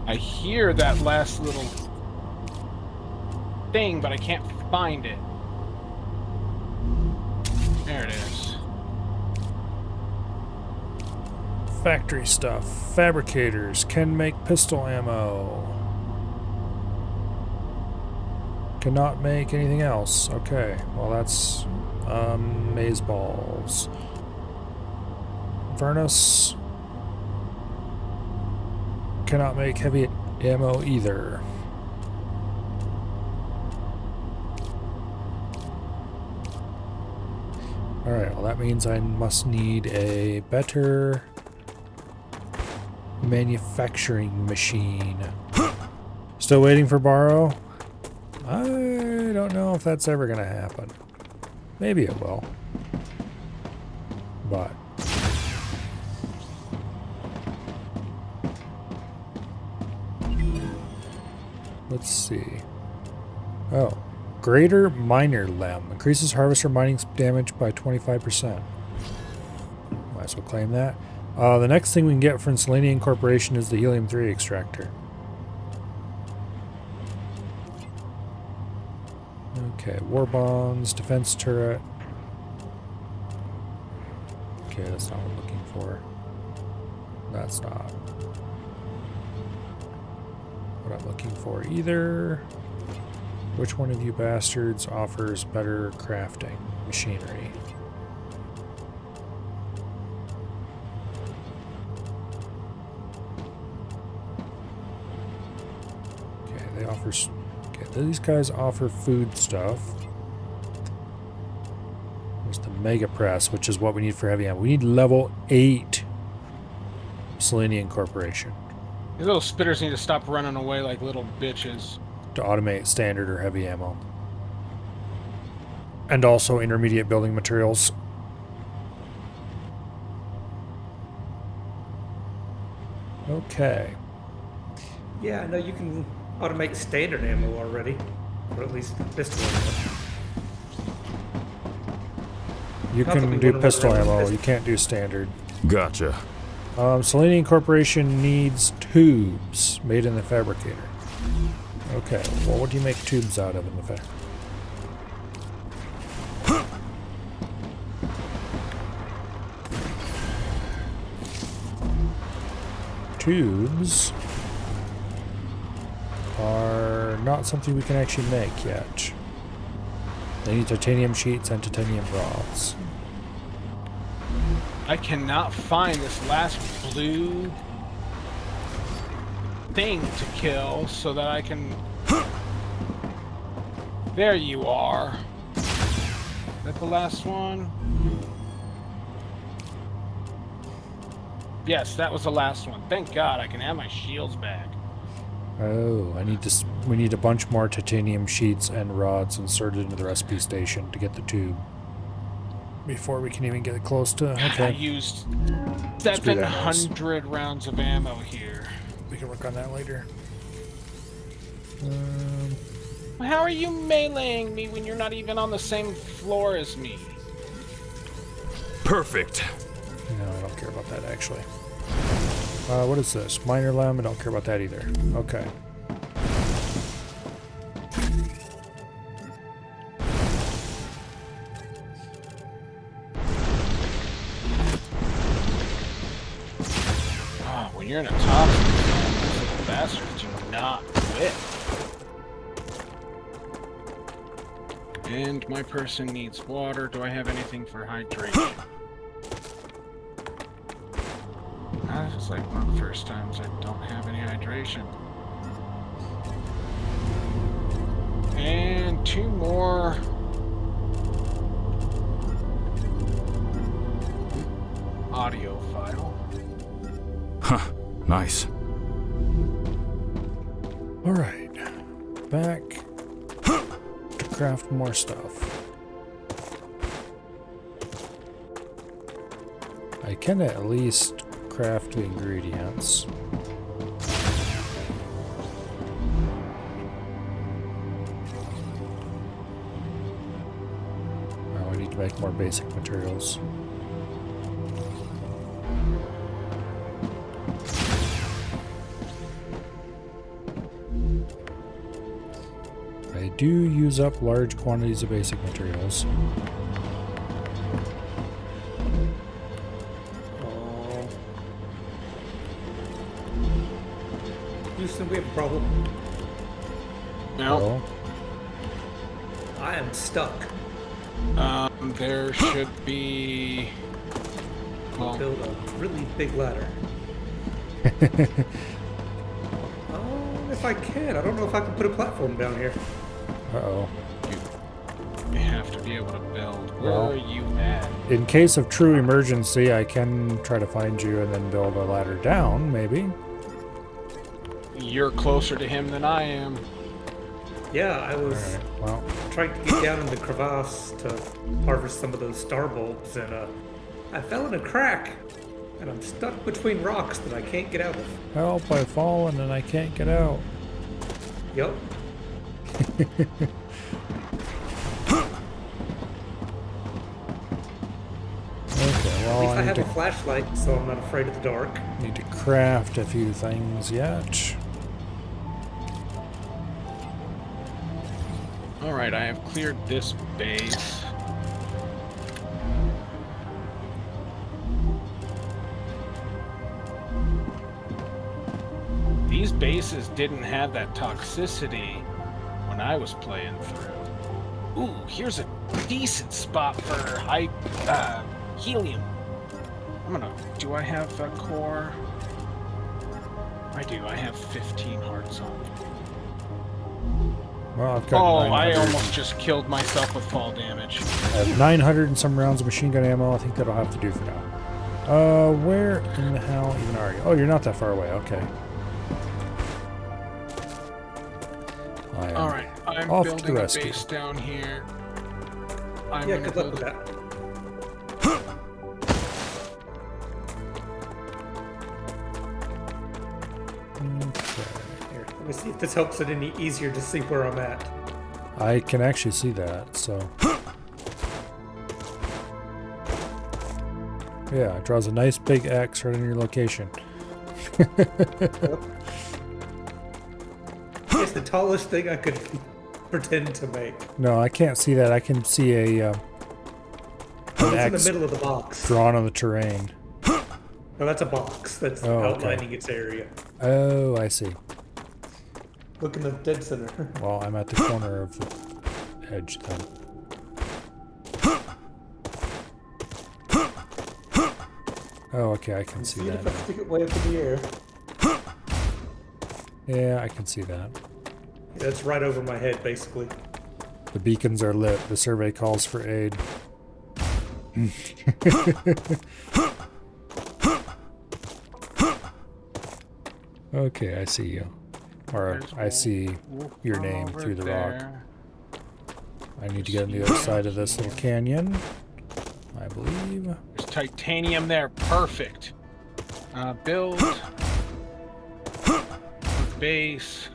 I hear that last little thing, but I can't find it. There it is. Factory stuff. Fabricators can make pistol ammo. Cannot make anything else. Okay, well that's maze balls. Furnace. Cannot make heavy ammo either. Alright, well that means I must need a better manufacturing machine. Still waiting for Borrow? I don't know if that's ever gonna happen. Maybe it will. But let's see. Oh. Greater Miner Lem. Increases harvester mining damage by 25%. Might as well claim that. The next thing we can get from Selenium Corporation is the Helium-3 extractor. Okay, war bonds, defense turret. Okay, that's not what I'm looking for. That's not what I'm looking for either. Which one of you bastards offers better crafting machinery? Okay, they offer. Okay, these guys offer food stuff. There's the Mega Press, which is what we need for heavy ammo. We need level 8 Selenium Corporation. These little spitters need to stop running away like little bitches. To automate standard or heavy ammo. And also intermediate building materials. Okay. Yeah, I know you can automate standard ammo already. Or at least pistol ammo. You can do pistol ammo, you can't do standard. Gotcha. Selenium Corporation needs tubes made in the fabricator. Okay, well what do you make tubes out of in the fact? Tubes are not something we can actually make yet. They need titanium sheets and titanium rods. I cannot find this last blue thing to kill so that I can... There you are. Is that the last one? Yes, that was the last one. Thank God I can have my shields back. Oh, we need a bunch more titanium sheets and rods inserted into the recipe station to get the tube. Before we can even get close to... Okay. I used 700 rounds of ammo here. We can work on that later. How are you meleeing me when you're not even on the same floor as me? Perfect. No, I don't care about that, actually. What is this? Minor limb? I don't care about that either. Okay. Oh, when you're in a toxic zone, those little bastards do not quit. And my person needs water. Do I have anything for hydration? This is like one of the first times I don't have any hydration. And 2 more. Audio file. Huh. Nice. Alright. Back to craft more stuff. I can at least craft the ingredients. Now I need to make more basic materials. I do use up large quantities of basic materials. Houston, we have a problem. No. I am stuck. There should be... Well, build a really big ladder. If I can. I don't know if I can put a platform down here. Uh-oh. You have to be able to build. Where are you at? In case of true emergency, I can try to find you and then build a ladder down, maybe. You're closer to him than I am. Yeah, I was trying to get down in the crevasse to harvest some of those star bulbs, and I fell in a crack, and I'm stuck between rocks that I can't get out of. Help, I've fallen and I can't get out. Yup. Okay, well, at least I have a flashlight, so I'm not afraid of the dark. Need to craft a few things yet. Alright, I have cleared this base. These bases didn't have that toxicity when I was playing through. Ooh, here's a decent spot for helium. Do I have a core? I do, I have 15 hearts on me. Well, I've got I almost just killed myself with fall damage. I have 900 and some rounds of machine gun ammo. I think that'll have to do for now. Where in the hell even are you? Oh, you're not that far away. Okay. Alright, I'm building a base down here. Yeah, good luck with that. Here, let me see if this helps it any easier to see where I'm at. I can actually see that, so... Yeah, it draws a nice big X right in your location. It's the tallest thing I could pretend to make. No, I can't see that. I can see an it's X in the middle of the box. drawn on the terrain. No, that's a box that's outlining its area. Oh, I see. Look in the dead center. Well, I'm at the corner of the edge then. Oh, okay, I can see that. If I stick it way up in the air. Yeah, I can see that. Yeah, it's right over my head, basically. The beacons are lit. The survey calls for aid. Okay, I see you. Or I see your name through the rock. I need to get on the other side of this little canyon, I believe. There's titanium there. Perfect. Build. Base.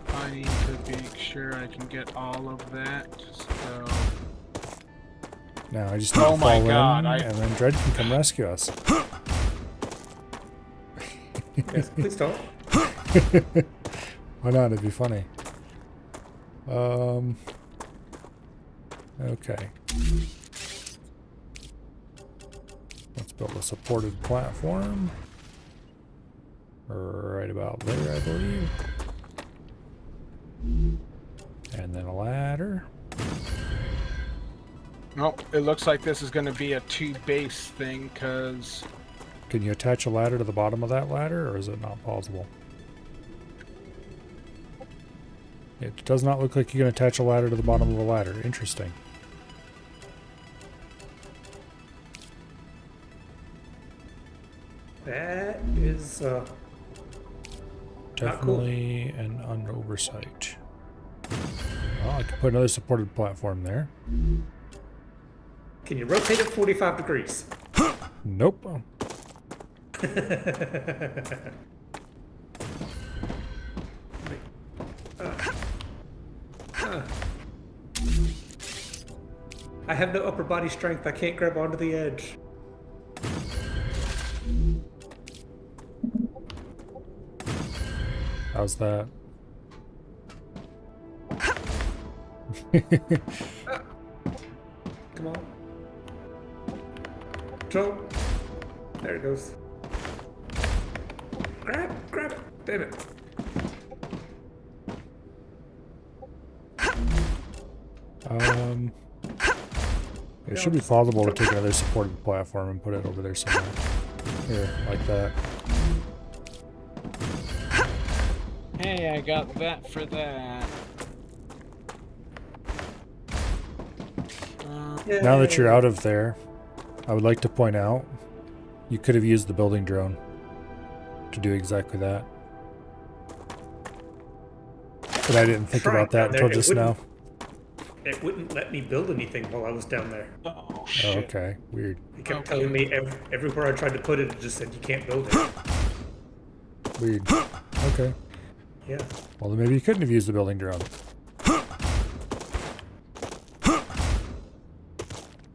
I need to make sure I can get all of that. So. Now I just need to fall in, and then Dread can come rescue us. Yes, please don't. Why not? It'd be funny. Okay. Let's build a supported platform. Right about there, I believe. And then a ladder. Nope, it looks like this is going to be a 2-base thing, because... Can you attach a ladder to the bottom of that ladder, or is it not possible? It does not look like you can attach a ladder to the bottom of a ladder. Interesting. That is definitely cool. an oversight. Well, I could put another supported platform there. Can you rotate it 45 degrees? Nope. I have no upper body strength. I can't grab onto the edge. How's that? Come on. Control. There it goes. Grab it. Damn it. It should be possible to take another supported platform and put it over there somewhere. Here, like that. Hey, I got that for that. Now that you're out of there, I would like to point out, you could have used the building drone to do exactly that. But I didn't think about that until just now. It wouldn't let me build anything while I was down there. Oh, shit. Oh, okay. Weird. It kept telling me everywhere I tried to put it, it just said you can't build it. Weird. Okay. Yeah. Well, then maybe you couldn't have used the building drone.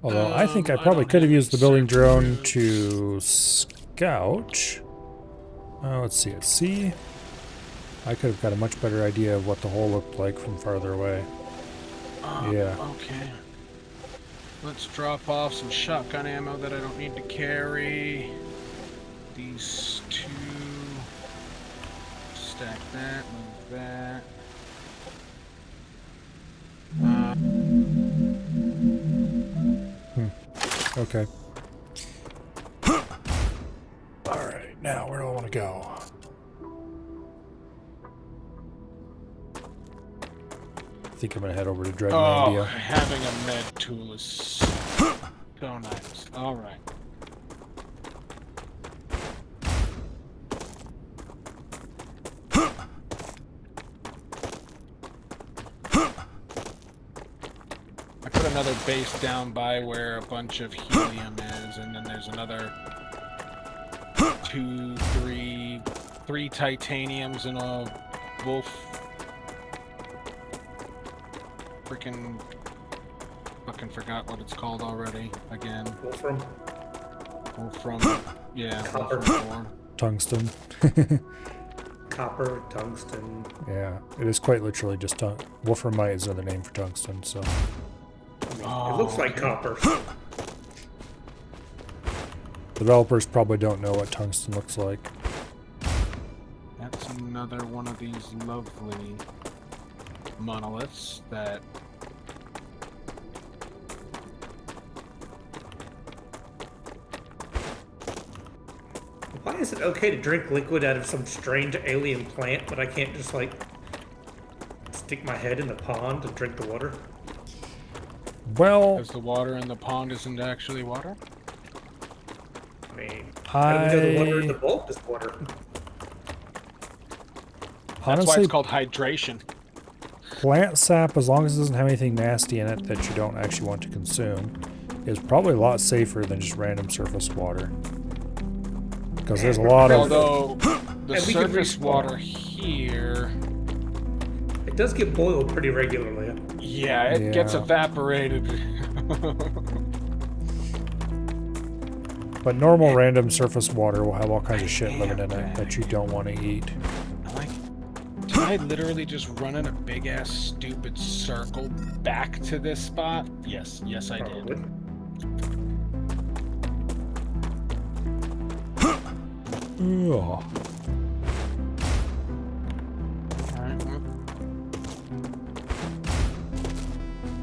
Although I think I probably could have used the building drone to scout. Let's see. At C, I could have got a much better idea of what the hole looked like from farther away. Yeah. Okay. Let's drop off some shotgun ammo that I don't need to carry. These two. Stack that, move that. Okay. Alright, now where do I want to go? I think I'm going to head over to Dreadlandia. Oh, having a med tool is so nice. Alright. I put another base down by where a bunch of helium is, and then there's another 3 titaniums and a wolf. Freaking fucking forgot what it's called already. Again. Wolfram. Yeah. Copper. Wolfram 4. Tungsten. Copper, tungsten. Yeah, it is quite literally just Wolframite is another name for tungsten, so. It looks like copper. Developers probably don't know what tungsten looks like. That's another one of these lovely monoliths that is it okay to drink liquid out of some strange alien plant, but I can't just, like, stick my head in the pond and drink the water? Well, because the water in the pond isn't actually water? I mean, how do we know the water in the bulb is water? That's why honestly, it's called hydration. plant sap, as long as it doesn't have anything nasty in it that you don't actually want to consume, is probably a lot safer than just random surface water. Because there's a lot of... Although, the surface water here... It does get boiled pretty regularly. Yeah, it gets evaporated. But normal random surface water will have all kinds of shit living in it that you don't want to eat. Did I literally just run in a big ass stupid circle back to this spot? Yes, yes I did. Ugh.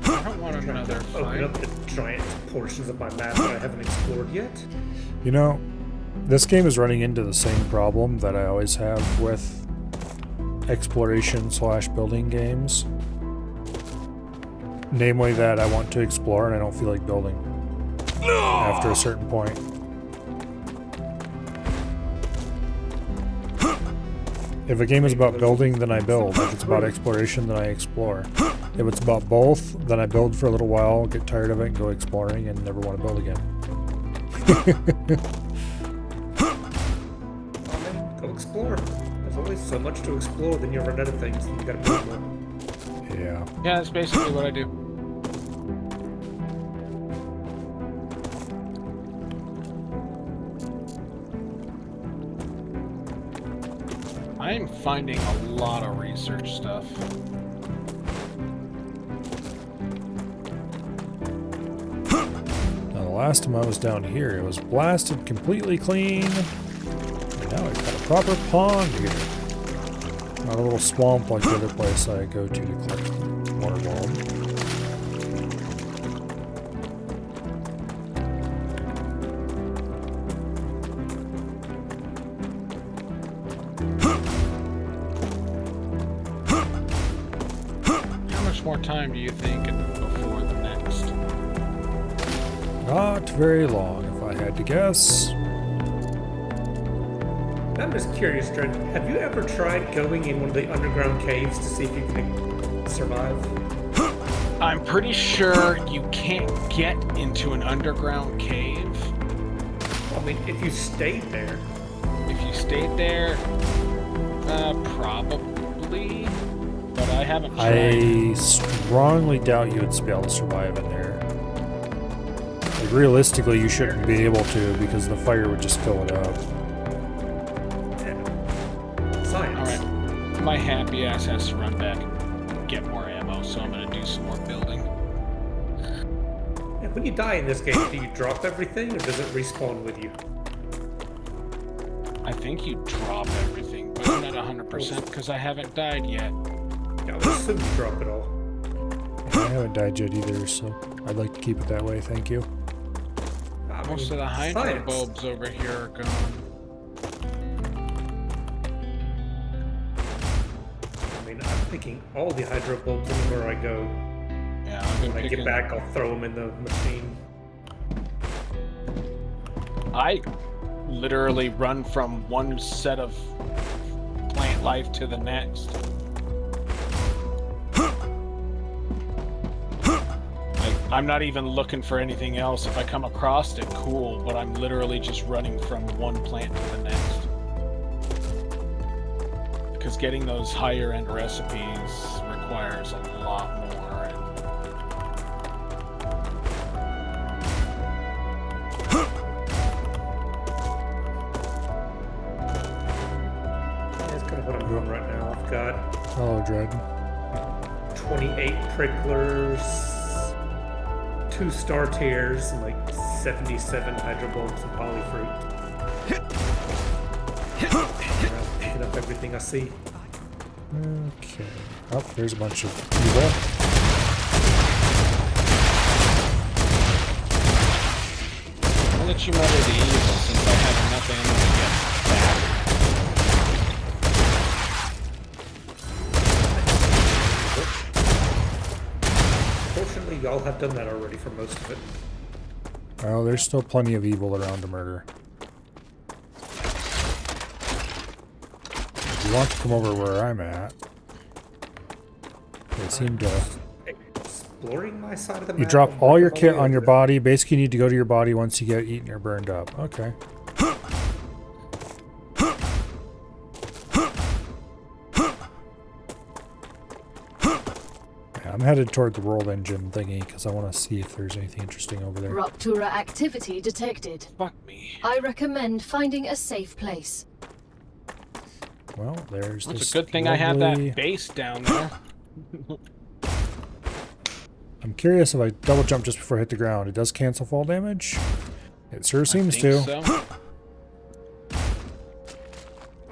I don't want another Open fight. up the giant portions of my map that I haven't explored yet. You know, this game is running into the same problem that I always have with exploration/building games. Namely that I want to explore and I don't feel like building after a certain point. If a game is about building, then I build. If it's about exploration, then I explore. If it's about both, then I build for a little while, get tired of it, and go exploring, and never want to build again. Go explore. There's always so much to explore, then you run out of things, and you gotta build more. Yeah. Yeah, that's basically what I do. I'm finding a lot of research stuff. Now, the last time I was down here, it was blasted completely clean. And now I've got a proper pond here. Not a little swamp like the other place I go to collect water bulb. How much more time do you think before the next? Not very long, if I had to guess. I'm just curious, Durned, have you ever tried going in one of the underground caves to see if you can survive? I'm pretty sure you can't get into an underground cave. I mean, if you stayed there. If you stayed there, probably. But I haven't tried. I strongly doubt you would be able to survive in there. Like, realistically, you shouldn't be able to because the fire would just fill it up. Science. Alright. My happy ass has to run back and get more ammo, so I'm gonna do some more building. Yeah, when you die in this game, do you drop everything or does it respawn with you? I think you drop everything, but I'm not 100% because I haven't died yet. Yeah, I would assume you drop it all. I haven't died yet either, so I'd like to keep it that way, thank you. Most of the hydro science. bulbs over here are gone. I mean, I'm picking all the hydro bulbs anywhere I go. Yeah, I've been When I picking... get back, I'll throw them in the machine. I literally run from one set of plant life to the next. I'm not even looking for anything else. If I come across it, cool, but I'm literally just running from one plant to the next. Because getting those higher end recipes requires a lot more. That's kind of what I'm doing right now. I've got Oh, Dread. 28 pricklers, 2 star tears, and like 77 hydro bulbs and polyfruit. Picking up everything I see. Okay. Oh, there's a bunch of evil. I'll let you murder the evil since I have enough ammo to get back. Fortunately, y'all have done that already for most of it. Well, there's still plenty of evil around to murder. If you want to come over where I'm at, they seem to... Exploring my side of the map. You drop all your kit on your body. Basically, you need to go to your body once you get eaten or burned up. Okay. I'm headed toward the world engine thingy because I want to see if there's anything interesting over there. Rupture activity detected. Fuck me. I recommend finding a safe place. Well, there's It's this a good thing I have that base down there. I'm curious if I double jump just before I hit the ground. It does cancel fall damage? It sure seems to. So.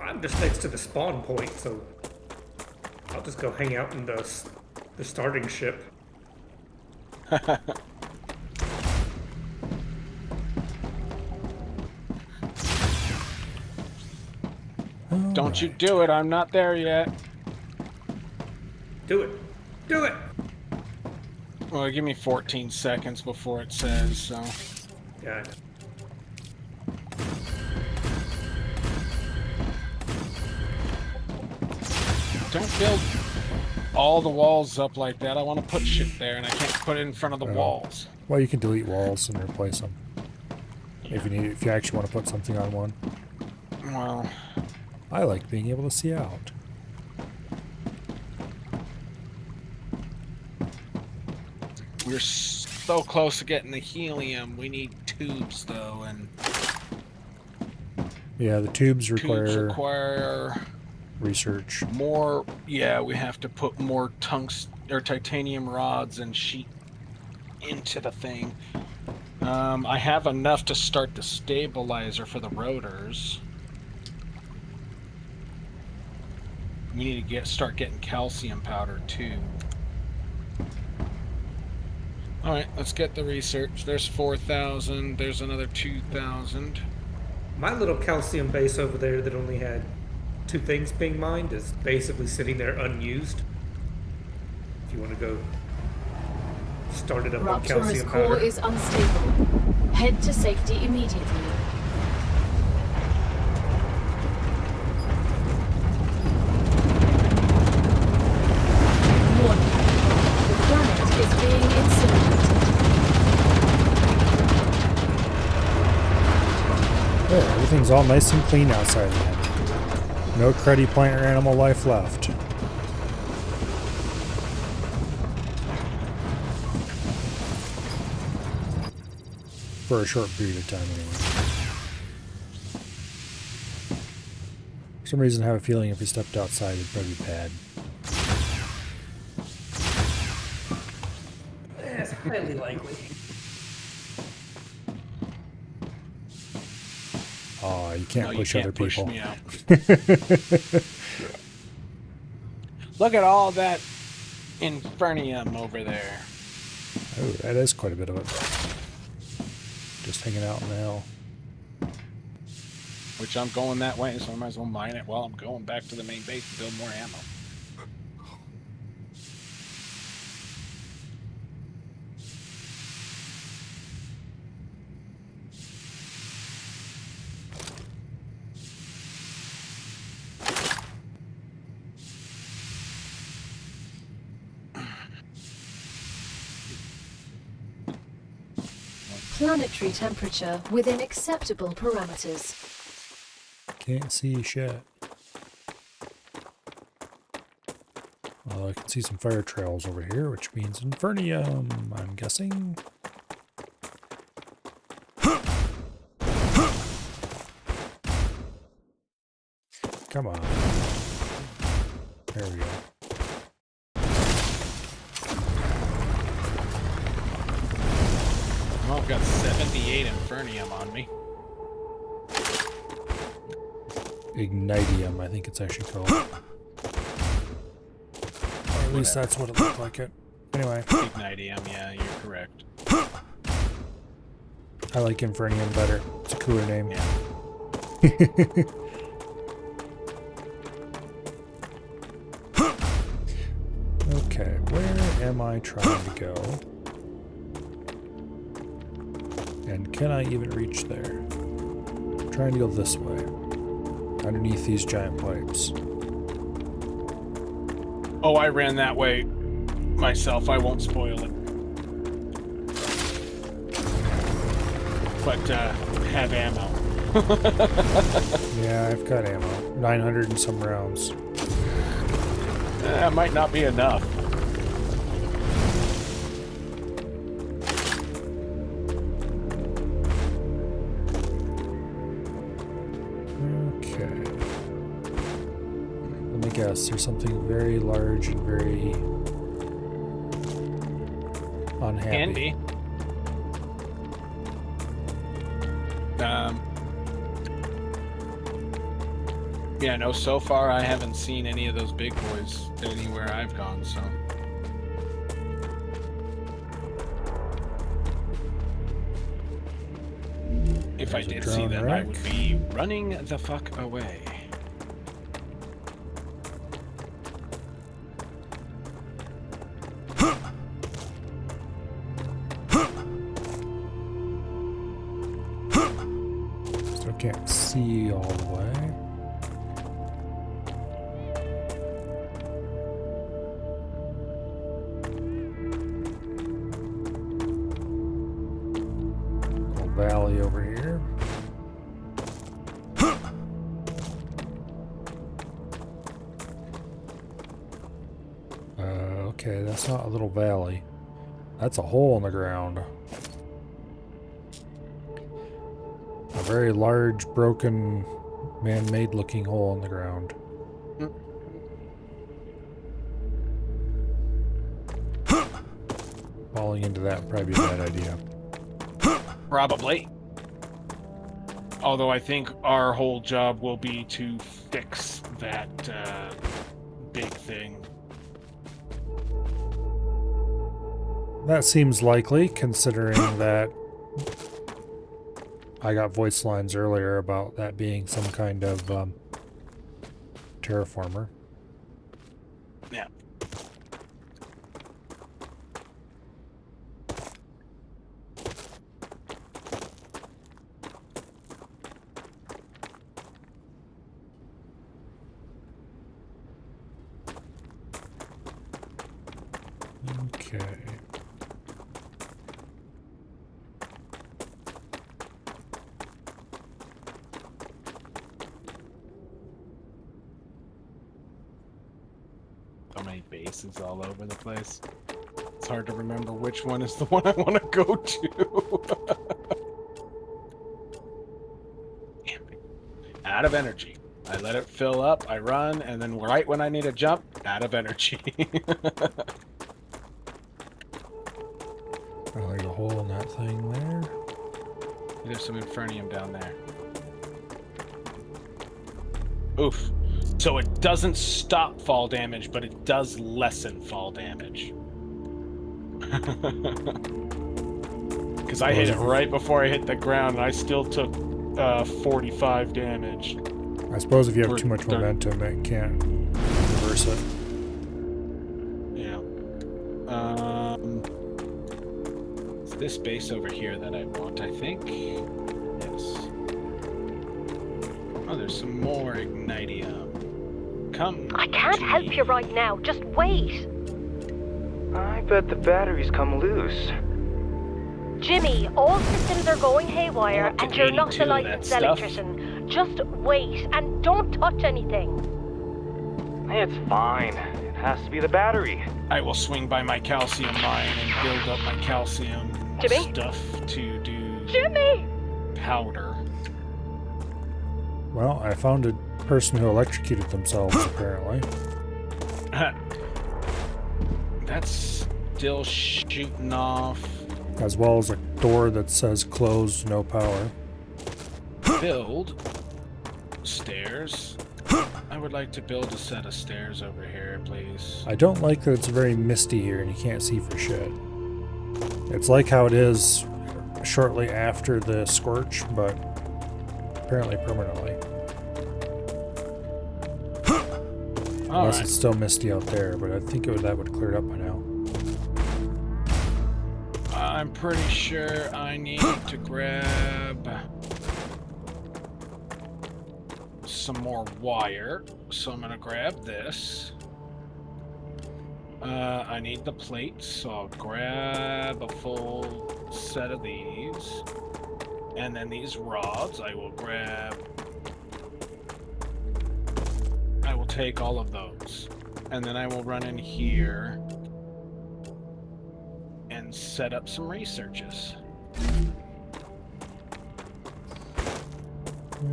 I'm just next to the spawn point, so I'll just go hang out in the starting ship. Don't you do it, I'm not there yet. Do it! Do it! Well, give me 14 seconds before it says, so... Yeah. Don't build all the walls up like that. I want to put shit there, and I can't put it in front of the walls. Well, you can delete walls and replace them. If you actually want to put something on one. Well... I like being able to see out. We're so close to getting the helium. We need tubes, though, and... Yeah, the tubes require... Tubes require... research. More... Yeah, we have to put more titanium rods and sheet into the thing. I have enough to start the stabilizer for the rotors. We need to start getting calcium powder, too. Alright, let's get the research. There's 4,000. There's another 2,000. My little calcium base over there that only had 2 things being mined is basically sitting there unused. If you want to go start it up on calcium powder. Rapturous core is unstable. Head to safety immediately. Yeah, everything's all nice and clean outside again. No cruddy plant or animal life left. For a short period of time anyway. For some reason I have a feeling if we stepped outside it'd probably be bad. That's highly likely. Oh, you can't push other people. Me out. Look at all that infernium over there. Oh, that is quite a bit of it. Just hanging out in the hill. Which I'm going that way, so I might as well mine it while I'm going back to the main base to build more ammo. Planetary temperature within acceptable parameters. Can't see shit. Well, I can see some fire trails over here, which means infernium, I'm guessing. Come on. There we go. Well, I've got 78 infernium on me. Ignitium, I think it's actually called. Or at least that's what it looked like it. Anyway. Ignitium, yeah, you're correct. I like Infernium better. It's a cooler name. Yeah. Okay, where am I trying to go? And can I even reach there? I'm trying to go this way, underneath these giant pipes. Oh, I ran that way myself. I won't spoil it. But have ammo. Yeah, I've got ammo. 900 and some rounds. That might not be enough. Okay. Let me guess. There's something very large and very unhappy. Handy. Yeah, no, so far I haven't seen any of those big boys anywhere I've gone, so. If I did see them, I would be running the fuck away. Still can't see all the way. Valley over here. Okay, that's not a little valley. That's a hole in the ground. A very large, broken, man-made looking hole in the ground. Falling into that would probably be a bad idea. Probably. Although I think our whole job will be to fix that big thing. That seems likely, considering that I got voice lines earlier about that being some kind of terraformer. Yeah. Okay. So many bases all over the place. It's hard to remember which one is the one I want to go to. Out of energy. I let it fill up, I run, and then right when I need a jump, out of energy. Oh, there's a hole in that thing there. There's some Infernium down there. Oof. So it doesn't stop fall damage, but it does lessen fall damage. Because I hit it right before I hit the ground, and I still took 45 damage. I suppose if you have too much momentum, it can't reverse it. Yeah. It's this base over here that I want, I think. Yes. Oh, there's some more Ignitium. Come. I can't help you right now. Just wait. I bet the batteries come loose. Jimmy, all systems are going haywire, and you're not the licensed electrician. Just wait, and don't touch anything. It's fine. It has to be the battery. I will swing by my calcium mine and build up my calcium stuff to do powder. Well, I found a person who electrocuted themselves, apparently. That's still shooting off. As well as a door that says closed, no power. Build stairs. I would like to build a set of stairs over here, please. I don't like that it's very misty here and you can't see for shit. It's like how it is shortly after the scorch, but apparently permanently. Unless it's still misty out there, but I think that would clear it up by now. I'm pretty sure I need to grab some more wire, so I'm gonna grab this. I need the plates, so I'll grab a full set of these. And then these rods, I will take all of those. And then I will run in here and set up some researches.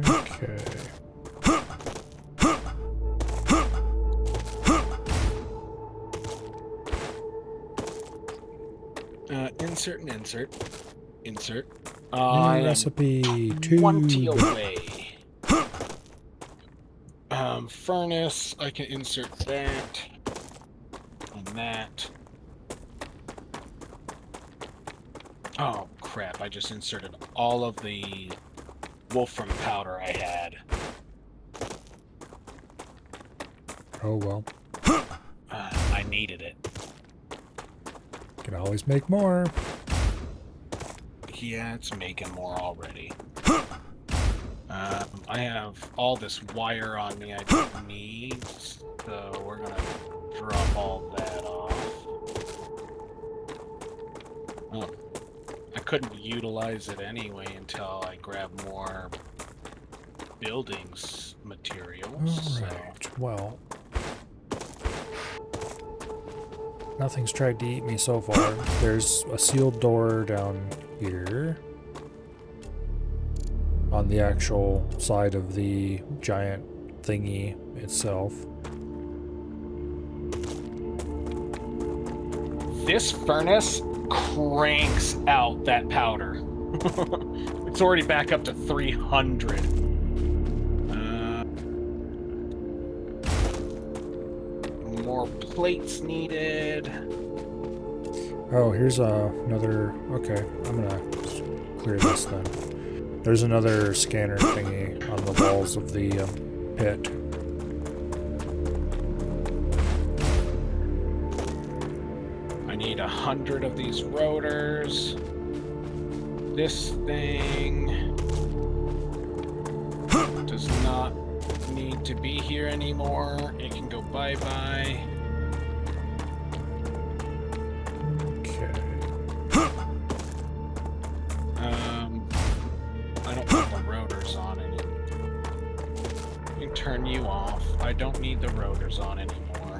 Okay. Insert and insert. Insert. New recipe 20 away. Furnace, I can insert that. And that. Oh, crap. I just inserted all of the wolfram powder I had. Oh, well. I needed it. Can always make more. Yeah, it's making more already. I have all this wire on me I don't need, so we're gonna drop all that off. Oh, I couldn't utilize it anyway until I grab more buildings materials. Alright, well. Nothing's tried to eat me so far. There's a sealed door down here. On the actual side of the giant thingy itself. This furnace cranks out that powder. It's already back up to 300. More plates needed. Oh, here's another... Okay, I'm gonna clear this then. There's another scanner thingy on the walls of the pit. I need 100 of these rotors. This thing does not need to be here anymore. It can go bye-bye. I don't put the rotors on anymore. You can turn you off. I don't need the rotors on anymore.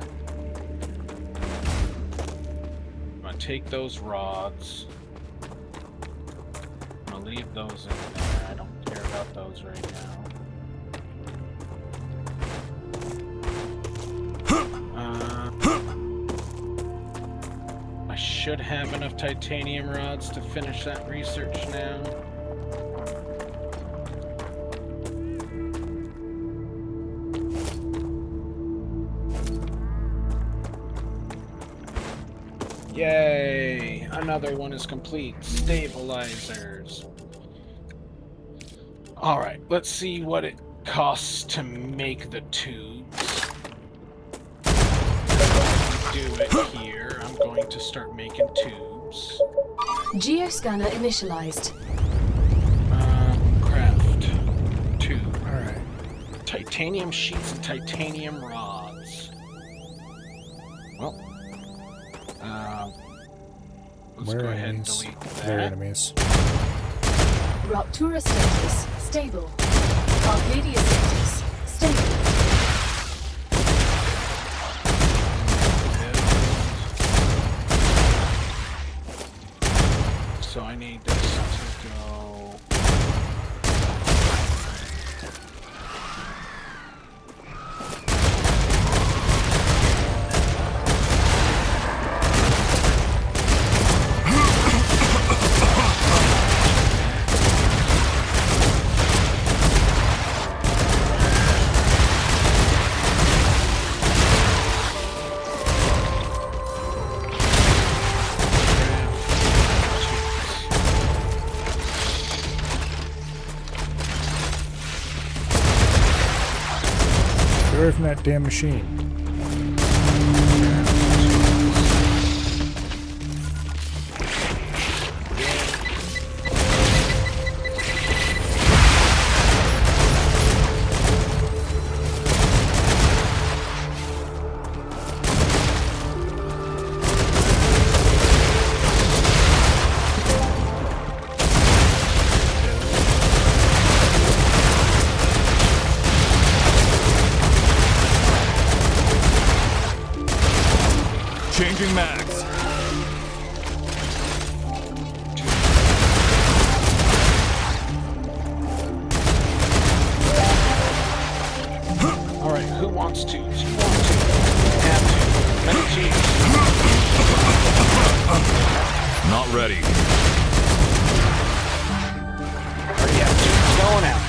I'm gonna take those rods. I'm gonna leave those in there. I don't care about those right now. I should have enough titanium rods to finish that research now. Yay! Another one is complete. Stabilizers. Alright, let's see what it costs to make the tubes. Do it here. I'm going to start making tubes. Geoscanner initialized. Craft. Tube. Alright. Titanium sheets and titanium rods. Well. Let's go ahead and delete that. They're enemies. Raptura status stable. Arcadia status stable. So I need this to go. Get away from that damn machine. Changing mags. All right, who wants to? Do you want to? Have to. Many cheese. Not ready. Already have two going out.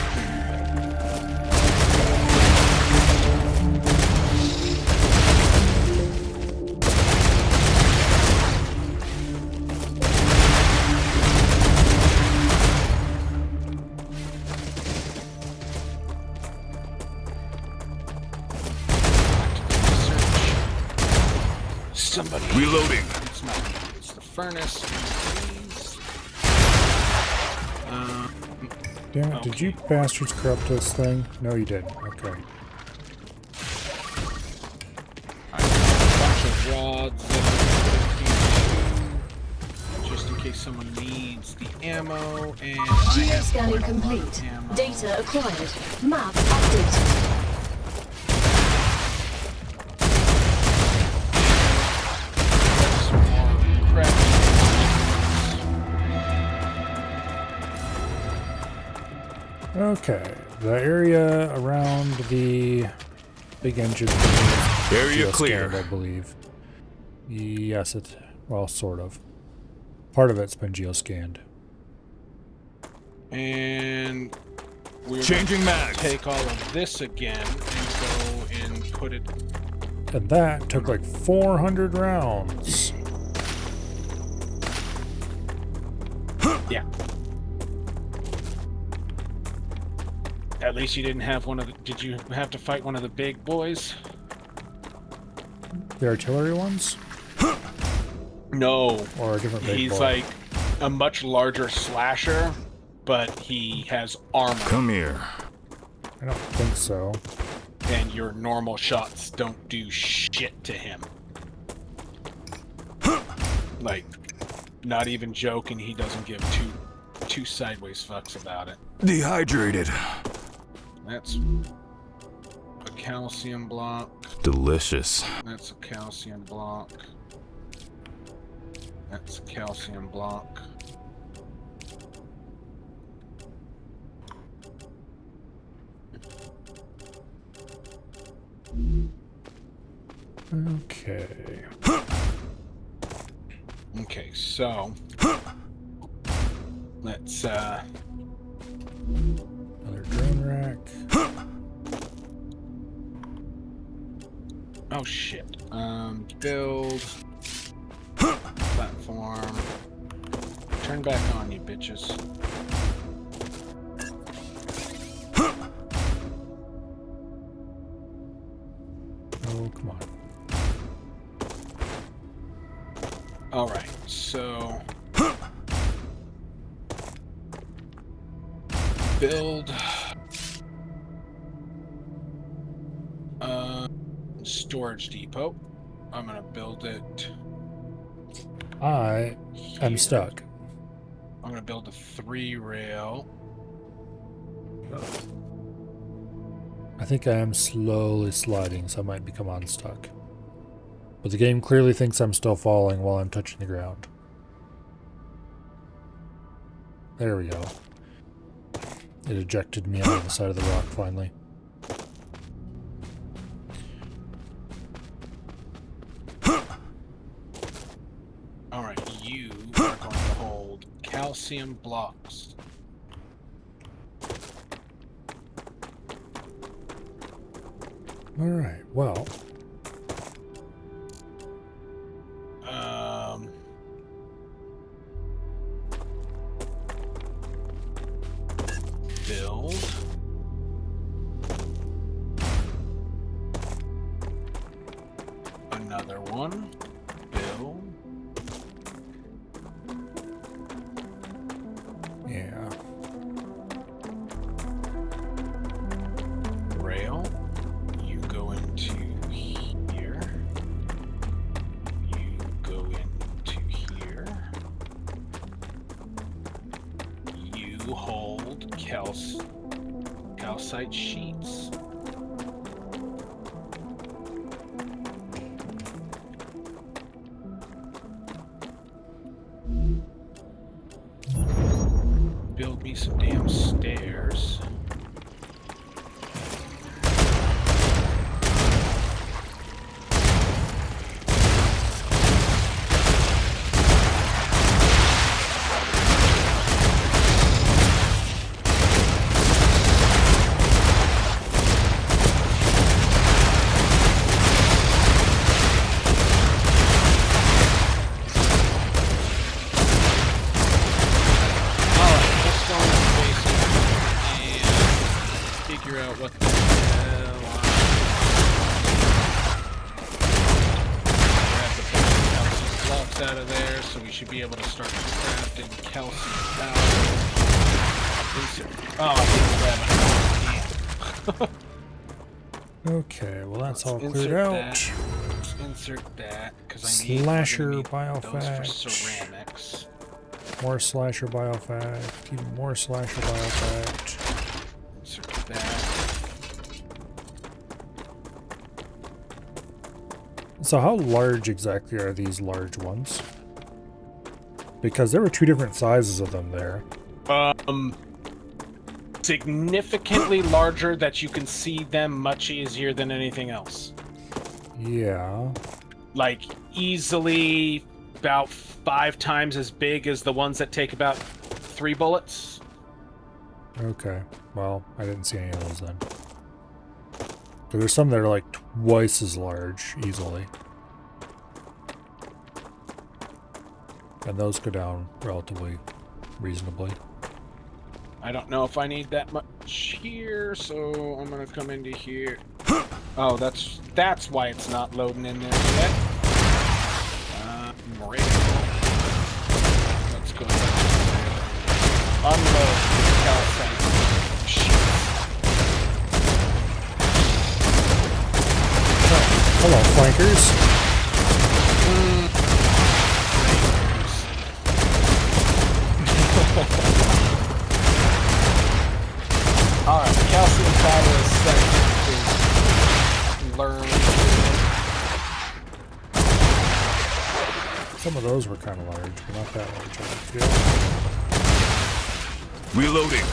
Somebody. Reloading. It's not. It's the furnace. Damn it, did you bastards corrupt this thing? No, you didn't. Okay. A bunch of rods just in case someone needs the ammo. And Geoscanning complete. Data acquired. Map updated. Okay, the area around the big engine area clear, I believe. Yes, well, sort of. Part of it's been geoscanned. And we're changing mags. Take all of this again and go and put it. And that took like 400 rounds. Yeah. At least you didn't have one of the... Did you have to fight one of the big boys? The artillery ones? No. Or a different big He's boy? like a much larger slasher, but he has armor. Come here. I don't think so. And your normal shots don't do shit to him. Like, not even joking, he doesn't give two sideways fucks about it. Dehydrated. That's a calcium block. Delicious. That's a calcium block. That's a calcium block. Okay. Okay, so let's another drone rack. Oh shit. Build platform. Turn back on, you bitches. Oh, come on. All right, so build storage depot. I'm gonna build it. I am stuck. I'm gonna build a 3-rail. I think I am slowly sliding, so I might become unstuck. But the game clearly thinks I'm still falling while I'm touching the ground. There we go. It ejected me out of the side of the rock finally. Alright, you are going to hold calcium blocks. Alright, well. Build. Another one. Build. Yeah. Rail. You go into here. You go into here. You hold calcite sheets. so we should be able to start crafting calcium powder. Oh, I didn't grab it. Okay, well that's all Let's cleared out. Let's insert that because I need Slasher those for biofag. ceramics. More slasher biofag. Even more slasher biofag. Insert that. So how large exactly are these large ones? Because there were two different sizes of them there. Significantly larger that you can see them much easier than anything else. Yeah. Like easily about 5 times as big as the ones that take about 3 bullets. Okay. Well, I didn't see any of those then. But there's some that are like twice as large, easily. And those go down relatively reasonably. I don't know if I need that much here, so I'm gonna come into here. Oh, that's why it's not loading in there yet. Great. Let's go ahead. Unload the calcite sheets. Hello, flankers. Alright, calcium powder is set to learn. Some of those were kind of large, but not that large, I feel. Reloading.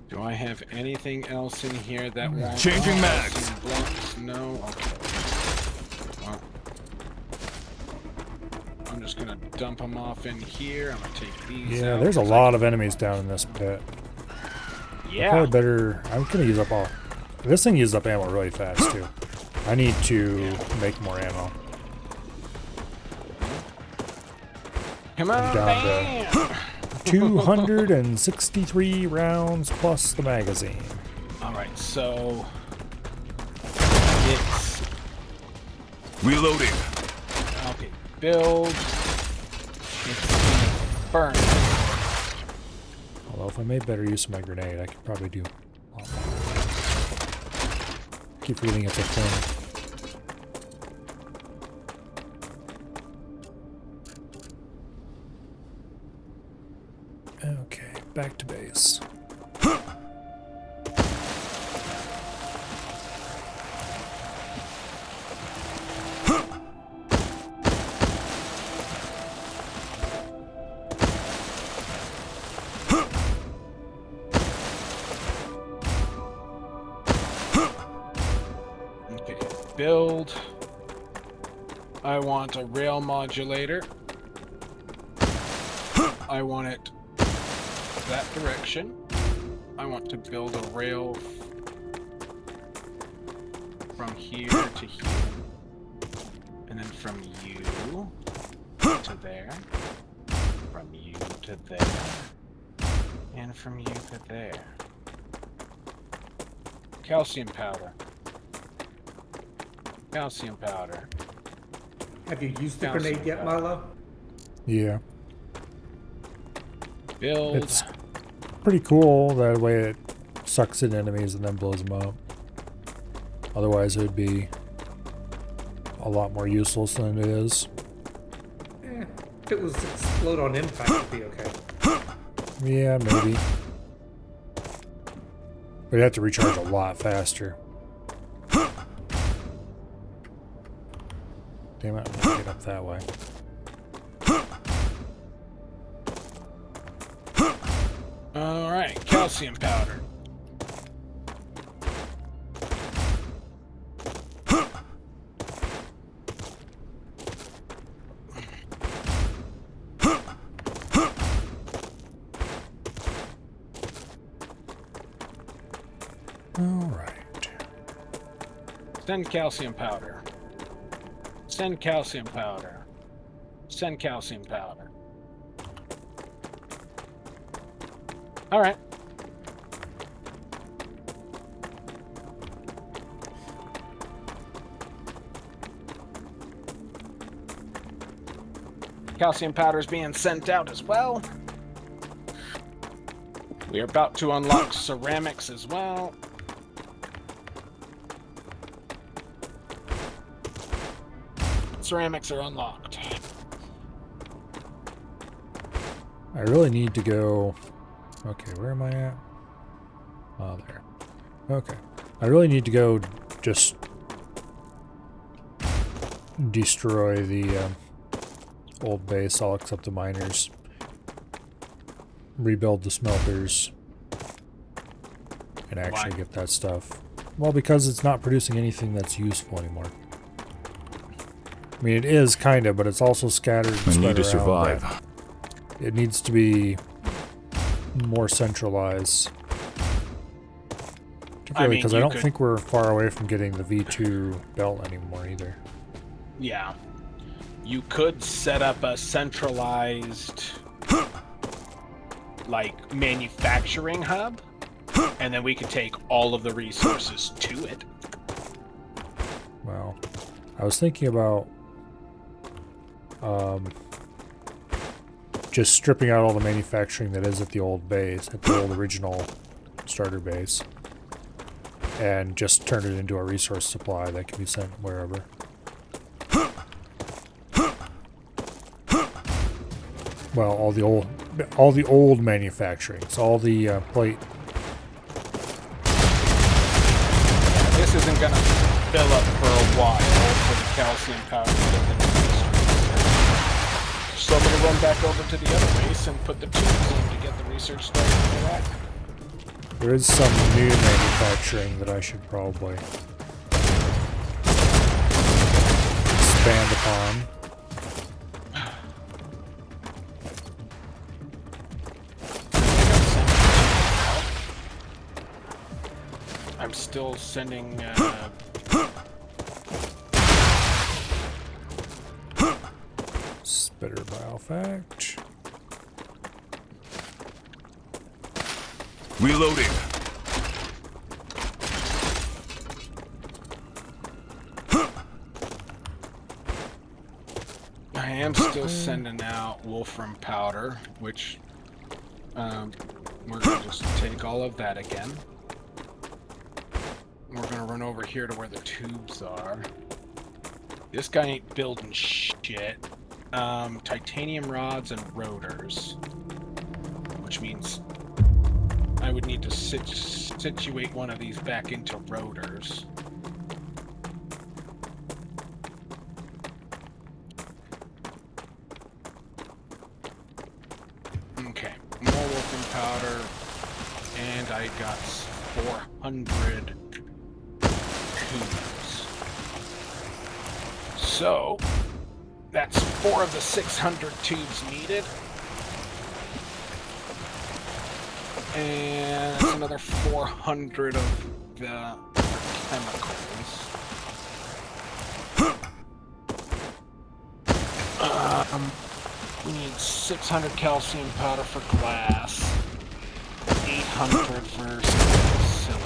Do I have anything else in here that won't... Changing mags. Blocks? No? Okay. Well, I'm just gonna dump them off in here. I'm gonna take these Yeah, out, there's a lot of enemies down in this pit. Yeah. Probably better... I'm gonna use up all... This thing uses up ammo really fast, too. I need to make more ammo. Come on, I'm down to 263 rounds plus the magazine. Alright, so... It's... Reloading. Okay, build... It's burn. Although if I made better use of my grenade, I could probably do a lot more. Keep reading it's a thing. Okay, back to base. Okay, build. I want a rail modulator. I want it that direction. I want to build a rail from here to here. And then from you to there. From you to there. And from you to there. Calcium powder. Calcium powder. Have you used the Calcium grenade yet, powder. Milo? Yeah. Build. It's pretty cool that way it sucks in enemies and then blows them up. Otherwise it would be a lot more useless than it is. If it was explode on impact, it'd be okay. Yeah, maybe. But you have to recharge a lot faster. Damn it, I'm gonna get up that way. Alright, calcium powder. Alright. Send calcium powder. Send calcium powder. Send calcium powder. Alright. Calcium powder is being sent out as well. We are about to unlock ceramics as well. Ceramics are unlocked. I really need to go... Okay, where am I at? Oh, there. Okay. I really need to go just destroy the old base. I'll accept the miners. Rebuild the smelters. And actually get that stuff. Well, because it's not producing anything that's useful anymore. I mean, it is kind of, but it's also scattered and I spread need to around. survive. It needs to be more centralized. Particularly because I don't think we're far away from getting the V2 belt anymore either. Yeah. You could set up a centralized, like, manufacturing hub, and then we could take all of the resources to it. Well, I was thinking about just stripping out all the manufacturing that is at the old base, at the old original starter base, and just turn it into a resource supply that can be sent wherever. Well, all the old manufacturing, so all the plate. This isn't gonna fill up for a while for the calcium powder. So I'm gonna run back over to the other base and put the tubes in to get the research started for that. There is some new manufacturing that I should probably expand upon. I'm still sending Spitter Biofact. Reloading. I am still sending out Wolfram powder, which we're gonna just take all of that again. We're gonna run over here to where the tubes are. This guy ain't building shit. Titanium rods and rotors, which means I would need to situate one of these back into rotors. Okay, more wolfram powder, and I got 400 tubes. So that's 4 of the 600 tubes needed. And that's another 400 of the chemicals. We need 600 calcium powder for glass, 800 for silicon.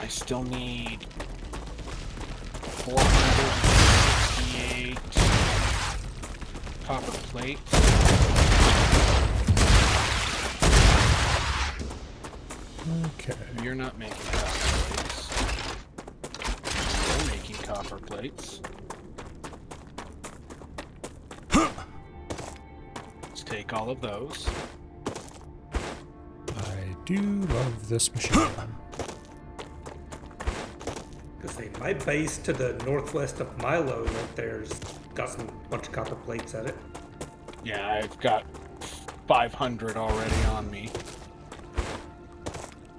I still need 468 copper plate. Okay. You're not making copper plates. You're making copper plates. Let's take all of those. I do love this machine gun. Say my base to the northwest of Milo right there's got some bunch of copper plates at it. Yeah, I've got 500 already on me.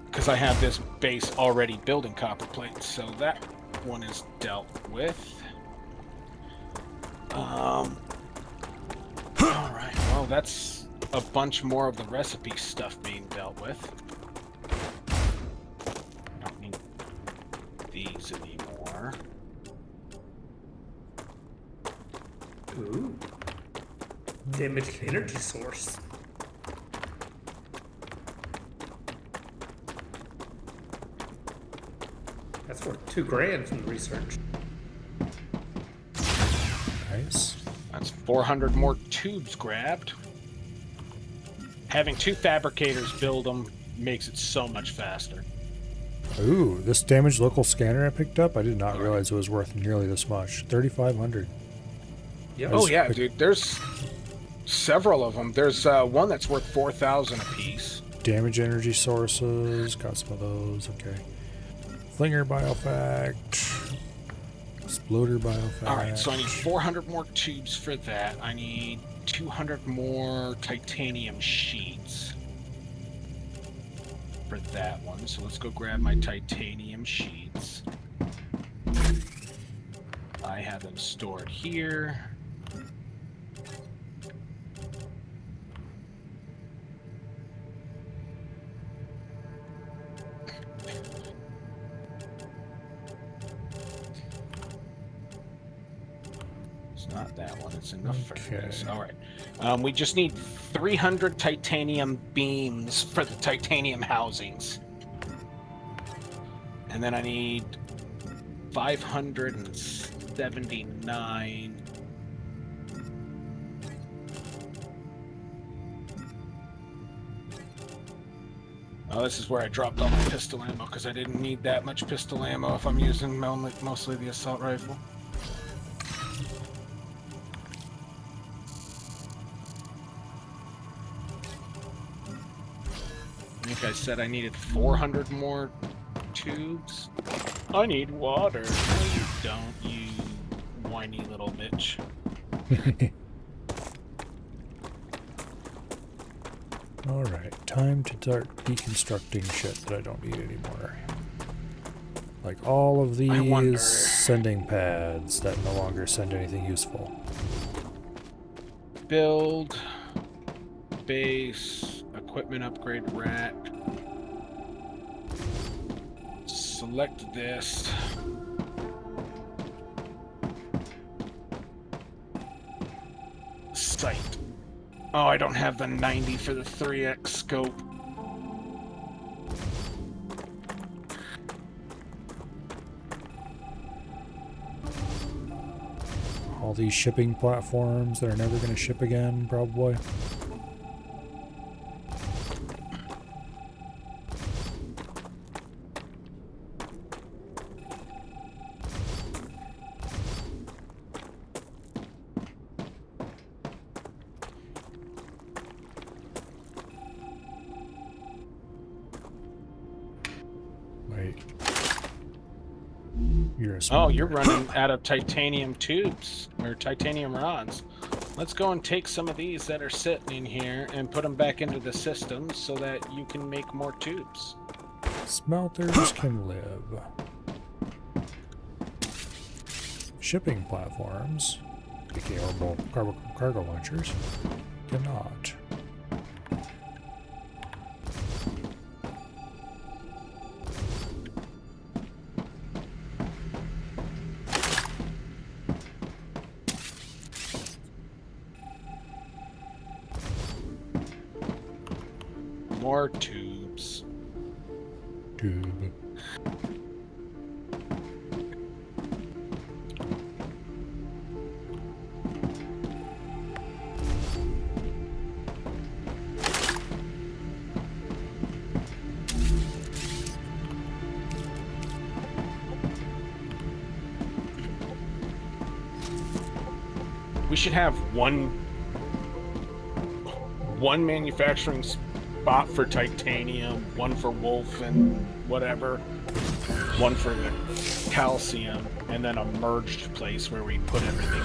Because I have this base already building copper plates, so that one is dealt with. Alright, well that's a bunch more of the recipe stuff being dealt with. I don't need these anymore. Ooh. Damaged energy source. That's worth $2,000 from the research. 400 more tubes grabbed. Having 2 fabricators build them makes it so much faster. Ooh, this damaged local scanner I picked up, I did not realize it was worth nearly this much. 3,500. Yep. Oh yeah, dude. There's several of them. There's one that's worth 4,000 apiece. Damage energy sources. Got some of those. Okay. Flinger biofact. Exploder biofact. Alright, so I need 400 more tubes for that. I need 200 more titanium sheets for that one. So let's go grab my titanium sheets. I have them stored here. Not that one, it's in the furnace. Alright. We just need 300 titanium beams for the titanium housings. And then I need 579. Oh, this is where I dropped all my pistol ammo, because I didn't need that much pistol ammo if I'm using mostly the assault rifle. I think I said I needed 400 more tubes. I need water. No, you don't, you whiny little bitch. Alright, time to start deconstructing shit that I don't need anymore. Like all of these sending pads that no longer send anything useful. Build. Base. Equipment upgrade rack. Select this. Sight. Oh, I don't have the 90 for the 3x scope. All these shipping platforms that are never going to ship again, probably. Oh, you're running out of titanium tubes, or titanium rods. Let's go and take some of these that are sitting in here and put them back into the system so that you can make more tubes. Smelters can live. Shipping platforms, aka cargo launchers, cannot. More tubes. Tube. We should have one manufacturing spot for titanium, one for wolf and whatever, one for the calcium, and then a merged place where we put everything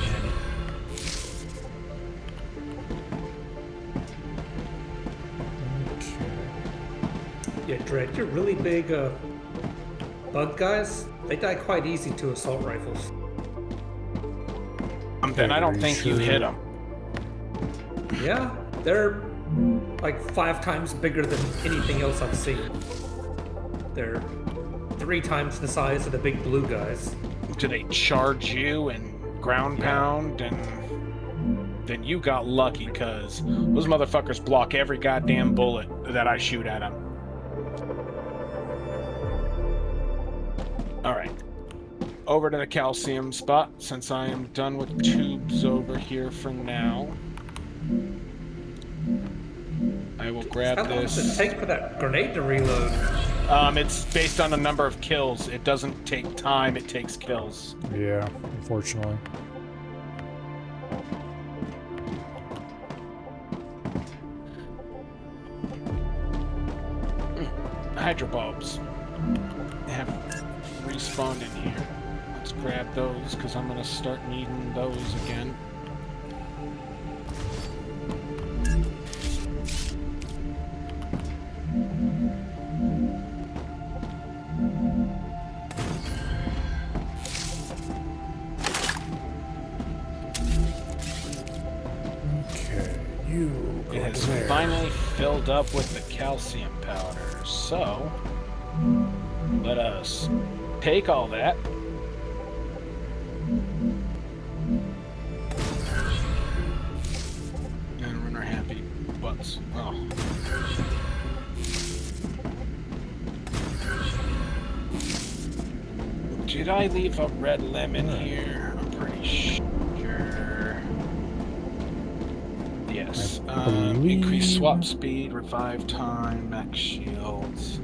in. Yeah, Dread, your really big bug guys, they die quite easy to assault rifles. Then I don't think you hit them. Yeah, they're like 5 times bigger than anything else I've seen. They're 3 times the size of the big blue guys. Do they charge you and ground pound? And then you got lucky, because those motherfuckers block every goddamn bullet that I shoot at them. Alright. over to the calcium spot since I am done with tubes over here for now. I will grab this. How long does it take for that grenade to reload? It's based on the number of kills. It doesn't take time, it takes kills. Yeah, unfortunately. Hydrobulbs have respawned in here. Let's grab those because I'm gonna start needing those again. It has finally filled up with the calcium powder, so let us take all that. And run our happy butts. Oh. Did I leave a red lemon here? I'm pretty sure. Yes. Increase swap speed, revive time, max shields.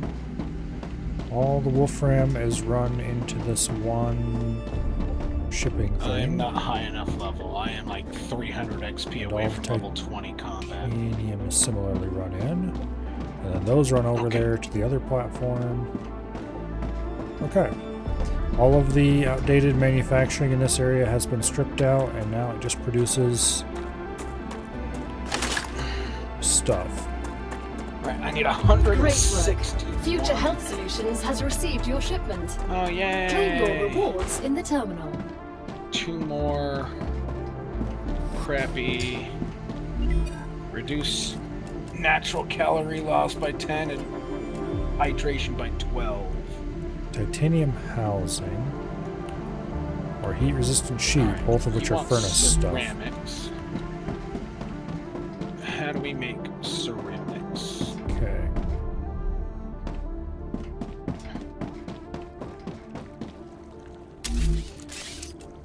All the Wolfram is run into this one shipping thing. I am not high enough level. I am like 300 XP away from level 20 combat. Titanium is similarly run in. And then those run over there to the other platform. Okay. All of the outdated manufacturing in this area has been stripped out, and now it just produces stuff. Right, I need 160. Future Health Solutions has received your shipment. Oh, yay! Claim your rewards in the terminal. 2 more crappy. Reduce natural calorie loss by 10 and hydration by 12. Titanium housing or heat-resistant sheet, both of which are furnace ceramics. stuff. How do we make ceramics? Okay.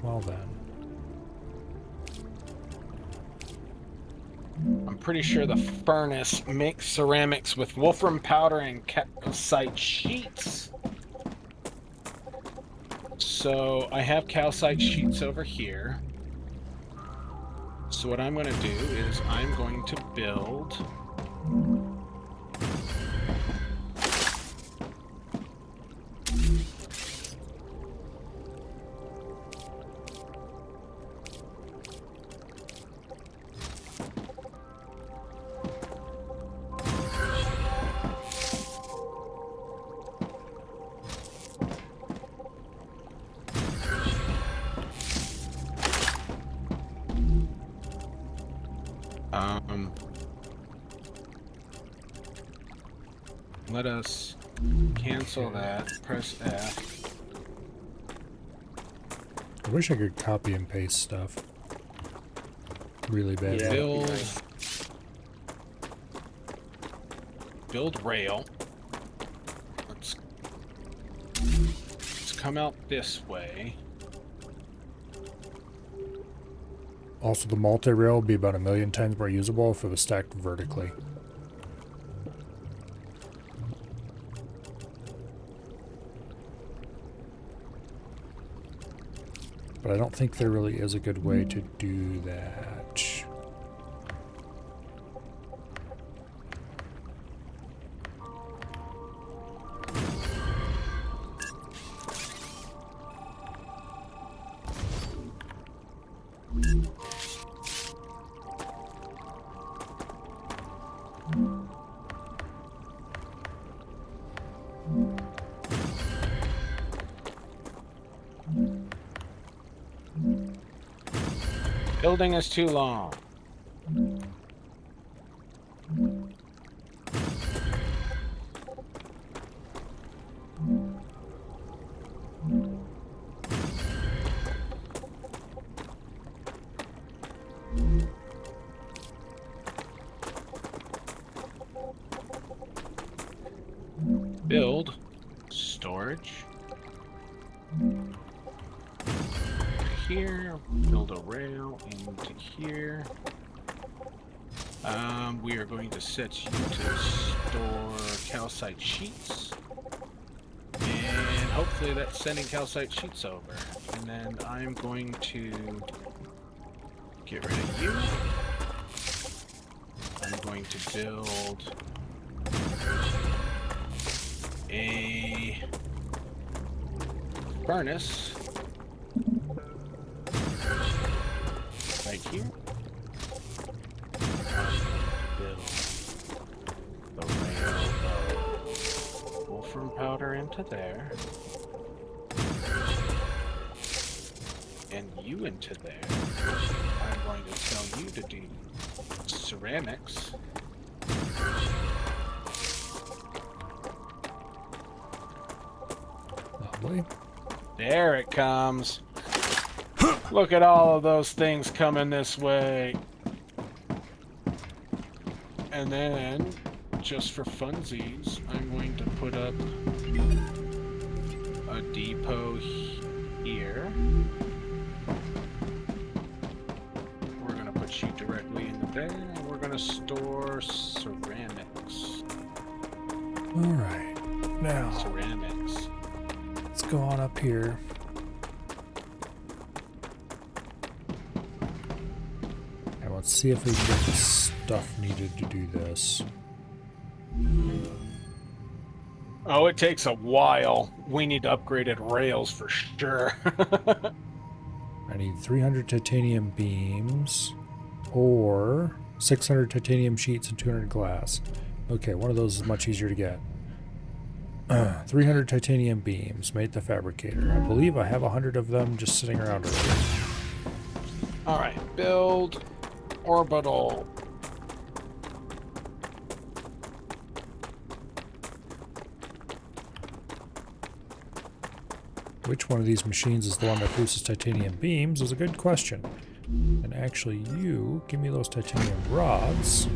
Well then. I'm pretty sure the furnace makes ceramics with wolfram powder and calcite sheets. So I have calcite sheets over here. So what I'm going to do is I'm going to build let us cancel that, press F. I wish I could copy and paste stuff. Really bad. Yeah. Build rail. Let's come out this way. Also, the multi-rail would be about 1,000,000 times more usable if it was stacked vertically. But I don't think there really is a good way to do that. Building is too long. Build storage. here. Build a rail into here. We are going to set you to store calcite sheets. And hopefully that's sending calcite sheets over. And then I'm going to get rid of you. I'm going to build a furnace right here. Build the rail of wolfram powder into there. And you into there. I'm going to tell you to do ceramics. Lovely. There it comes. Look at all of those things coming this way. And then, just for funsies, I'm going to put up a depot here. We're going to put you directly into there, and we're going to store ceramics. Alright. Now, Ceramics. let's go on up here. And let's see if we can get the stuff needed to do this. Oh, it takes a while. We need upgraded rails for sure. I need 300 titanium beams or 600 titanium sheets and 200 glass. Okay, one of those is much easier to get. 300 titanium beams made the fabricator. I believe I have 100 of them just sitting around already. Alright, build orbital. Which one of these machines is the one that produces titanium beams is a good question. And actually, you give me those titanium rods.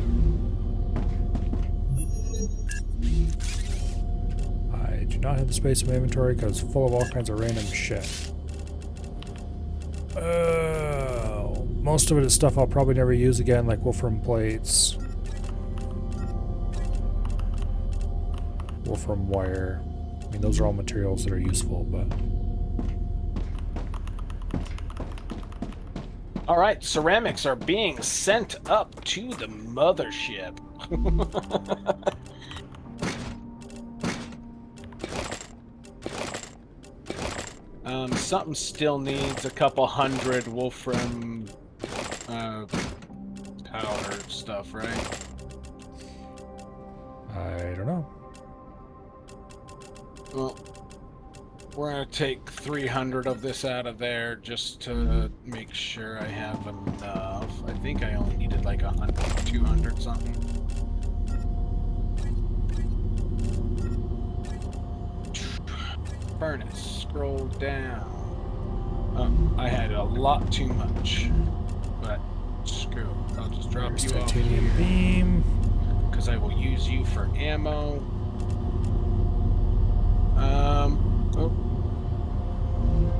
I do not have the space in my inventory because it's full of all kinds of random shit. Most of it is stuff I'll probably never use again, like wolfram plates, wolfram wire. I mean, those are all materials that are useful, but... Alright, ceramics are being sent up to the mothership. Something still needs a couple hundred wolfram powder stuff, right? I don't know. Well, we're gonna take 300 of this out of there just to make sure I have enough. I think I only needed like 100, 200 something. Furnace, scroll down. Oh, I had a lot too much, but screw it. I'll just drop you off titanium beam. because I will use you for ammo.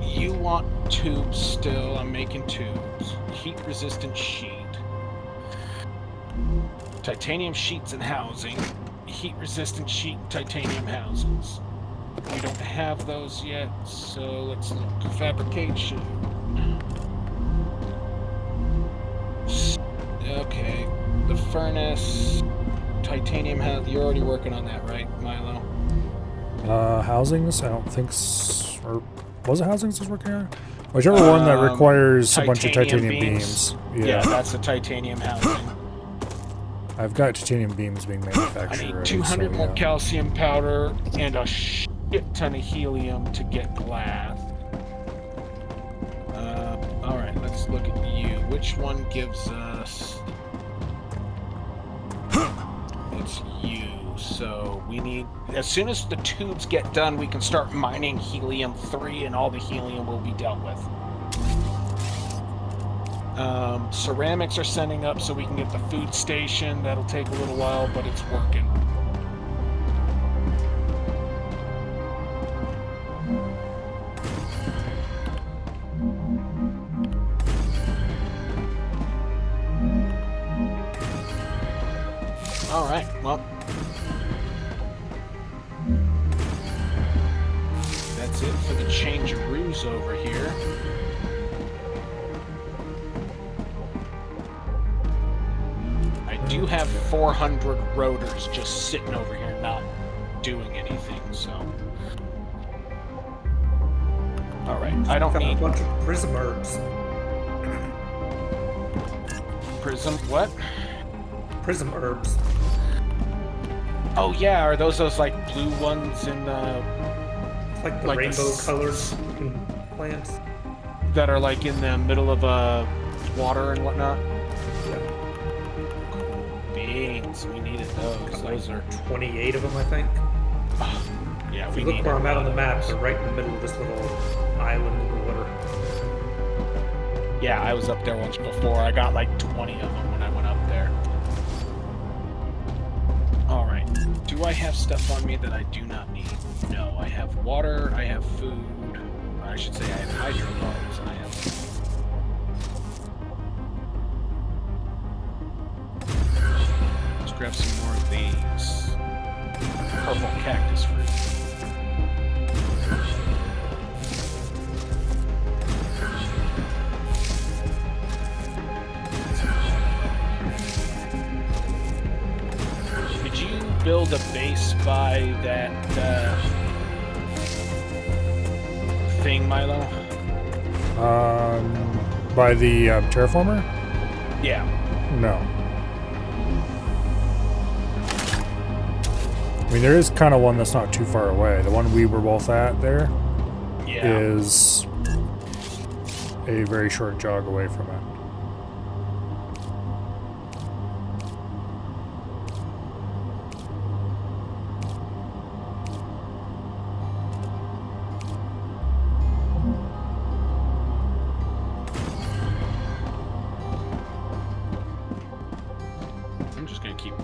You want tubes still. I'm making tubes. Heat-resistant sheet. Titanium sheets and housing. Heat-resistant sheet, titanium houses. We don't have those yet, so let's look. Fabrication. Okay. The furnace. Titanium house. You're already working on that, right, Milo? Housings? I don't think or was it housings I was working on? Whichever one that requires a bunch of titanium beams. Yeah, that's the titanium housing. I've got titanium beams being manufactured. I need 200 more calcium powder and a shit ton of helium to get glass. Alright, let's look at you. Which one gives us... It's you. So we need... As soon as the tubes get done, we can start mining helium-3 and all the helium will be dealt with. Ceramics are sending up so we can get the food station. That'll take a little while, but it's working. Alright, well. That's it for the changearoos over here. I do have 400 rotors just sitting over here not doing anything, so... Alright, I don't need... a bunch of prism herbs. Prism what? Prism herbs. Oh yeah, are those like blue ones in the... Like the rainbow colors plants? That are like in the middle of water and whatnot? Yeah. Beans, we needed those. Those are 28 of them, I think. Oh, yeah, if we you look need where I'm a at lot on the of map, those. they're right in the middle of this little island in the water. Yeah, I was up there once before. I got like 20 of them when I went up there. Alright, do I have stuff on me that I do not need? No, I have water, I have food. I should say I have hydrocarbons, I have... Let's grab some more of these. Purple cactus fruit. Build a base by that thing, Milo? By the terraformer? Yeah. No. I mean, there is kind of one that's not too far away. The one we were both at there is a very short jog away from it.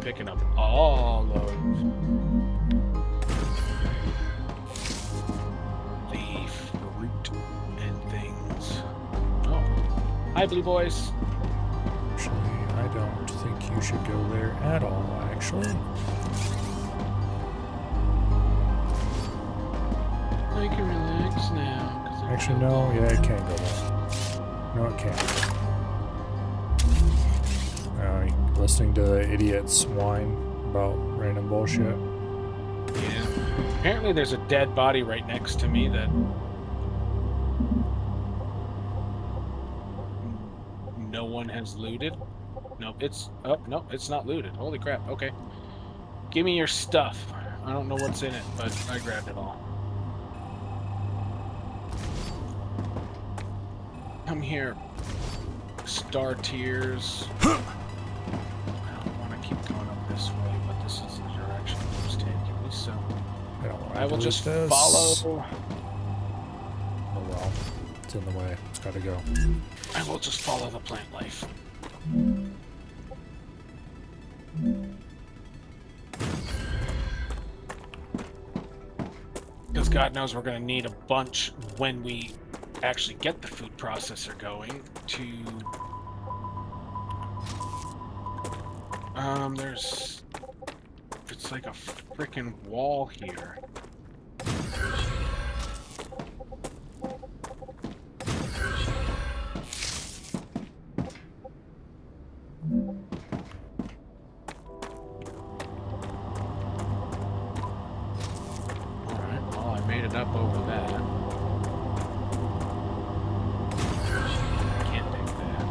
Picking up all of the fruit and things. Oh, hi, blue boys. Actually, I don't think you should go there at all, actually. I can relax now. Actually, no. Yeah, it can go there. No, it can't. Listening to the idiots whine about random bullshit. Yeah. Apparently there's a dead body right next to me that no one has looted. Nope, it's... Oh, no, it's not looted. Holy crap, okay. Give me your stuff. I don't know what's in it, but I grabbed it all. Come here, Star Tears. This way, but this is the direction it was taking me, so I will just follow. Oh well, it's in the way. It's got to go. I will just follow the plant life. Because God knows we're going to need a bunch when we actually get the food processor going to... there's... It's like a frickin' wall here. Alright, well, I made it up over that. Can't take that.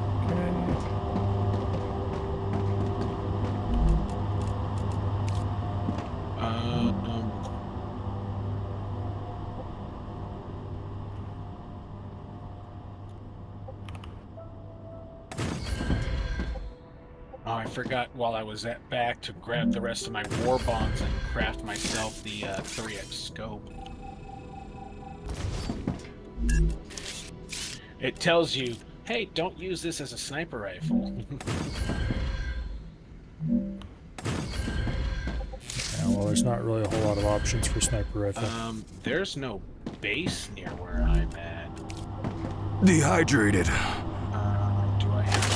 Oh, I forgot while I was back to grab the rest of my war bonds and craft myself the 3x scope. It tells you, hey, don't use this as a sniper rifle. Yeah, well, there's not really a whole lot of options for sniper rifle. There's no base near where I'm at. Dehydrated. Do I have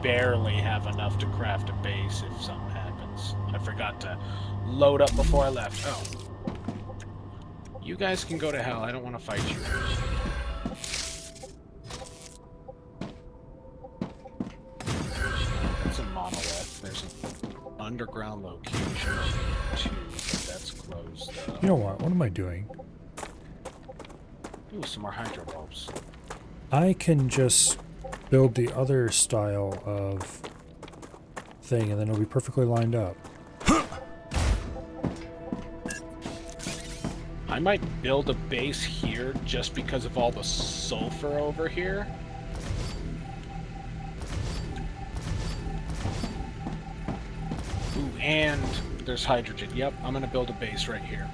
barely have enough to craft a base if something happens. I forgot to load up before I left. Oh. You guys can go to hell. I don't want to fight you. That's a monolith. There's an underground location too, but that's closed. You know what? What am I doing? Ooh, some more hydro bulbs. I can just build the other style of thing, and then it'll be perfectly lined up. I might build a base here just because of all the sulfur over here. Ooh, and there's hydrogen. Yep, I'm gonna build a base right here.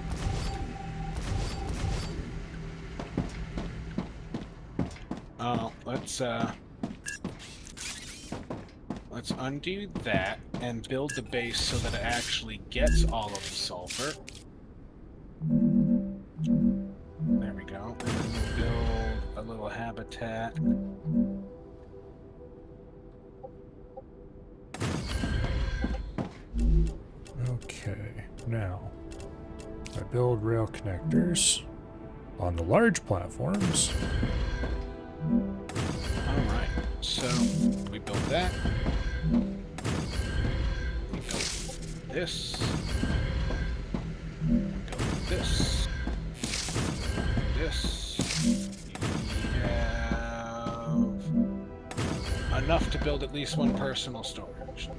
Let's undo that and build the base so that it actually gets all of the sulfur. There we go. And then we'll build a little habitat. Okay, now I build rail connectors on the large platforms. Alright, so we built that. We built this. We built this. This. We have enough to build at least one personal storage.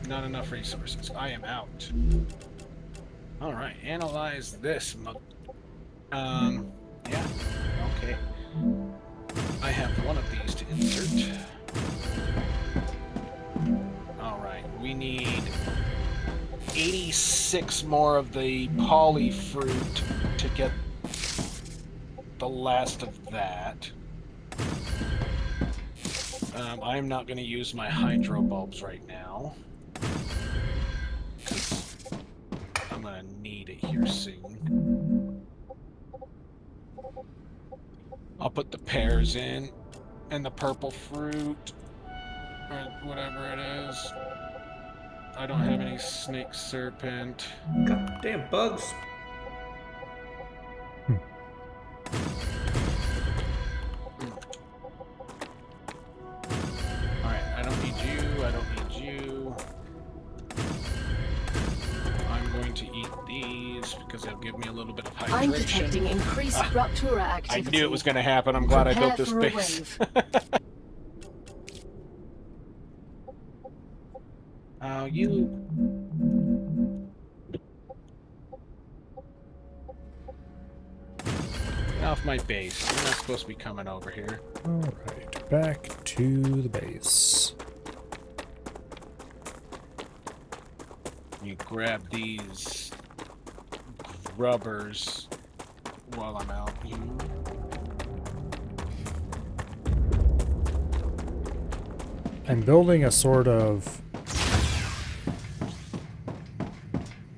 Not enough resources. I am out. Alright, analyze this. Yeah, okay. I have one of these to insert. Alright, we need 86 more of the poly fruit to get the last of that. I'm not going to use my hydro bulbs right now. I'm going to need it here soon. I'll put the pears in, and the purple fruit, or whatever it is. I don't have any snake serpent. Goddamn bugs. Alright, I don't need you, I don't need you. I'm going to eat these because they'll give me a little bit of hydration. I'm detecting increased Ruptura activity. I knew it was going to happen. I'm glad Prepare I built this base. Oh, you... Get off my base. You're not supposed to be coming over here. Alright, back to the base. You grab these grubbers while I'm out. I'm building a sort of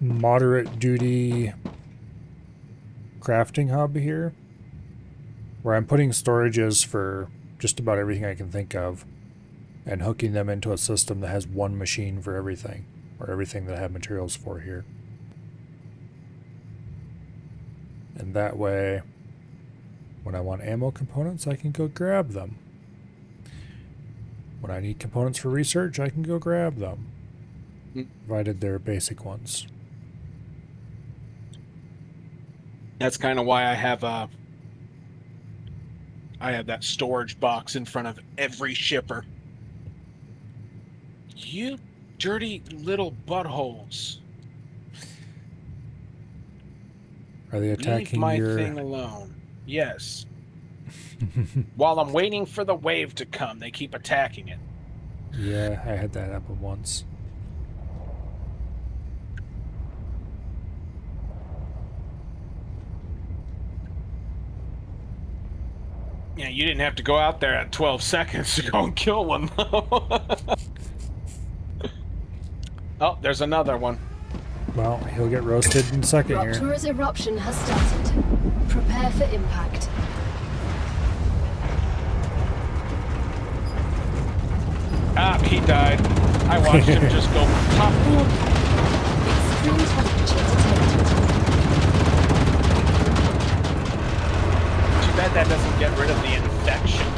moderate duty crafting hub here, where I'm putting storages for just about everything I can think of and hooking them into a system that has one machine for everything, or everything that I have materials for here. And that way, when I want ammo components, I can go grab them. When I need components for research, I can go grab them, provided they're basic ones. That's kind of why I have that storage box in front of every shipper. You dirty little buttholes. Are they attacking Leave my your... thing alone. Yes. While I'm waiting for the wave to come, they keep attacking it. Yeah, I had that happen once. Yeah, you didn't have to go out there at 12 seconds to go and kill one, though. Oh, there's another one. Well, he'll get roasted in a second here. Ruptura's eruption has started. Prepare for impact. Ah, he died. I watched him just go pop. Extreme temperature detected. Too bad that doesn't get rid of the infection.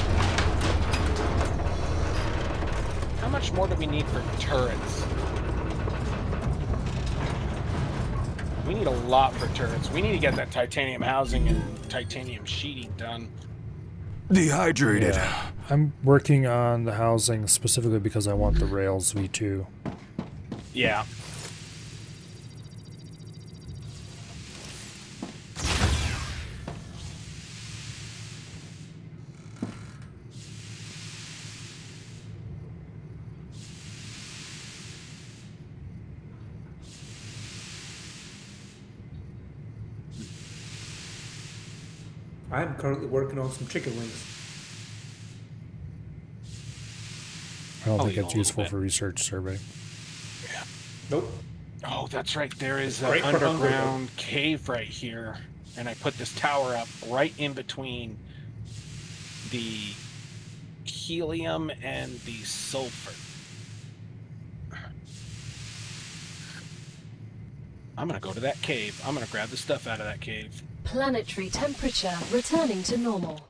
How much more do we need for turrets? We need a lot for turrets. We need to get that titanium housing and titanium sheeting done. Dehydrated. Yeah. I'm working on the housing specifically because I want the rails V2. Yeah. I am currently working on some chicken wings. I don't think it's useful for research survey. Yeah. Nope. Oh, that's right. There is an Great for hunger, underground cave right here. And I put this tower up right in between the helium and the sulfur. I'm going to go to that cave. I'm going to grab the stuff out of that cave. Planetary temperature returning to normal.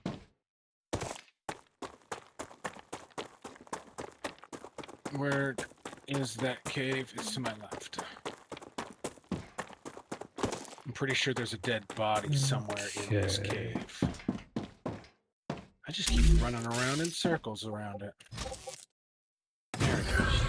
Where is that cave? It's to my left. I'm pretty sure there's a dead body somewhere in this cave. I just keep running around in circles around it. There it goes.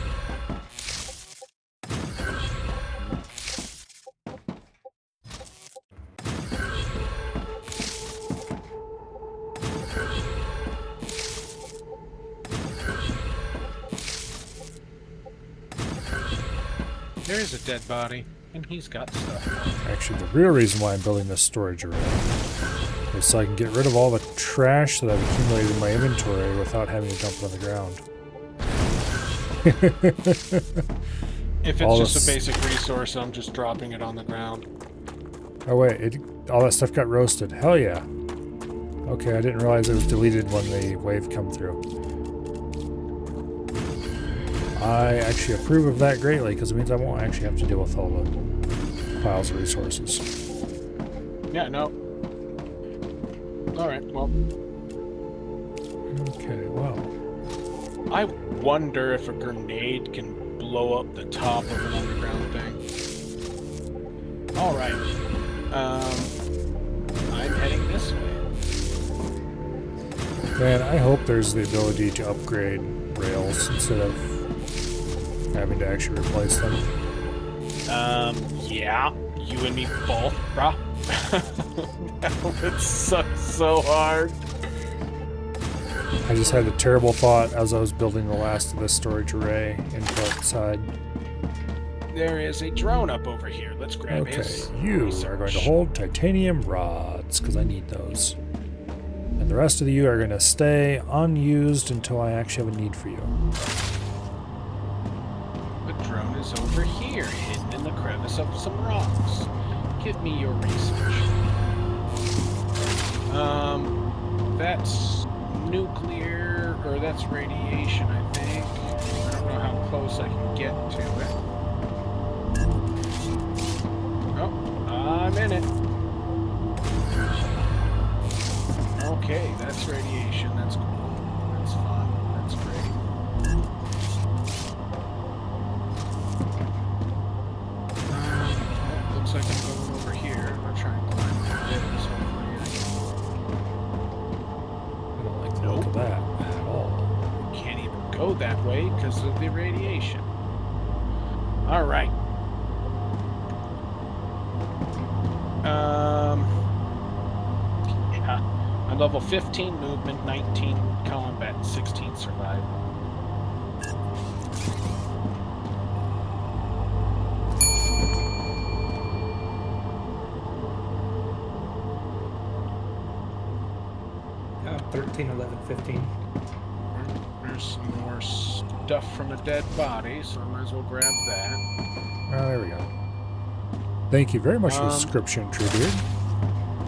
There is a dead body, and he's got stuff. Actually, the real reason why I'm building this storage array is so I can get rid of all the trash that I've accumulated in my inventory without having to dump it on the ground. If it's just a basic resource, I'm just dropping it on the ground. Oh wait, all that stuff got roasted. Hell yeah. Okay, I didn't realize it was deleted when the wave come through. I actually approve of that greatly, because it means I won't actually have to deal with all the piles of resources. Yeah, no. Alright, well. Okay, well. I wonder if a grenade can blow up the top of an underground thing. Alright. I'm heading this way. Man, I hope there's the ability to upgrade rails instead of having to actually replace them. Yeah. You and me both, bruh. It's so hard. I just had a terrible thought as I was building the last of this storage array input side. There is a drone up over here. Let's grab his you research. are going to hold titanium rods, because I need those. And the rest of you are going to stay unused until I actually have a need for you. The drone is over here, hidden in the crevice of some rocks. Give me your research. That's nuclear, or that's radiation, I think. I don't know how close I can get to it. Oh, I'm in it. Okay, that's radiation. That's cool. That's fun. That's great. Looks like I'm going over here. I'm gonna try and climb this hopefully. I don't like the look of that at all. Can't even go that way because of the radiation. All right. Yeah. I'm level 15 movement, 19 combat, 16 survival. Yeah, 13, 11, 15. There's some more stuff from a dead body, so I might as well grab that. Oh, there we go. Thank you very much for the description, Truebeard.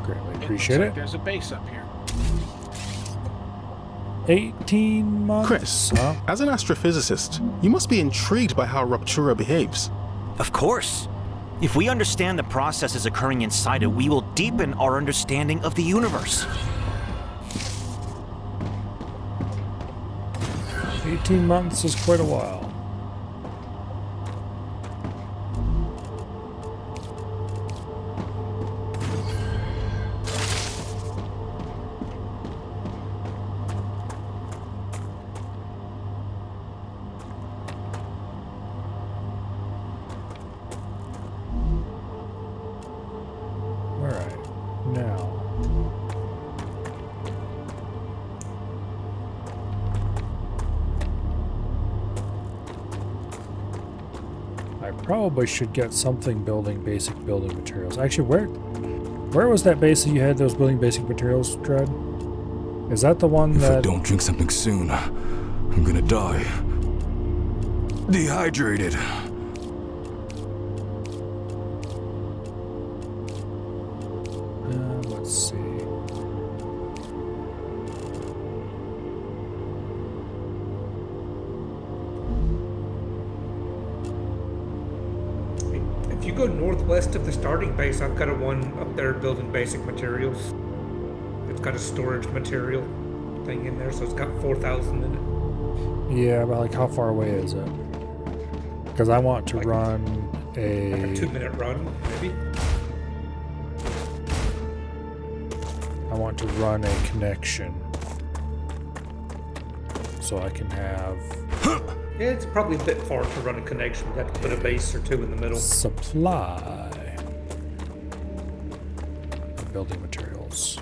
Greatly appreciate it. There's a base up here. 18 months? Chris, as an astrophysicist, you must be intrigued by how Ruptura behaves. Of course. If we understand the processes occurring inside it, we will deepen our understanding of the universe. 18 months is quite a while. Probably should get something building basic building materials. Actually, where was that base that you had those building basic materials, Dread? Is that the one if that... I don't drink something soon, I'm gonna die. Dehydrated. Let's see. If you go northwest of the starting base, I've got a one up there building basic materials. It's got a storage material thing in there, so it's got 4,000 in it. Yeah, but like how far away is it? Because I want to run a... Like a 2-minute run, maybe? I want to run a connection. So I can have... Yeah, it's probably a bit far to run a connection. You have to put a base or two in the middle. Supply. Building materials.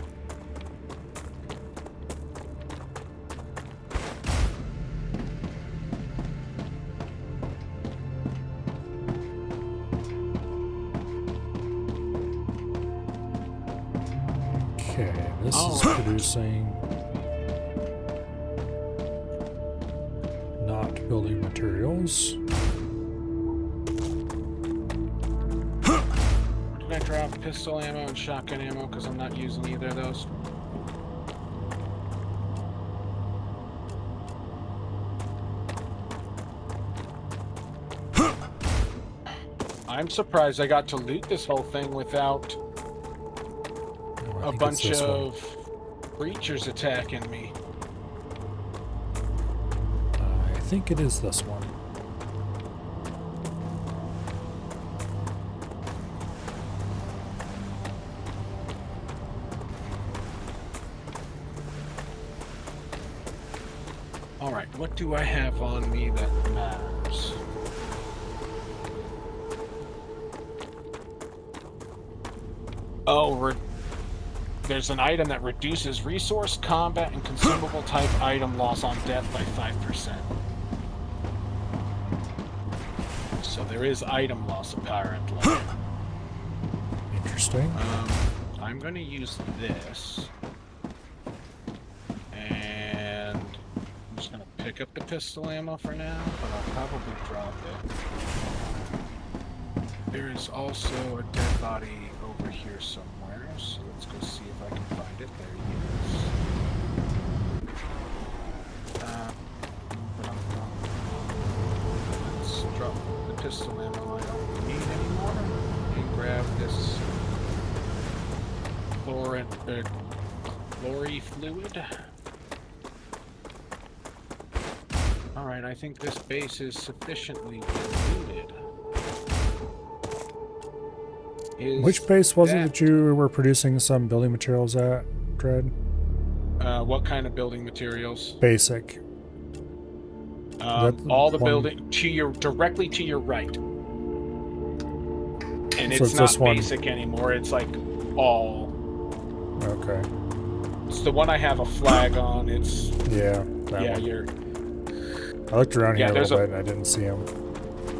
Okay, this is producing... building materials. Did I drop pistol ammo and shotgun ammo because I'm not using either of those? I'm surprised I got to loot this whole thing without a bunch of creatures attacking me. I think it is this one. All right, what do I have on me that matters? Oh, there's an item that reduces resource, combat, and consumable type item loss on death by 5%. So there is item loss apparently. Interesting. I'm going to use this. And I'm just going to pick up the pistol ammo for now, but I'll probably drop it. There is also a dead body over here somewhere, so let's go see if I can find it. There he is. Let's drop the pistol ammo I don't need anymore, and grab this glory fluid. Alright, I think this base is sufficiently looted. Which base was it that you were producing some building materials at, Dread? What kind of building materials? Basic. All the building directly to your right. And it's not basic anymore, it's like all. Okay. It's the one I have a flag on, it's... Yeah, that one. I looked around here a little bit and I didn't see them.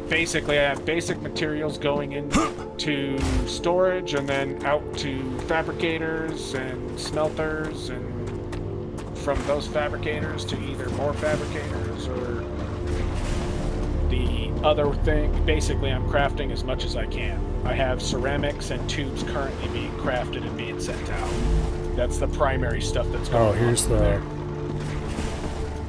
Basically, I have basic materials going into storage and then out to fabricators and smelters, and from those fabricators to either more fabricators or the other thing. Basically, I'm crafting as much as I can. I have ceramics and tubes currently being crafted and being sent out. That's the primary stuff that's going on. Oh, here's the...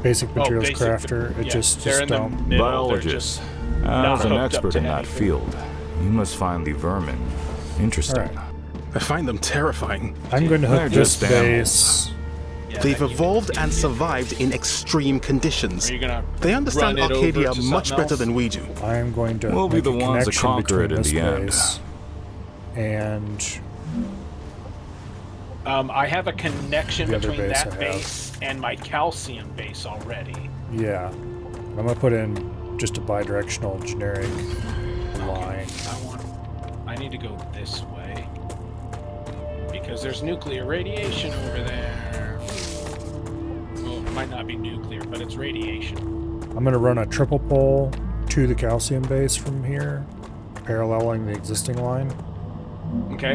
basic materials basic, crafter. It yeah, just they're in the don't. middle, Biologist. not As an hooked up expert to in that anything. field, you must find the vermin interesting. Alright. I find them terrifying. I'm going to They're hook this just animals. base. Yeah, They've that evolved and idiot. survived in extreme conditions. Are you gonna They understand run it over Arcadia to much something better else? than we do. I am going to We'll be make the a ones that connection conquer it between in this the end. base and I have a connection The other between base that I have. base and my calcium base already. yeah. I'm gonna put in just a bidirectional generic line. I need to go this way because there's nuclear radiation over there. Well, it might not be nuclear, but it's radiation. I'm gonna run a triple pole to the calcium base from here, paralleling the existing line, Okay.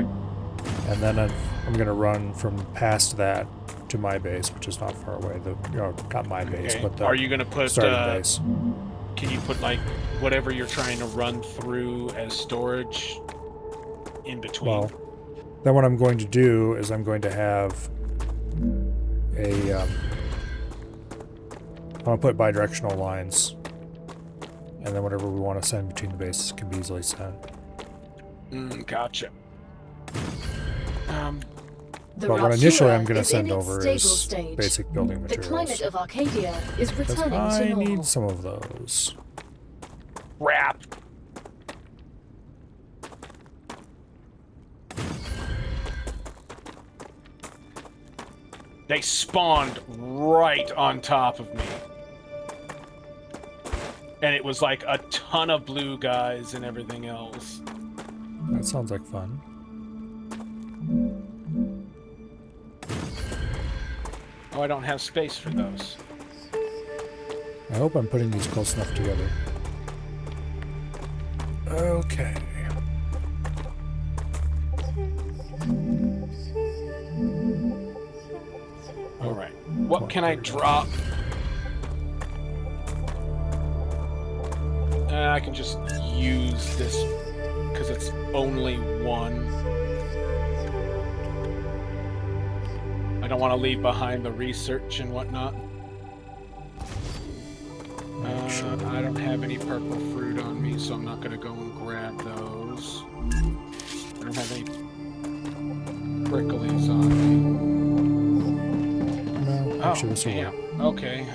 and then I'm gonna run from past that to my base, which is not far away. Not my base, Okay. but the Are you gonna put? starting base. Can you put like whatever you're trying to run through as storage in between? Well, then what I'm going to do is I'm going to have a I'm gonna put bidirectional lines, and then whatever we want to send between the bases can be easily sent. Gotcha. The But what initially I'm Raptura going to is send in its over stable is stage. basic building The materials. climate of Arcadia is Because returning I to normal. need some of those. Crap. They spawned right on top of me. And it was like a ton of blue guys and everything else. That sounds like fun. Oh, I don't have space for those. I hope I'm putting these close enough together. Okay. Alright. What can I drop? I can just use this because it's only one. I don't want to leave behind the research and whatnot. I don't have any purple fruit on me, so I'm not going to go and grab those. I don't have any pricklies on me. No, actually, this will damn. work. Okay.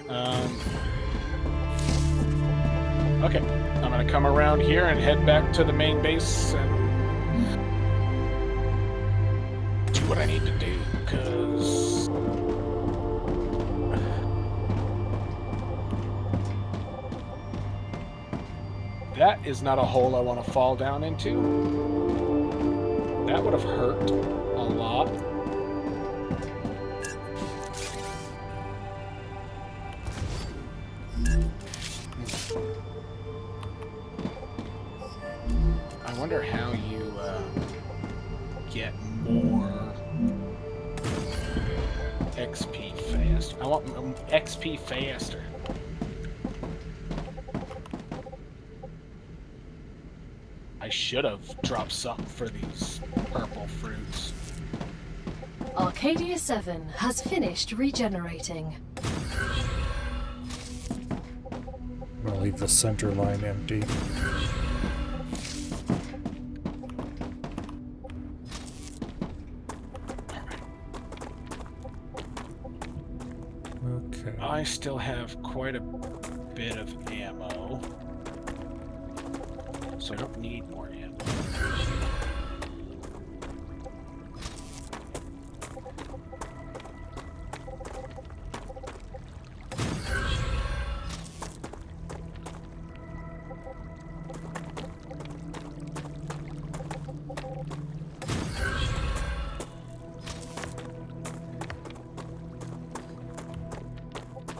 Okay. I'm gonna come around here and head back to the main base and do what I need to do, because that is not a hole I want to fall down into. That would have hurt a lot. I wonder how you get more XP fast. I want XP faster. I should have dropped something for these purple fruits. Arcadia 7 has finished regenerating. I'm gonna leave the center line empty. Okay. I still have quite a bit of ammo, so I don't need more ammo.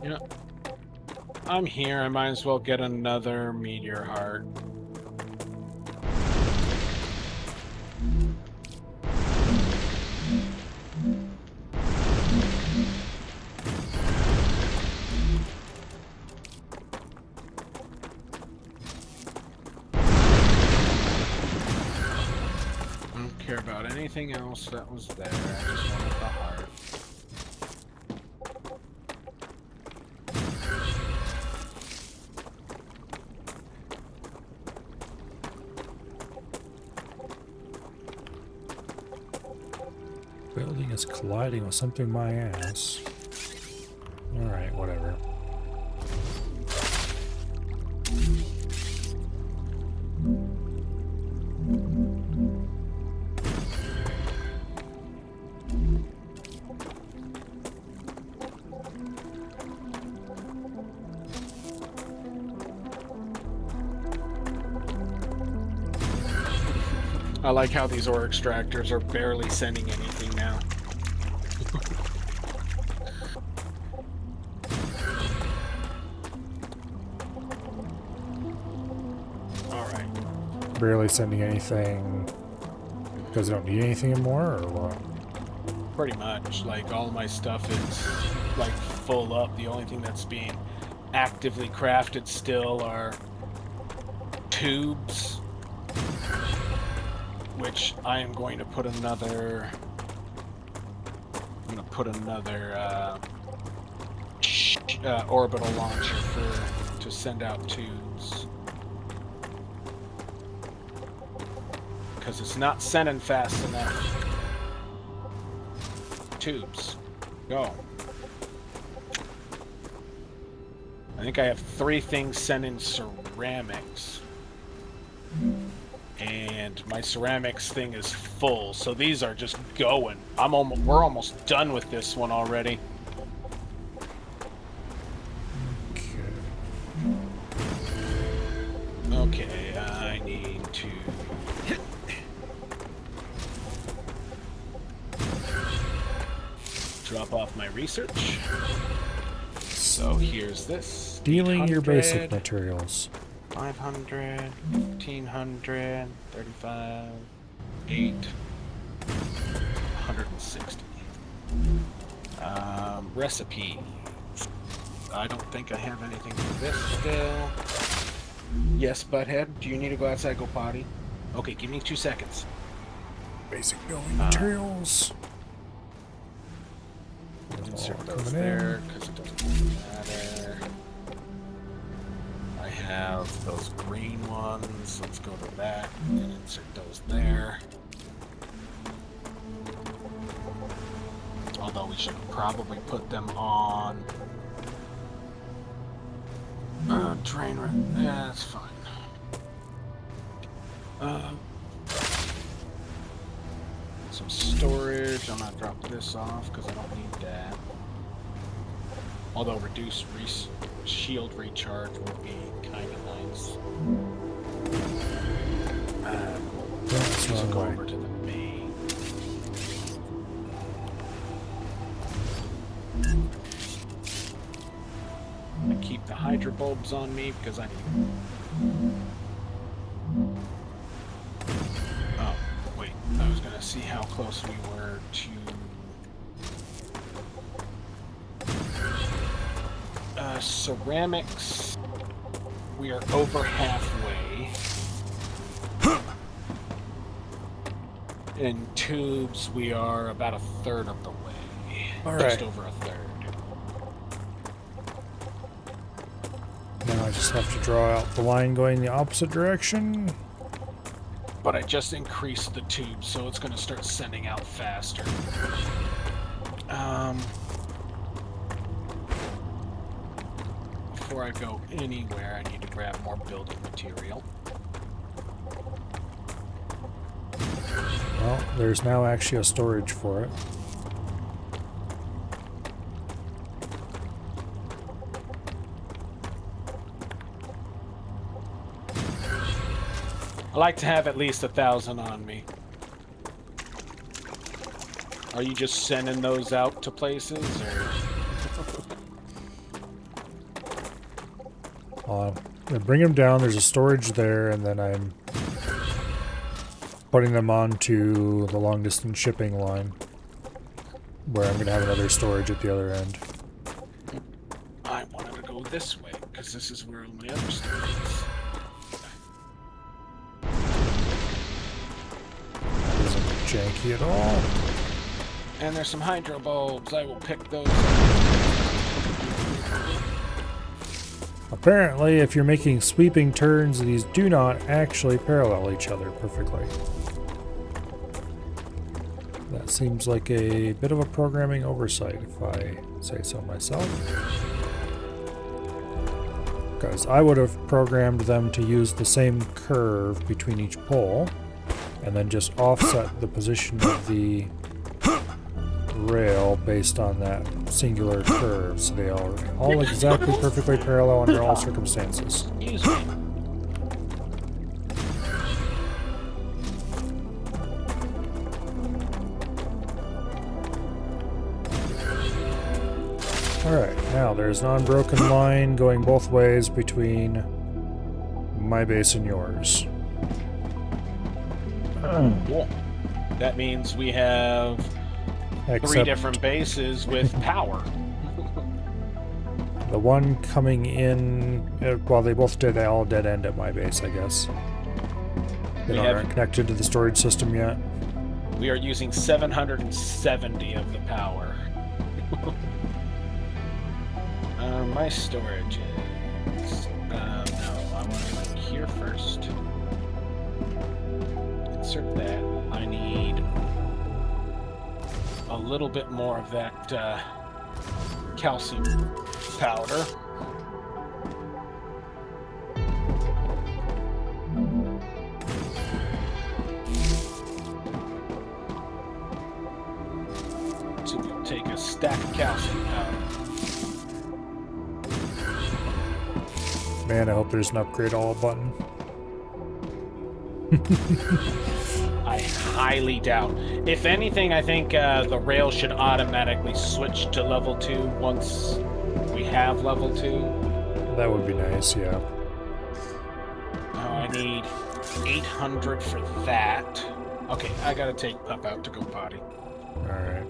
You know, I'm here. I might as well get another meteor heart. I don't care about anything else that was there. I just wanted the heart. It's colliding with something my ass. Alright, whatever. I like how these ore extractors are barely sending anything now. Alright. Barely sending anything because they don't need anything anymore, or what? Pretty much. Like, all my stuff is, like, full up. The only thing that's being actively crafted still are tubes, which I am going to put another... I'm going to put another orbital launcher to send out tubes. Because it's not sending fast enough. Tubes. Go. I think I have 3 things sending ceramics. And my ceramics thing is full, so these are just going. We're almost done with this one already. Okay, I need to drop off my research. So here's this. Dealing your basic materials. 500, 1500, 35, 8, 160. Recipe. I don't think I have anything for this still. Yes, butthead. Do you need to go outside, go potty? Okay, give me 2 seconds. Basic building materials. Insert those there, because it doesn't matter. I have those green ones. Let's go to that and insert those there. Although we should probably put them on train rent. Yeah, that's fine. Some storage. I'm gonna drop this off because I don't need that. Although reduced shield recharge would be kind of nice. Let's go over to the main. I keep the hydro bulbs on me because I need. Oh, wait. I was gonna see how close we were to. Ceramics, we are over halfway. In tubes, we are about a third of the way. All right. Just over a third. Now I just have to draw out the line going the opposite direction. But I just increased the tube, so it's going to start sending out faster. Before I go anywhere, I need to grab more building material. Well, there's now actually a storage for it. I like to have at least 1,000 on me. Are you just sending those out to places, or? Bring them down. There's a storage there, and then I'm putting them onto the long-distance shipping line, where I'm going to have another storage at the other end. I wanted to go this way, because this is where all my other stuff That isn't janky at all. And there's some hydro bulbs. I will pick those. Apparently, if you're making sweeping turns, these do not actually parallel each other perfectly. That seems like a bit of a programming oversight, if I say so myself. Because I would have programmed them to use the same curve between each pole, and then just offset the position of the rail based on that singular curve, so they are all exactly perfectly parallel under all circumstances. Excuse me. Alright, now there's an unbroken line going both ways between my base and yours. Cool. That means we have 3 different bases with power. The one coming in, well, they all dead end at my base, I guess. They aren't connected to the storage system yet. We are using 770 of the power. My storage is... no, I want to go here first. Insert that. I need a little bit more of that calcium powder. So we'll take a stack of calcium powder. Man, I hope there's an upgrade all button. I highly doubt. If anything, I think the rail should automatically switch to level 2 once we have level 2. That would be nice, yeah. Now I need 800 for that. Okay, I gotta take Pup out to go potty. Alright.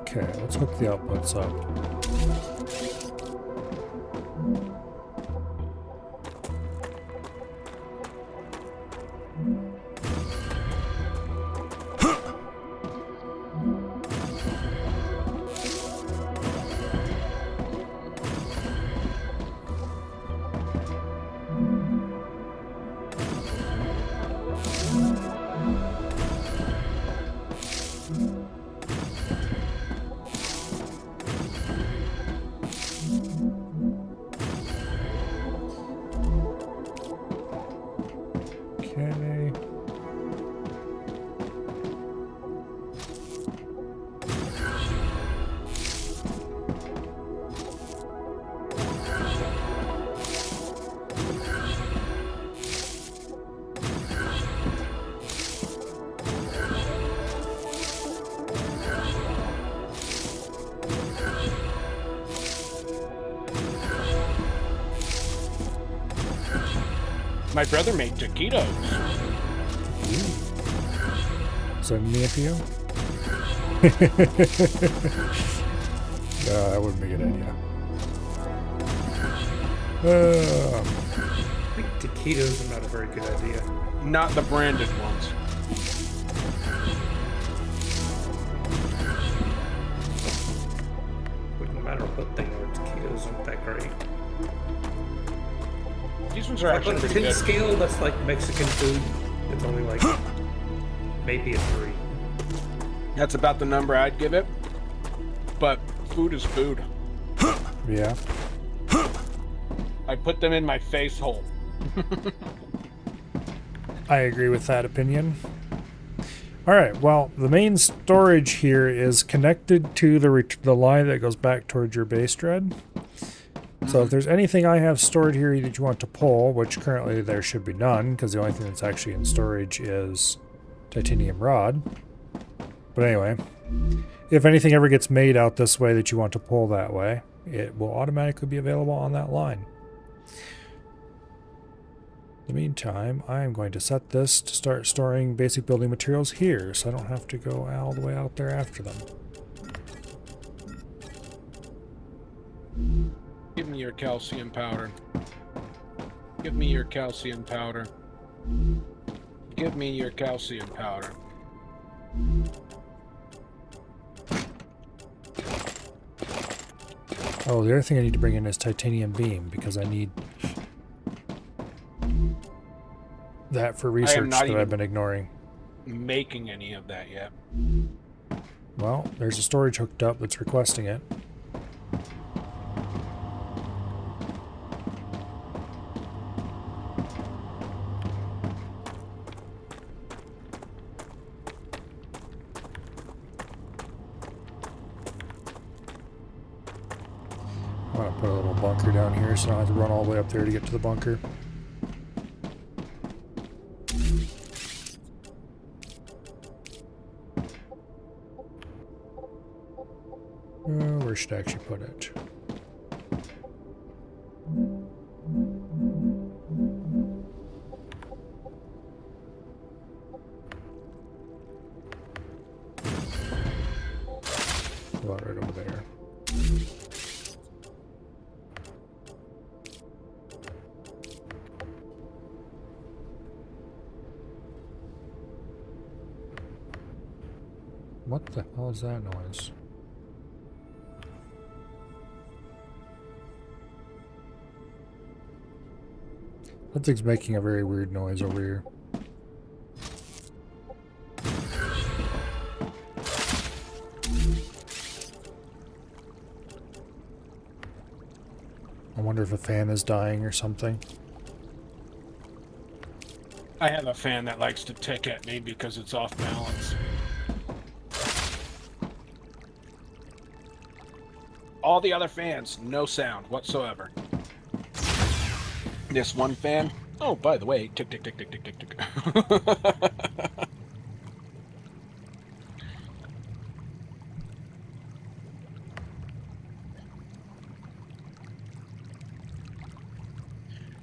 Okay, let's hook the outputs up. My brother made taquitos. Send me a PO? No, that wouldn't be a good idea. I think taquitos are not a very good idea. Not the branded ones. Wouldn't matter what they are, taquitos aren't that great. These ones are actually pretty good. On a 10 scale, that's like Mexican food. It's only like maybe a 3. That's about the number I'd give it. But food is food. Yeah. I put them in my face hole. I agree with that opinion. Alright, well, the main storage here is connected to the line that goes back towards your base, Dread. So if there's anything I have stored here that you want to pull, which currently there should be none, because the only thing that's actually in storage is titanium rod. But anyway, if anything ever gets made out this way that you want to pull that way, it will automatically be available on that line. In the meantime, I am going to set this to start storing basic building materials here, so I don't have to go all the way out there after them. Give me your calcium powder. Give me your calcium powder. Give me your calcium powder. Oh, the other thing I need to bring in is titanium beam, because I need... that for research that I've been ignoring. Making any of that yet. Well, there's a storage hooked up that's requesting it. I'm gonna put a little bunker down here so I don't have to run all the way up there to get to the bunker. Where should I actually put it? About right over there. What the hell is that noise? That thing's making a very weird noise over here. I wonder if a fan is dying or something. I have a fan that likes to tick at me because it's off balance. All the other fans, no sound whatsoever. This one fan, oh, by the way, tick, tick, tick, tick, tick, tick, tick.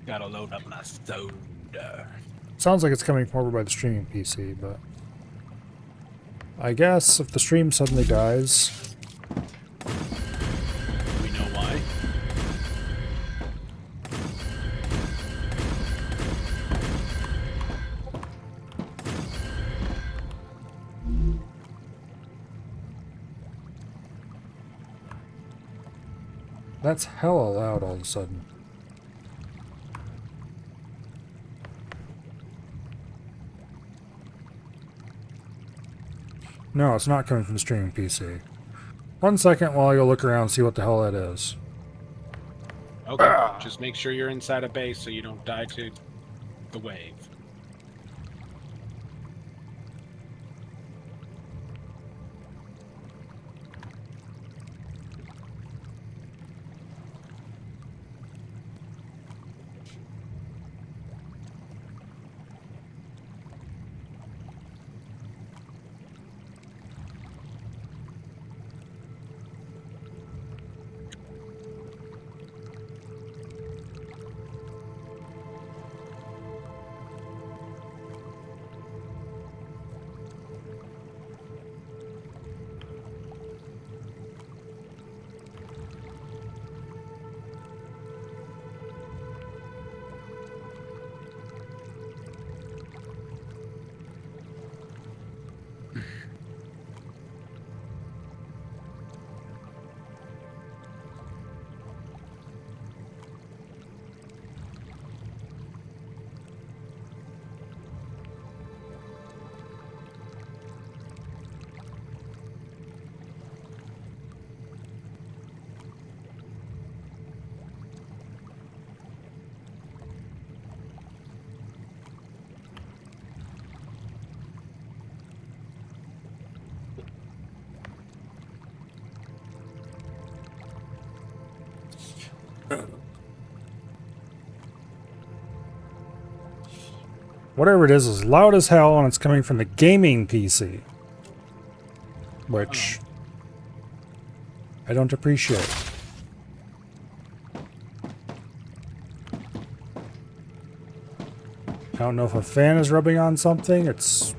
Gotta load up my soda. Sounds like it's coming forward by the streaming PC, but I guess if the stream suddenly dies, we know why. that's hella loud all of a sudden. No, it's not coming from the streaming PC. 1 second while I go look around and see what the hell that is. Okay, just make sure you're inside a base so you don't die to the wave. Whatever it is loud as hell, and it's coming from the gaming PC. Which I don't appreciate. I don't know if a fan is rubbing on something. It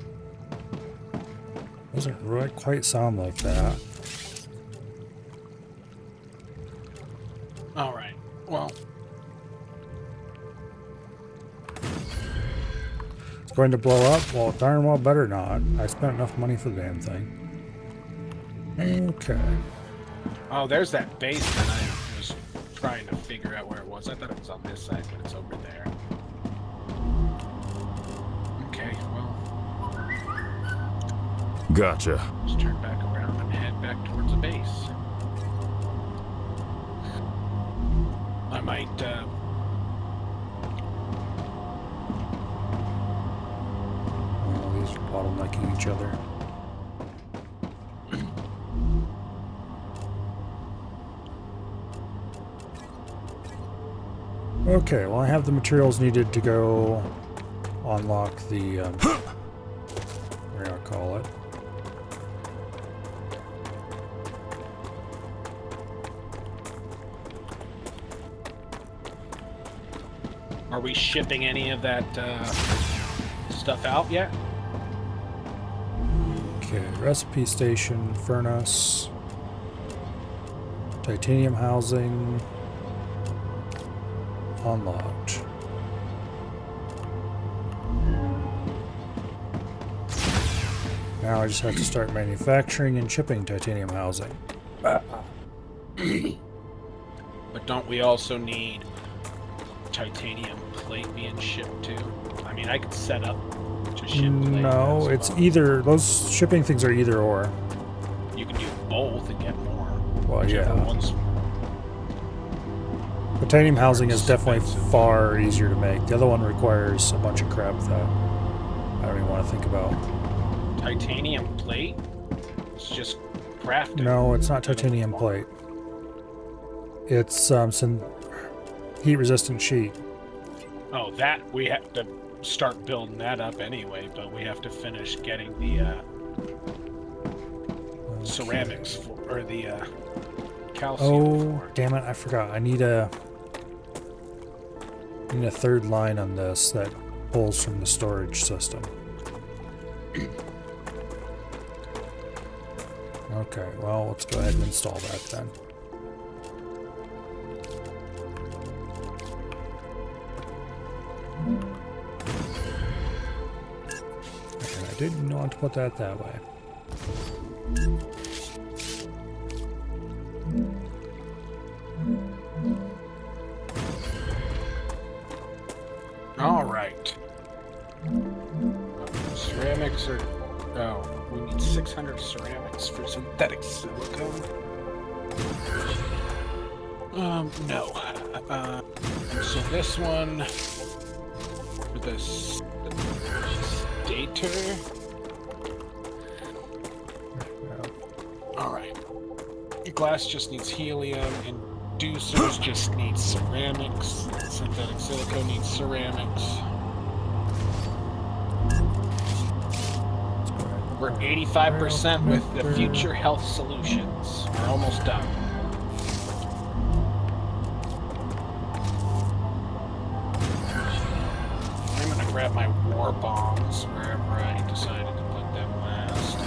doesn't really quite sound like that. All right. Well, it's going to blow up? Well, darn well better not. I spent enough money for the damn thing. Okay. oh, there's that base that I was trying to figure out where it was. I thought it was on this side, but it's over there. Gotcha. Just turn back around and head back towards the base. I might, Oh, these are bottlenecking each other. Okay, well I have the materials needed to go unlock the, what do I call it? are we shipping any of that stuff out yet? Okay, recipe station, furnace, titanium housing, unlocked. Now I just have to start manufacturing and shipping titanium housing. But don't we also need titanium plate being shipped too? I mean, I could set up to ship plate. No, it's either, those shipping things are either or. You can do both and get more. Well, Whichever yeah. one's Titanium housing is definitely far easier to make. The other one requires a bunch of crap that I don't even want to think about. titanium plate? It's just crafting. No, it's not titanium plate. It's some heat-resistant sheet. Oh, that we have to start building that up anyway, but we have to finish getting the ceramics for, or the calcium. Oh, damn it! I forgot. I need a third line on this that pulls from the storage system. Okay, well, let's go ahead and install that then. And I didn't want to put that way. All right. Ceramics are... Oh, we need 600 ceramics for synthetic silicone. No. So this one... For the stator... Alright. Glass just needs helium, inducers just need ceramics, synthetic silicone needs ceramics. We're 85% with the future health solutions. We're almost done. I'm gonna grab my war bombs wherever I decided to put them last.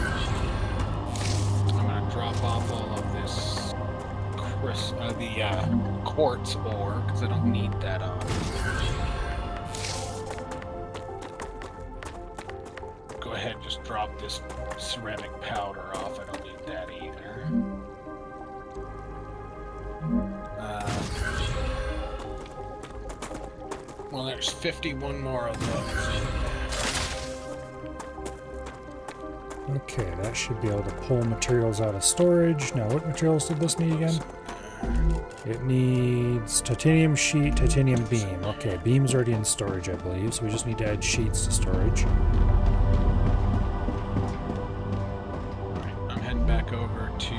I'm gonna drop off all of this quartz ore because I don't need that on. Go ahead and just drop this ceramic powder off. I don't need that either. Well, there's 51 more of those in there. Okay, that should be able to pull materials out of storage. Now, what materials did this need again? It needs titanium sheet, titanium beam. Okay, beam's already in storage, I believe, so we just need to add sheets to storage. Alright, I'm heading back over to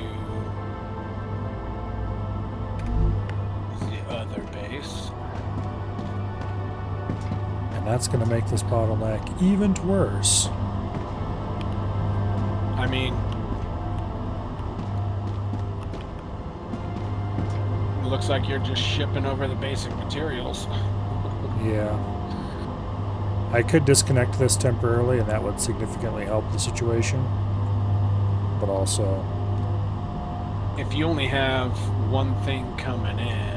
the other base. And that's going to make this bottleneck even worse. I mean, it looks like you're just shipping over the basic materials. Yeah. I could disconnect this temporarily, and that would significantly help the situation. But also... If you only have one thing coming in...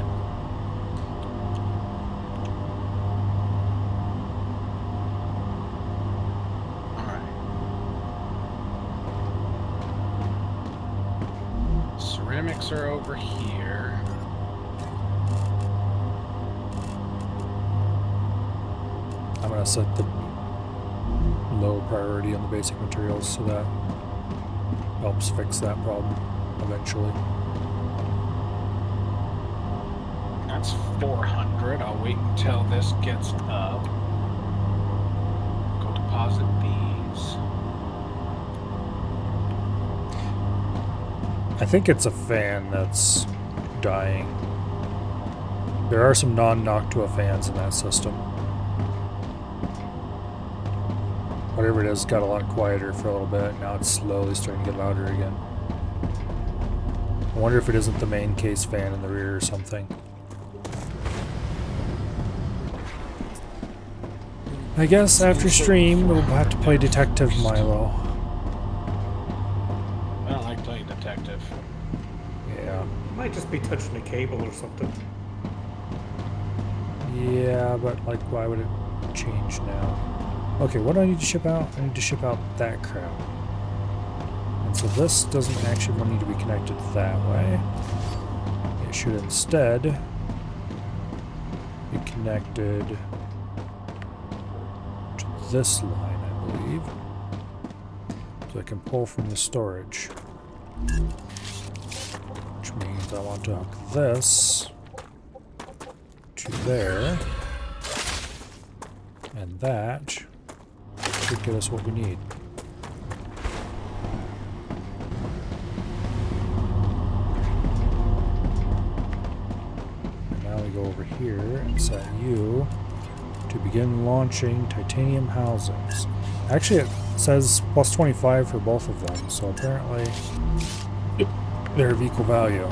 Ceramics are over here. I'm going to set the low priority on the basic materials so that helps fix that problem eventually. That's 400. I'll wait until this gets up. Go deposit these. I think it's a fan that's dying. There are some non-Noctua fans in that system. Whatever it is got a lot quieter for a little bit. Now it's slowly starting to get louder again. I wonder if it isn't the main case fan in the rear or something. I guess after stream we'll have to play Detective Milo. I don't like playing detective. Yeah. Might just be touching a cable or something. Yeah, but like, why would it change now? Okay, what do I need to ship out? I need to ship out that crap. And so this doesn't actually need to be connected that way. It should instead be connected to this line, I believe. So I can pull from the storage. Which means I want to hook this to there. And that should get us what we need. And now we go over here and set you to begin launching titanium housings. Actually, it says plus 25 for both of them, so apparently they're of equal value.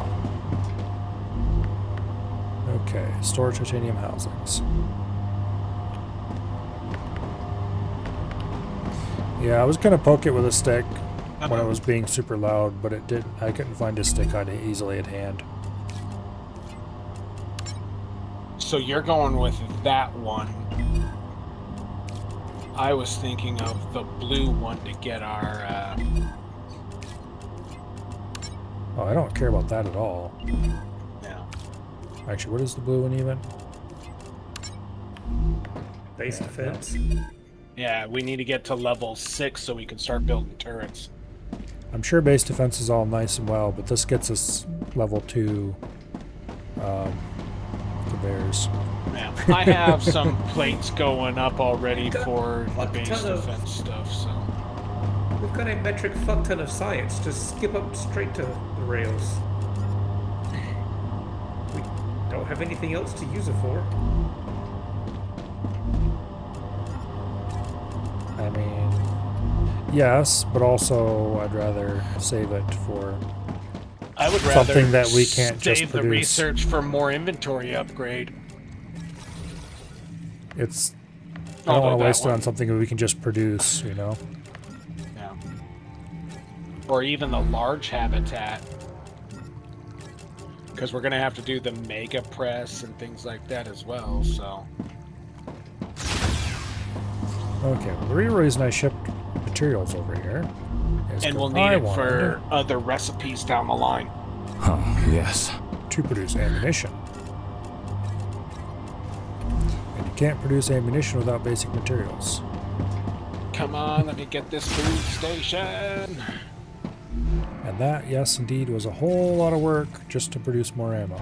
Okay, store titanium housings. Yeah, I was gonna poke it with a stick when it was being super loud, but it didn't. I couldn't find a stick I'd easily at hand. So you're going with that one. I was thinking of the blue one to get our. Oh, I don't care about that at all. No. Actually, what is the blue one even? Base defense. Yeah, we need to get to level 6 so we can start building turrets. I'm sure base defense is all nice and well, but this gets us level 2 bears. Yeah, I have some plates going up already for the base defense stuff, so. We've got a metric fuck ton of science. Just skip up straight to the rails. We don't have anything else to use it for. I mean, yes, but also I'd rather save it for I would rather something that we can't just save the produce. research for more inventory upgrade. It's I don't want to waste it on something that we can just produce, you know? Yeah. Or even the large habitat. Because we're going to have to do the mega press and things like that as well, so. Okay, well, the real reason I shipped materials over here is and we'll need it for other recipes down the line. Huh, yes. To produce ammunition. And you can't produce ammunition without basic materials. Come on, let me get this food station. And that, yes indeed, was a whole lot of work just to produce more ammo.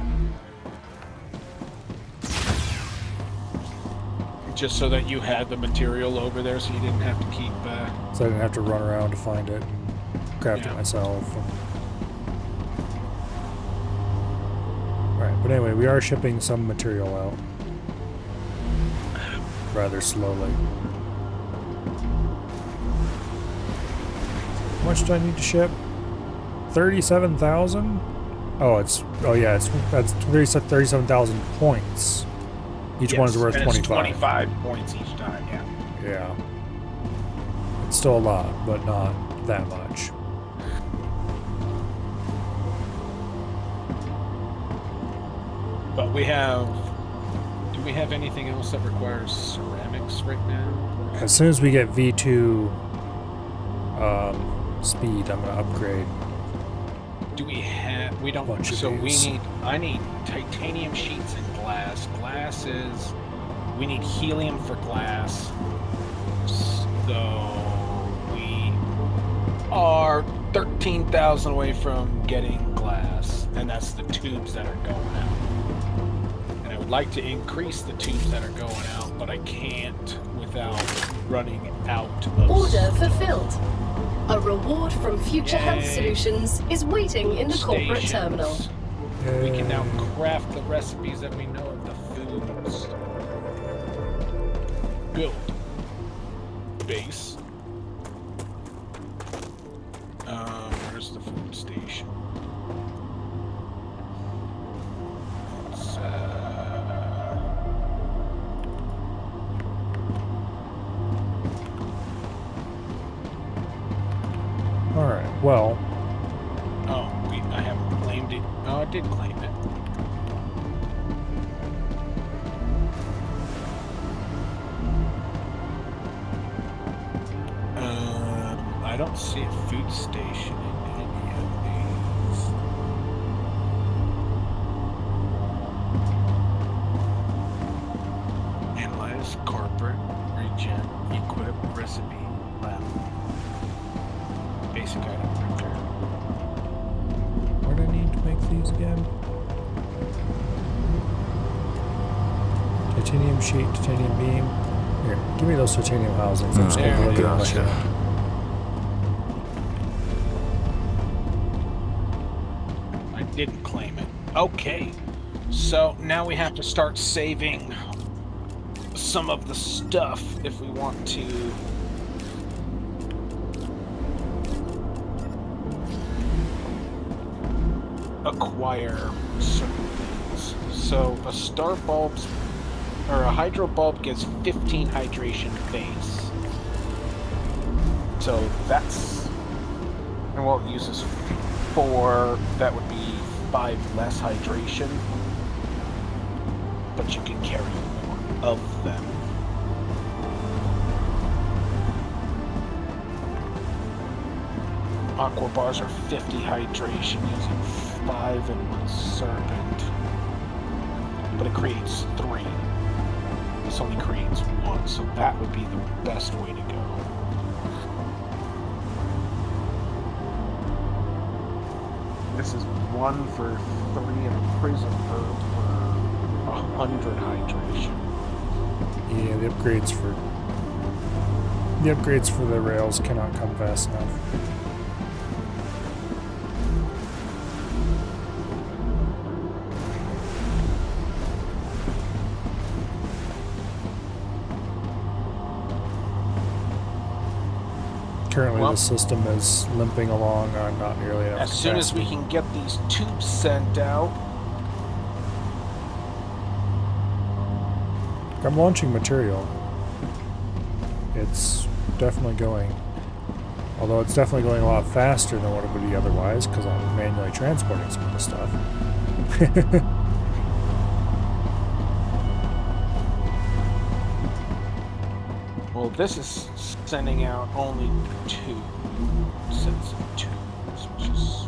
Just so that you had the material over there so you didn't have to keep... So I didn't have to run around to find it and craft it myself. Alright, but anyway, we are shipping some material out. Rather slowly. How much do I need to ship? 37,000? That's 37,000 points. Each one is worth 25. 25 points each time, yeah. Yeah. It's still a lot, but not that much. But we have... Do we have anything else that requires ceramics right now? As soon as we get V2 speed, I'm going to upgrade. Do we have... We don't... So we need... I need titanium sheets and glass. Glass is... We need helium for glass. So... We are 13,000 away from getting glass, and that's the tubes that are going out. And I would like to increase the tubes that are going out, but I can't without running out of... Order fulfilled. A reward from Future Health Solutions is waiting in the corporate terminal. We can now craft the recipes that we know of the foods. Build. Base. Where's the food station? It's, Alright, well... Oh, I haven't claimed it. Oh, I did claim it. I don't see a food station in any of these. Analyze, corporate, regen, equip, recipe, lab. Basic item printer. What do I need to make these again? Titanium sheet, titanium beam. Here, give me those titanium housings. I'm just going to Oh, look at gotcha. them. Didn't claim it. Okay. So now we have to start saving some of the stuff if we want to acquire certain things. So a star bulb's or a hydro bulb gives 15 hydration base. So that's, and well, it uses 4, that would be 5 less hydration, but you can carry more of them. Aqua bars are 50 hydration using 5 and 1 serpent, but it creates 3. This only creates 1, so that would be the best way to go. This is 1 for 3 and a prison herb for 100 hydration. Yeah, the upgrades for the rails cannot come fast enough. Currently, the system is limping along on not nearly enough As soon as we can get these tubes sent out. I'm launching material. It's definitely going. Although it's definitely going a lot faster than what it would be otherwise, because I'm manually transporting some of the stuff. Well, this is sending out only 2 sets of tubes, which is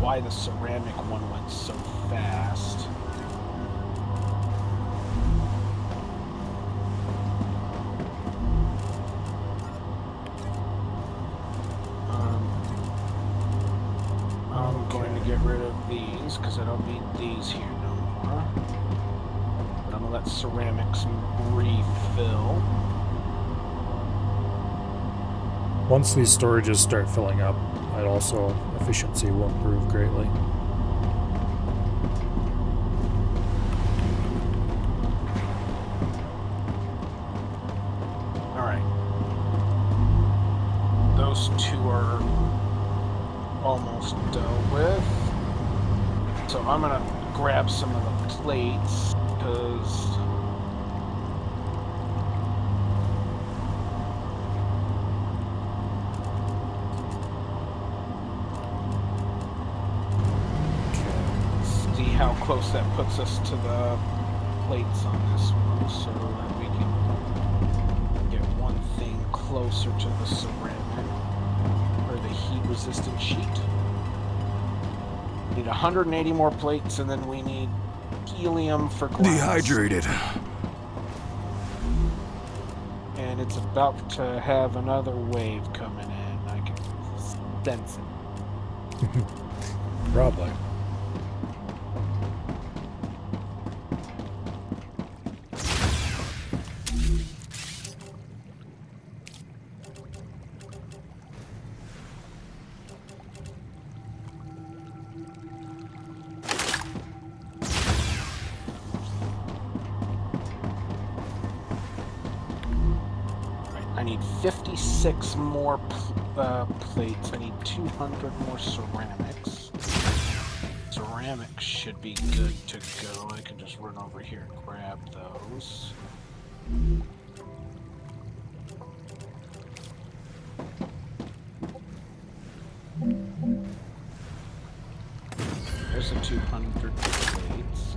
why the ceramic one went so fast. I'm going to get rid of these because I don't need these here no more. But I'm going to let ceramics refill. Once these storages start filling up, that also efficiency will improve greatly. Alright. Those 2 are almost dealt with. So I'm gonna grab some of the plates, because see how close that puts us to the plates on this one, so that we can get one thing closer to the ceramic, or the heat-resistant sheet. We need 180 more plates, and then we need helium for glass. Dehydrated. And it's about to have another wave coming in. I can Denson. Probably. I need 56 more plates. I need 200 more ceramics. Ceramics should be good to go. I can just run over here and grab those. There's the 200 plates.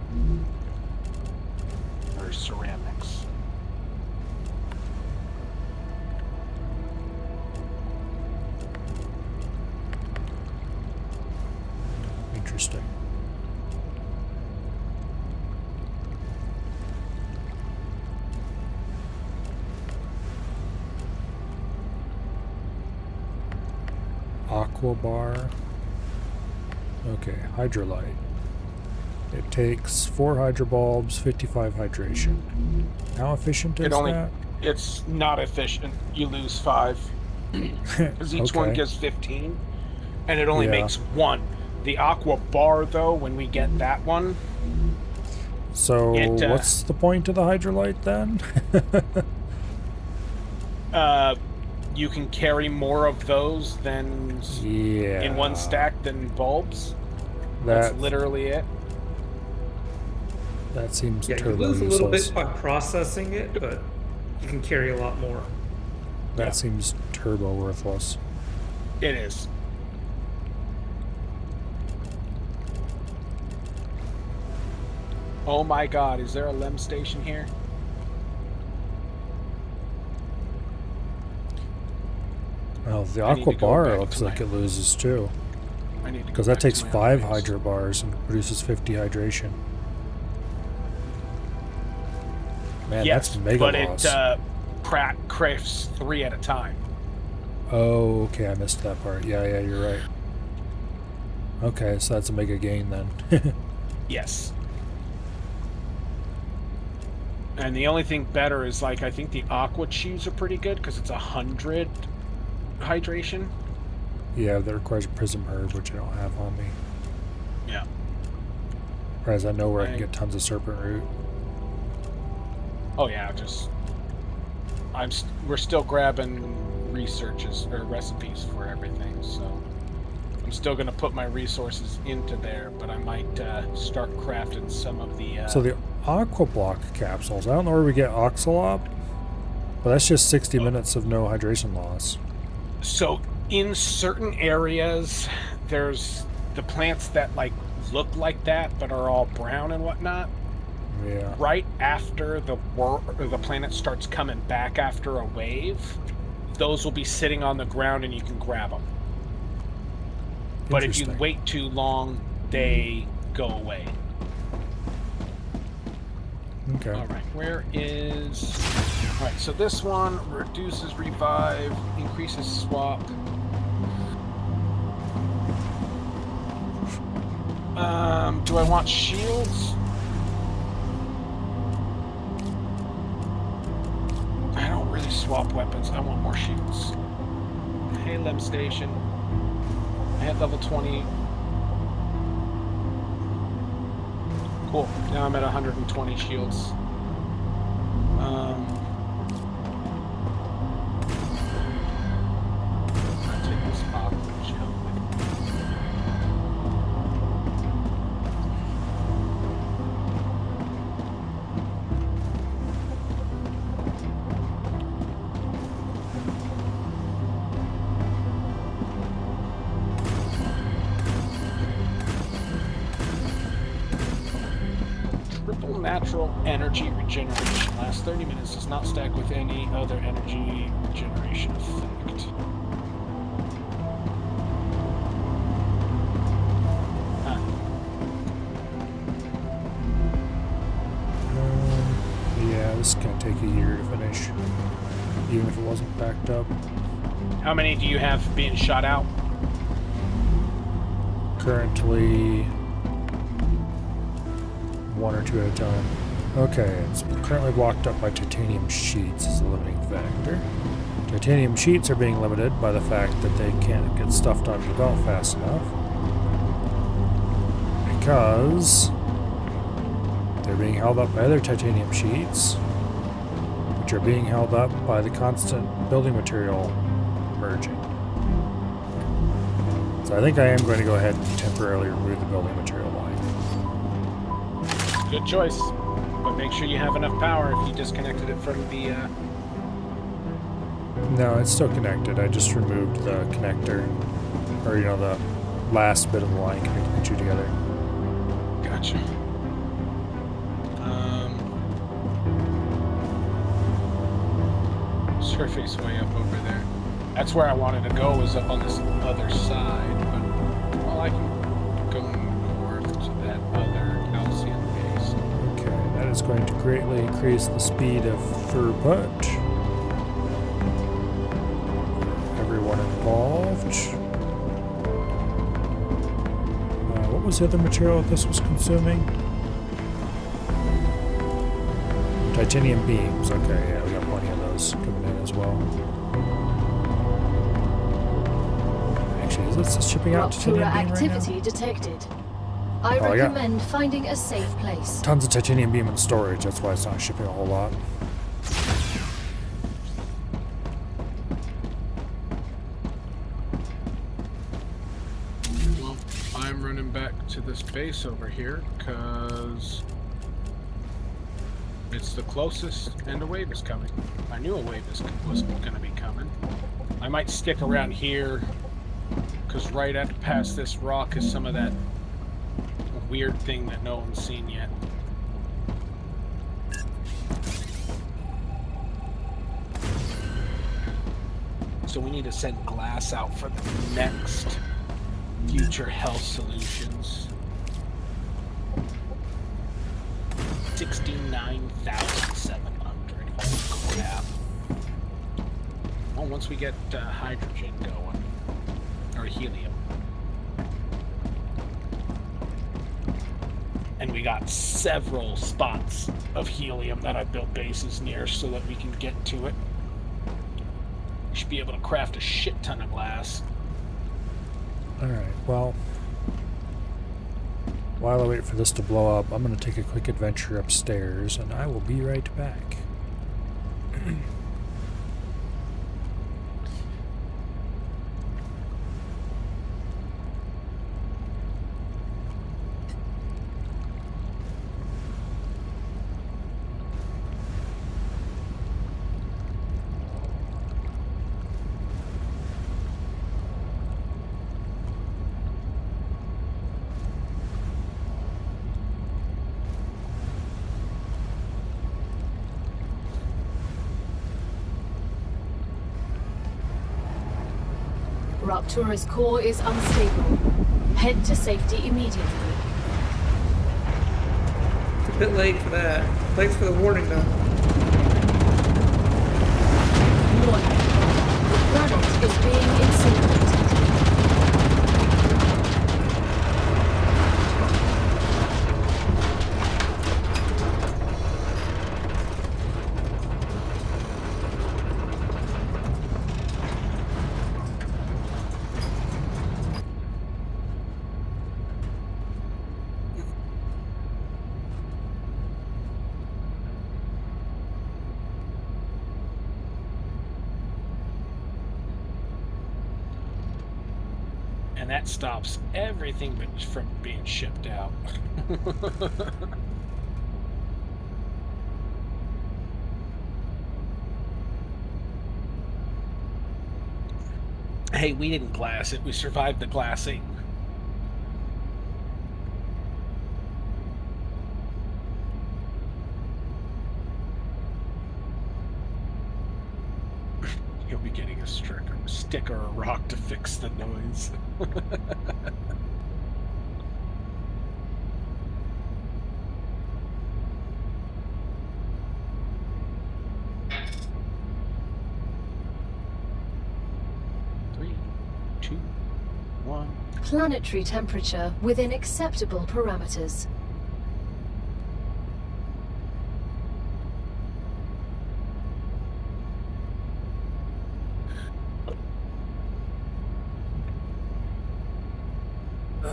Or ceramics. Interesting. Aqua bar. Okay, hydrolyte. It takes 4 hydrobulbs, 55 hydration. How efficient is that? It's not efficient. You lose 5. Because each one gives 15. And it only makes 1. The aqua bar, though, when we get that one... So, what's the point of the hydrolyte, then? You can carry more of those than in one stack than bulbs. That's literally it. That seems turbo you lose useless. a little bit by processing it, but you can carry a lot more. That seems turbo worthless. It is. Oh my god, is there a LEM station here? Well, the aqua bar looks like it loses too. Because that takes 5 hydro bars and produces 50 hydration. Man, that's mega loss. But it crafts 3 at a time. Oh, okay, I missed that part. Yeah, you're right. Okay, so that's a mega gain then. Yes. And the only thing better is, like, I think the aqua chews are pretty good because it's 100 hydration. Yeah, that requires a prism herb, which I don't have on me. Yeah. Whereas I know where I can get tons of serpent root. Oh yeah, we're still grabbing researches or recipes for everything, so I'm still gonna put my resources into there, but I might start crafting some of the. So the aqua block capsules. I don't know where we get Oxalop, but that's just 60 minutes of no hydration loss. So in certain areas, there's the plants that like look like that, but are all brown and whatnot. Yeah. Right after the planet starts coming back after a wave, those will be sitting on the ground and you can grab them. But if you wait too long, they go away. Okay. All right, where is... All right, so this one reduces revive, increases swap. Do I want shields? I don't really swap weapons. I want more shields. Hey, LEM station. I hit level 20. Cool. Now I'm at 120 shields. I'll take this aqua gel with me. Triple natural energy regeneration. Lasts 30 minutes. Does not stack with any other energy regeneration effect. Huh. Yeah, this is gonna take a year to finish, even if it wasn't backed up. How many do you have being shot out? currently 1 or 2 at a time. Okay, it's currently blocked up by titanium sheets as a limiting factor. Titanium sheets are being limited by the fact that they can't get stuff onto the belt fast enough. Because they're being held up by other titanium sheets, which are being held up by the constant building material merging. So I think I am going to go ahead and temporarily remove the building material line. Good choice. But make sure you have enough power if you disconnected it from the... No, it's still connected. I just removed the connector. Or, you know, the last bit of the line connecting the two together. Gotcha. Surface way up over there. That's where I wanted to go, was up on this other side, but well, I can go north to that other calcium base. Okay, that is going to greatly increase the speed of throughput. Everyone involved. What was the other material that this was consuming? Titanium beams. Okay, yeah, we got plenty of those coming in as well. Actually, is this shipping out titanium beam right now? Activity detected. I recommend finding a safe place. Tons of titanium beam in storage. That's why it's not shipping a whole lot. Well, I'm running back to this base over here because it's the closest, and a wave is coming. I knew a wave was going to be coming. I might stick around here, because right past this rock is some of that weird thing that no one's seen yet. So we need to send glass out for the next future health solutions. 69,700. Holy crap. Well, once we get hydrogen going, or helium. And we got several spots of helium that I built bases near so that we can get to it. We should be able to craft a shit ton of glass. Alright, well, while I wait for this to blow up, I'm going to take a quick adventure upstairs, and I will be right back. Raptura's core is unstable. Head to safety immediately. It's a bit late for that. Thanks for the warning, though. Warning. The planet is being incinerated. And that stops everything from being shipped out. Hey, we didn't glass it. We survived the glassing. You'll be getting a stick or a rock to fix the noise. Three, two, one. planetary temperature within acceptable parameters.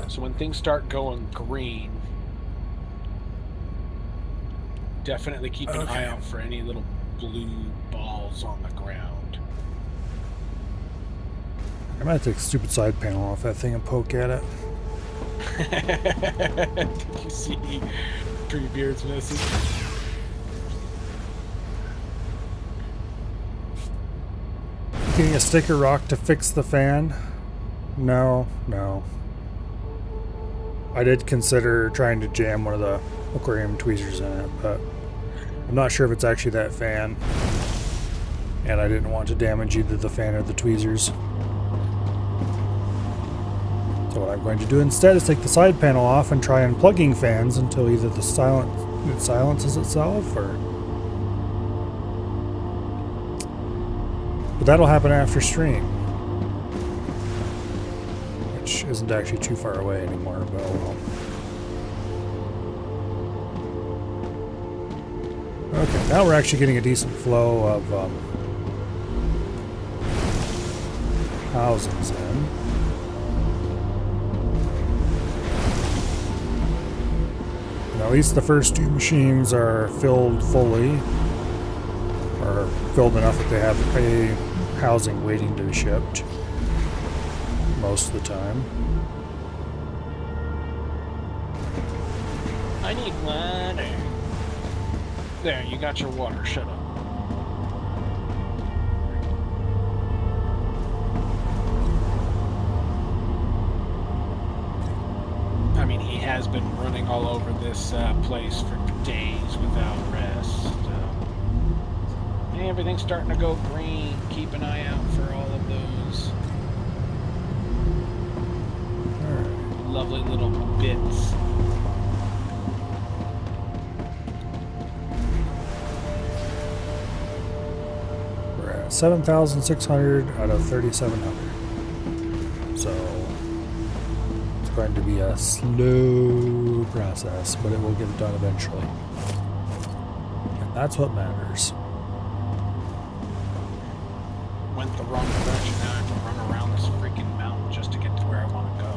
So when things start going green, definitely keep an eye out for any little blue balls on the ground. I might take a stupid side panel off that thing and poke at it. Did you see Treebeard's message? Getting a sticker rock to fix the fan? No. I did consider trying to jam one of the aquarium tweezers in it, but I'm not sure if it's actually that fan. And I didn't want to damage either the fan or the tweezers. So what I'm going to do instead is take the side panel off and try unplugging fans until either it silences itself or... But that'll happen after stream. Which isn't actually too far away anymore, but oh well. Okay, now we're actually getting a decent flow of housings in. And at least the first two machines are filled fully, or filled enough that they have a housing waiting to be shipped most of the time. I need water. There, you got your water. Shut up. I mean, he has been running all over this place for days without rest. Everything's starting to go green. Keep an eye out for all of those lovely little bits. We're at 7,600 out of 3,700. So it's going to be a slow process, but it will get done eventually. And that's what matters. Went the wrong direction. Now I have to run around this freaking mountain just to get to where I want to go.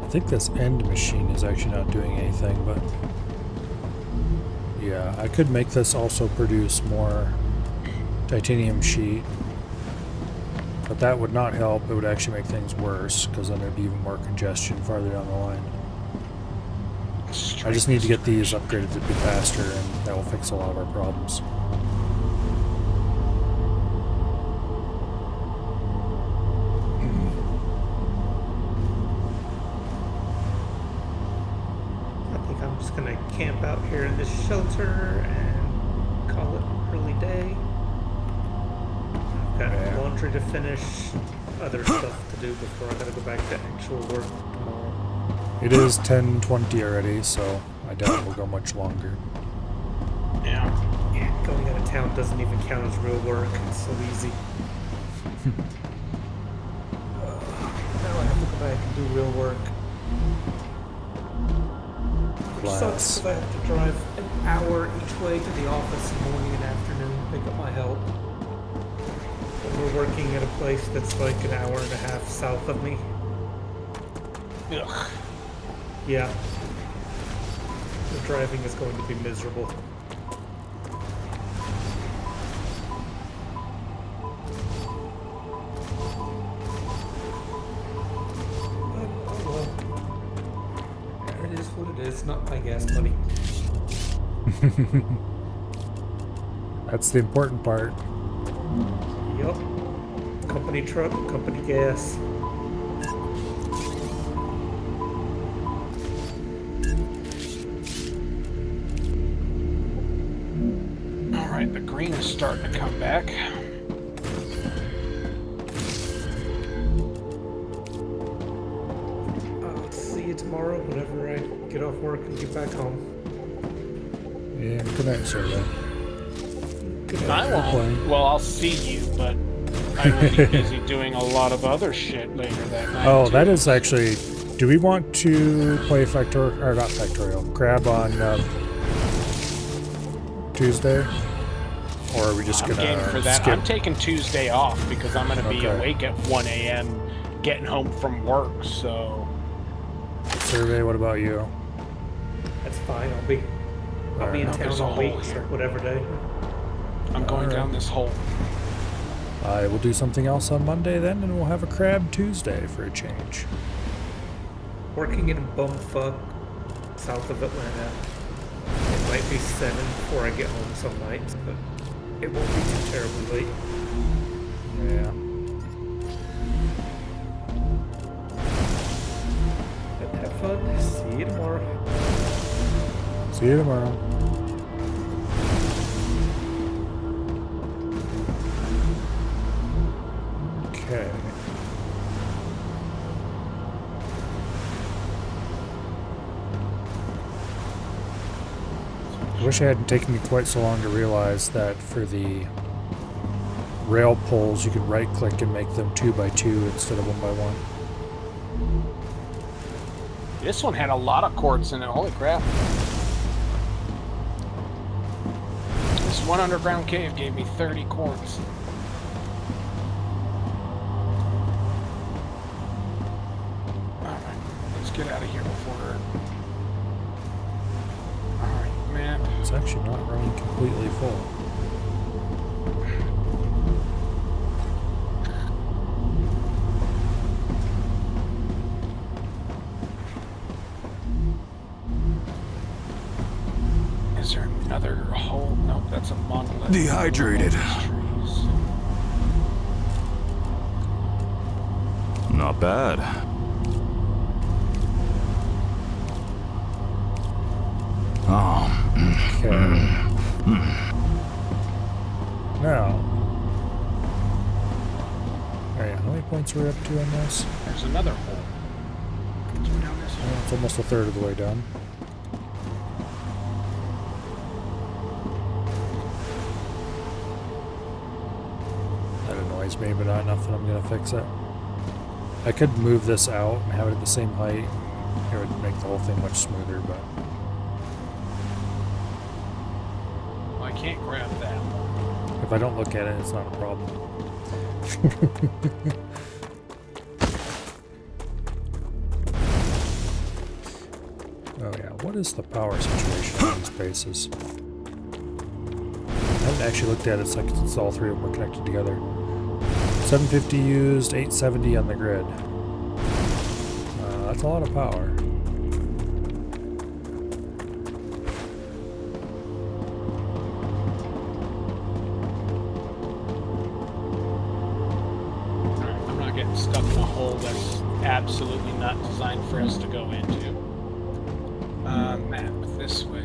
I think this end machine is actually not doing anything, but yeah, I could make this also produce more titanium sheet, but that would not help. It would actually make things worse, because then there'd be even more congestion farther down the line. I just need to get these upgraded to be faster, and that will fix a lot of our problems. Camp out here in this shelter and call it an early day. I've got laundry to finish, other stuff to do before I gotta go back to actual work tomorrow. It is 10:20 already, so I doubt it will go much longer. Yeah, going out of town doesn't even count as real work. It's so easy. Now I have to go back and do real work. Sucks, I have to drive an hour each way to the office in the morning and afternoon to pick up my help. But we're working at a place that's like an hour and a half south of me. Ugh. Yeah. The driving is going to be miserable. It's not my gas money. That's the important part. Yup. Company truck, company gas. Alright, the green is starting to come back. I'll see you tomorrow whenever I get off work and get back home. Yeah, good night, sir. I won't. Well, I'll see you, but I will be busy doing a lot of other shit later that night. Oh, too. that is actually... Do we want to play Factorial... Or not Factorial. Crab on Tuesday? Or are we just I'm gonna game for that. skip? I'm taking Tuesday off because I'm going to be awake at 1 a.m. getting home from work, so... Survey, what about you? That's fine. I'll be in town all week, so whatever day. I'm going down this hole. I will do something else on Monday then, and we'll have a Crab Tuesday for a change. Working in bumfuck south of Atlanta. It might be 7 before I get home some nights, but it won't be too terribly late. Yeah. But have fun. See you tomorrow. See you tomorrow. Okay. I wish it hadn't taken me quite so long to realize that for the rail poles you can right click and make them 2x2 instead of 1x1. This one had a lot of quartz in it. Holy crap. This one underground cave gave me 30 quartz. Alright, let's get out of here before... Alright, man. It's actually not running completely full. Is there another hole? Nope, that's a monolith. Dehydrated. Not bad. Oh. Okay. Now. Alright, how many points are we up to on this? There's another hole. Let's go down this hole. It's almost a third of the way done. That annoys me, but not enough that I'm gonna fix it. I could move this out and have it at the same height. It would make the whole thing much smoother, but... Well, I can't grab that. If I don't look at it, it's not a problem. Oh yeah, what is the power situation on these bases? I haven't actually looked at it since all three of them were connected together. 750 used, 870 on the grid. That's a lot of power. I'm not getting stuck in a hole that's absolutely not designed for us to go into. Map this way.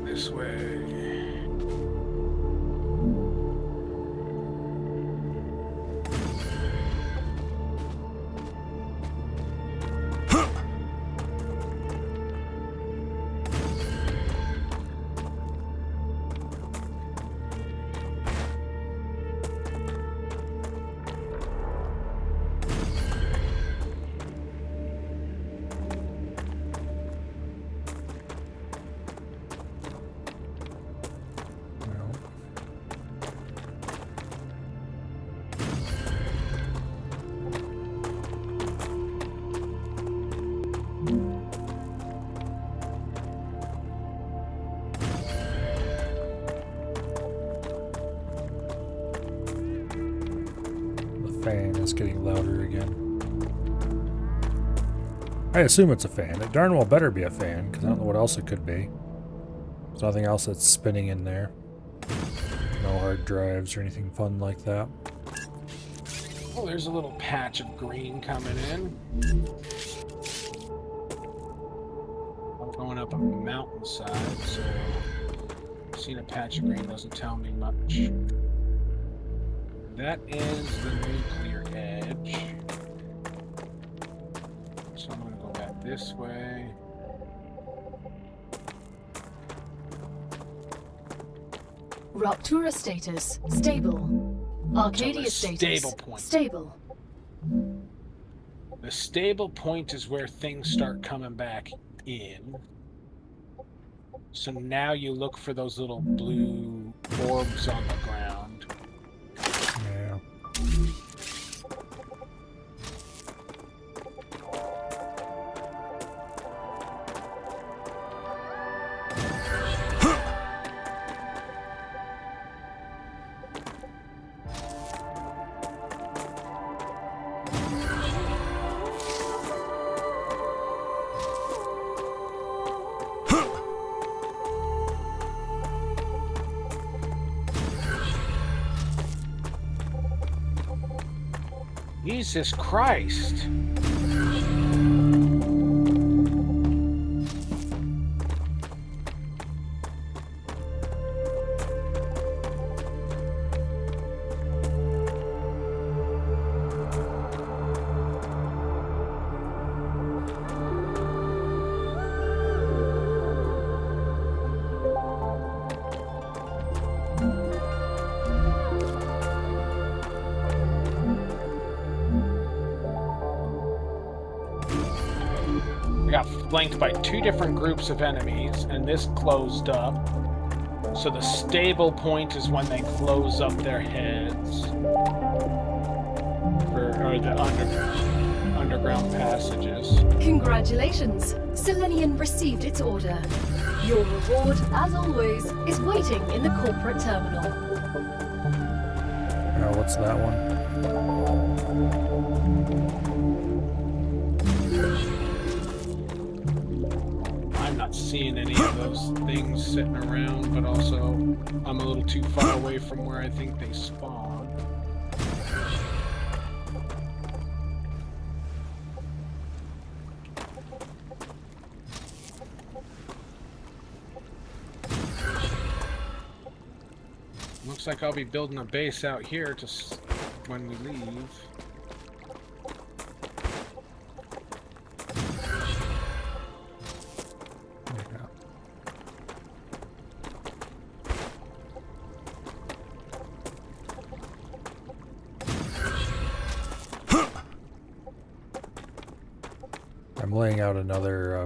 This way. Fan is getting louder again. I assume it's a fan. It darn well better be a fan, because I don't know what else it could be. There's nothing else that's spinning in there. No hard drives or anything fun like that. Oh, there's a little patch of green coming in. I'm going up a mountainside, so seeing a patch of green doesn't tell me much. That is the nuclear edge. So I'm going to go back this way. Ruptura status, stable. Arcadia So the status, stable point. stable. The stable point is where things start coming back in. So now you look for those little blue orbs on the ground. Yeah. Jesus Christ. Flanked by two different groups of enemies, and this closed up. So the stable point is when they close up their heads, or the underground passages. Congratulations! Selenium received its order. Your reward, as always, is waiting in the corporate terminal. What's that one? Seeing any of those things sitting around, but also I'm a little too far away from where I think they spawn. Looks like I'll be building a base out here to when we leave. Laying out another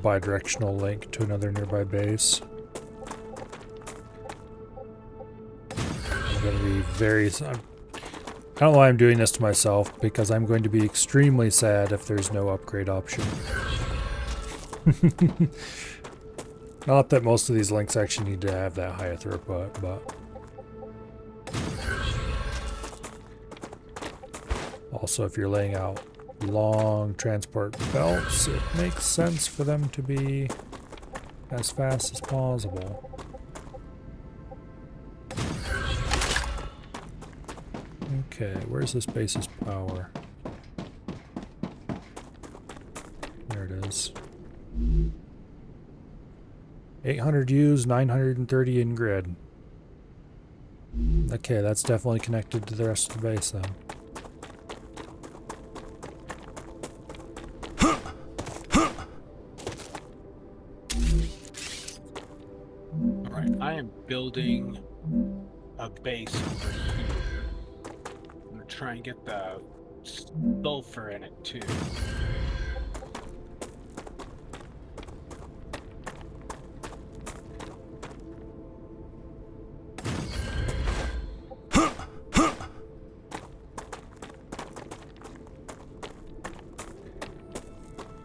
bi-directional link to another nearby base. I'm going to be very... I don't know why I'm doing this to myself, because I'm going to be extremely sad if there's no upgrade option. Not that most of these links actually need to have that high a throughput, but... Also, if you're laying out long transport belts, it makes sense for them to be as fast as possible. Okay, where's this base's power? There it is. 800 U's, 930 in grid. Okay, that's definitely connected to the rest of the base then. Building a base over here. I'm gonna try and get the sulfur in it too.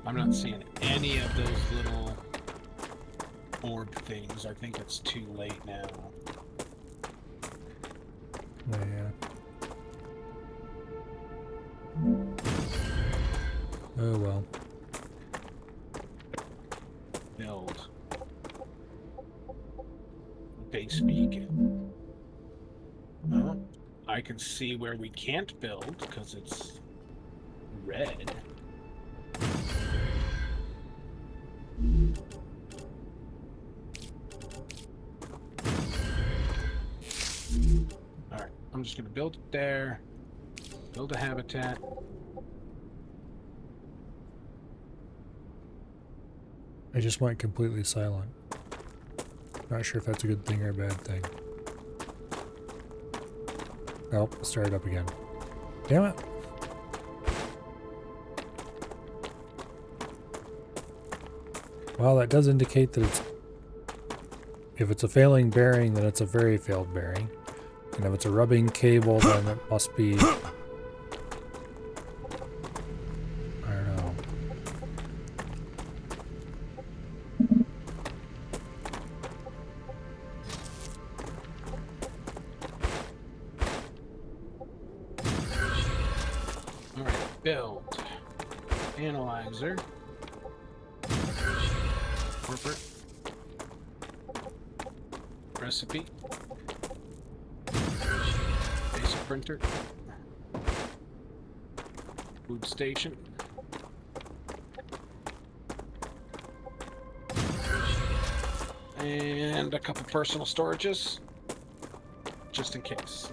I'm not seeing any of those little orb things. I think it's too late now. Yeah. Oh well. Build. Base beacon. I can see where we can't build because it's red. Alright, I'm just gonna build it there. Build a habitat. I just went completely silent. Not sure if that's a good thing or a bad thing. Oh, start it up again. Damn it. Well, that does indicate that it's... If it's a failing bearing, then it's a very failed bearing. And if it's a rubbing cable, then it must be... I don't know. Alright, build. Analyzer. Corporate. Recipe. Basic printer. Food station. And a couple personal storages. Just in case.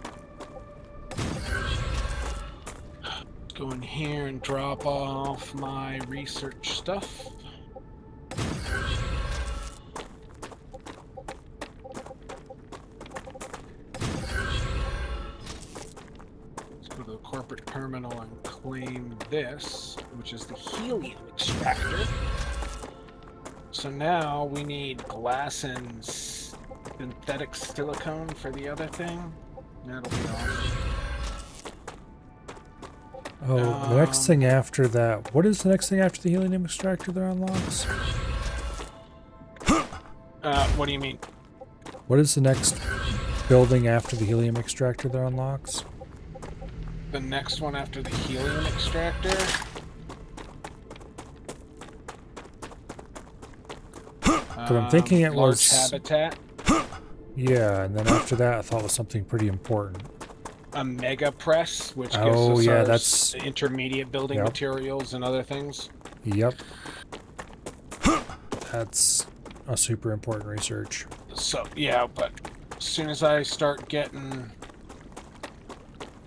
Go in here and drop off my research stuff. Corporate terminal and claim this, which is the helium extractor. So now we need glass and synthetic silicone for the other thing. That'll be awesome. Oh, the next thing after that. What is the next thing after the helium extractor that unlocks? What do you mean? What is the next building after the helium extractor that unlocks? The next one after the helium extractor? But I'm thinking it was... habitat? Yeah, and then after that I thought it was something pretty important. A mega press, which gives us that's intermediate building materials and other things. Yep. That's a super important research. So, yeah, but as soon as I start getting...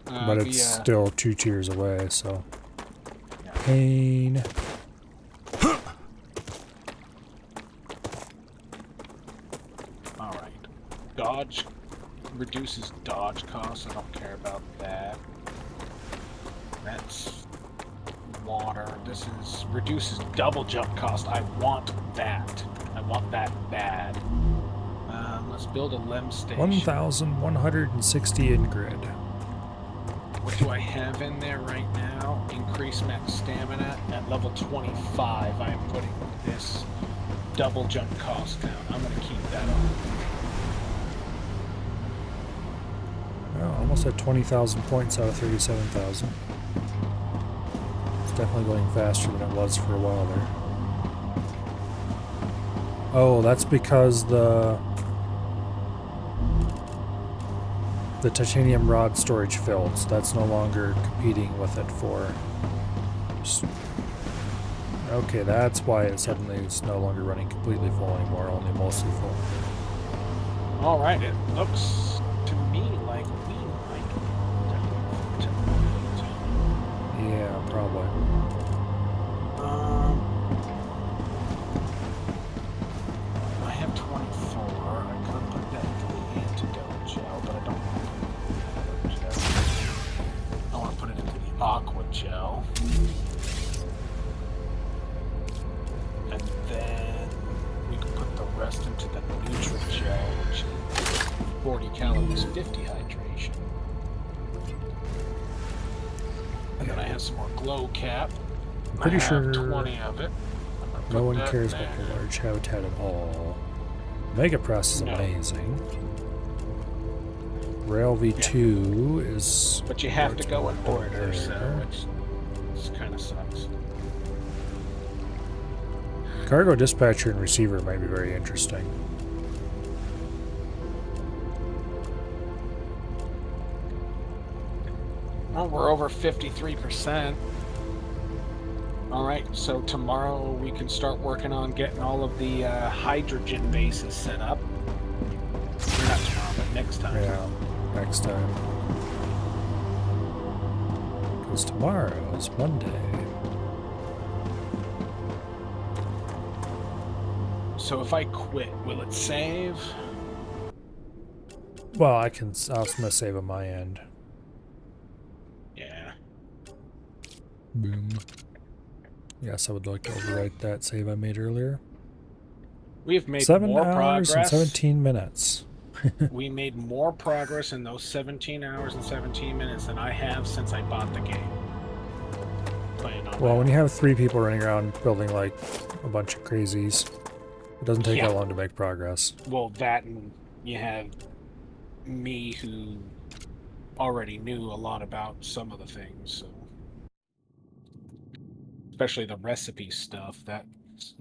but it's still 2 tiers away, so... Pain. Alright. Dodge reduces dodge costs. I don't care about that. That's water. This is reduces double jump cost. I want that. I want that bad. Let's build a LEM station. 1,160 in grid. What do I have in there right now? Increase max stamina at level 25. I am putting this double jump cost down. I'm going to keep that on. Oh, almost at 20,000 points out of 37,000. It's definitely going faster than it was for a while there. Oh, that's because the titanium rod storage filled, so that's no longer competing with it for... Okay, that's why it suddenly is no longer running completely full anymore, only mostly full. Alright, it looks to me like we might... Yeah, probably. I have 24. I could put that into the antidote gel, but I don't want to put it into the antidote gel. I want to put it into the aqua gel. And then we can put the rest into the neutral gel, which is 40 calories, 50 hydration. And then I have some more glow cap. I'm pretty sure 20 of it. No one cares about the large habitat at all. Mega Press is amazing. Rail V2 is... But you have to go in order, so which kind of sucks. Cargo dispatcher and receiver might be very interesting. Well, we're over 53%. Alright, so tomorrow we can start working on getting all of the hydrogen bases set up. Or not tomorrow, but next time. Yeah, next time. Because tomorrow is Monday. So if I quit, will it save? Well, I was gonna save on my end. Yeah. Boom. Yes, I would like to overwrite that save I made earlier. We have made 7 more hours and progress. 17 minutes. We made more progress in those 17 hours and 17 minutes than I have since I bought the game. Well, when you have 3 people running around building like a bunch of crazies, it doesn't take that long to make progress. Well, that and you had me who already knew a lot about some of the things, so especially the recipe stuff, that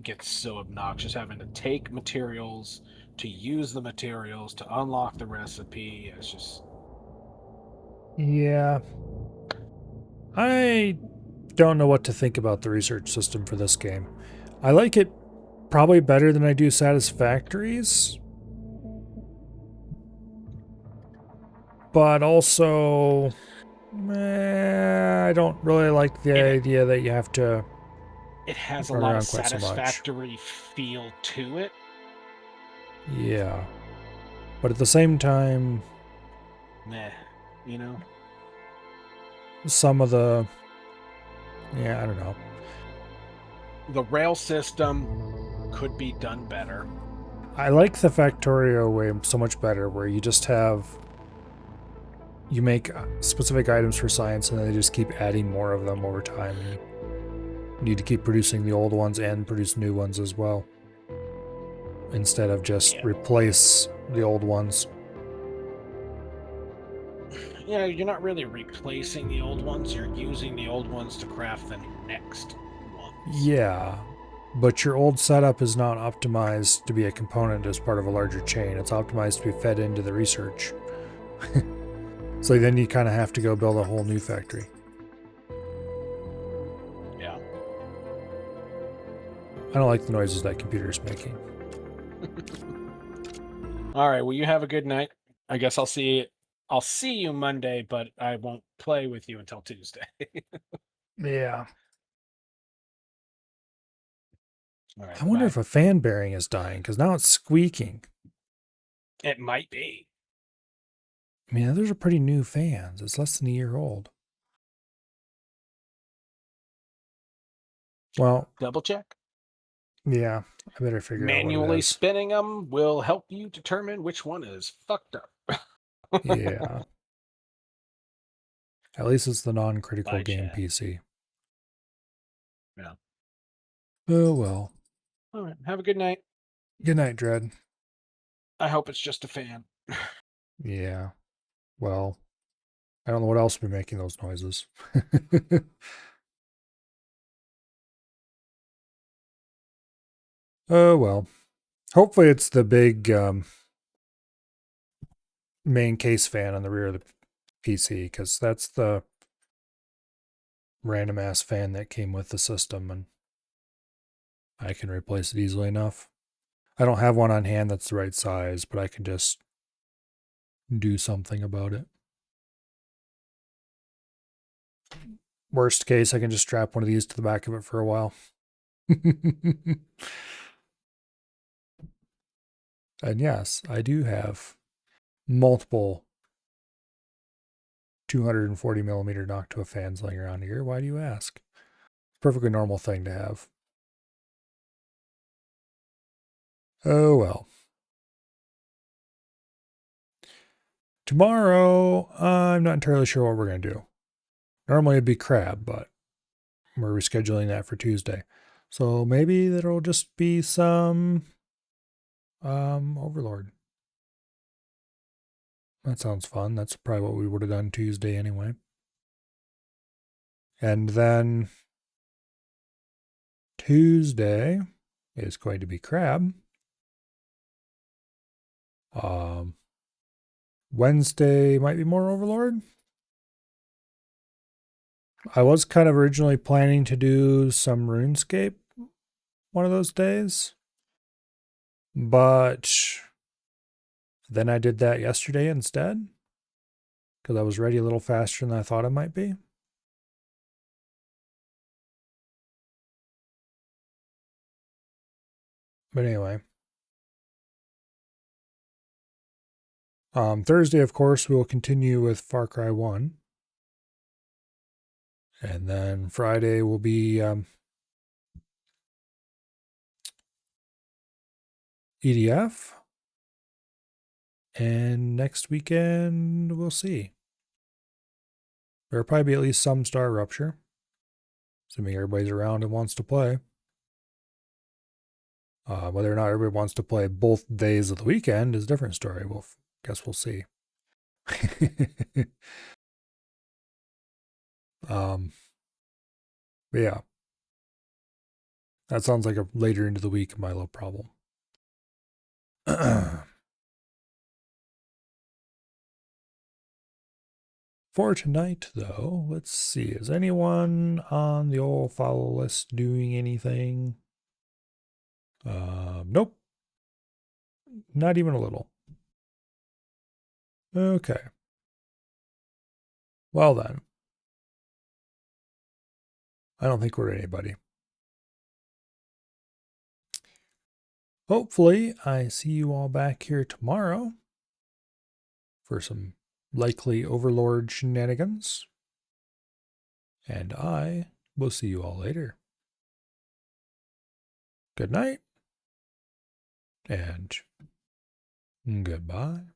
gets so obnoxious, having to take materials, to use the materials, to unlock the recipe. It's just... Yeah. I don't know what to think about the research system for this game. I like it probably better than I do Satisfactories. But also, I don't really like the idea that you have to. It has a lot of satisfactory feel to it. Yeah. But at the same time, Meh, you know? Some of the... Yeah, I don't know. The rail system could be done better. I like the Factorio way so much better, where you just have... You make specific items for science, and then they just keep adding more of them over time. You need to keep producing the old ones and produce new ones as well, instead of just replace the old ones. Yeah, you're not really replacing the old ones, you're using the old ones to craft the next ones. Yeah, but your old setup is not optimized to be a component as part of a larger chain. It's optimized to be fed into the research. So then you kind of have to go build a whole new factory. Yeah. I don't like the noises that computer's making. All right, well, you have a good night. I guess I'll see you Monday, but I won't play with you until Tuesday. Yeah. All right, I wonder bye. if a fan bearing is dying, because now it's squeaking. It might be. I mean, those are pretty new fans. It's less than a year old. Well, double check. Yeah, I better figure out what it Manually is. spinning them will help you determine which one is fucked up. Yeah. At least it's the non-critical Bye, game chat. PC. Yeah. Oh, well. All right, have a good night. Good night, Dread. I hope it's just a fan. Yeah. Well, I don't know what else would be making those noises. Oh, well. Hopefully it's the big main case fan on the rear of the PC, because that's the random ass fan that came with the system, and I can replace it easily enough. I don't have one on hand that's the right size, but I can just do something about it. Worst case, I can just strap one of these to the back of it for a while. And yes, I do have multiple 240 millimeter Noctua fans laying around here. Why do you ask? It's a perfectly normal thing to have. Oh well. Tomorrow, I'm not entirely sure what we're going to do. Normally it'd be crab, but we're rescheduling that for Tuesday. So maybe there'll just be some Overlord. That sounds fun. That's probably what we would have done Tuesday anyway. And then Tuesday is going to be crab. Wednesday might be more Overlord. I was kind of originally planning to do some RuneScape one of those days, but then I did that yesterday instead, because I was ready a little faster than I thought I might be. But anyway, Thursday, of course, we'll continue with Far Cry 1. And then Friday will be EDF. And next weekend, we'll see. There'll probably be at least some StarRupture. Assuming everybody's around and wants to play. Whether or not everybody wants to play both days of the weekend is a different story. Guess we'll see. But yeah. That sounds like a later into the week Milo problem. For tonight, though, let's see. Is anyone on the old follow list doing anything? Nope. Not even a little. Okay. Well then. I don't think we're anybody. Hopefully, I see you all back here tomorrow for some likely Overlord shenanigans. And I will see you all later. Good night. And goodbye.